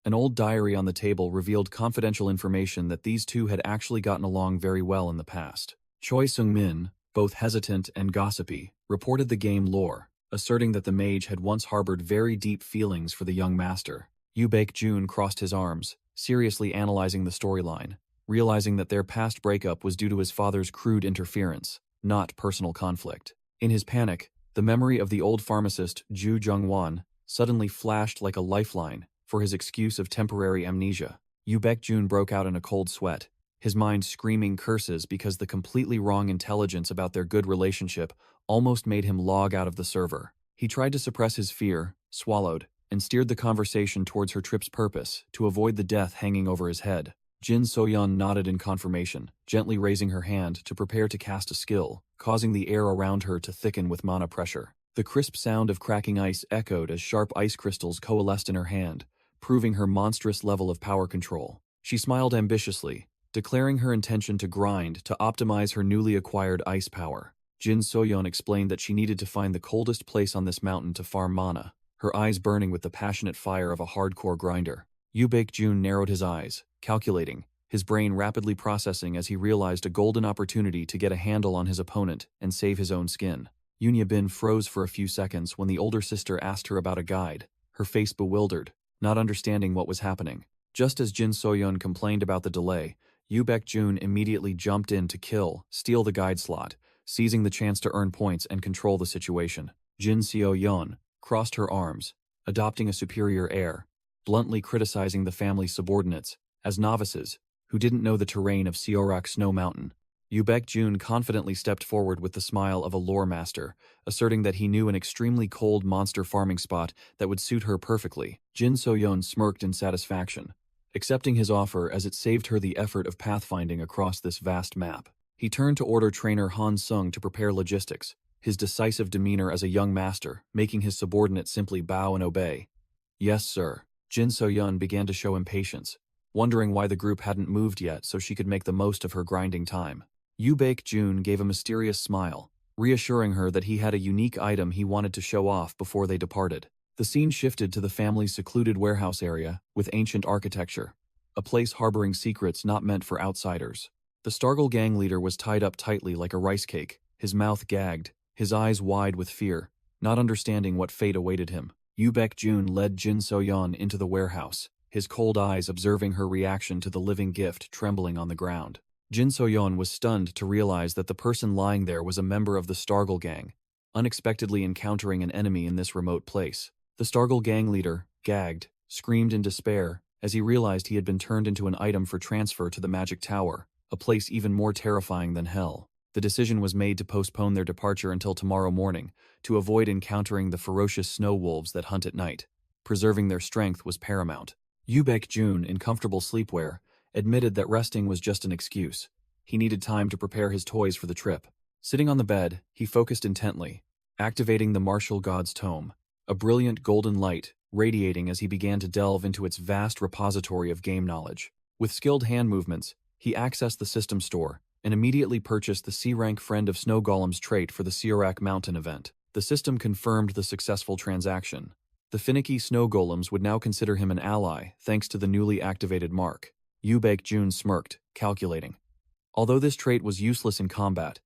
An old diary on the table revealed confidential information that these two had actually gotten along very well in the past. Choi Sung-min, both hesitant and gossipy, reported the game lore, asserting that the mage had once harbored very deep feelings for the young master. Yoo Baek-jun crossed his arms, seriously analyzing the storyline, realizing that their past breakup was due to his father's crude interference, not personal conflict. In his panic, the memory of the old pharmacist Ju Jung-won suddenly flashed like a lifeline for his excuse of temporary amnesia. Yoo Baek-jun broke out in a cold sweat, his mind screaming curses because the completely wrong intelligence about their good relationship almost made him log out of the server. He tried to suppress his fear, swallowed, and steered the conversation towards her trip's purpose to avoid the death hanging over his head. Jyn So Yun nodded in confirmation, gently raising her hand to prepare to cast a skill, causing the air around her to thicken with mana pressure. The crisp sound of cracking ice echoed as sharp ice crystals coalesced in her hand, proving her monstrous level of power control. She smiled ambitiously, declaring her intention to grind to optimize her newly acquired ice power. Jyn So Yun explained that she needed to find the coldest place on this mountain to farm mana, her eyes burning with the passionate fire of a hardcore grinder. Yoo Baek-jun narrowed his eyes, calculating, his brain rapidly processing as he realized a golden opportunity to get a handle on his opponent and save his own skin. Yoon Bin froze for a few seconds when the older sister asked her about a guide, her face bewildered, not understanding what was happening. Just as Jyn So Yun complained about the delay, Yoo Baek-jun immediately jumped in to steal the guide slot, seizing the chance to earn points and control the situation. Jyn So Yun crossed her arms, adopting a superior air, bluntly criticizing the family's subordinates as novices who didn't know the terrain of Seorak Snow Mountain. Yoo Baek-jun confidently stepped forward with the smile of a lore master, asserting that he knew an extremely cold monster farming spot that would suit her perfectly. Jyn So Yun smirked in satisfaction, accepting his offer as it saved her the effort of pathfinding across this vast map. He turned to order trainer Han Sung to prepare logistics, his decisive demeanor as a young master, making his subordinate simply bow and obey. "Yes, sir." Jyn So Yun began to show impatience, wondering why the group hadn't moved yet so she could make the most of her grinding time. Yoo Baek-jun gave a mysterious smile, reassuring her that he had a unique item he wanted to show off before they departed. The scene shifted to the family's secluded warehouse area with ancient architecture, a place harboring secrets not meant for outsiders. The Stargle gang leader was tied up tightly like a rice cake, his mouth gagged, his eyes wide with fear, not understanding what fate awaited him. Yoo Baek-jun led Jyn So Yun into the warehouse, his cold eyes observing her reaction to the living gift trembling on the ground. Jyn So Yun was stunned to realize that the person lying there was a member of the Stargle gang, unexpectedly encountering an enemy in this remote place. The Stargle gang leader, gagged, screamed in despair as he realized he had been turned into an item for transfer to the Magic Tower, a place even more terrifying than hell. The decision was made to postpone their departure until tomorrow morning to avoid encountering the ferocious snow wolves that hunt at night. Preserving their strength was paramount. Jun, in comfortable sleepwear, admitted that resting was just an excuse. He needed time to prepare his toys for the trip. Sitting on the bed, he focused intently, activating the martial god's tome, a brilliant golden light radiating as he began to delve into its vast repository of game knowledge. With skilled hand movements, he accessed the system store and immediately purchased the C-rank Friend of Snow Golems trait for the Siorak Mountain event. The system confirmed the successful transaction. The finicky snow golems would now consider him an ally thanks to the newly activated mark. Jun smirked, calculating. Although this trait was useless in combat,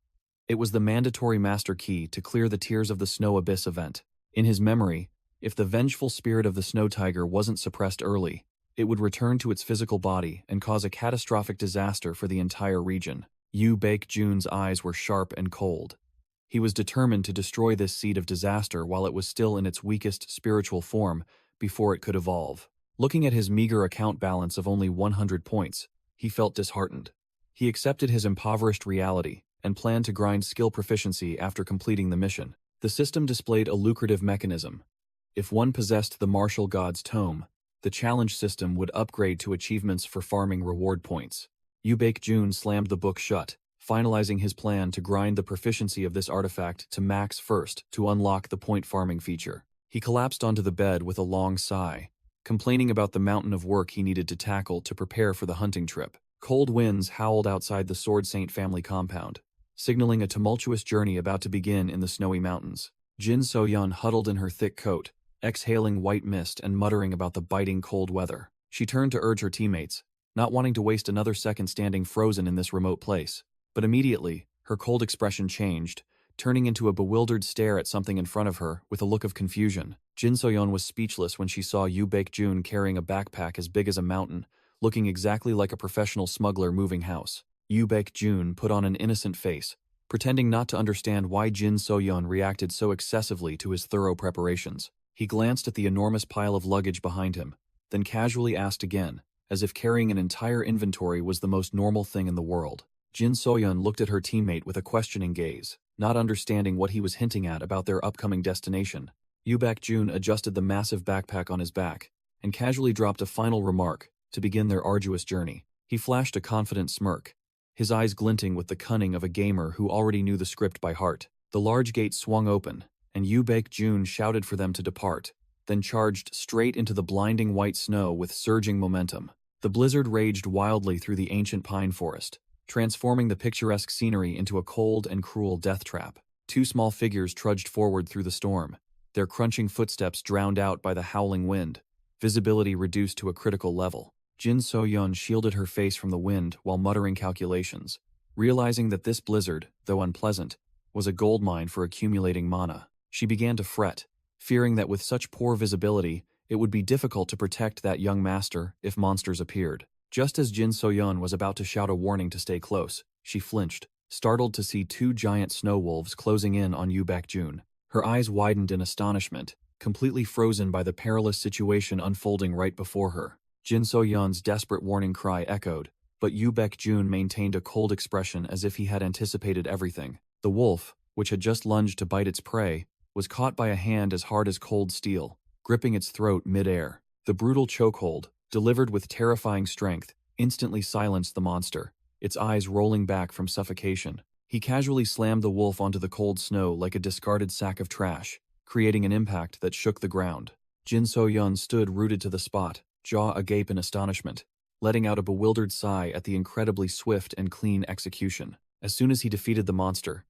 it was the mandatory master key to clear the Tears of the Snow Abyss event. In his memory, if the vengeful spirit of the snow tiger wasn't suppressed early, it would return to its physical body and cause a catastrophic disaster for the entire region. Jun's eyes were sharp and cold. He was determined to destroy this seed of disaster while it was still in its weakest spiritual form before it could evolve. Looking at his meager account balance of only 100 points, he felt disheartened. He accepted his impoverished reality and planned to grind skill proficiency after completing the mission. The system displayed a lucrative mechanism. If one possessed the martial god's tome, the challenge system would upgrade to achievements for farming reward points. Jun slammed the book shut, finalizing his plan to grind the proficiency of this artifact to max first to unlock the point farming feature. He collapsed onto the bed with a long sigh, complaining about the mountain of work he needed to tackle to prepare for the hunting trip. Cold winds howled outside the Sword Saint family compound, signaling a tumultuous journey about to begin in the snowy mountains. Jyn So Yun huddled in her thick coat, exhaling white mist and muttering about the biting cold weather. She turned to urge her teammates, not wanting to waste another second standing frozen in this remote place. But immediately, her cold expression changed, turning into a bewildered stare at something in front of her with a look of confusion. Jyn So Yun was speechless when she saw Jun carrying a backpack as big as a mountain, looking exactly like a professional smuggler moving house. Jun put on an innocent face, pretending not to understand why Jyn So Yun reacted so excessively to his thorough preparations. He glanced at the enormous pile of luggage behind him, then casually asked again, as if carrying an entire inventory was the most normal thing in the world. Jyn So Yun looked at her teammate with a questioning gaze, not understanding what he was hinting at about their upcoming destination. Jun adjusted the massive backpack on his back, and casually dropped a final remark to begin their arduous journey. He flashed a confident smirk, his eyes glinting with the cunning of a gamer who already knew the script by heart. The large gate swung open, and Jun shouted for them to depart, then charged straight into the blinding white snow with surging momentum. The blizzard raged wildly through the ancient pine forest, transforming the picturesque scenery into a cold and cruel death trap. Two small figures trudged forward through the storm, their crunching footsteps drowned out by the howling wind, visibility reduced to a critical level. Jyn So Yun shielded her face from the wind while muttering calculations, realizing that this blizzard, though unpleasant, was a goldmine for accumulating mana. She began to fret, fearing that with such poor visibility, it would be difficult to protect that young master if monsters appeared. Just as Jyn So Yun was about to shout a warning to stay close, she flinched, startled to see two giant snow wolves closing in on Jun. Her eyes widened in astonishment, completely frozen by the perilous situation unfolding right before her. Jyn So Yun's desperate warning cry echoed, but Jun maintained a cold expression as if he had anticipated everything. The wolf, which had just lunged to bite its prey, was caught by a hand as hard as cold steel, gripping its throat mid-air. The brutal chokehold, delivered with terrifying strength, instantly silenced the monster, its eyes rolling back from suffocation. He casually slammed the wolf onto the cold snow like a discarded sack of trash, creating an impact that shook the ground. Jyn So Yun stood rooted to the spot, jaw agape in astonishment, letting out a bewildered sigh at the incredibly swift and clean execution. As soon as he defeated the monster,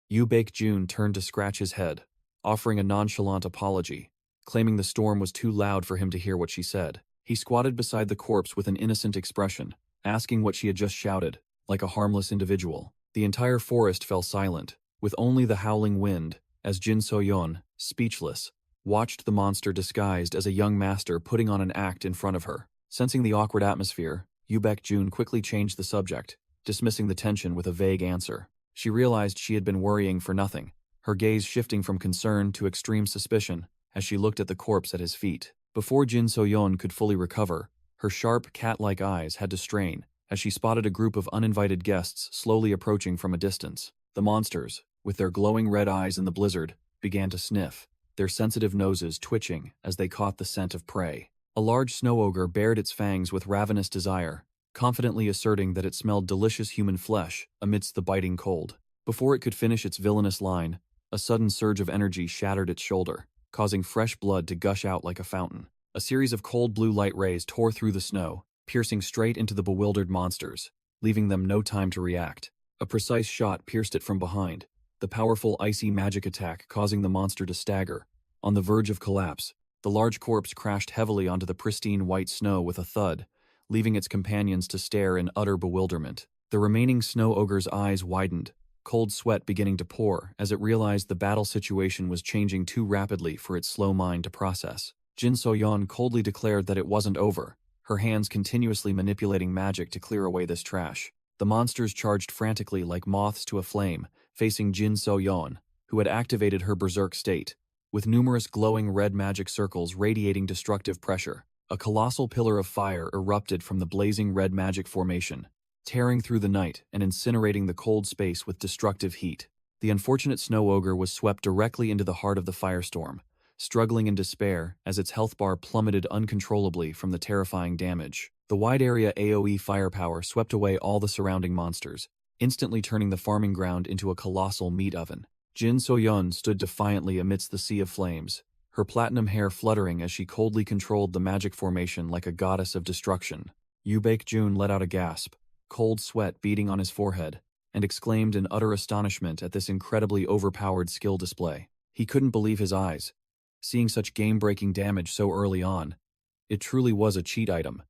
Jun turned to scratch his head, offering a nonchalant apology, claiming the storm was too loud for him to hear what she said. He squatted beside the corpse with an innocent expression, asking what she had just shouted, like a harmless individual. The entire forest fell silent, with only the howling wind, as Jyn So Yun, speechless, watched the monster disguised as a young master putting on an act in front of her. Sensing the awkward atmosphere, Jun quickly changed the subject, dismissing the tension with a vague answer. She realized she had been worrying for nothing, her gaze shifting from concern to extreme suspicion as she looked at the corpse at his feet. Before Jyn So Yun could fully recover, her sharp, cat-like eyes had to strain as she spotted a group of uninvited guests slowly approaching from a distance. The monsters, with their glowing red eyes in the blizzard, began to sniff, their sensitive noses twitching as they caught the scent of prey. A large snow ogre bared its fangs with ravenous desire, confidently asserting that it smelled delicious human flesh amidst the biting cold. Before it could finish its villainous line, a sudden surge of energy shattered its shoulder, causing fresh blood to gush out like a fountain. A series of cold blue light rays tore through the snow, piercing straight into the bewildered monsters, leaving them no time to react. A precise shot pierced it from behind, the powerful icy magic attack causing the monster to stagger. On the verge of collapse, the large corpse crashed heavily onto the pristine white snow with a thud, leaving its companions to stare in utter bewilderment. The remaining snow ogre's eyes widened, cold sweat beginning to pour as it realized the battle situation was changing too rapidly for its slow mind to process. Jyn So Yun coldly declared that it wasn't over, her hands continuously manipulating magic to clear away this trash. The monsters charged frantically like moths to a flame, facing Jyn So Yun, who had activated her berserk state, with numerous glowing red magic circles radiating destructive pressure. A colossal pillar of fire erupted from the blazing red magic formation, tearing through the night and incinerating the cold space with destructive heat. The unfortunate snow ogre was swept directly into the heart of the firestorm, struggling in despair as its health bar plummeted uncontrollably from the terrifying damage. The wide-area AoE firepower swept away all the surrounding monsters, instantly turning the farming ground into a colossal meat oven. Jyn So Yun stood defiantly amidst the sea of flames, her platinum hair fluttering as she coldly controlled the magic formation like a goddess of destruction. Jun let out a gasp, cold sweat beading on his forehead, and exclaimed in utter astonishment at this incredibly overpowered skill display. He couldn't believe his eyes, seeing such game-breaking damage so early on. It truly was a cheat item,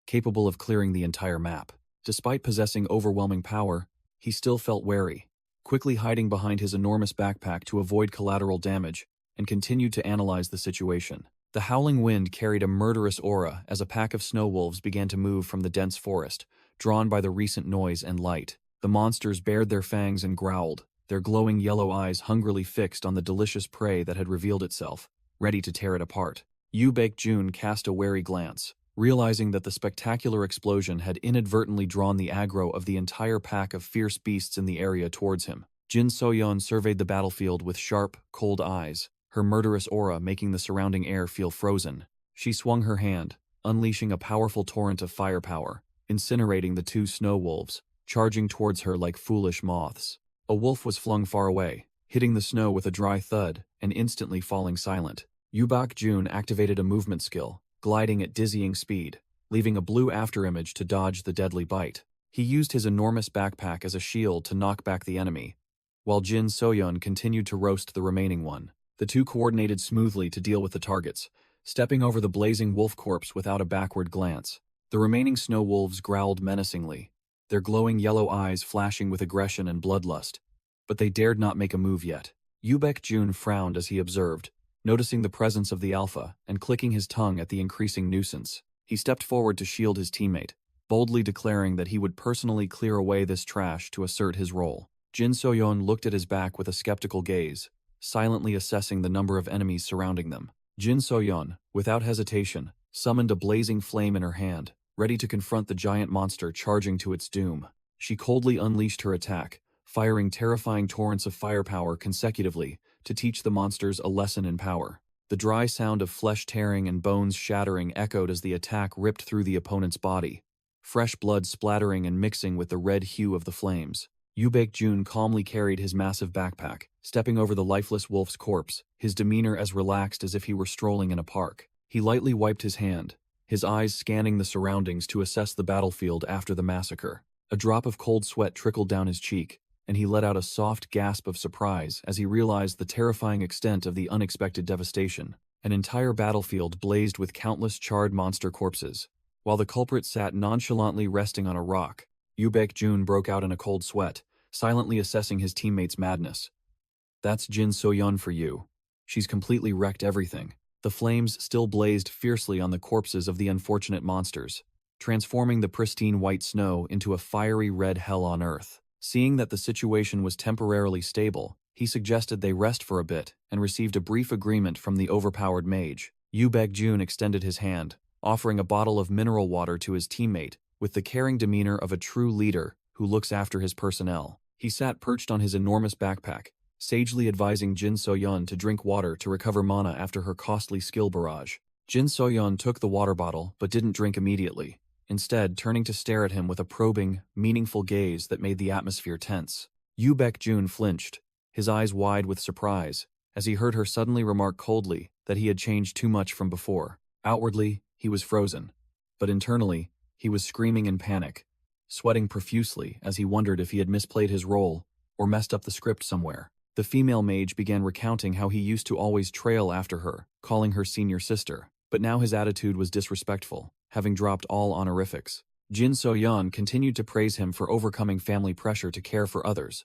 capable of clearing the entire map. Despite possessing overwhelming power, he still felt wary, quickly hiding behind his enormous backpack to avoid collateral damage, and continued to analyze the situation. The howling wind carried a murderous aura as a pack of snow wolves began to move from the dense forest, drawn by the recent noise and light. The monsters bared their fangs and growled, their glowing yellow eyes hungrily fixed on the delicious prey that had revealed itself, ready to tear it apart. Jun cast a wary glance, realizing that the spectacular explosion had inadvertently drawn the aggro of the entire pack of fierce beasts in the area towards him. Jyn So Yun surveyed the battlefield with sharp, cold eyes, her murderous aura making the surrounding air feel frozen. She swung her hand, unleashing a powerful torrent of firepower, incinerating the two snow wolves, charging towards her like foolish moths. A wolf was flung far away, hitting the snow with a dry thud and instantly falling silent. Jun activated a movement skill, gliding at dizzying speed, leaving a blue afterimage to dodge the deadly bite. He used his enormous backpack as a shield to knock back the enemy, while Jyn So Yun continued to roast the remaining one. The two coordinated smoothly to deal with the targets, stepping over the blazing wolf corpse without a backward glance. The remaining snow wolves growled menacingly, their glowing yellow eyes flashing with aggression and bloodlust, but they dared not make a move yet. Jun frowned as he observed, noticing the presence of the alpha and clicking his tongue at the increasing nuisance. He stepped forward to shield his teammate, boldly declaring that he would personally clear away this trash to assert his role. Jyn So Yun looked at his back with a skeptical gaze, silently assessing the number of enemies surrounding them. Jyn So Yun, without hesitation, summoned a blazing flame in her hand, ready to confront the giant monster charging to its doom. She coldly unleashed her attack, firing terrifying torrents of firepower consecutively to teach the monsters a lesson in power. The dry sound of flesh tearing and bones shattering echoed as the attack ripped through the opponent's body, fresh blood splattering and mixing with the red hue of the flames. Jun calmly carried his massive backpack, stepping over the lifeless wolf's corpse, his demeanor as relaxed as if he were strolling in a park. He lightly wiped his hand, his eyes scanning the surroundings to assess the battlefield after the massacre. A drop of cold sweat trickled down his cheek, and he let out a soft gasp of surprise as he realized the terrifying extent of the unexpected devastation. An entire battlefield blazed with countless charred monster corpses, while the culprit sat nonchalantly resting on a rock. Jun broke out in a cold sweat, silently assessing his teammate's madness. "That's Jyn So Yun for you. She's completely wrecked everything." The flames still blazed fiercely on the corpses of the unfortunate monsters, transforming the pristine white snow into a fiery red hell on earth. Seeing that the situation was temporarily stable, he suggested they rest for a bit and received a brief agreement from the overpowered mage. Jun extended his hand, offering a bottle of mineral water to his teammate with the caring demeanor of a true leader who looks after his personnel. He sat perched on his enormous backpack, sagely advising Jyn So Yun to drink water to recover mana after her costly skill barrage. Jyn So Yun took the water bottle but didn't drink immediately, instead turning to stare at him with a probing, meaningful gaze that made the atmosphere tense. Yu Baek-jun flinched, his eyes wide with surprise, as he heard her suddenly remark coldly that he had changed too much from before. Outwardly, he was frozen, but internally, he was screaming in panic, sweating profusely as he wondered if he had misplayed his role or messed up the script somewhere. The female mage began recounting how he used to always trail after her, calling her senior sister, but now his attitude was disrespectful, having dropped all honorifics. Jyn So Yun continued to praise him for overcoming family pressure to care for others,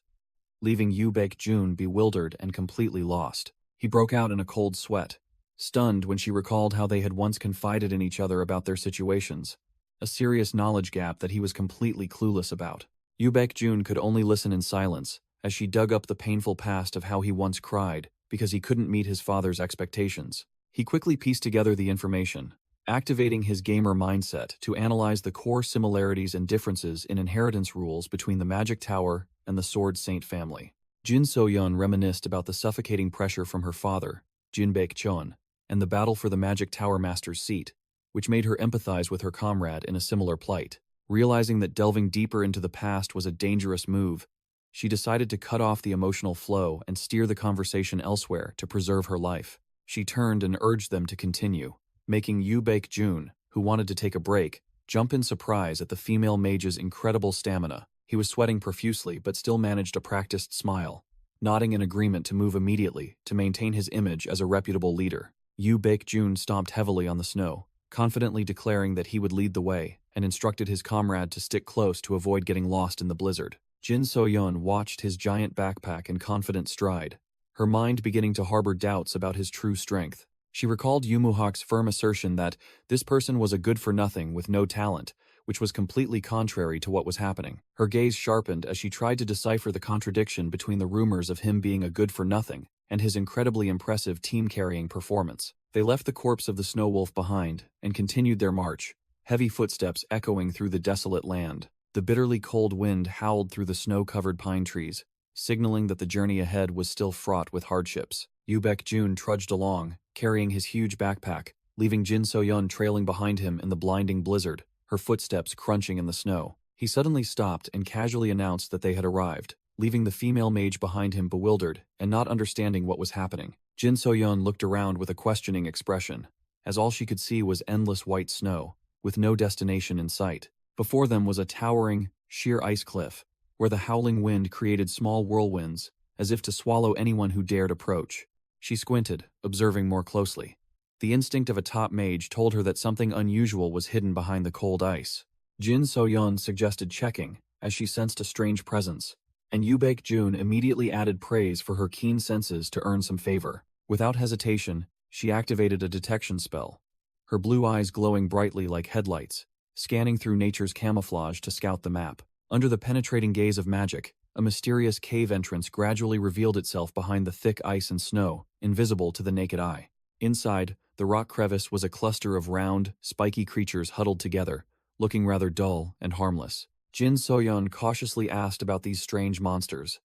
leaving Yu Baek-jun bewildered and completely lost. He broke out in a cold sweat, stunned when she recalled how they had once confided in each other about their situations, a serious knowledge gap that he was completely clueless about. Yu Baek-jun could only listen in silence as she dug up the painful past of how he once cried because he couldn't meet his father's expectations. He quickly pieced together the information, activating his gamer mindset to analyze the core similarities and differences in inheritance rules between the Magic Tower and the Sword Saint family. Jyn So Yun reminisced about the suffocating pressure from her father, Jin Baek-chun, and the battle for the Magic Tower Master's seat, which made her empathize with her comrade in a similar plight. Realizing that delving deeper into the past was a dangerous move, she decided to cut off the emotional flow and steer the conversation elsewhere to preserve her life. She turned and urged them to continue, making Yu Baek-jun, who wanted to take a break, jump in surprise at the female mage's incredible stamina. He was sweating profusely but still managed a practiced smile, nodding in agreement to move immediately to maintain his image as a reputable leader. Yu Baek-jun stomped heavily on the snow, confidently declaring that he would lead the way, and instructed his comrade to stick close to avoid getting lost in the blizzard. Jyn So Yun watched his giant backpack in confident stride, her mind beginning to harbor doubts about his true strength. She recalled Yumuhak's firm assertion that this person was a good-for-nothing with no talent, which was completely contrary to what was happening. Her gaze sharpened as she tried to decipher the contradiction between the rumors of him being a good-for-nothing and his incredibly impressive team-carrying performance. They left the corpse of the snow wolf behind and continued their march, heavy footsteps echoing through the desolate land. The bitterly cold wind howled through the snow-covered pine trees, signaling that the journey ahead was still fraught with hardships. Yu Baek-jun trudged along, carrying his huge backpack, leaving Jyn So Yun trailing behind him in the blinding blizzard, her footsteps crunching in the snow. He suddenly stopped and casually announced that they had arrived, leaving the female mage behind him bewildered and not understanding what was happening. Jyn So Yun looked around with a questioning expression, as all she could see was endless white snow, with no destination in sight. Before them was a towering, sheer ice cliff, where the howling wind created small whirlwinds, as if to swallow anyone who dared approach. She squinted, observing more closely. The instinct of a top mage told her that something unusual was hidden behind the cold ice. Jyn So Yun suggested checking, as she sensed a strange presence, and Yu Baek-jun immediately added praise for her keen senses to earn some favor. Without hesitation, she activated a detection spell, her blue eyes glowing brightly like headlights, scanning through nature's camouflage to scout the map. Under the penetrating gaze of magic, a mysterious cave entrance gradually revealed itself behind the thick ice and snow, invisible to the naked eye. Inside, the rock crevice was a cluster of round, spiky creatures huddled together, looking rather dull and harmless. Jyn So Yun cautiously asked about these strange monsters,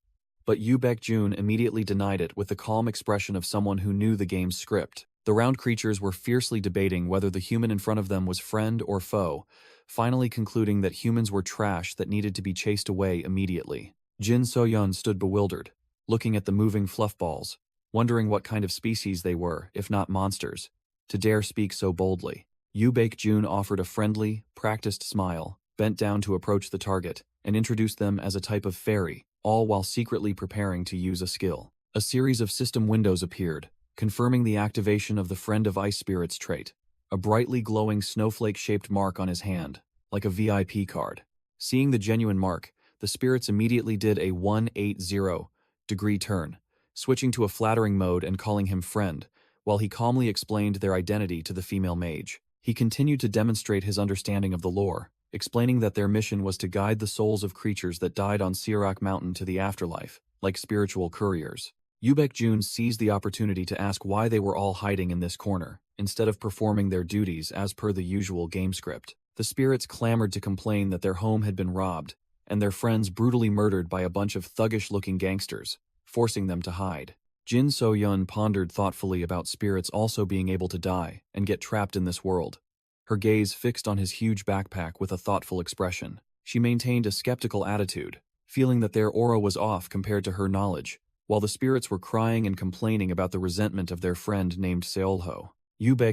but Yu Baek-jun immediately denied it with the calm expression of someone who knew the game's script. The round creatures were fiercely debating whether the human in front of them was friend or foe, finally concluding that humans were trash that needed to be chased away immediately. Jyn So Yun stood bewildered, looking at the moving fluff balls, wondering what kind of species they were, if not monsters, to dare speak so boldly. Yu Baek-jun offered a friendly, practiced smile, bent down to approach the target, and introduced them as a type of fairy, all while secretly preparing to use a skill. A series of system windows appeared, confirming the activation of the Friend of Ice Spirits trait, a brightly glowing snowflake-shaped mark on his hand, like a VIP card. Seeing the genuine mark, the spirits immediately did a 180-degree turn, switching to a flattering mode and calling him friend, while he calmly explained their identity to the female mage. He continued to demonstrate his understanding of the lore, explaining that their mission was to guide the souls of creatures that died on Sirak Mountain to the afterlife, like spiritual couriers. Yu Baek-jun seized the opportunity to ask why they were all hiding in this corner, instead of performing their duties as per the usual game script. The spirits clamored to complain that their home had been robbed, and their friends brutally murdered by a bunch of thuggish-looking gangsters, forcing them to hide. Jyn So Yun pondered thoughtfully about spirits also being able to die and get trapped in this world. Her gaze fixed on his huge backpack with a thoughtful expression. She maintained a skeptical attitude, feeling that their aura was off compared to her knowledge, while the spirits were crying and complaining about the resentment of their friend named Seolho.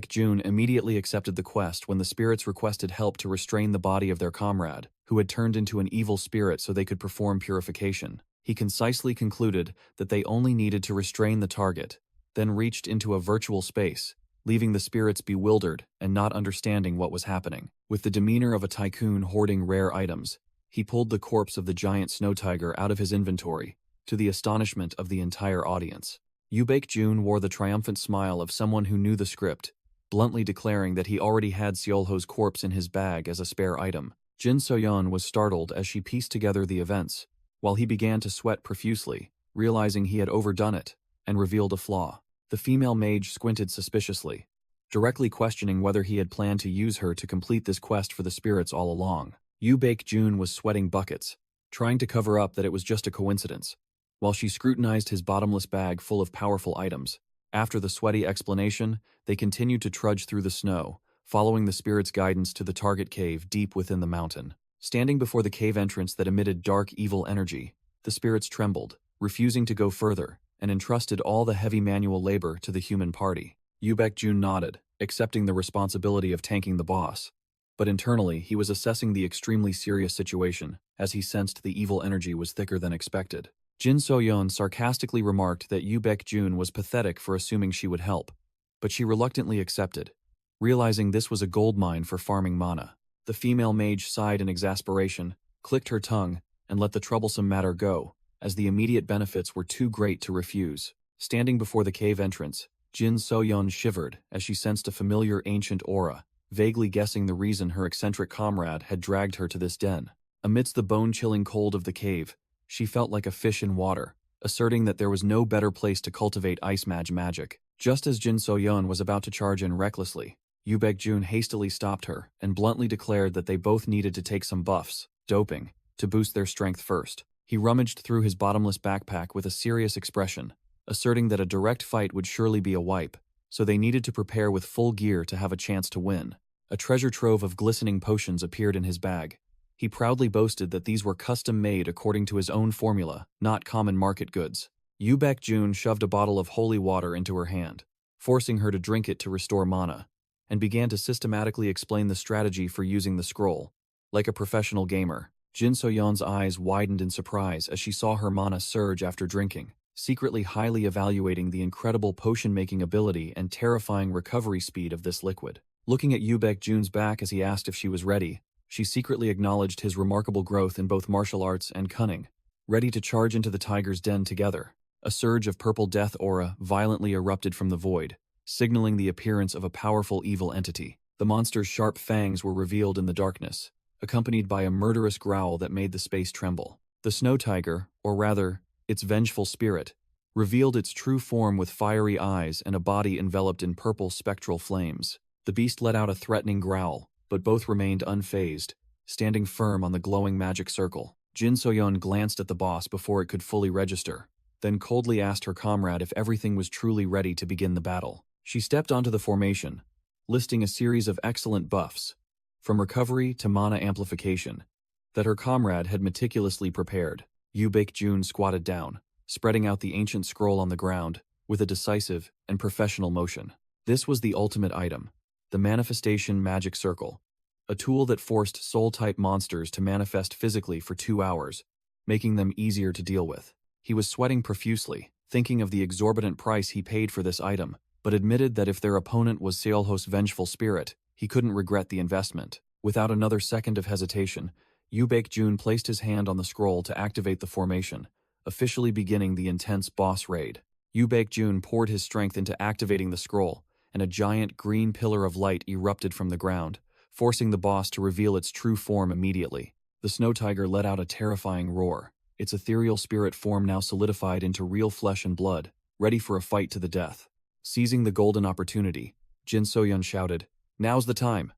Jun immediately accepted the quest when the spirits requested help to restrain the body of their comrade, who had turned into an evil spirit so they could perform purification. He concisely concluded that they only needed to restrain the target, then reached into a virtual space, leaving the spirits bewildered and not understanding what was happening. With the demeanor of a tycoon hoarding rare items, he pulled the corpse of the giant snow tiger out of his inventory, to the astonishment of the entire audience. Jun wore the triumphant smile of someone who knew the script, bluntly declaring that he already had Seolho's corpse in his bag as a spare item. Jyn So Yun was startled as she pieced together the events, while he began to sweat profusely, realizing he had overdone it, and revealed a flaw. The female mage squinted suspiciously, directly questioning whether he had planned to use her to complete this quest for the spirits all along. Jun was sweating buckets, trying to cover up that it was just a coincidence, while she scrutinized his bottomless bag full of powerful items. After the sweaty explanation, they continued to trudge through the snow, following the spirit's guidance to the target cave deep within the mountain. Standing before the cave entrance that emitted dark evil energy, the spirits trembled, refusing to go further, and entrusted all the heavy manual labor to the human party. Jun nodded, accepting the responsibility of tanking the boss. But internally, he was assessing the extremely serious situation, as he sensed the evil energy was thicker than expected. Jyn So Yun sarcastically remarked that Jun was pathetic for assuming she would help, but she reluctantly accepted, realizing this was a goldmine for farming mana. The female mage sighed in exasperation, clicked her tongue, and let the troublesome matter go, as the immediate benefits were too great to refuse. Standing before the cave entrance, Jyn So Yun shivered as she sensed a familiar ancient aura, vaguely guessing the reason her eccentric comrade had dragged her to this den. Amidst the bone-chilling cold of the cave, she felt like a fish in water, asserting that there was no better place to cultivate ice magic. Just as Jyn So Yun was about to charge in recklessly, Jun hastily stopped her and bluntly declared that they both needed to take some buffs, doping, to boost their strength first. He rummaged through his bottomless backpack with a serious expression, asserting that a direct fight would surely be a wipe, so they needed to prepare with full gear to have a chance to win. A treasure trove of glistening potions appeared in his bag. He proudly boasted that these were custom-made according to his own formula, not common market goods. Jun shoved a bottle of holy water into her hand, forcing her to drink it to restore mana, and began to systematically explain the strategy for using the scroll. Like a professional gamer, Jyn So Yun's eyes widened in surprise as she saw her mana surge after drinking, secretly highly evaluating the incredible potion-making ability and terrifying recovery speed of this liquid. Looking at Jun's back as he asked if she was ready, she secretly acknowledged his remarkable growth in both martial arts and cunning, ready to charge into the tiger's den together. A surge of purple death aura violently erupted from the void, signaling the appearance of a powerful evil entity. The monster's sharp fangs were revealed in the darkness, accompanied by a murderous growl that made the space tremble. The snow tiger, or rather, its vengeful spirit, revealed its true form with fiery eyes and a body enveloped in purple spectral flames. The beast let out a threatening growl, but both remained unfazed, standing firm on the glowing magic circle. Jyn So Yun glanced at the boss before it could fully register, then coldly asked her comrade if everything was truly ready to begin the battle. She stepped onto the formation, listing a series of excellent buffs, from recovery to mana amplification, that her comrade had meticulously prepared. Jun squatted down, spreading out the ancient scroll on the ground, with a decisive and professional motion. This was the ultimate item, the Manifestation Magic Circle, a tool that forced soul-type monsters to manifest physically for 2 hours, making them easier to deal with. He was sweating profusely, thinking of the exorbitant price he paid for this item, but admitted that if their opponent was Seolho's vengeful spirit, he couldn't regret the investment. Without another second of hesitation, Jun placed his hand on the scroll to activate the formation, officially beginning the intense boss raid. Jun poured his strength into activating the scroll, and a giant green pillar of light erupted from the ground, forcing the boss to reveal its true form immediately. The snow tiger let out a terrifying roar, its ethereal spirit form now solidified into real flesh and blood, ready for a fight to the death. Seizing the golden opportunity, Jyn So Yun shouted, "Now's the time!"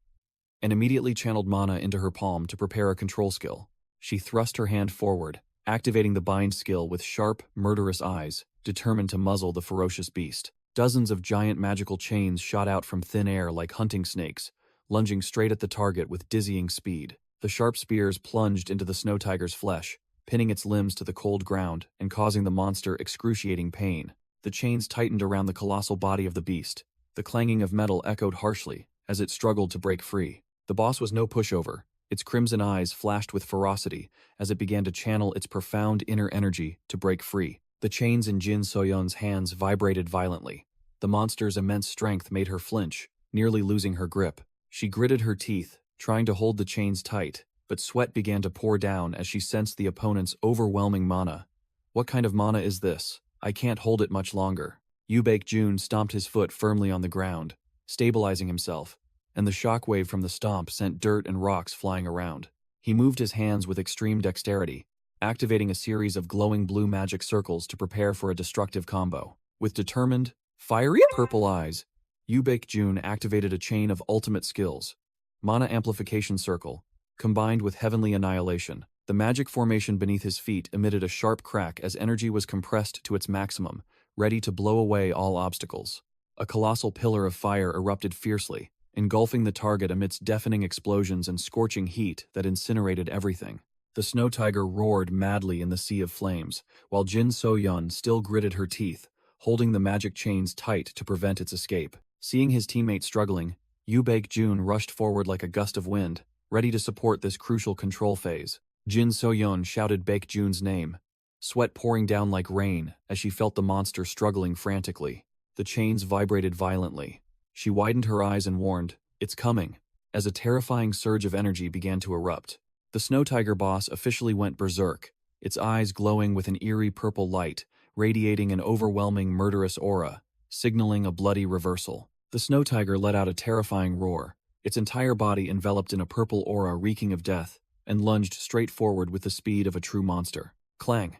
and immediately channeled mana into her palm to prepare a control skill. She thrust her hand forward, activating the bind skill with sharp, murderous eyes, determined to muzzle the ferocious beast. Dozens of giant magical chains shot out from thin air like hunting snakes, lunging straight at the target with dizzying speed. The sharp spears plunged into the snow tiger's flesh, pinning its limbs to the cold ground and causing the monster excruciating pain. The chains tightened around the colossal body of the beast. The clanging of metal echoed harshly as it struggled to break free. The boss was no pushover. Its crimson eyes flashed with ferocity as it began to channel its profound inner energy to break free. The chains in Jyn So Yun's hands vibrated violently. The monster's immense strength made her flinch, nearly losing her grip. She gritted her teeth, trying to hold the chains tight, but sweat began to pour down as she sensed the opponent's overwhelming mana. What kind of mana is this? I can't hold it much longer. Jyn stomped his foot firmly on the ground, stabilizing himself, and the shockwave from the stomp sent dirt and rocks flying around. He moved his hands with extreme dexterity, activating a series of glowing blue magic circles to prepare for a destructive combo. With determined, fiery purple eyes, Jyn activated a chain of ultimate skills. Mana Amplification Circle, combined with Heavenly Annihilation. The magic formation beneath his feet emitted a sharp crack as energy was compressed to its maximum, ready to blow away all obstacles. A colossal pillar of fire erupted fiercely, engulfing the target amidst deafening explosions and scorching heat that incinerated everything. The snow tiger roared madly in the sea of flames, while Jyn So Yun still gritted her teeth, holding the magic chains tight to prevent its escape. Seeing his teammate struggling, Jyn rushed forward like a gust of wind, ready to support this crucial control phase. Jyn So Yun shouted Jun's name, sweat pouring down like rain as she felt the monster struggling frantically. The chains vibrated violently. She widened her eyes and warned, "It's coming," as a terrifying surge of energy began to erupt. The snow tiger boss officially went berserk, its eyes glowing with an eerie purple light, radiating an overwhelming murderous aura, signaling a bloody reversal. The snow tiger let out a terrifying roar, its entire body enveloped in a purple aura reeking of death, and lunged straight forward with the speed of a true monster. Clang!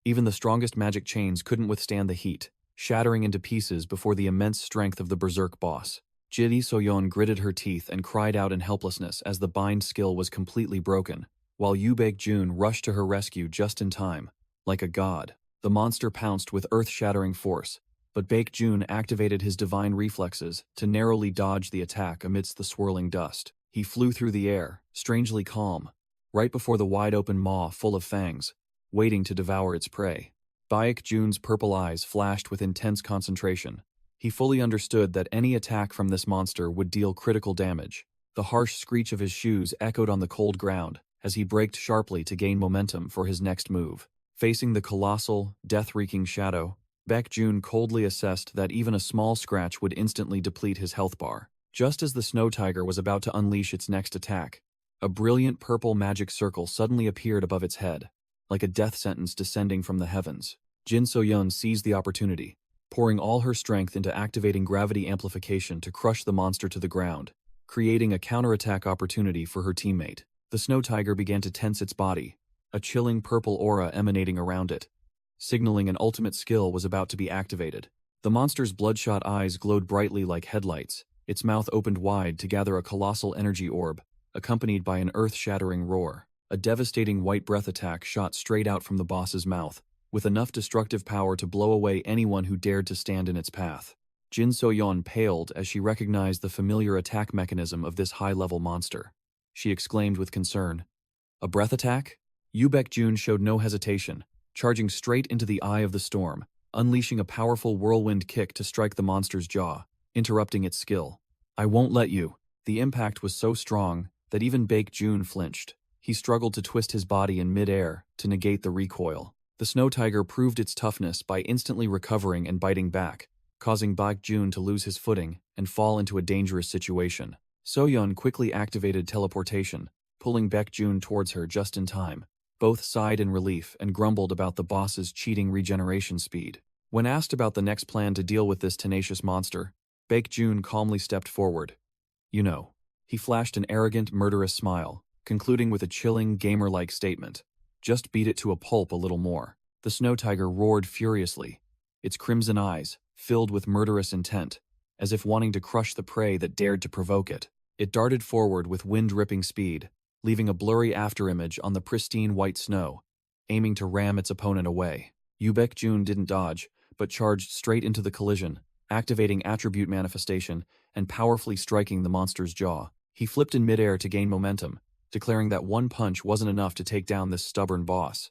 Even the strongest magic chains couldn't withstand the heat, shattering into pieces before the immense strength of the berserk boss. Jyn So Yun gritted her teeth and cried out in helplessness as the bind skill was completely broken, while Jyn rushed to her rescue just in time. Like a god, the monster pounced with earth-shattering force, but Jyn activated his divine reflexes to narrowly dodge the attack amidst the swirling dust. He flew through the air, strangely calm, right before the wide-open maw full of fangs, waiting to devour its prey. Jun's purple eyes flashed with intense concentration. He fully understood that any attack from this monster would deal critical damage. The harsh screech of his shoes echoed on the cold ground as he braked sharply to gain momentum for his next move. Facing the colossal, death-wreaking shadow, Jyn coldly assessed that even a small scratch would instantly deplete his health bar. Just as the snow tiger was about to unleash its next attack, a brilliant purple magic circle suddenly appeared above its head, like a death sentence descending from the heavens. Jyn So Yun seized the opportunity, pouring all her strength into activating gravity amplification to crush the monster to the ground, creating a counterattack opportunity for her teammate. The snow tiger began to tense its body, a chilling purple aura emanating around it, signaling an ultimate skill was about to be activated. The monster's bloodshot eyes glowed brightly like headlights, its mouth opened wide to gather a colossal energy orb, accompanied by an earth-shattering roar. A devastating white breath attack shot straight out from the boss's mouth, with enough destructive power to blow away anyone who dared to stand in its path. Jyn So Yun paled as she recognized the familiar attack mechanism of this high-level monster. She exclaimed with concern, "A breath attack?" Jyn showed no hesitation, charging straight into the eye of the storm, unleashing a powerful whirlwind kick to strike the monster's jaw, interrupting its skill. "I won't let you." The impact was so strong that even Jyn flinched. He struggled to twist his body in mid-air to negate the recoil. The snow tiger proved its toughness by instantly recovering and biting back, causing Jyn to lose his footing and fall into a dangerous situation. So Yun quickly activated teleportation, pulling Jyn towards her just in time. Both sighed in relief and grumbled about the boss's cheating regeneration speed. When asked about the next plan to deal with this tenacious monster, Jyn calmly stepped forward. "You know." He flashed an arrogant, murderous smile, concluding with a chilling, gamer-like statement. "Just beat it to a pulp a little more." The snow tiger roared furiously, its crimson eyes filled with murderous intent, as if wanting to crush the prey that dared to provoke it. It darted forward with wind-ripping speed, leaving a blurry afterimage on the pristine white snow, aiming to ram its opponent away. Jun didn't dodge, but charged straight into the collision, activating attribute manifestation and powerfully striking the monster's jaw. He flipped in midair to gain momentum, declaring that one punch wasn't enough to take down this stubborn boss.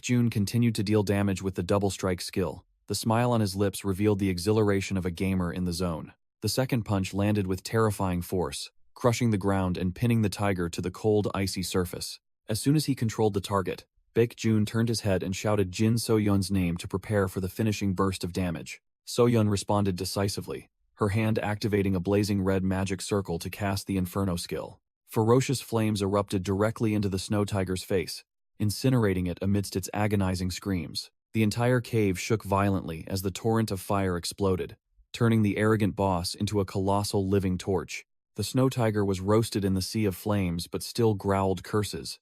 Jun continued to deal damage with the double strike skill. The smile on his lips revealed the exhilaration of a gamer in the zone. The second punch landed with terrifying force, crushing the ground and pinning the tiger to the cold, icy surface. As soon as he controlled the target, Jun turned his head and shouted Jyn So Yun's name to prepare for the finishing burst of damage. So Yun responded decisively, her hand activating a blazing red magic circle to cast the Inferno skill. Ferocious flames erupted directly into the snow tiger's face, incinerating it amidst its agonizing screams. The entire cave shook violently as the torrent of fire exploded, turning the arrogant boss into a colossal living torch. The snow tiger was roasted in the sea of flames but still growled curses.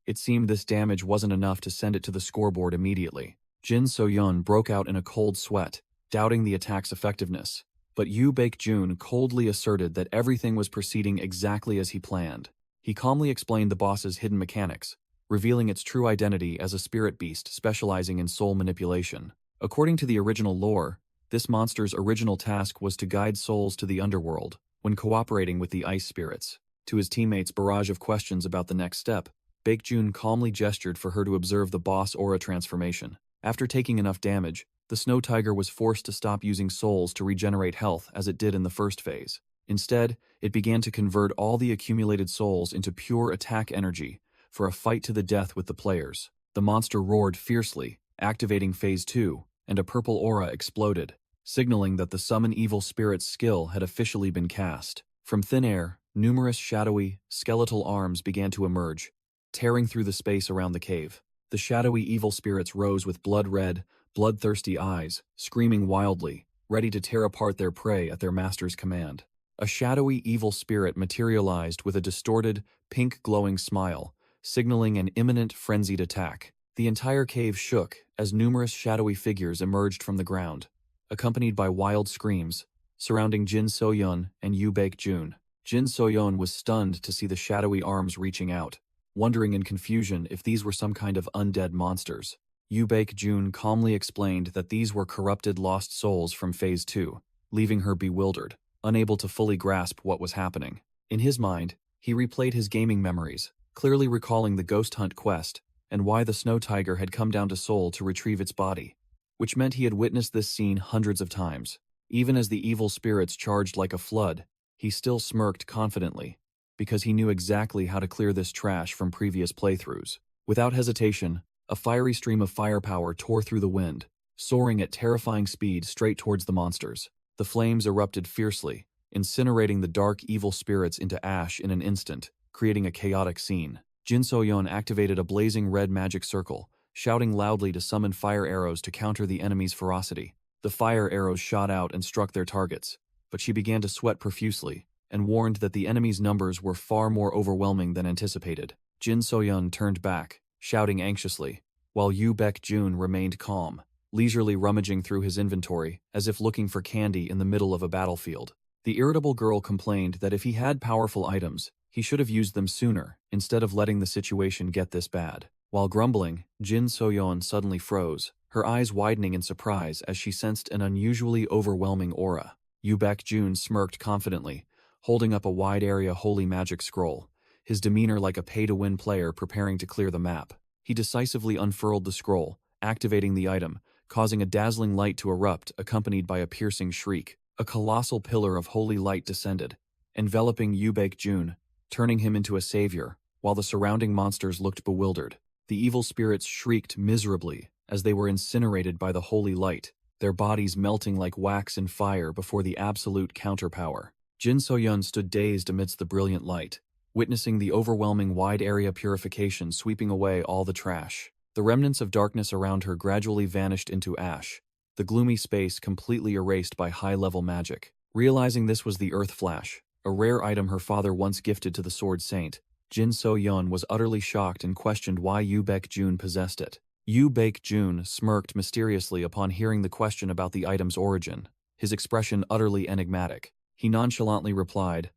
It seemed this damage wasn't enough to send it to the scoreboard immediately. Jyn So Yun broke out in a cold sweat, doubting the attack's effectiveness. But Jun coldly asserted that everything was proceeding exactly as he planned. He calmly explained the boss's hidden mechanics, revealing its true identity as a spirit beast specializing in soul manipulation. According to the original lore, this monster's original task was to guide souls to the underworld when cooperating with the ice spirits. To his teammates' barrage of questions about the next step, Jun calmly gestured for her to observe the boss aura transformation. After taking enough damage, the snow tiger was forced to stop using souls to regenerate health as it did in the first phase. Instead, it began to convert all the accumulated souls into pure attack energy for a fight to the death with the players. The monster roared fiercely, activating Phase 2, and a purple aura exploded, signaling that the Summon Evil Spirits skill had officially been cast. From thin air, numerous shadowy, skeletal arms began to emerge, tearing through the space around the cave. The shadowy evil spirits rose with blood-red, bloodthirsty eyes, screaming wildly, ready to tear apart their prey at their master's command. A shadowy evil spirit materialized with a distorted, pink glowing smile, signaling an imminent frenzied attack. The entire cave shook as numerous shadowy figures emerged from the ground, accompanied by wild screams, surrounding Jyn So Yun and Jun. Jyn So Yun was stunned to see the shadowy arms reaching out, wondering in confusion if these were some kind of undead monsters. Jun calmly explained that these were corrupted lost souls from Phase 2, leaving her bewildered, unable to fully grasp what was happening. In his mind, he replayed his gaming memories, clearly recalling the ghost hunt quest and why the snow tiger had come down to Seoul to retrieve its body, which meant he had witnessed this scene hundreds of times. Even as the evil spirits charged like a flood, he still smirked confidently, because he knew exactly how to clear this trash from previous playthroughs. Without hesitation, a fiery stream of firepower tore through the wind, soaring at terrifying speed straight towards the monsters. The flames erupted fiercely, incinerating the dark evil spirits into ash in an instant, creating a chaotic scene. Jyn So Yun activated a blazing red magic circle, shouting loudly to summon fire arrows to counter the enemy's ferocity. The fire arrows shot out and struck their targets, but she began to sweat profusely, and warned that the enemy's numbers were far more overwhelming than anticipated. Jyn So Yun turned back, shouting anxiously, while Jun remained calm, leisurely rummaging through his inventory as if looking for candy in the middle of a battlefield. The irritable girl complained that if he had powerful items, he should have used them sooner, instead of letting the situation get this bad. While grumbling, Jyn So Yun suddenly froze, her eyes widening in surprise as she sensed an unusually overwhelming aura. Jun smirked confidently, holding up a wide-area holy magic scroll, his demeanor like a pay-to-win player preparing to clear the map. He decisively unfurled the scroll, activating the item, causing a dazzling light to erupt accompanied by a piercing shriek. A colossal pillar of holy light descended, enveloping Jun, turning him into a savior, while the surrounding monsters looked bewildered. The evil spirits shrieked miserably as they were incinerated by the holy light, their bodies melting like wax in fire before the absolute counterpower. Jyn So Yun stood dazed amidst the brilliant light, witnessing the overwhelming wide-area purification sweeping away all the trash. The remnants of darkness around her gradually vanished into ash, the gloomy space completely erased by high-level magic. Realizing this was the Earth Flash, a rare item her father once gifted to the Sword Saint, Jyn So Yun was utterly shocked and questioned why Jun possessed it. Jun smirked mysteriously upon hearing the question about the item's origin, his expression utterly enigmatic. He nonchalantly replied,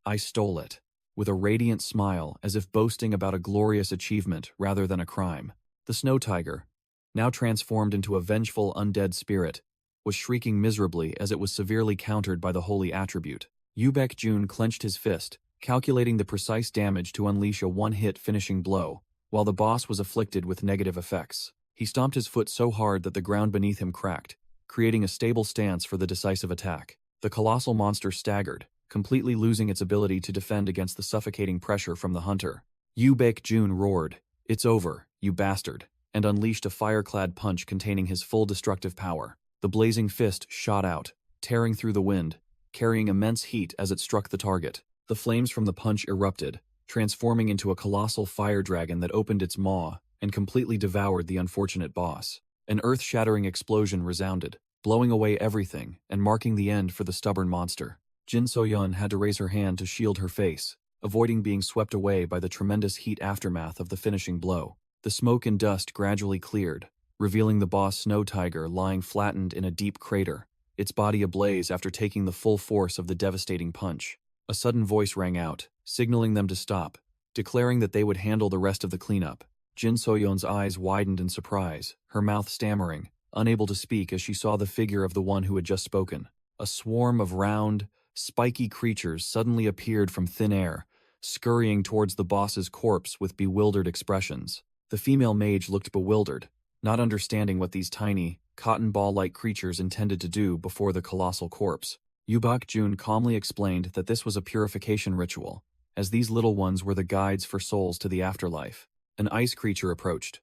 "I stole it." with a radiant smile as if boasting about a glorious achievement rather than a crime. The snow tiger, now transformed into a vengeful undead spirit, was shrieking miserably as it was severely countered by the holy attribute. Jun clenched his fist, calculating the precise damage to unleash a one-hit finishing blow, while the boss was afflicted with negative effects. He stomped his foot so hard that the ground beneath him cracked, creating a stable stance for the decisive attack. The colossal monster staggered, completely losing its ability to defend against the suffocating pressure from the hunter. Jun roared, "It's over, you bastard," and unleashed a fire-clad punch containing his full destructive power. The blazing fist shot out, tearing through the wind, carrying immense heat as it struck the target. The flames from the punch erupted, transforming into a colossal fire dragon that opened its maw and completely devoured the unfortunate boss. An earth-shattering explosion resounded, blowing away everything and marking the end for the stubborn monster. Jyn So Yun had to raise her hand to shield her face, avoiding being swept away by the tremendous heat aftermath of the finishing blow. The smoke and dust gradually cleared, revealing the boss snow tiger lying flattened in a deep crater, its body ablaze after taking the full force of the devastating punch. A sudden voice rang out, signaling them to stop, declaring that they would handle the rest of the cleanup. Jyn So Yun's eyes widened in surprise, her mouth stammering, unable to speak as she saw the figure of the one who had just spoken. A swarm of round, spiky creatures suddenly appeared from thin air, scurrying towards the boss's corpse with bewildered expressions. The female mage looked bewildered, not understanding what these tiny, cotton ball-like creatures intended to do before the colossal corpse. Jun calmly explained that this was a purification ritual, as these little ones were the guides for souls to the afterlife. An ice creature approached,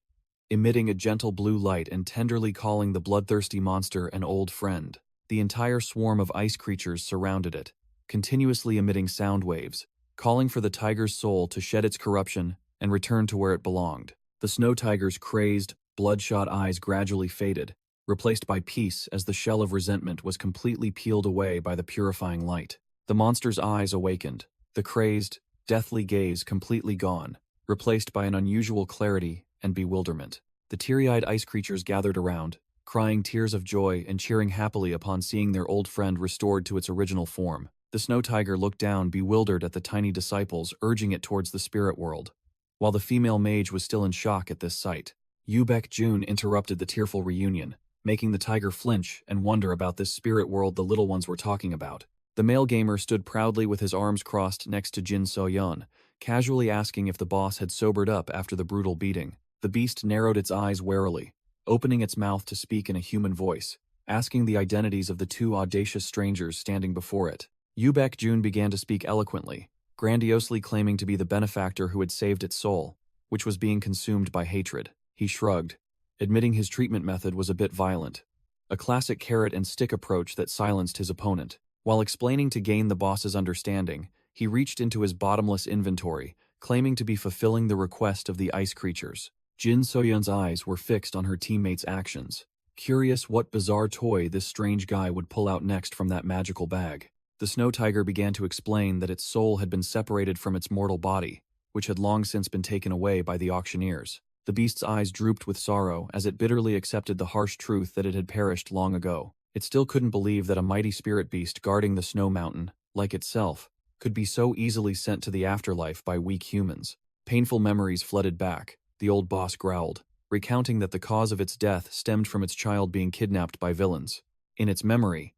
emitting a gentle blue light and tenderly calling the bloodthirsty monster an old friend. The entire swarm of ice creatures surrounded it, continuously emitting sound waves, calling for the tiger's soul to shed its corruption and return to where it belonged. The snow tiger's crazed, bloodshot eyes gradually faded, replaced by peace as the shell of resentment was completely peeled away by the purifying light. The monster's eyes awakened, the crazed, deathly gaze completely gone, replaced by an unusual clarity and bewilderment. The teary-eyed ice creatures gathered around, crying tears of joy and cheering happily upon seeing their old friend restored to its original form. The snow tiger looked down bewildered at the tiny disciples urging it towards the spirit world, while the female mage was still in shock at this sight. Jun interrupted the tearful reunion, making the tiger flinch and wonder about this spirit world the little ones were talking about. The male gamer stood proudly with his arms crossed next to Jyn So Yun, casually asking if the boss had sobered up after the brutal beating. The beast narrowed its eyes warily, opening its mouth to speak in a human voice, asking the identities of the two audacious strangers standing before it. Jun began to speak eloquently, grandiosely claiming to be the benefactor who had saved its soul, which was being consumed by hatred. He shrugged, admitting his treatment method was a bit violent, a classic carrot and stick approach that silenced his opponent. While explaining to gain the boss's understanding, he reached into his bottomless inventory, claiming to be fulfilling the request of the ice creatures. Jyn So Yun's eyes were fixed on her teammates' actions, curious what bizarre toy this strange guy would pull out next from that magical bag. The snow tiger began to explain that its soul had been separated from its mortal body, which had long since been taken away by the auctioneers. The beast's eyes drooped with sorrow as it bitterly accepted the harsh truth that it had perished long ago. It still couldn't believe that a mighty spirit beast guarding the snow mountain, like itself, could be so easily sent to the afterlife by weak humans. Painful memories flooded back. The old boss growled, recounting that the cause of its death stemmed from its child being kidnapped by villains. In its memory,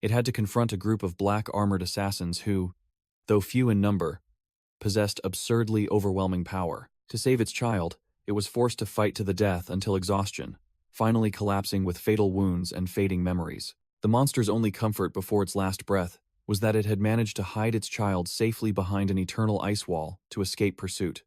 it had to confront a group of black-armored assassins who, though few in number, possessed absurdly overwhelming power. To save its child, it was forced to fight to the death until exhaustion, finally collapsing with fatal wounds and fading memories. The monster's only comfort before its last breath was that it had managed to hide its child safely behind an eternal ice wall to escape pursuit.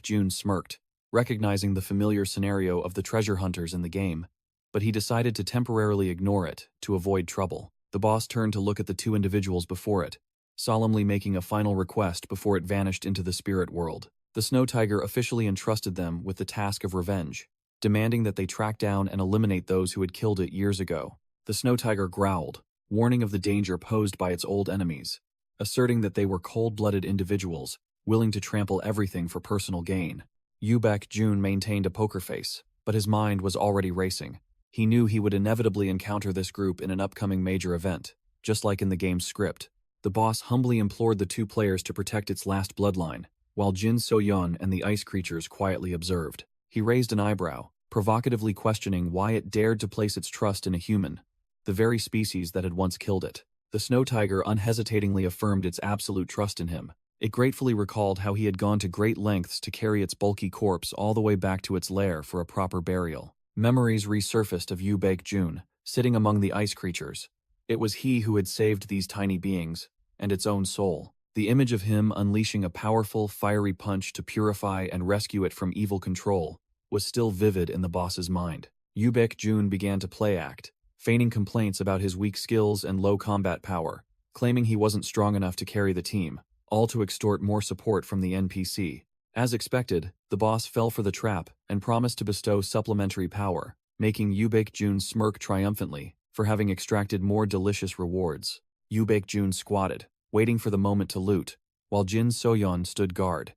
Jun smirked, recognizing the familiar scenario of the treasure hunters in the game, but he decided to temporarily ignore it to avoid trouble. The boss turned to look at the two individuals before it, solemnly making a final request before it vanished into the spirit world. The snow tiger officially entrusted them with the task of revenge, demanding that they track down and eliminate those who had killed it years ago. The snow tiger growled, warning of the danger posed by its old enemies, asserting that they were cold-blooded individuals, willing to trample everything for personal gain. Jun maintained a poker face, but his mind was already racing. He knew he would inevitably encounter this group in an upcoming major event, just like in the game's script. The boss humbly implored the two players to protect its last bloodline, while Jyn So Yun and the ice creatures quietly observed. He raised an eyebrow, provocatively questioning why it dared to place its trust in a human, the very species that had once killed it. The snow tiger unhesitatingly affirmed its absolute trust in him. It gratefully recalled how he had gone to great lengths to carry its bulky corpse all the way back to its lair for a proper burial. Memories resurfaced of Jun, sitting among the ice creatures. It was he who had saved these tiny beings, and its own soul. The image of him unleashing a powerful, fiery punch to purify and rescue it from evil control was still vivid in the boss's mind. Jun began to play act, feigning complaints about his weak skills and low combat power, claiming he wasn't strong enough to carry the team, all to extort more support from the NPC. As expected, the boss fell for the trap and promised to bestow supplementary power, making Jun smirk triumphantly for having extracted more delicious rewards. Jun squatted, waiting for the moment to loot, while Jyn So Yun stood guard.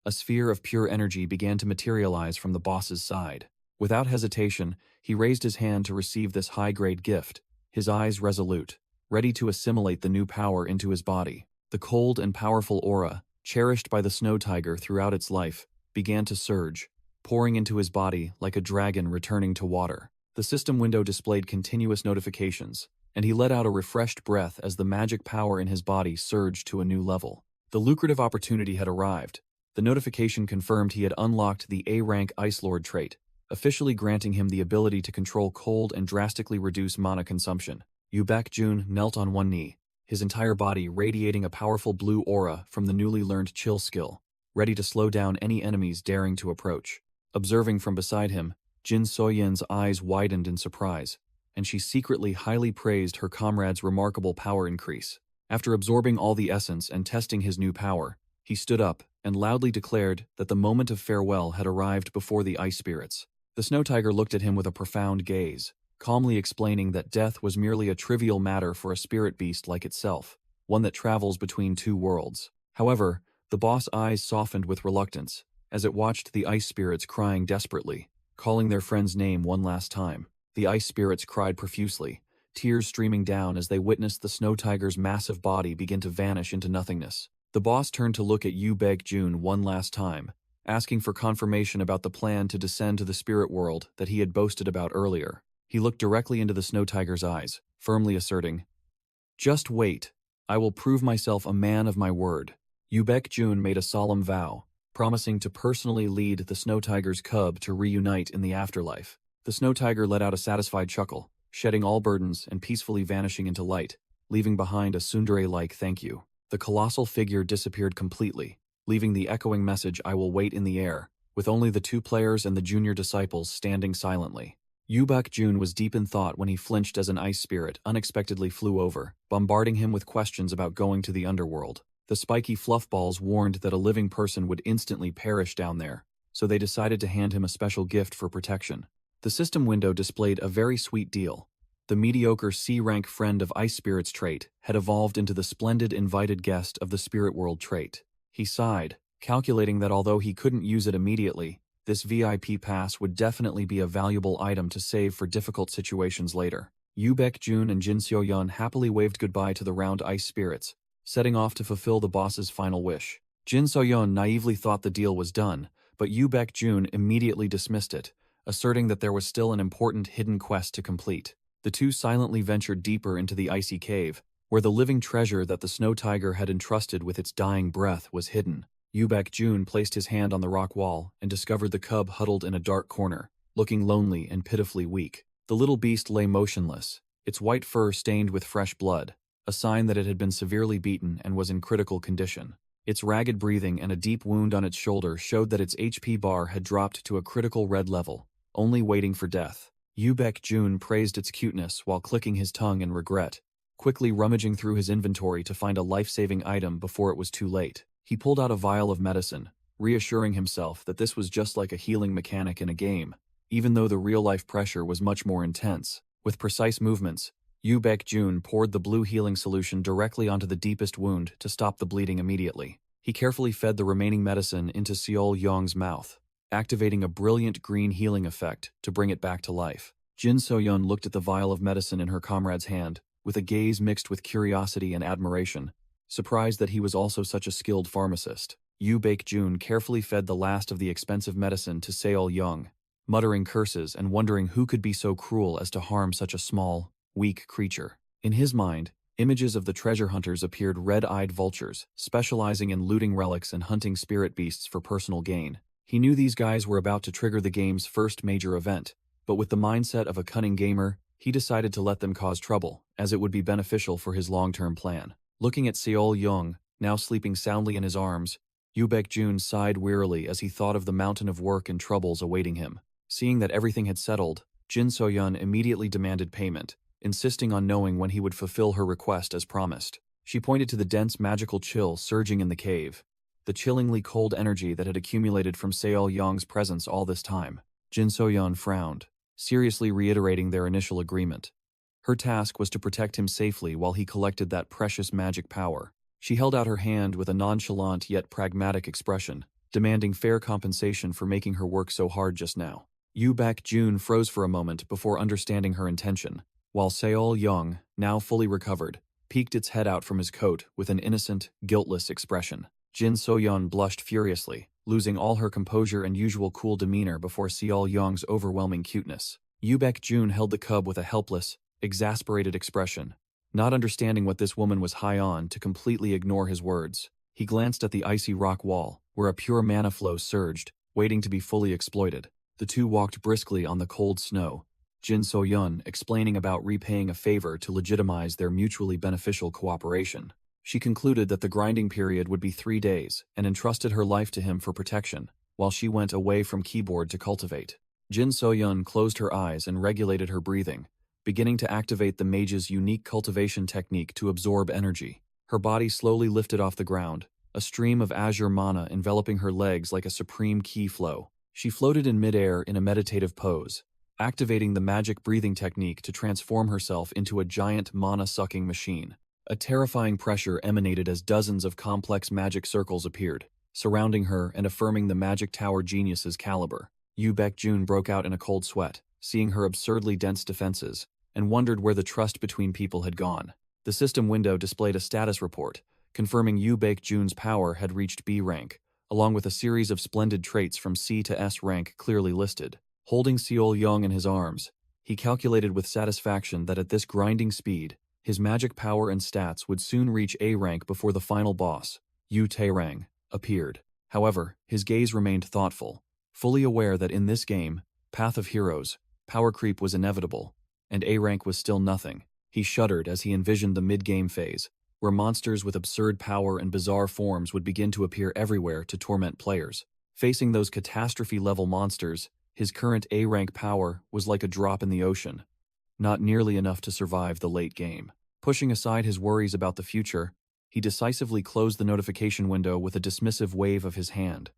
A sphere of pure energy began to materialize from the boss's side. Without hesitation, he raised his hand to receive this high-grade gift, his eyes resolute, ready to assimilate the new power into his body. The cold and powerful aura, cherished by the snow tiger throughout its life, began to surge, pouring into his body like a dragon returning to water. The system window displayed continuous notifications, and he let out a refreshed breath as the magic power in his body surged to a new level. The lucrative opportunity had arrived. The notification confirmed he had unlocked the A-rank Ice Lord trait, officially granting him the ability to control cold and drastically reduce mana consumption. Jun knelt on one knee, his entire body radiating a powerful blue aura from the newly learned chill skill, ready to slow down any enemies daring to approach. Observing from beside him, Jyn So Yun's eyes widened in surprise, and she secretly highly praised her comrade's remarkable power increase. After absorbing all the essence and testing his new power, he stood up and loudly declared that the moment of farewell had arrived before the ice spirits. The snow tiger looked at him with a profound gaze, calmly explaining that death was merely a trivial matter for a spirit beast like itself, one that travels between two worlds. However, the boss' eyes softened with reluctance as it watched the ice spirits crying desperately, calling their friend's name one last time. The ice spirits cried profusely, tears streaming down as they witnessed the snow tiger's massive body begin to vanish into nothingness. The boss turned to look at Jun one last time, asking for confirmation about the plan to descend to the spirit world that he had boasted about earlier. He looked directly into the snow tiger's eyes, firmly asserting, "Just wait. I will prove myself a man of my word." Jun made a solemn vow, promising to personally lead the snow tiger's cub to reunite in the afterlife. The snow tiger let out a satisfied chuckle, shedding all burdens and peacefully vanishing into light, leaving behind a tsundere-like thank you. The colossal figure disappeared completely, leaving the echoing message "I will wait" in the air, with only the two players and the junior disciples standing silently. Jun was deep in thought when he flinched as an ice spirit unexpectedly flew over, bombarding him with questions about going to the underworld. The spiky fluffballs warned that a living person would instantly perish down there, so they decided to hand him a special gift for protection. The system window displayed a very sweet deal. The mediocre C-rank friend of ice spirits trait had evolved into the splendid invited guest of the spirit world trait. He sighed, calculating that although he couldn't use it immediately, this VIP pass would definitely be a valuable item to save for difficult situations later. Jun and Jyn So Yun happily waved goodbye to the round ice spirits, setting off to fulfill the boss's final wish. Jyn So Yun naively thought the deal was done, but Jun immediately dismissed it, asserting that there was still an important hidden quest to complete. The two silently ventured deeper into the icy cave, where the living treasure that the snow tiger had entrusted with its dying breath was hidden. Jun placed his hand on the rock wall and discovered the cub huddled in a dark corner, looking lonely and pitifully weak. The little beast lay motionless, its white fur stained with fresh blood, a sign that it had been severely beaten and was in critical condition. Its ragged breathing and a deep wound on its shoulder showed that its HP bar had dropped to a critical red level, only waiting for death. Jun praised its cuteness while clicking his tongue in regret, quickly rummaging through his inventory to find a life-saving item before it was too late. He pulled out a vial of medicine, reassuring himself that this was just like a healing mechanic in a game, even though the real-life pressure was much more intense. With precise movements, Jun poured the blue healing solution directly onto the deepest wound to stop the bleeding immediately. He carefully fed the remaining medicine into Seol Yong's mouth, activating a brilliant green healing effect to bring it back to life. Jyn So Yun looked at the vial of medicine in her comrade's hand, with a gaze mixed with curiosity and admiration, surprised that he was also such a skilled pharmacist. Yu Baek-jun carefully fed the last of the expensive medicine to Seol-young, muttering curses and wondering who could be so cruel as to harm such a small, weak creature. In his mind, images of the treasure hunters appeared red-eyed vultures, specializing in looting relics and hunting spirit beasts for personal gain. He knew these guys were about to trigger the game's first major event, but with the mindset of a cunning gamer, he decided to let them cause trouble, as it would be beneficial for his long-term plan. Looking at Seol-young, now sleeping soundly in his arms, Yu Baek-jun sighed wearily as he thought of the mountain of work and troubles awaiting him. Seeing that everything had settled, Jyn So Yun immediately demanded payment, insisting on knowing when he would fulfill her request as promised. She pointed to the dense magical chill surging in the cave, the chillingly cold energy that had accumulated from Seol-young's presence all this time. Jyn So Yun frowned, seriously reiterating their initial agreement. Her task was to protect him safely while he collected that precious magic power. She held out her hand with a nonchalant yet pragmatic expression, demanding fair compensation for making her work so hard just now. Yu Baek-jun froze for a moment before understanding her intention, while Seol-young, now fully recovered, peeked its head out from his coat with an innocent, guiltless expression. Jyn So Yun blushed furiously, losing all her composure and usual cool demeanor before Seol-young's overwhelming cuteness. Yu Baek-jun held the cub with a helpless, exasperated expression, not understanding what this woman was high on to completely ignore his words. He glanced at the icy rock wall, where a pure mana flow surged, waiting to be fully exploited. The two walked briskly on the cold snow, Jyn So Yun explaining about repaying a favor to legitimize their mutually beneficial cooperation. She concluded that the grinding period would be 3 days and entrusted her life to him for protection, while she went away from keyboard to cultivate. Jyn So Yun closed her eyes and regulated her breathing, beginning to activate the mage's unique cultivation technique to absorb energy. Her body slowly lifted off the ground, a stream of azure mana enveloping her legs like a supreme ki flow. She floated in midair in a meditative pose, activating the magic breathing technique to transform herself into a giant mana-sucking machine. A terrifying pressure emanated as dozens of complex magic circles appeared, surrounding her and affirming the magic tower genius's caliber. Yu Baek-jun broke out in a cold sweat, seeing her absurdly dense defenses, and wondered where the trust between people had gone. The system window displayed a status report, confirming Yu Baek-jun's power had reached B rank, along with a series of splendid traits from C to S rank clearly listed. Holding Seol-young in his arms, he calculated with satisfaction that at this grinding speed, his magic power and stats would soon reach A rank before the final boss, Yu Taerang, appeared. However, his gaze remained thoughtful, fully aware that in this game, Path of Heroes, power creep was inevitable, and A rank was still nothing. He shuddered as he envisioned the mid-game phase, where monsters with absurd power and bizarre forms would begin to appear everywhere to torment players. Facing those catastrophe-level monsters, his current A-rank power was like a drop in the ocean, not nearly enough to survive the late game. Pushing aside his worries about the future, he decisively closed the notification window with a dismissive wave of his hand.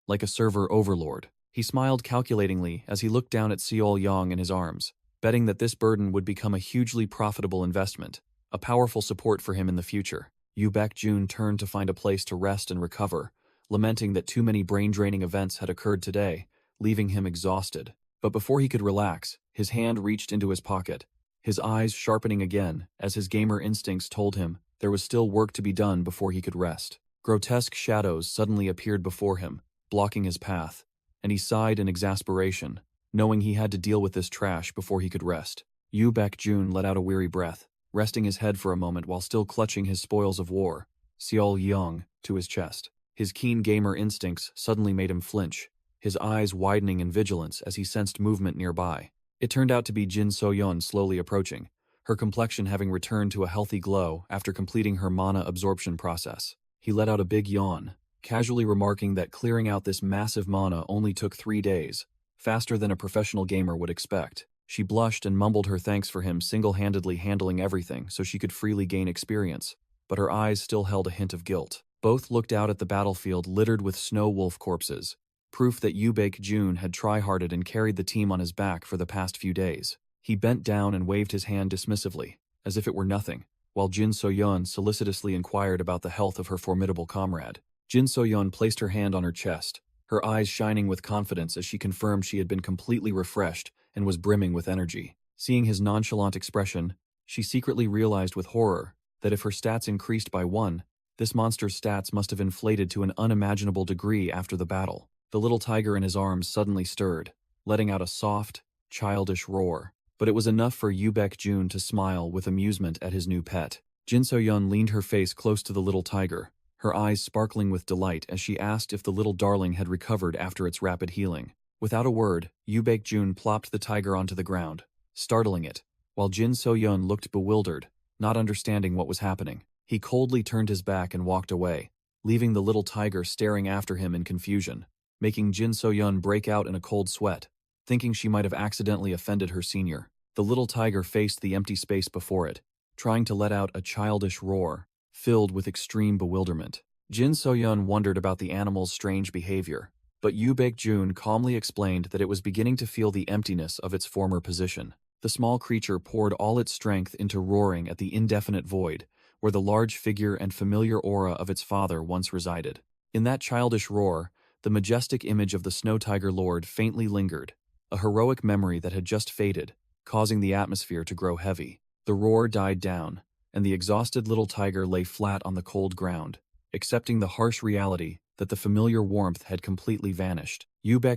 Like a server overlord, he smiled calculatingly as he looked down at Seol-young in his arms, betting that this burden would become a hugely profitable investment, a powerful support for him in the future. Yu Baek-jun turned to find a place to rest and recover, lamenting that too many brain-draining events had occurred today, leaving him exhausted. But before he could relax, his hand reached into his pocket, his eyes sharpening again as his gamer instincts told him there was still work to be done before he could rest. Grotesque shadows suddenly appeared before him, blocking his path, and he sighed in exasperation, knowing he had to deal with this trash before he could rest. Yu Baek-jun let out a weary breath, resting his head for a moment while still clutching his spoils of war, Seol-young, to his chest. His keen gamer instincts suddenly made him flinch, his eyes widening in vigilance as he sensed movement nearby. It turned out to be Jyn So Yun slowly approaching, her complexion having returned to a healthy glow after completing her mana absorption process. He let out a big yawn, casually remarking that clearing out this massive mana only took 3 days, faster than a professional gamer would expect. She blushed and mumbled her thanks for him single-handedly handling everything so she could freely gain experience, but her eyes still held a hint of guilt. Both looked out at the battlefield littered with snow wolf corpses, proof that Yu Baek-jun had try-harded and carried the team on his back for the past few days. He bent down and waved his hand dismissively, as if it were nothing, while Jyn So Yun solicitously inquired about the health of her formidable comrade. Jyn So Yun placed her hand on her chest, her eyes shining with confidence as she confirmed she had been completely refreshed and was brimming with energy. Seeing his nonchalant expression, she secretly realized with horror that if her stats increased by 1, This monster's stats must have inflated to an unimaginable degree after the battle. The little tiger in his arms suddenly stirred, letting out a soft, childish roar. But it was enough for Jun to smile with amusement at his new pet. Jyn So Yun leaned her face close to the little tiger, her eyes sparkling with delight as she asked if the little darling had recovered after its rapid healing. Without a word, Jun plopped the tiger onto the ground, startling it, while Jyn So Yun looked bewildered, not understanding what was happening. He coldly turned his back and walked away, leaving the little tiger staring after him in confusion, making Jyn So Yun break out in a cold sweat, thinking she might have accidentally offended her senior. The little tiger faced the empty space before it, trying to let out a childish roar, filled with extreme bewilderment. Jyn So Yun wondered about the animal's strange behavior, but Jun calmly explained that it was beginning to feel the emptiness of its former position. The small creature poured all its strength into roaring at the indefinite void, where the large figure and familiar aura of its father once resided. In that childish roar, the majestic image of the Snow Tiger Lord faintly lingered, a heroic memory that had just faded, causing the atmosphere to grow heavy. The roar died down, and the exhausted little tiger lay flat on the cold ground, accepting the harsh reality that the familiar warmth had completely vanished.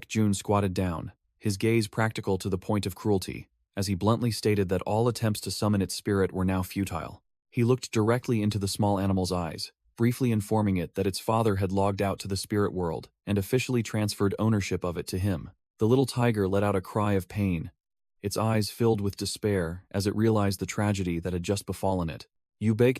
Jun squatted down, his gaze practical to the point of cruelty, as he bluntly stated that all attempts to summon its spirit were now futile. He looked directly into the small animal's eyes, briefly informing it that its father had logged out to the spirit world and officially transferred ownership of it to him. The little tiger let out a cry of pain, its eyes filled with despair as it realized the tragedy that had just befallen it.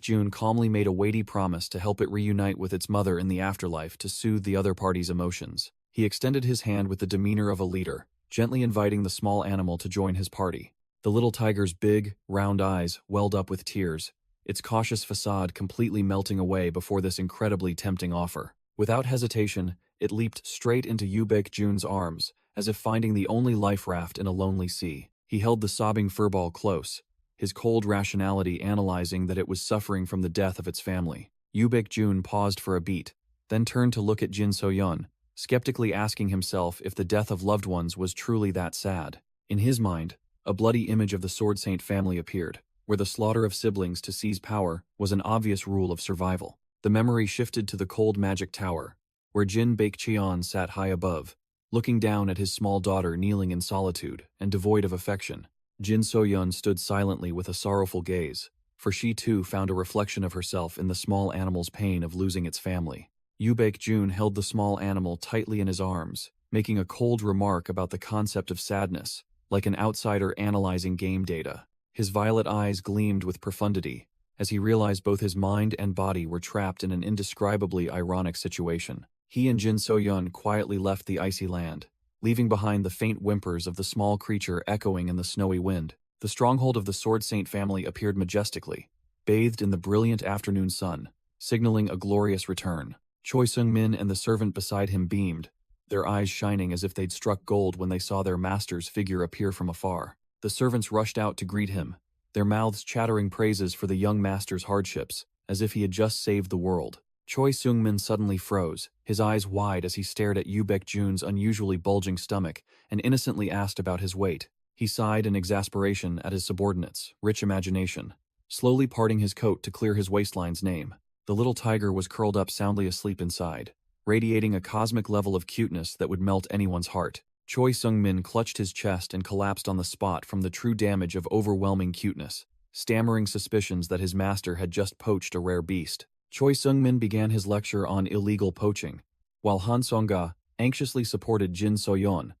Jun calmly made a weighty promise to help it reunite with its mother in the afterlife to soothe the other party's emotions. He extended his hand with the demeanor of a leader, gently inviting the small animal to join his party. The little tiger's big, round eyes welled up with tears, its cautious facade completely melting away before this incredibly tempting offer. Without hesitation, it leaped straight into Jun's arms, as if finding the only life raft in a lonely sea. He held the sobbing furball close, his cold rationality analyzing that it was suffering from the death of its family. Jun paused for a beat, then turned to look at Jyn So Yun, skeptically asking himself if the death of loved ones was truly that sad. In his mind, a bloody image of the Sword Saint family appeared, where the slaughter of siblings to seize power was an obvious rule of survival. The memory shifted to the cold magic tower, where Jin Baekcheon sat high above, looking down at his small daughter kneeling in solitude and devoid of affection. Jyn So Yun stood silently with a sorrowful gaze, for she too found a reflection of herself in the small animal's pain of losing its family. Jun held the small animal tightly in his arms, making a cold remark about the concept of sadness, like an outsider analyzing game data. His violet eyes gleamed with profundity, as he realized both his mind and body were trapped in an indescribably ironic situation. He and Jyn So Yun quietly left the icy land, leaving behind the faint whimpers of the small creature echoing in the snowy wind. The stronghold of the Sword Saint family appeared majestically, bathed in the brilliant afternoon sun, signaling a glorious return. Choi Seung-min and the servant beside him beamed, their eyes shining as if they'd struck gold when they saw their master's figure appear from afar. The servants rushed out to greet him, their mouths chattering praises for the young master's hardships, as if he had just saved the world. Choi Seung-min suddenly froze, his eyes wide as he stared at Jun's unusually bulging stomach and innocently asked about his weight. He sighed in exasperation at his subordinates' rich imagination, slowly parting his coat to clear his waistline's name. The little tiger was curled up soundly asleep inside, radiating a cosmic level of cuteness that would melt anyone's heart. Choi Seung-min clutched his chest and collapsed on the spot from the true damage of overwhelming cuteness, stammering suspicions that his master had just poached a rare beast. Choi Seung-min began his lecture on illegal poaching, while Han Song-ga anxiously supported Jyn So Yun,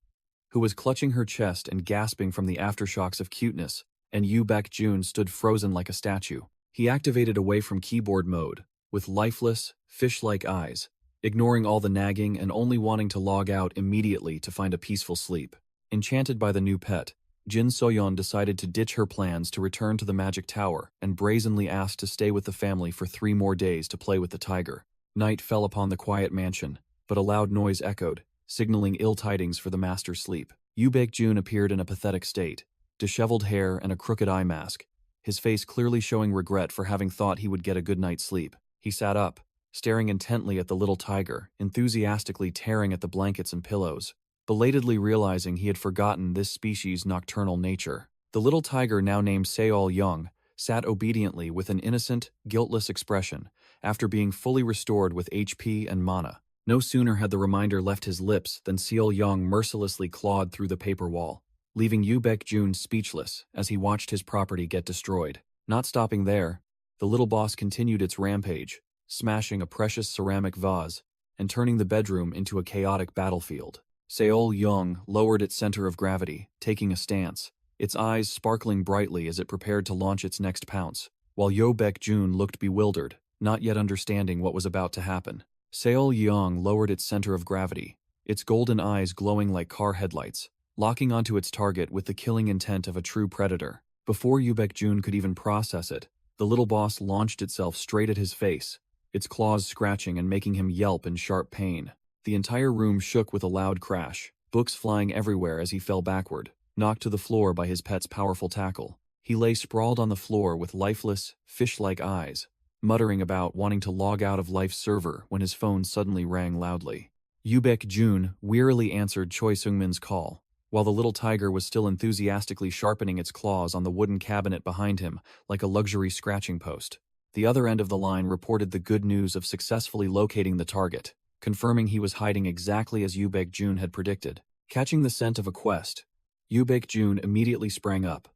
who was clutching her chest and gasping from the aftershocks of cuteness, and Jun stood frozen like a statue. He activated away from keyboard mode, with lifeless, fish-like eyes, ignoring all the nagging and only wanting to log out immediately to find a peaceful sleep. Enchanted by the new pet, Jyn So Yun decided to ditch her plans to return to the magic tower and brazenly asked to stay with the family for 3 more days to play with the tiger. Night fell upon the quiet mansion, but a loud noise echoed, signaling ill tidings for the master's sleep. Jun appeared in a pathetic state, disheveled hair and a crooked eye mask, his face clearly showing regret for having thought he would get a good night's sleep. He sat up, staring intently at the little tiger, enthusiastically tearing at the blankets and pillows, belatedly realizing he had forgotten this species' nocturnal nature. The little tiger, now named Seol Young, sat obediently with an innocent, guiltless expression, after being fully restored with HP and mana. No sooner had the reminder left his lips than Seol Young mercilessly clawed through the paper wall, leaving Yu Baek-jun speechless as he watched his property get destroyed. Not stopping there, the little boss continued its rampage, smashing a precious ceramic vase and turning the bedroom into a chaotic battlefield. Seol Young lowered its center of gravity, taking a stance, its eyes sparkling brightly as it prepared to launch its next pounce, while Yo Baek-jun looked bewildered, not yet understanding what was about to happen. Seol Young lowered its center of gravity, its golden eyes glowing like car headlights, locking onto its target with the killing intent of a true predator. Before Yu Baek-jun could even process it, the little boss launched itself straight at his face, its claws scratching and making him yelp in sharp pain. The entire room shook with a loud crash, books flying everywhere as he fell backward, knocked to the floor by his pet's powerful tackle. He lay sprawled on the floor with lifeless, fish-like eyes, muttering about wanting to log out of life's server when his phone suddenly rang loudly. Yu Baek-jun wearily answered Choi Seung-min's call, while the little tiger was still enthusiastically sharpening its claws on the wooden cabinet behind him like a luxury scratching post. The other end of the line reported the good news of successfully locating the target, confirming he was hiding exactly as Yu Baek-jun had predicted. Catching the scent of a quest, Yu Baek-jun immediately sprang up,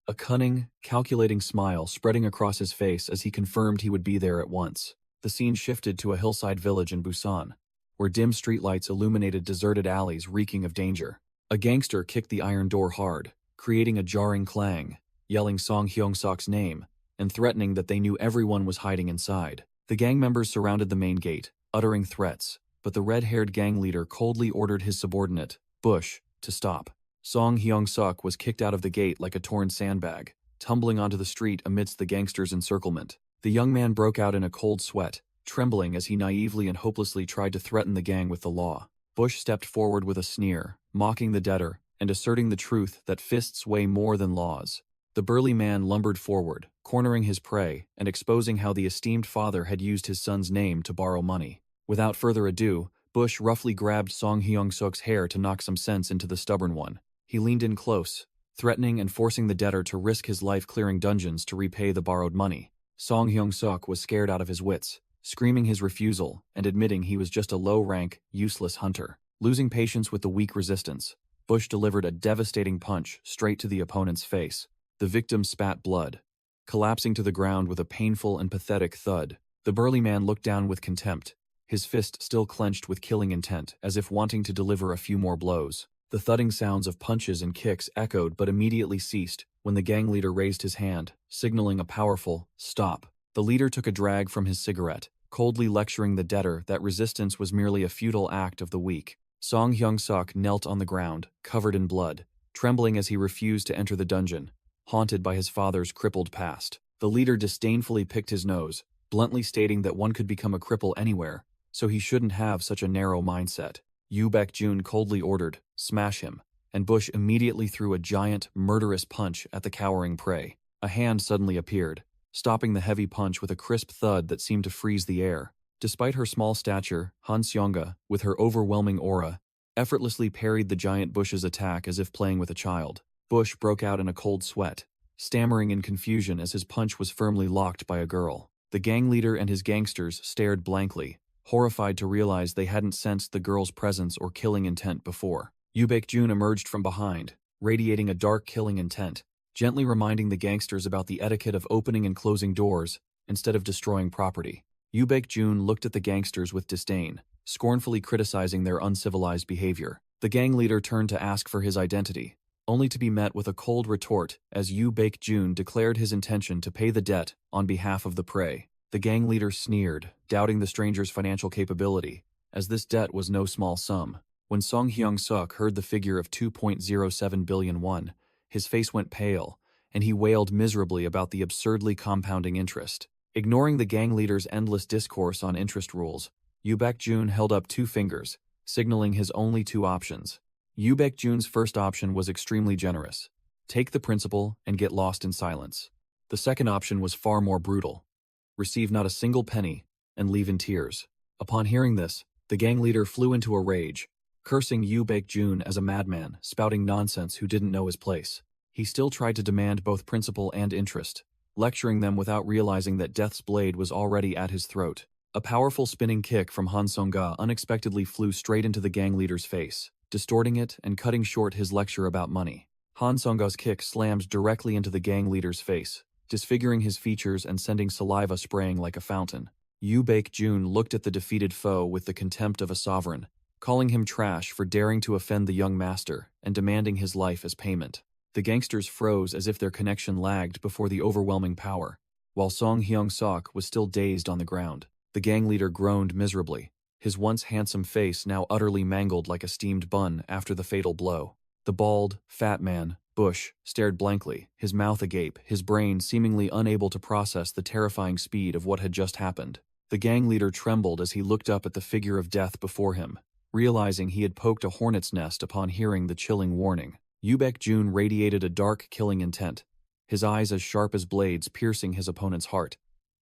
a cunning, calculating smile spreading across his face as he confirmed he would be there at once. The scene shifted to a hillside village in Busan, where dim streetlights illuminated deserted alleys reeking of danger. A gangster kicked the iron door hard, creating a jarring clang, yelling Song Hyung-sok's name, and threatening that they knew everyone was hiding inside. The gang members surrounded the main gate, uttering threats, but the red-haired gang leader coldly ordered his subordinate, Bush, to stop. Song Hyung-sok was kicked out of the gate like a torn sandbag, tumbling onto the street amidst the gangsters' encirclement. The young man broke out in a cold sweat, trembling as he naively and hopelessly tried to threaten the gang with the law. Bush stepped forward with a sneer, mocking the debtor and asserting the truth that fists weigh more than laws. The burly man lumbered forward, cornering his prey and exposing how the esteemed father had used his son's name to borrow money. Without further ado, Bush roughly grabbed Song Hyung-sok's hair to knock some sense into the stubborn one. He leaned in close, threatening and forcing the debtor to risk his life clearing dungeons to repay the borrowed money. Song Hyung-sok was scared out of his wits, screaming his refusal and admitting he was just a low-rank, useless hunter. Losing patience with the weak resistance, Bush delivered a devastating punch straight to the opponent's face. The victim spat blood, collapsing to the ground with a painful and pathetic thud. The burly man looked down with contempt, his fist still clenched with killing intent, as if wanting to deliver a few more blows. The thudding sounds of punches and kicks echoed but immediately ceased when the gang leader raised his hand, signaling a powerful stop. The leader took a drag from his cigarette, coldly lecturing the debtor that resistance was merely a futile act of the weak. Song Hyung-sok knelt on the ground, covered in blood, trembling as he refused to enter the dungeon, haunted by his father's crippled past. The leader disdainfully picked his nose, bluntly stating that one could become a cripple anywhere, so he shouldn't have such a narrow mindset. Yu Baek-jun coldly ordered, "Smash him," and Bush immediately threw a giant, murderous punch at the cowering prey. A hand suddenly appeared, stopping the heavy punch with a crisp thud that seemed to freeze the air. Despite her small stature, Han Seonga, with her overwhelming aura, effortlessly parried the giant Bush's attack as if playing with a child. Bush broke out in a cold sweat, stammering in confusion as his punch was firmly locked by a girl. The gang leader and his gangsters stared blankly, horrified to realize they hadn't sensed the girl's presence or killing intent before. Yu Baek-jun emerged from behind, radiating a dark killing intent, gently reminding the gangsters about the etiquette of opening and closing doors instead of destroying property. Yu Baek-jun looked at the gangsters with disdain, scornfully criticizing their uncivilized behavior. The gang leader turned to ask for his identity, only to be met with a cold retort as Yu Baek-jun declared his intention to pay the debt on behalf of the prey. The gang leader sneered, doubting the stranger's financial capability, as this debt was no small sum. When Song Hyung-sok heard the figure of 2.07 billion won, his face went pale, and he wailed miserably about the absurdly compounding interest. Ignoring the gang leader's endless discourse on interest rules, Yu Baek-jun held up two fingers, signaling his only two options. Yu Baek-jun's first option was extremely generous: take the principal and get lost in silence. The second option was far more brutal: receive not a single penny and leave in tears. Upon hearing this, the gang leader flew into a rage, cursing Yu Baek-jun as a madman spouting nonsense who didn't know his place. He still tried to demand both principal and interest, lecturing them without realizing that Death's blade was already at his throat. A powerful spinning kick from Han Song-ga unexpectedly flew straight into the gang leader's face, distorting it and cutting short his lecture about money. Han Song-ga's kick slammed directly into the gang leader's face, disfiguring his features and sending saliva spraying like a fountain. Yu Baek-jun looked at the defeated foe with the contempt of a sovereign, calling him trash for daring to offend the young master and demanding his life as payment. The gangsters froze as if their connection lagged before the overwhelming power, while Song Hyung-sok was still dazed on the ground. The gang leader groaned miserably, his once handsome face now utterly mangled like a steamed bun after the fatal blow. The bald, fat man, Bush, stared blankly, his mouth agape, his brain seemingly unable to process the terrifying speed of what had just happened. The gang leader trembled as he looked up at the figure of death before him, realizing he had poked a hornet's nest upon hearing the chilling warning. Yu Baek-jun radiated a dark, killing intent, his eyes as sharp as blades piercing his opponent's heart,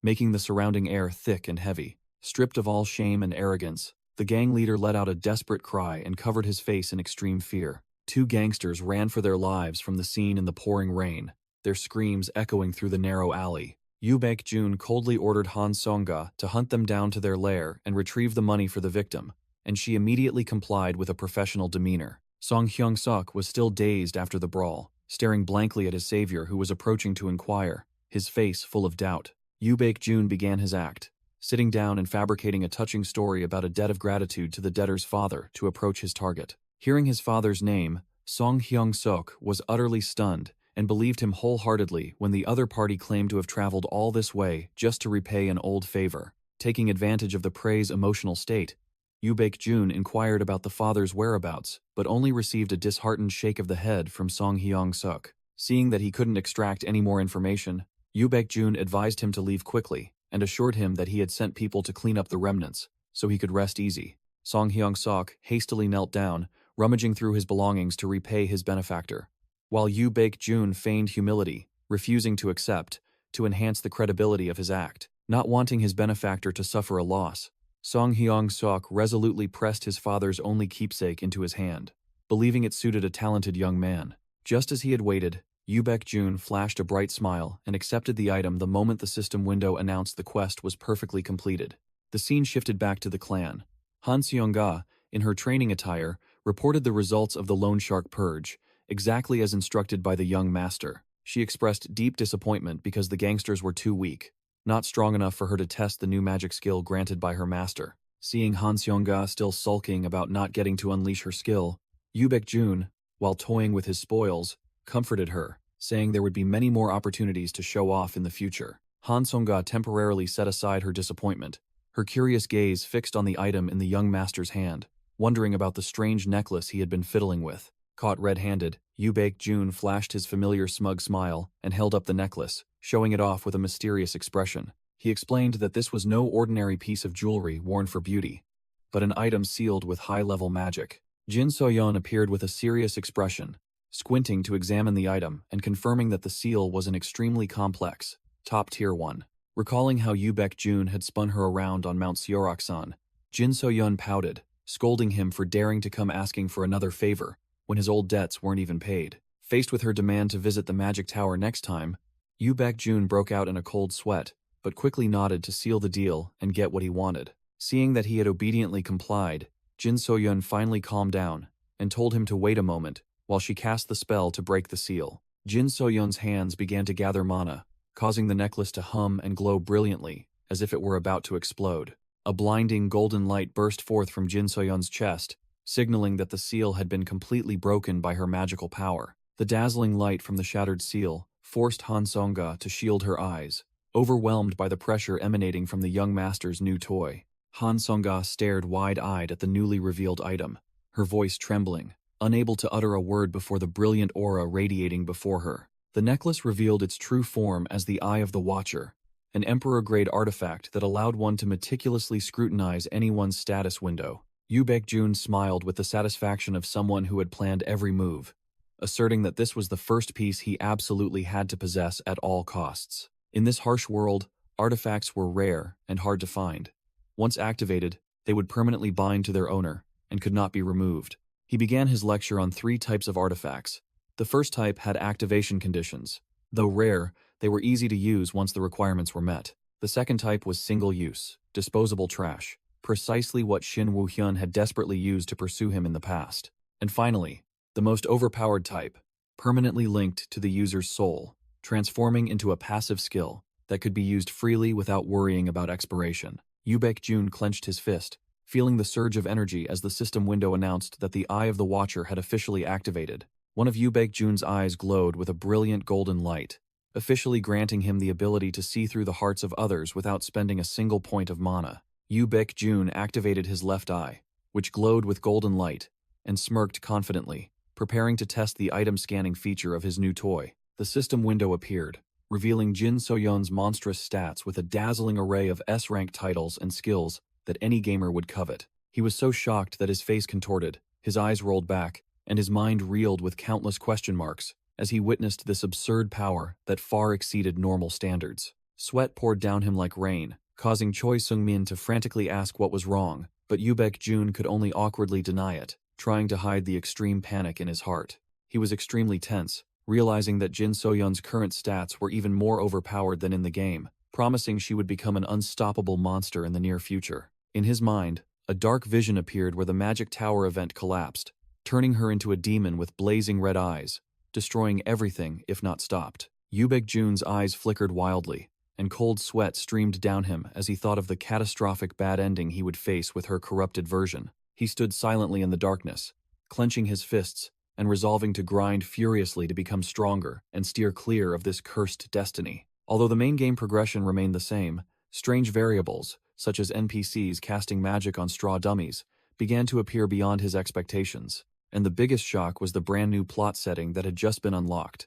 making the surrounding air thick and heavy. Stripped of all shame and arrogance, the gang leader let out a desperate cry and covered his face in extreme fear. Two gangsters ran for their lives from the scene in the pouring rain, their screams echoing through the narrow alley. Yu Baek-jun coldly ordered Han Song-ga to hunt them down to their lair and retrieve the money for the victim, and she immediately complied with a professional demeanor. Song Hyung-sok was still dazed after the brawl, staring blankly at his savior who was approaching to inquire, his face full of doubt. Yu Baek-jun began his act, sitting down and fabricating a touching story about a debt of gratitude to the debtor's father to approach his target. Hearing his father's name, Song Hyung-sok was utterly stunned and believed him wholeheartedly when the other party claimed to have traveled all this way just to repay an old favor. Taking advantage of the prey's emotional state, Yu Baek-jun inquired about the father's whereabouts, but only received a disheartened shake of the head from Song Hyung-sok. Seeing that he couldn't extract any more information, Yu Baek-jun advised him to leave quickly and assured him that he had sent people to clean up the remnants, so he could rest easy. Song Hyung-sok hastily knelt down, rummaging through his belongings to repay his benefactor, while Yu Baek-jun feigned humility, refusing to accept, to enhance the credibility of his act. Not wanting his benefactor to suffer a loss, Song Hyung-sok resolutely pressed his father's only keepsake into his hand, believing it suited a talented young man. Just as he had waited, Yu Baek-jun flashed a bright smile and accepted the item the moment the system window announced the quest was perfectly completed. The scene shifted back to the clan. Han Seong-ga, in her training attire, reported the results of the Loan Shark Purge, exactly as instructed by the young master. She expressed deep disappointment because the gangsters were too weak, not strong enough for her to test the new magic skill granted by her master. Seeing Han Seong-ga still sulking about not getting to unleash her skill, Yu Baek-jun, while toying with his spoils, comforted her, saying there would be many more opportunities to show off in the future. Han Song-ga temporarily set aside her disappointment, her curious gaze fixed on the item in the young master's hand, wondering about the strange necklace he had been fiddling with. Caught red-handed, Yu Baek-jun flashed his familiar smug smile and held up the necklace, showing it off with a mysterious expression. He explained that this was no ordinary piece of jewelry worn for beauty, but an item sealed with high-level magic. Jyn So Yun appeared with a serious expression, squinting to examine the item and confirming that the seal was an extremely complex, top-tier one. Recalling how Yu Baek-jun had spun her around on Mount Seoraksan, Jyn So Yun pouted, scolding him for daring to come asking for another favor when his old debts weren't even paid. Faced with her demand to visit the magic tower next time, Yu Baek-jun broke out in a cold sweat, but quickly nodded to seal the deal and get what he wanted. Seeing that he had obediently complied, Jyn So Yun finally calmed down and told him to wait a moment while she cast the spell to break the seal. Jyn So Yun's hands began to gather mana, causing the necklace to hum and glow brilliantly as if it were about to explode. A blinding golden light burst forth from Jyn So Yun's chest, signaling that the seal had been completely broken by her magical power. The dazzling light from the shattered seal forced Han Song-ga to shield her eyes, overwhelmed by the pressure emanating from the young master's new toy. Han Song-ga stared wide-eyed at the newly revealed item, her voice trembling, unable to utter a word before the brilliant aura radiating before her. The necklace revealed its true form as the Eye of the Watcher, an Emperor-grade artifact that allowed one to meticulously scrutinize anyone's status window. Yu Baek-jun smiled with the satisfaction of someone who had planned every move, asserting that this was the first piece he absolutely had to possess at all costs. In this harsh world, artifacts were rare and hard to find. Once activated, they would permanently bind to their owner and could not be removed. He began his lecture on 3 types of artifacts. The first type had activation conditions, Though rare, they were easy to use once the requirements were met. The second type was single-use, disposable trash, precisely what Shin Woo-hyun had desperately used to pursue him in the past. And finally, the most overpowered type, permanently linked to the user's soul, transforming into a passive skill that could be used freely without worrying about expiration. Yoo Baek-jun clenched his fist, feeling the surge of energy as the system window announced that the Eye of the Watcher had officially activated. One of Yoo Baek-jun's eyes glowed with a brilliant golden light, officially granting him the ability to see through the hearts of others without spending a single point of mana. Yoo Baek-jun activated his left eye, which glowed with golden light, and smirked confidently, preparing to test the item scanning feature of his new toy. The system window appeared, revealing Jyn So Yun's monstrous stats with a dazzling array of S-rank titles and skills that any gamer would covet. He was so shocked that his face contorted, his eyes rolled back, and his mind reeled with countless question marks as he witnessed this absurd power that far exceeded normal standards. Sweat poured down him like rain, causing Choi Sung-min to frantically ask what was wrong, but Yoo Baek-jun could only awkwardly deny it, trying to hide the extreme panic in his heart. He was extremely tense, realizing that Jyn So Yun's current stats were even more overpowered than in the game, promising she would become an unstoppable monster in the near future. In his mind, a dark vision appeared where the Magic Tower event collapsed, turning her into a demon with blazing red eyes, destroying everything if not stopped. Yoo Baek-jun's eyes flickered wildly, and cold sweat streamed down him as he thought of the catastrophic bad ending he would face with her corrupted version. He stood silently in the darkness, clenching his fists and resolving to grind furiously to become stronger and steer clear of this cursed destiny. Although the main game progression remained the same, strange variables, such as NPCs casting magic on straw dummies, began to appear beyond his expectations, and the biggest shock was the brand new plot setting that had just been unlocked.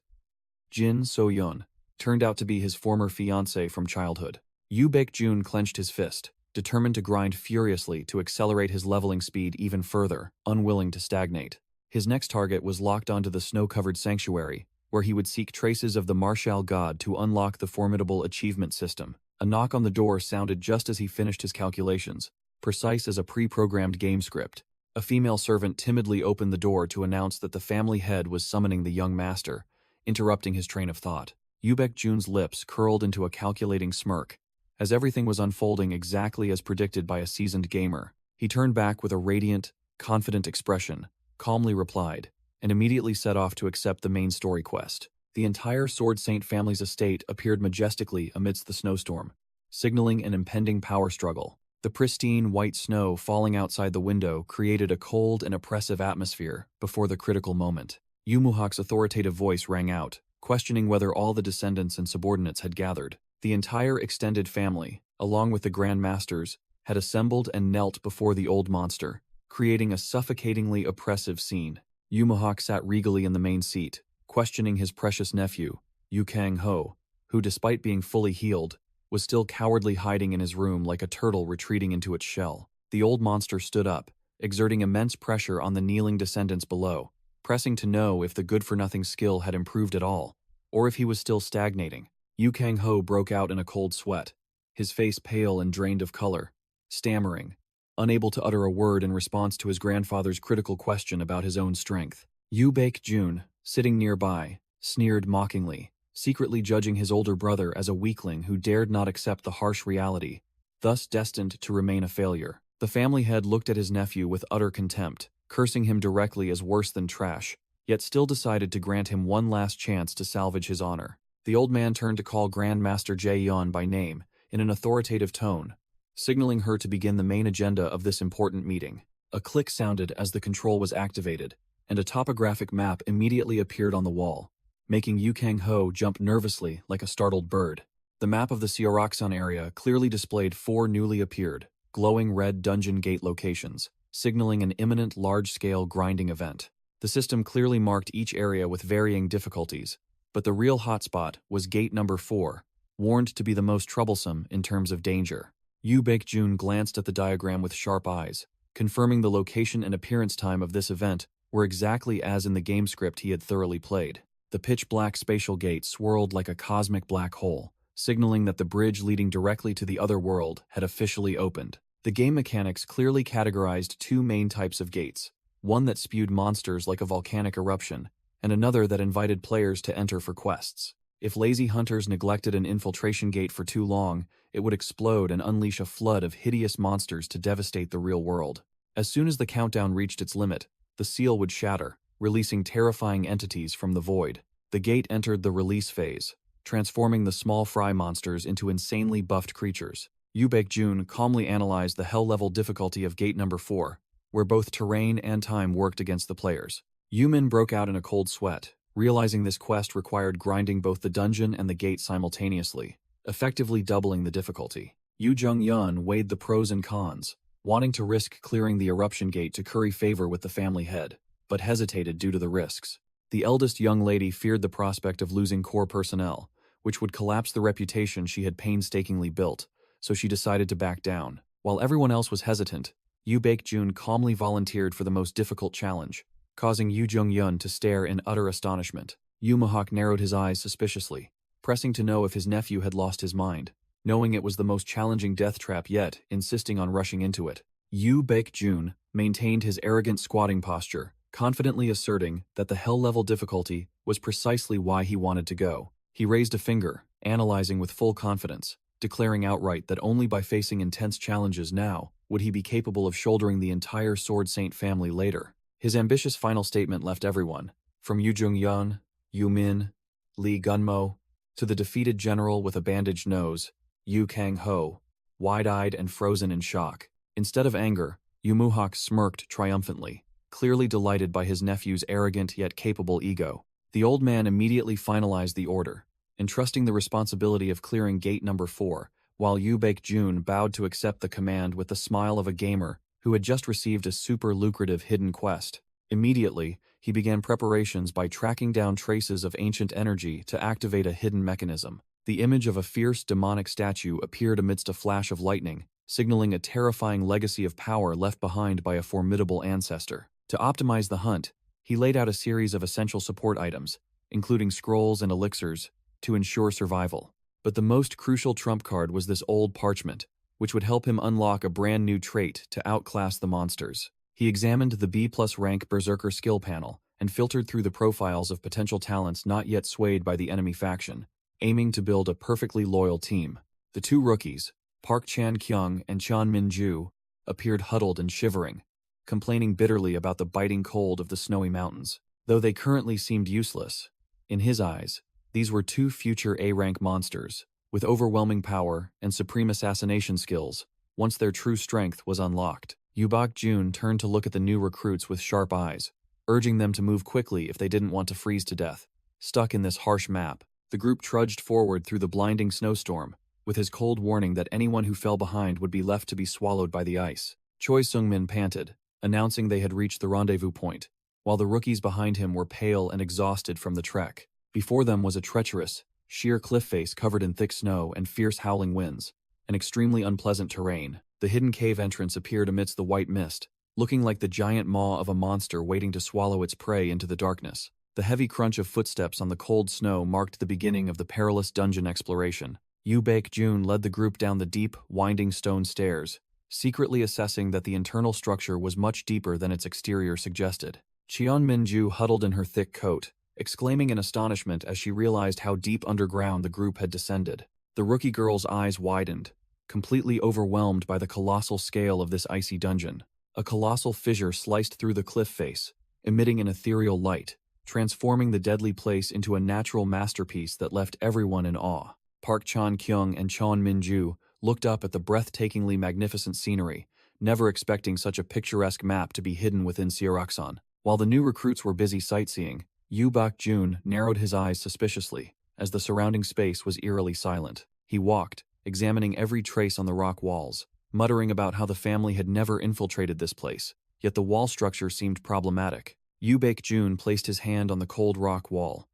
Jyn So Yun turned out to be his former fiancée from childhood. Yoo Baek-jun clenched his fist, determined to grind furiously to accelerate his leveling speed even further, unwilling to stagnate. His next target was locked onto the snow-covered sanctuary, where he would seek traces of the martial god to unlock the formidable achievement system. A knock on the door sounded just as he finished his calculations, precise as a pre-programmed game script. A female servant timidly opened the door to announce that the family head was summoning the young master, interrupting his train of thought. Yoo Baek-jun's lips curled into a calculating smirk. As everything was unfolding exactly as predicted by a seasoned gamer, he turned back with a radiant, confident expression, calmly replied, and immediately set off to accept the main story quest. The entire Sword Saint family's estate appeared majestically amidst the snowstorm, signaling an impending power struggle. The pristine white snow falling outside the window created a cold and oppressive atmosphere before the critical moment. Yu Muhak's authoritative voice rang out, questioning whether all the descendants and subordinates had gathered. The entire extended family, along with the Grand Masters, had assembled and knelt before the old monster, creating a suffocatingly oppressive scene. Yu Muhak sat regally in the main seat, questioning his precious nephew, Yu Kang-ho, who despite being fully healed, was still cowardly hiding in his room like a turtle retreating into its shell. The old monster stood up, exerting immense pressure on the kneeling descendants below, pressing to know if the good-for-nothing skill had improved at all, or if he was still stagnating. Yu Kang-ho broke out in a cold sweat, his face pale and drained of color, stammering, unable to utter a word in response to his grandfather's critical question about his own strength. Yoo Baek-jun, sitting nearby, sneered mockingly, secretly judging his older brother as a weakling who dared not accept the harsh reality, thus destined to remain a failure. The family head looked at his nephew with utter contempt, cursing him directly as worse than trash, yet still decided to grant him one last chance to salvage his honor. The old man turned to call Grandmaster Jae-yeon by name, in an authoritative tone, signaling her to begin the main agenda of this important meeting. A click sounded as the control was activated, and a topographic map immediately appeared on the wall, making Yu Kang-ho jump nervously like a startled bird. The map of the Seoraksan area clearly displayed 4 newly appeared, glowing red dungeon gate locations, signaling an imminent large-scale grinding event. The system clearly marked each area with varying difficulties, but the real hotspot was gate number 4, warned to be the most troublesome in terms of danger. Yoo Baek-jun glanced at the diagram with sharp eyes, confirming the location and appearance time of this event were exactly as in the game script he had thoroughly played. The pitch-black spatial gate swirled like a cosmic black hole, signaling that the bridge leading directly to the other world had officially opened. The game mechanics clearly categorized 2 main types of gates, one that spewed monsters like a volcanic eruption, and another that invited players to enter for quests. If lazy hunters neglected an infiltration gate for too long, it would explode and unleash a flood of hideous monsters to devastate the real world. As soon as the countdown reached its limit, the seal would shatter, releasing terrifying entities from the void. The gate entered the release phase, transforming the small fry monsters into insanely buffed creatures. Yu Baekjun calmly analyzed the hell-level difficulty of gate number 4, where both terrain and time worked against the players. Yumin broke out in a cold sweat, realizing this quest required grinding both the dungeon and the gate simultaneously, effectively doubling the difficulty. Yu Jung-yun weighed the pros and cons, wanting to risk clearing the eruption gate to curry favor with the family head, but hesitated due to the risks. The eldest young lady feared the prospect of losing core personnel, which would collapse the reputation she had painstakingly built, so she decided to back down. While everyone else was hesitant, Yu Baekjun calmly volunteered for the most difficult challenge, causing Yu Jung-yun to stare in utter astonishment. Yu Mahawk narrowed his eyes suspiciously, pressing to know if his nephew had lost his mind. Knowing it was the most challenging death trap yet, insisting on rushing into it. Yu Baekjun maintained his arrogant squatting posture, confidently asserting that the hell-level difficulty was precisely why he wanted to go. He raised a finger, analyzing with full confidence, declaring outright that only by facing intense challenges now would he be capable of shouldering the entire Sword Saint family later. His ambitious final statement left everyone, from Yu Jung-yun, Yu Min, Lee Gunmo, to the defeated general with a bandaged nose, Yu Kang-ho, wide-eyed and frozen in shock. Instead of anger, Yu Muhawk smirked triumphantly, clearly delighted by his nephew's arrogant yet capable ego. The old man immediately finalized the order, entrusting the responsibility of clearing gate number 4, while Yu Baekjun bowed to accept the command with the smile of a gamer who had just received a super lucrative hidden quest. Immediately, he began preparations by tracking down traces of ancient energy to activate a hidden mechanism. The image of a fierce demonic statue appeared amidst a flash of lightning, signaling a terrifying legacy of power left behind by a formidable ancestor. To optimize the hunt, he laid out a series of essential support items, including scrolls and elixirs, to ensure survival. But the most crucial trump card was this old parchment, which would help him unlock a brand new trait to outclass the monsters. He examined the B+ rank Berserker skill panel and filtered through the profiles of potential talents not yet swayed by the enemy faction, aiming to build a perfectly loyal team. The two rookies, Park Chan-kyung and Chan Min-ju, appeared huddled and shivering, complaining bitterly about the biting cold of the snowy mountains. Though they currently seemed useless, in his eyes, these were two future A-rank monsters, with overwhelming power and supreme assassination skills, once their true strength was unlocked. Yu Baekjun turned to look at the new recruits with sharp eyes, urging them to move quickly if they didn't want to freeze to death. Stuck in this harsh map, the group trudged forward through the blinding snowstorm, with his cold warning that anyone who fell behind would be left to be swallowed by the ice. Choi Sung-min panted, announcing they had reached the rendezvous point, while the rookies behind him were pale and exhausted from the trek. Before them was a treacherous, sheer cliff face covered in thick snow and fierce howling winds, an extremely unpleasant terrain. The hidden cave entrance appeared amidst the white mist, looking like the giant maw of a monster waiting to swallow its prey into the darkness. The heavy crunch of footsteps on the cold snow marked the beginning of the perilous dungeon exploration. Yu Baekjun led the group down the deep, winding stone stairs, secretly assessing that the internal structure was much deeper than its exterior suggested. Cheon Min-ju huddled in her thick coat, exclaiming in astonishment as she realized how deep underground the group had descended. The rookie girl's eyes widened, completely overwhelmed by the colossal scale of this icy dungeon. A colossal fissure sliced through the cliff face, emitting an ethereal light, transforming the deadly place into a natural masterpiece that left everyone in awe. Park Chan-kyung and Cheon Min-ju looked up at the breathtakingly magnificent scenery, never expecting such a picturesque map to be hidden within Seoraksan. While the new recruits were busy sightseeing, Yu Baekjun narrowed his eyes suspiciously, as the surrounding space was eerily silent. He walked, examining every trace on the rock walls, muttering about how the family had never infiltrated this place, yet the wall structure seemed problematic. Yu Baekjun placed his hand on the cold rock wall,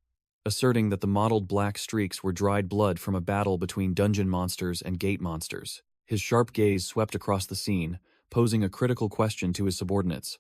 asserting that the mottled black streaks were dried blood from a battle between dungeon monsters and gate monsters. His sharp gaze swept across the scene, posing a critical question to his subordinates.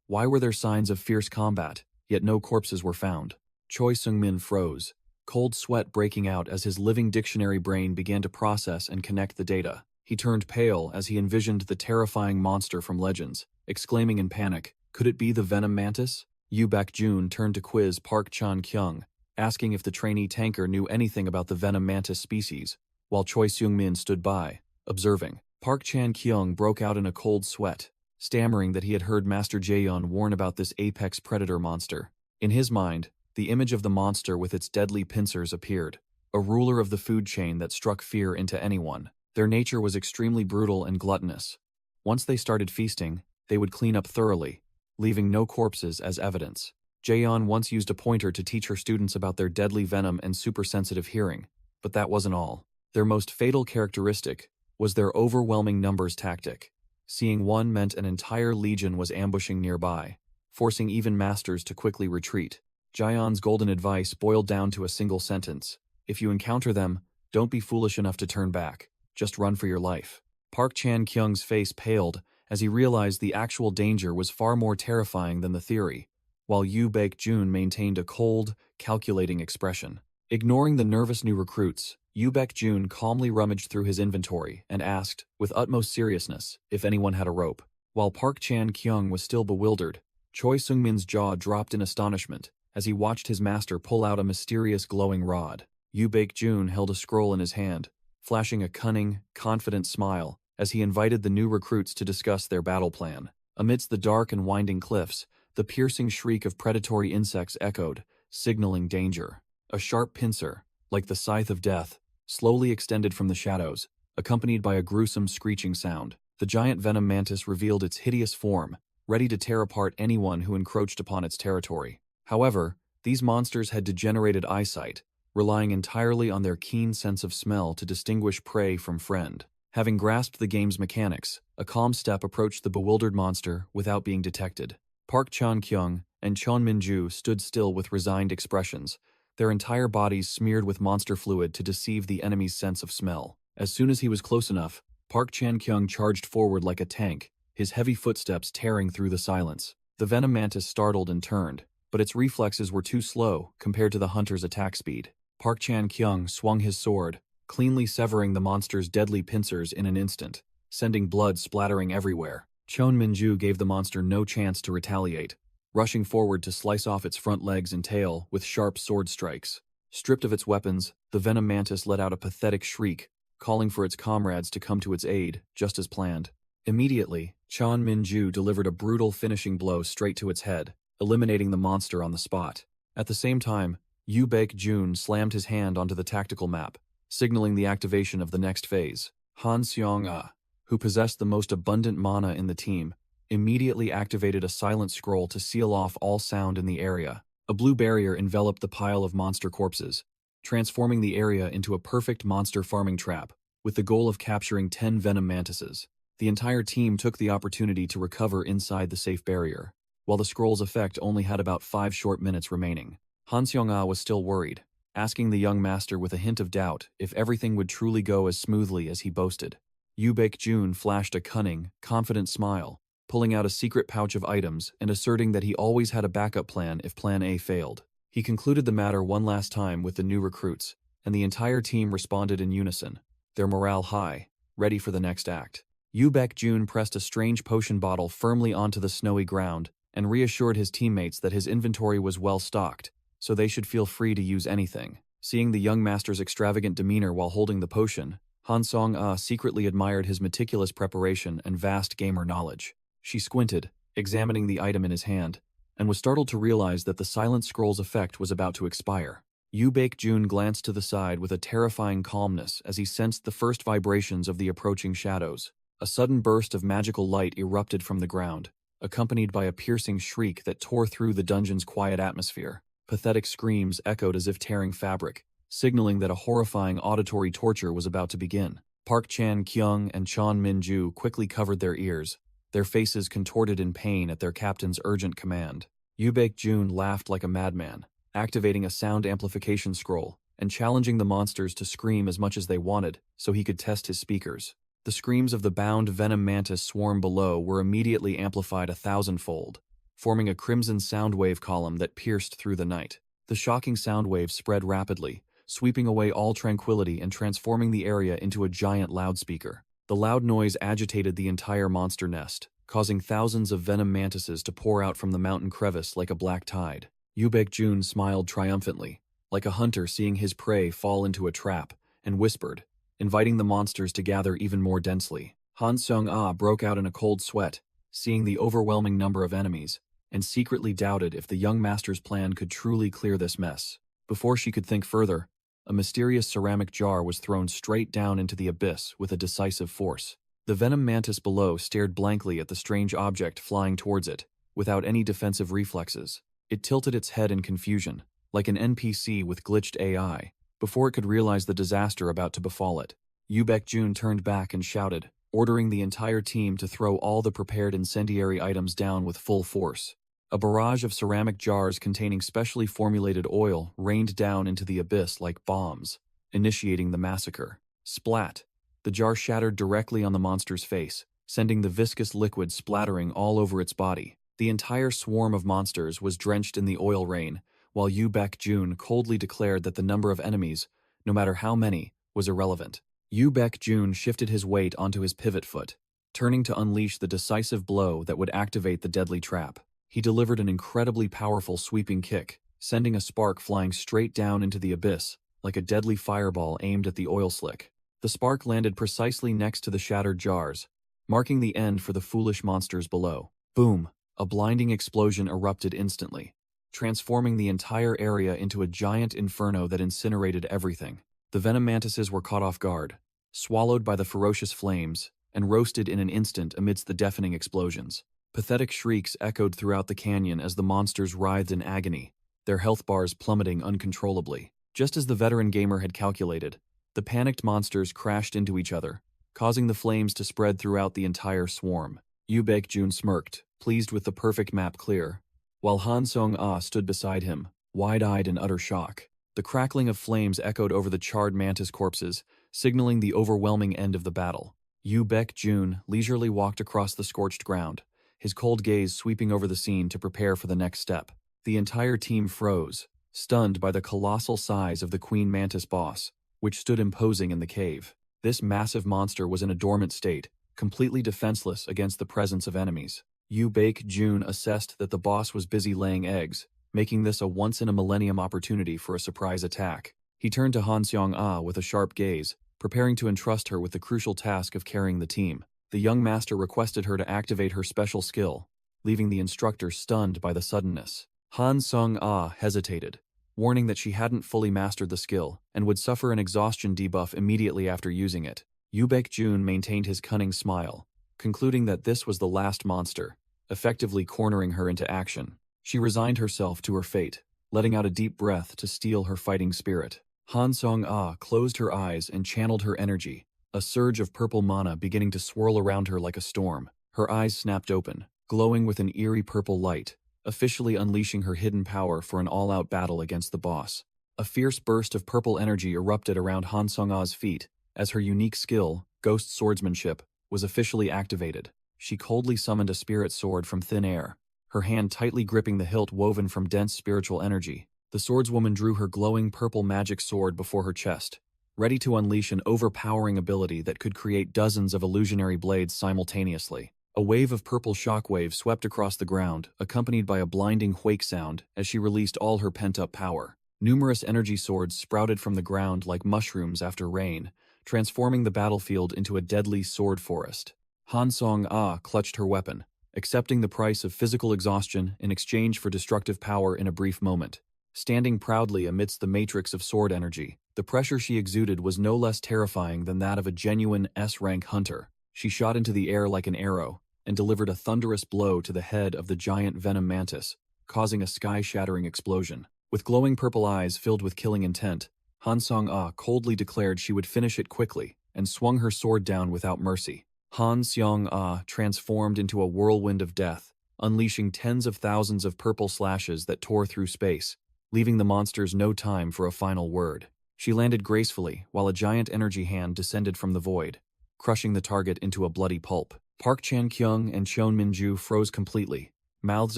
Why were there signs of fierce combat, yet no corpses were found? Choi Sung-min froze, cold sweat breaking out as his living dictionary brain began to process and connect the data. He turned pale as he envisioned the terrifying monster from Legends, exclaiming in panic, "Could it be the Venom Mantis?" Yu Baekjun turned to quiz Park Chan-kyung, asking if the trainee tanker knew anything about the venom mantis species, while Choi Seung-min stood by, observing. Park Chan-kyung broke out in a cold sweat, stammering that he had heard Master Jaeyeon warn about this apex predator monster. In his mind, the image of the monster with its deadly pincers appeared, a ruler of the food chain that struck fear into anyone. Their nature was extremely brutal and gluttonous. Once they started feasting, they would clean up thoroughly, leaving no corpses as evidence. Jaeyeon once used a pointer to teach her students about their deadly venom and super-sensitive hearing, but that wasn't all. Their most fatal characteristic was their overwhelming numbers tactic. Seeing one meant an entire legion was ambushing nearby, forcing even masters to quickly retreat. Jaeyeon's golden advice boiled down to a single sentence: if you encounter them, don't be foolish enough to turn back, just run for your life. Park Chan-kyung's face paled as he realized the actual danger was far more terrifying than the theory, while Yoo Baek-jun maintained a cold, calculating expression. Ignoring the nervous new recruits, Yoo Baek-jun calmly rummaged through his inventory and asked, with utmost seriousness, if anyone had a rope. While Park Chan-kyung was still bewildered, Choi Seung-min's jaw dropped in astonishment as he watched his master pull out a mysterious glowing rod. Yoo Baek-jun held a scroll in his hand, flashing a cunning, confident smile as he invited the new recruits to discuss their battle plan. Amidst the dark and winding cliffs, the piercing shriek of predatory insects echoed, signaling danger. A sharp pincer, like the scythe of death, slowly extended from the shadows, accompanied by a gruesome screeching sound. The giant venom mantis revealed its hideous form, ready to tear apart anyone who encroached upon its territory. However, these monsters had degenerated eyesight, relying entirely on their keen sense of smell to distinguish prey from friend. Having grasped the game's mechanics, a calm step approached the bewildered monster without being detected. Park Chan-kyung and Chon Min-ju stood still with resigned expressions, their entire bodies smeared with monster fluid to deceive the enemy's sense of smell. As soon as he was close enough, Park Chan-kyung charged forward like a tank, his heavy footsteps tearing through the silence. The venom mantis startled and turned, but its reflexes were too slow compared to the hunter's attack speed. Park Chan-kyung swung his sword, cleanly severing the monster's deadly pincers in an instant, sending blood splattering everywhere. Chon Min-ju gave the monster no chance to retaliate, rushing forward to slice off its front legs and tail with sharp sword strikes. Stripped of its weapons, the venom mantis let out a pathetic shriek, calling for its comrades to come to its aid, just as planned. Immediately, Chon Min-ju delivered a brutal finishing blow straight to its head, eliminating the monster on the spot. At the same time, Yoo Baek-jun slammed his hand onto the tactical map, signaling the activation of the next phase. Han Seong-ah, who possessed the most abundant mana in the team, immediately activated a silent scroll to seal off all sound in the area. A blue barrier enveloped the pile of monster corpses, transforming the area into a perfect monster farming trap, with the goal of capturing 10 venom mantises. The entire team took the opportunity to recover inside the safe barrier, while the scroll's effect only had about 5 short minutes remaining. Han Seong-ah was still worried, asking the young master with a hint of doubt if everything would truly go as smoothly as he boasted. Yoo Baek-jun flashed a cunning, confident smile, pulling out a secret pouch of items and asserting that he always had a backup plan if Plan A failed. He concluded the matter one last time with the new recruits, and the entire team responded in unison, their morale high, ready for the next act. Yoo Baek-jun pressed a strange potion bottle firmly onto the snowy ground and reassured his teammates that his inventory was well stocked, so they should feel free to use anything. Seeing the young master's extravagant demeanor while holding the potion, Han Seong-ah secretly admired his meticulous preparation and vast gamer knowledge. She squinted, examining the item in his hand, and was startled to realize that the silent scroll's effect was about to expire. Yoo Baek-jun glanced to the side with a terrifying calmness as he sensed the first vibrations of the approaching shadows. A sudden burst of magical light erupted from the ground, accompanied by a piercing shriek that tore through the dungeon's quiet atmosphere. Pathetic screams echoed as if tearing fabric, signaling that a horrifying auditory torture was about to begin. Park Chan-kyung and Chon Min-ju quickly covered their ears, their faces contorted in pain at their captain's urgent command. Yoo Baek-jun laughed like a madman, activating a sound amplification scroll and challenging the monsters to scream as much as they wanted so he could test his speakers. The screams of the bound venom mantis swarm below were immediately amplified 1,000-fold, forming a crimson sound wave column that pierced through the night. The shocking sound waves spread rapidly, sweeping away all tranquility and transforming the area into a giant loudspeaker. The loud noise agitated the entire monster nest, causing thousands of venom mantises to pour out from the mountain crevice like a black tide. Yoo Baek-jun smiled triumphantly, like a hunter seeing his prey fall into a trap, and whispered, inviting the monsters to gather even more densely. Han Seong-ah broke out in a cold sweat, seeing the overwhelming number of enemies, and secretly doubted if the young master's plan could truly clear this mess. Before she could think further, a mysterious ceramic jar was thrown straight down into the abyss with a decisive force. The venom mantis below stared blankly at the strange object flying towards it, without any defensive reflexes. It tilted its head in confusion, like an NPC with glitched AI, before it could realize the disaster about to befall it. Yu Baekjun turned back and shouted, ordering the entire team to throw all the prepared incendiary items down with full force. A barrage of ceramic jars containing specially formulated oil rained down into the abyss like bombs, initiating the massacre. Splat! The jar shattered directly on the monster's face, sending the viscous liquid splattering all over its body. The entire swarm of monsters was drenched in the oil rain, while Yu Baekjun coldly declared that the number of enemies, no matter how many, was irrelevant. Yu Baekjun shifted his weight onto his pivot foot, turning to unleash the decisive blow that would activate the deadly trap. He delivered an incredibly powerful sweeping kick, sending a spark flying straight down into the abyss, like a deadly fireball aimed at the oil slick. The spark landed precisely next to the shattered jars, marking the end for the foolish monsters below. Boom! A blinding explosion erupted instantly, transforming the entire area into a giant inferno that incinerated everything. The venom mantises were caught off guard, swallowed by the ferocious flames, and roasted in an instant amidst the deafening explosions. Pathetic shrieks echoed throughout the canyon as the monsters writhed in agony, their health bars plummeting uncontrollably. Just as the veteran gamer had calculated, the panicked monsters crashed into each other, causing the flames to spread throughout the entire swarm. Yu Baekjun smirked, pleased with the perfect map clear, while Han Seong-ah stood beside him, wide-eyed in utter shock. The crackling of flames echoed over the charred mantis corpses, signaling the overwhelming end of the battle. Yu Baekjun leisurely walked across the scorched ground, his cold gaze sweeping over the scene to prepare for the next step. The entire team froze, stunned by the colossal size of the Queen Mantis boss, which stood imposing in the cave. This massive monster was in a dormant state, completely defenseless against the presence of enemies. Yu Baekjun assessed that the boss was busy laying eggs, making this a once-in-a-millennium opportunity for a surprise attack. He turned to Han Seong-ah with a sharp gaze, preparing to entrust her with the crucial task of carrying the team. The young master requested her to activate her special skill, leaving the instructor stunned by the suddenness. Han Seong-ah hesitated, warning that she hadn't fully mastered the skill and would suffer an exhaustion debuff immediately after using it. Yu Baekjun maintained his cunning smile, concluding that this was the last monster, effectively cornering her into action. She resigned herself to her fate, letting out a deep breath to steel her fighting spirit. Han Seong-ah closed her eyes and channeled her energy, a surge of purple mana beginning to swirl around her like a storm. Her eyes snapped open, glowing with an eerie purple light, officially unleashing her hidden power for an all-out battle against the boss. A fierce burst of purple energy erupted around Han Seong-ah's feet as her unique skill, Ghost Swordsmanship, was officially activated. She coldly summoned a spirit sword from thin air, her hand tightly gripping the hilt woven from dense spiritual energy. The swordswoman drew her glowing purple magic sword before her chest, ready to unleash an overpowering ability that could create dozens of illusionary blades simultaneously. A wave of purple shockwave swept across the ground, accompanied by a blinding whake sound as she released all her pent-up power. Numerous energy swords sprouted from the ground like mushrooms after rain, transforming the battlefield into a deadly sword forest. Han Seong-ah clutched her weapon, accepting the price of physical exhaustion in exchange for destructive power in a brief moment. Standing proudly amidst the matrix of sword energy, the pressure she exuded was no less terrifying than that of a genuine S-rank hunter. She shot into the air like an arrow and delivered a thunderous blow to the head of the giant venom mantis, causing a sky-shattering explosion. With glowing purple eyes filled with killing intent, Han Seong-ah coldly declared she would finish it quickly and swung her sword down without mercy. Han Seong-ah transformed into a whirlwind of death, unleashing tens of thousands of purple slashes that tore through space, leaving the monsters no time for a final word. She landed gracefully while a giant energy hand descended from the void, crushing the target into a bloody pulp. Park Chan-kyung and Cheon Min-ju froze completely, mouths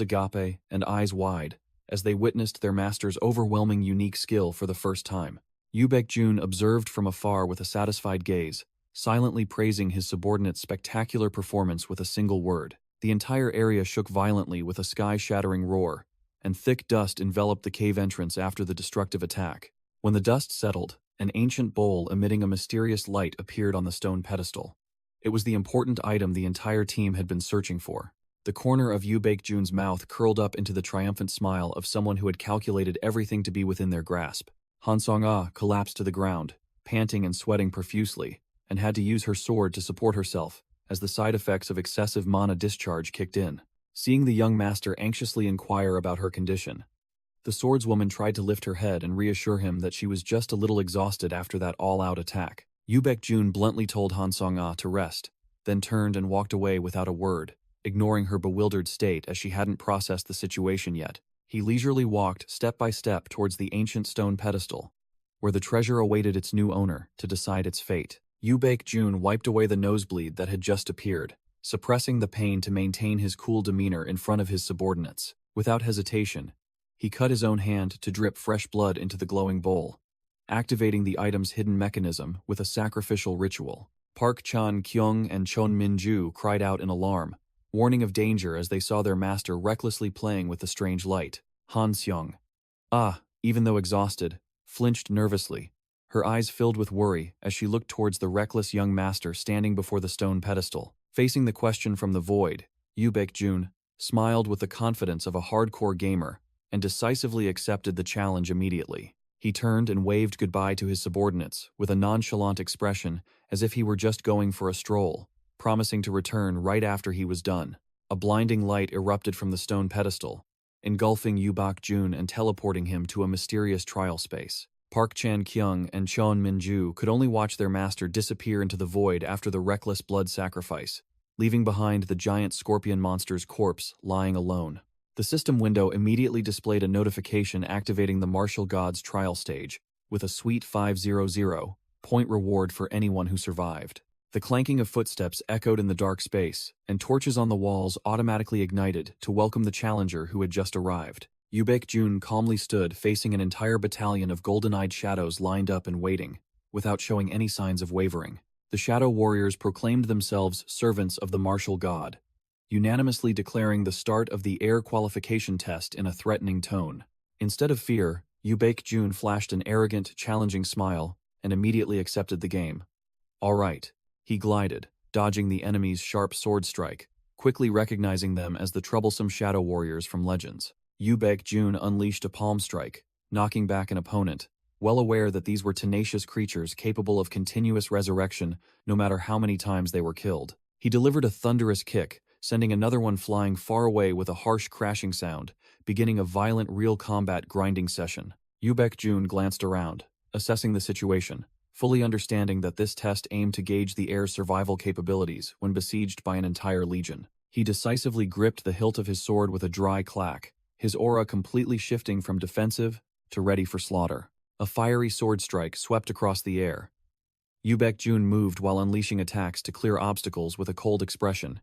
agape and eyes wide, as they witnessed their master's overwhelming unique skill for the first time. Yu Baekjun observed from afar with a satisfied gaze, silently praising his subordinate's spectacular performance with a single word. The entire area shook violently with a sky-shattering roar, and thick dust enveloped the cave entrance after the destructive attack. When the dust settled, an ancient bowl emitting a mysterious light appeared on the stone pedestal. It was the important item the entire team had been searching for. The corner of Yu Baekjun's mouth curled up into the triumphant smile of someone who had calculated everything to be within their grasp. Han Song-ah collapsed to the ground, panting and sweating profusely, and had to use her sword to support herself as the side effects of excessive mana discharge kicked in. Seeing the young master anxiously inquire about her condition, the swordswoman tried to lift her head and reassure him that she was just a little exhausted after that all-out attack. Yu Baekjun bluntly told Han Song-ah to rest, then turned and walked away without a word, ignoring her bewildered state as she hadn't processed the situation yet. He leisurely walked step by step towards the ancient stone pedestal, where the treasure awaited its new owner to decide its fate. Yu Baekjun wiped away the nosebleed that had just appeared, suppressing the pain to maintain his cool demeanor in front of his subordinates. Without hesitation, he cut his own hand to drip fresh blood into the glowing bowl, activating the item's hidden mechanism with a sacrificial ritual. Park Chan-kyung and Chon Min-ju cried out in alarm, warning of danger as they saw their master recklessly playing with the strange light. Han Seong, even though exhausted, flinched nervously, her eyes filled with worry as she looked towards the reckless young master standing before the stone pedestal. Facing the question from the void, Yu Baekjun smiled with the confidence of a hardcore gamer and decisively accepted the challenge immediately. He turned and waved goodbye to his subordinates with a nonchalant expression as if he were just going for a stroll, promising to return right after he was done. A blinding light erupted from the stone pedestal, engulfing Yu Baekjun and teleporting him to a mysterious trial space. Park Chan-kyung and Chon Min-ju could only watch their master disappear into the void after the reckless blood sacrifice, leaving behind the giant scorpion monster's corpse lying alone. The system window immediately displayed a notification activating the martial god's trial stage, with a sweet 500 point reward for anyone who survived. The clanking of footsteps echoed in the dark space, and torches on the walls automatically ignited to welcome the challenger who had just arrived. Yu Baekjun calmly stood facing an entire battalion of golden-eyed shadows lined up and waiting, without showing any signs of wavering. The shadow warriors proclaimed themselves servants of the martial god, unanimously declaring the start of the air qualification test in a threatening tone. Instead of fear, Yu Baekjun flashed an arrogant, challenging smile and immediately accepted the game. All right, he glided, dodging the enemy's sharp sword strike, quickly recognizing them as the troublesome shadow warriors from Legends. Yu Baekjun unleashed a palm strike, knocking back an opponent, well aware that these were tenacious creatures capable of continuous resurrection no matter how many times they were killed. He delivered a thunderous kick, sending another one flying far away with a harsh crashing sound, beginning a violent real combat grinding session. Yu Baekjun glanced around, assessing the situation, fully understanding that this test aimed to gauge the air's survival capabilities when besieged by an entire legion. He decisively gripped the hilt of his sword with a dry clack, his aura completely shifting from defensive to ready for slaughter. A fiery sword strike swept across the air. Yu Baekjun moved while unleashing attacks to clear obstacles with a cold expression,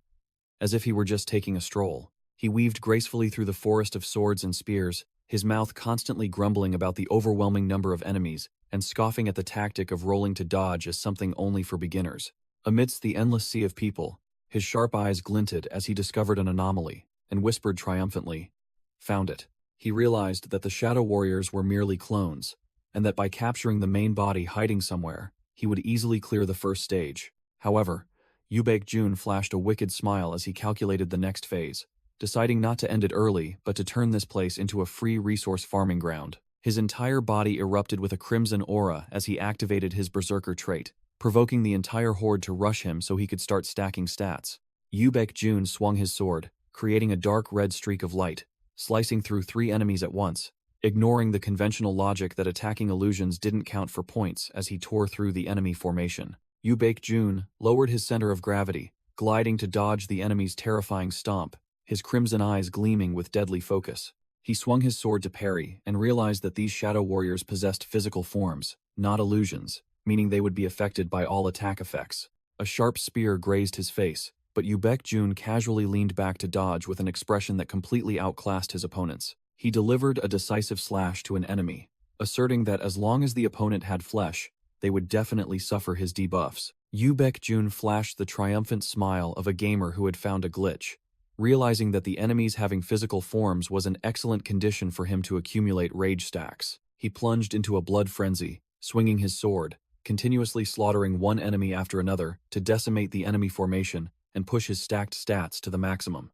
as if he were just taking a stroll. He weaved gracefully through the forest of swords and spears, his mouth constantly grumbling about the overwhelming number of enemies and scoffing at the tactic of rolling to dodge as something only for beginners. Amidst the endless sea of people, his sharp eyes glinted as he discovered an anomaly and whispered triumphantly, "Found it." He realized that the Shadow Warriors were merely clones, and that by capturing the main body hiding somewhere, he would easily clear the first stage. However, Yu Baekjun flashed a wicked smile as he calculated the next phase, deciding not to end it early but to turn this place into a free resource farming ground. His entire body erupted with a crimson aura as he activated his berserker trait, provoking the entire horde to rush him so he could start stacking stats. Yu Baekjun swung his sword, creating a dark red streak of light, slicing through 3 enemies at once, ignoring the conventional logic that attacking illusions didn't count for points as he tore through the enemy formation. Yu Baekjun lowered his center of gravity, gliding to dodge the enemy's terrifying stomp, his crimson eyes gleaming with deadly focus. He swung his sword to parry and realized that these shadow warriors possessed physical forms, not illusions, meaning they would be affected by all attack effects. A sharp spear grazed his face, but Yu Baekjun casually leaned back to dodge with an expression that completely outclassed his opponent's. He delivered a decisive slash to an enemy, asserting that as long as the opponent had flesh, they would definitely suffer his debuffs. Yu Baekjun flashed the triumphant smile of a gamer who had found a glitch, Realizing that the enemies having physical forms was an excellent condition for him to accumulate rage stacks, he plunged into a blood frenzy, swinging his sword, continuously slaughtering one enemy after another to decimate the enemy formation and push his stacked stats to the maximum.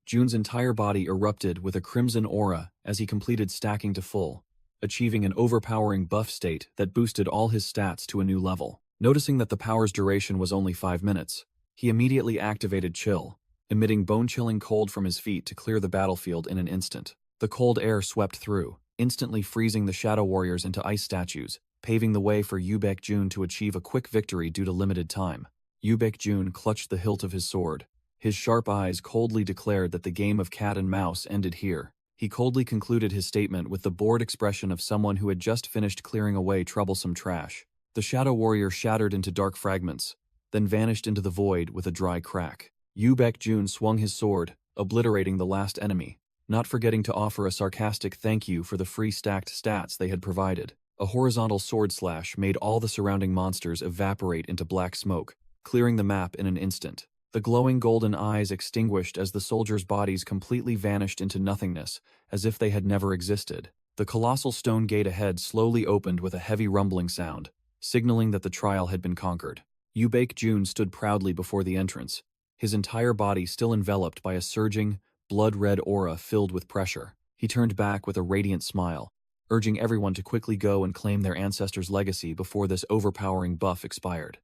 Jun's entire body erupted with a crimson aura as he completed stacking to full, achieving an overpowering buff state that boosted all his stats to a new level. Noticing that the power's duration was only 5 minutes, he immediately activated Chill, emitting bone-chilling cold from his feet to clear the battlefield in an instant. The cold air swept through, instantly freezing the Shadow Warriors into ice statues, paving the way for Jun to achieve a quick victory due to limited time. Jun clutched the hilt of his sword. His sharp eyes coldly declared that the game of cat and mouse ended here. He coldly concluded his statement with the bored expression of someone who had just finished clearing away troublesome trash. The Shadow Warrior shattered into dark fragments, then vanished into the void with a dry crack. Jun swung his sword, obliterating the last enemy, not forgetting to offer a sarcastic thank you for the free stacked stats they had provided. A horizontal sword slash made all the surrounding monsters evaporate into black smoke, clearing the map in an instant. The glowing golden eyes extinguished as the soldiers' bodies completely vanished into nothingness, as if they had never existed. The colossal stone gate ahead slowly opened with a heavy rumbling sound, signaling that the trial had been conquered. Jun stood proudly before the entrance, his entire body still enveloped by a surging, blood-red aura filled with pressure. He turned back with a radiant smile, urging everyone to quickly go and claim their ancestors' legacy before this overpowering buff expired.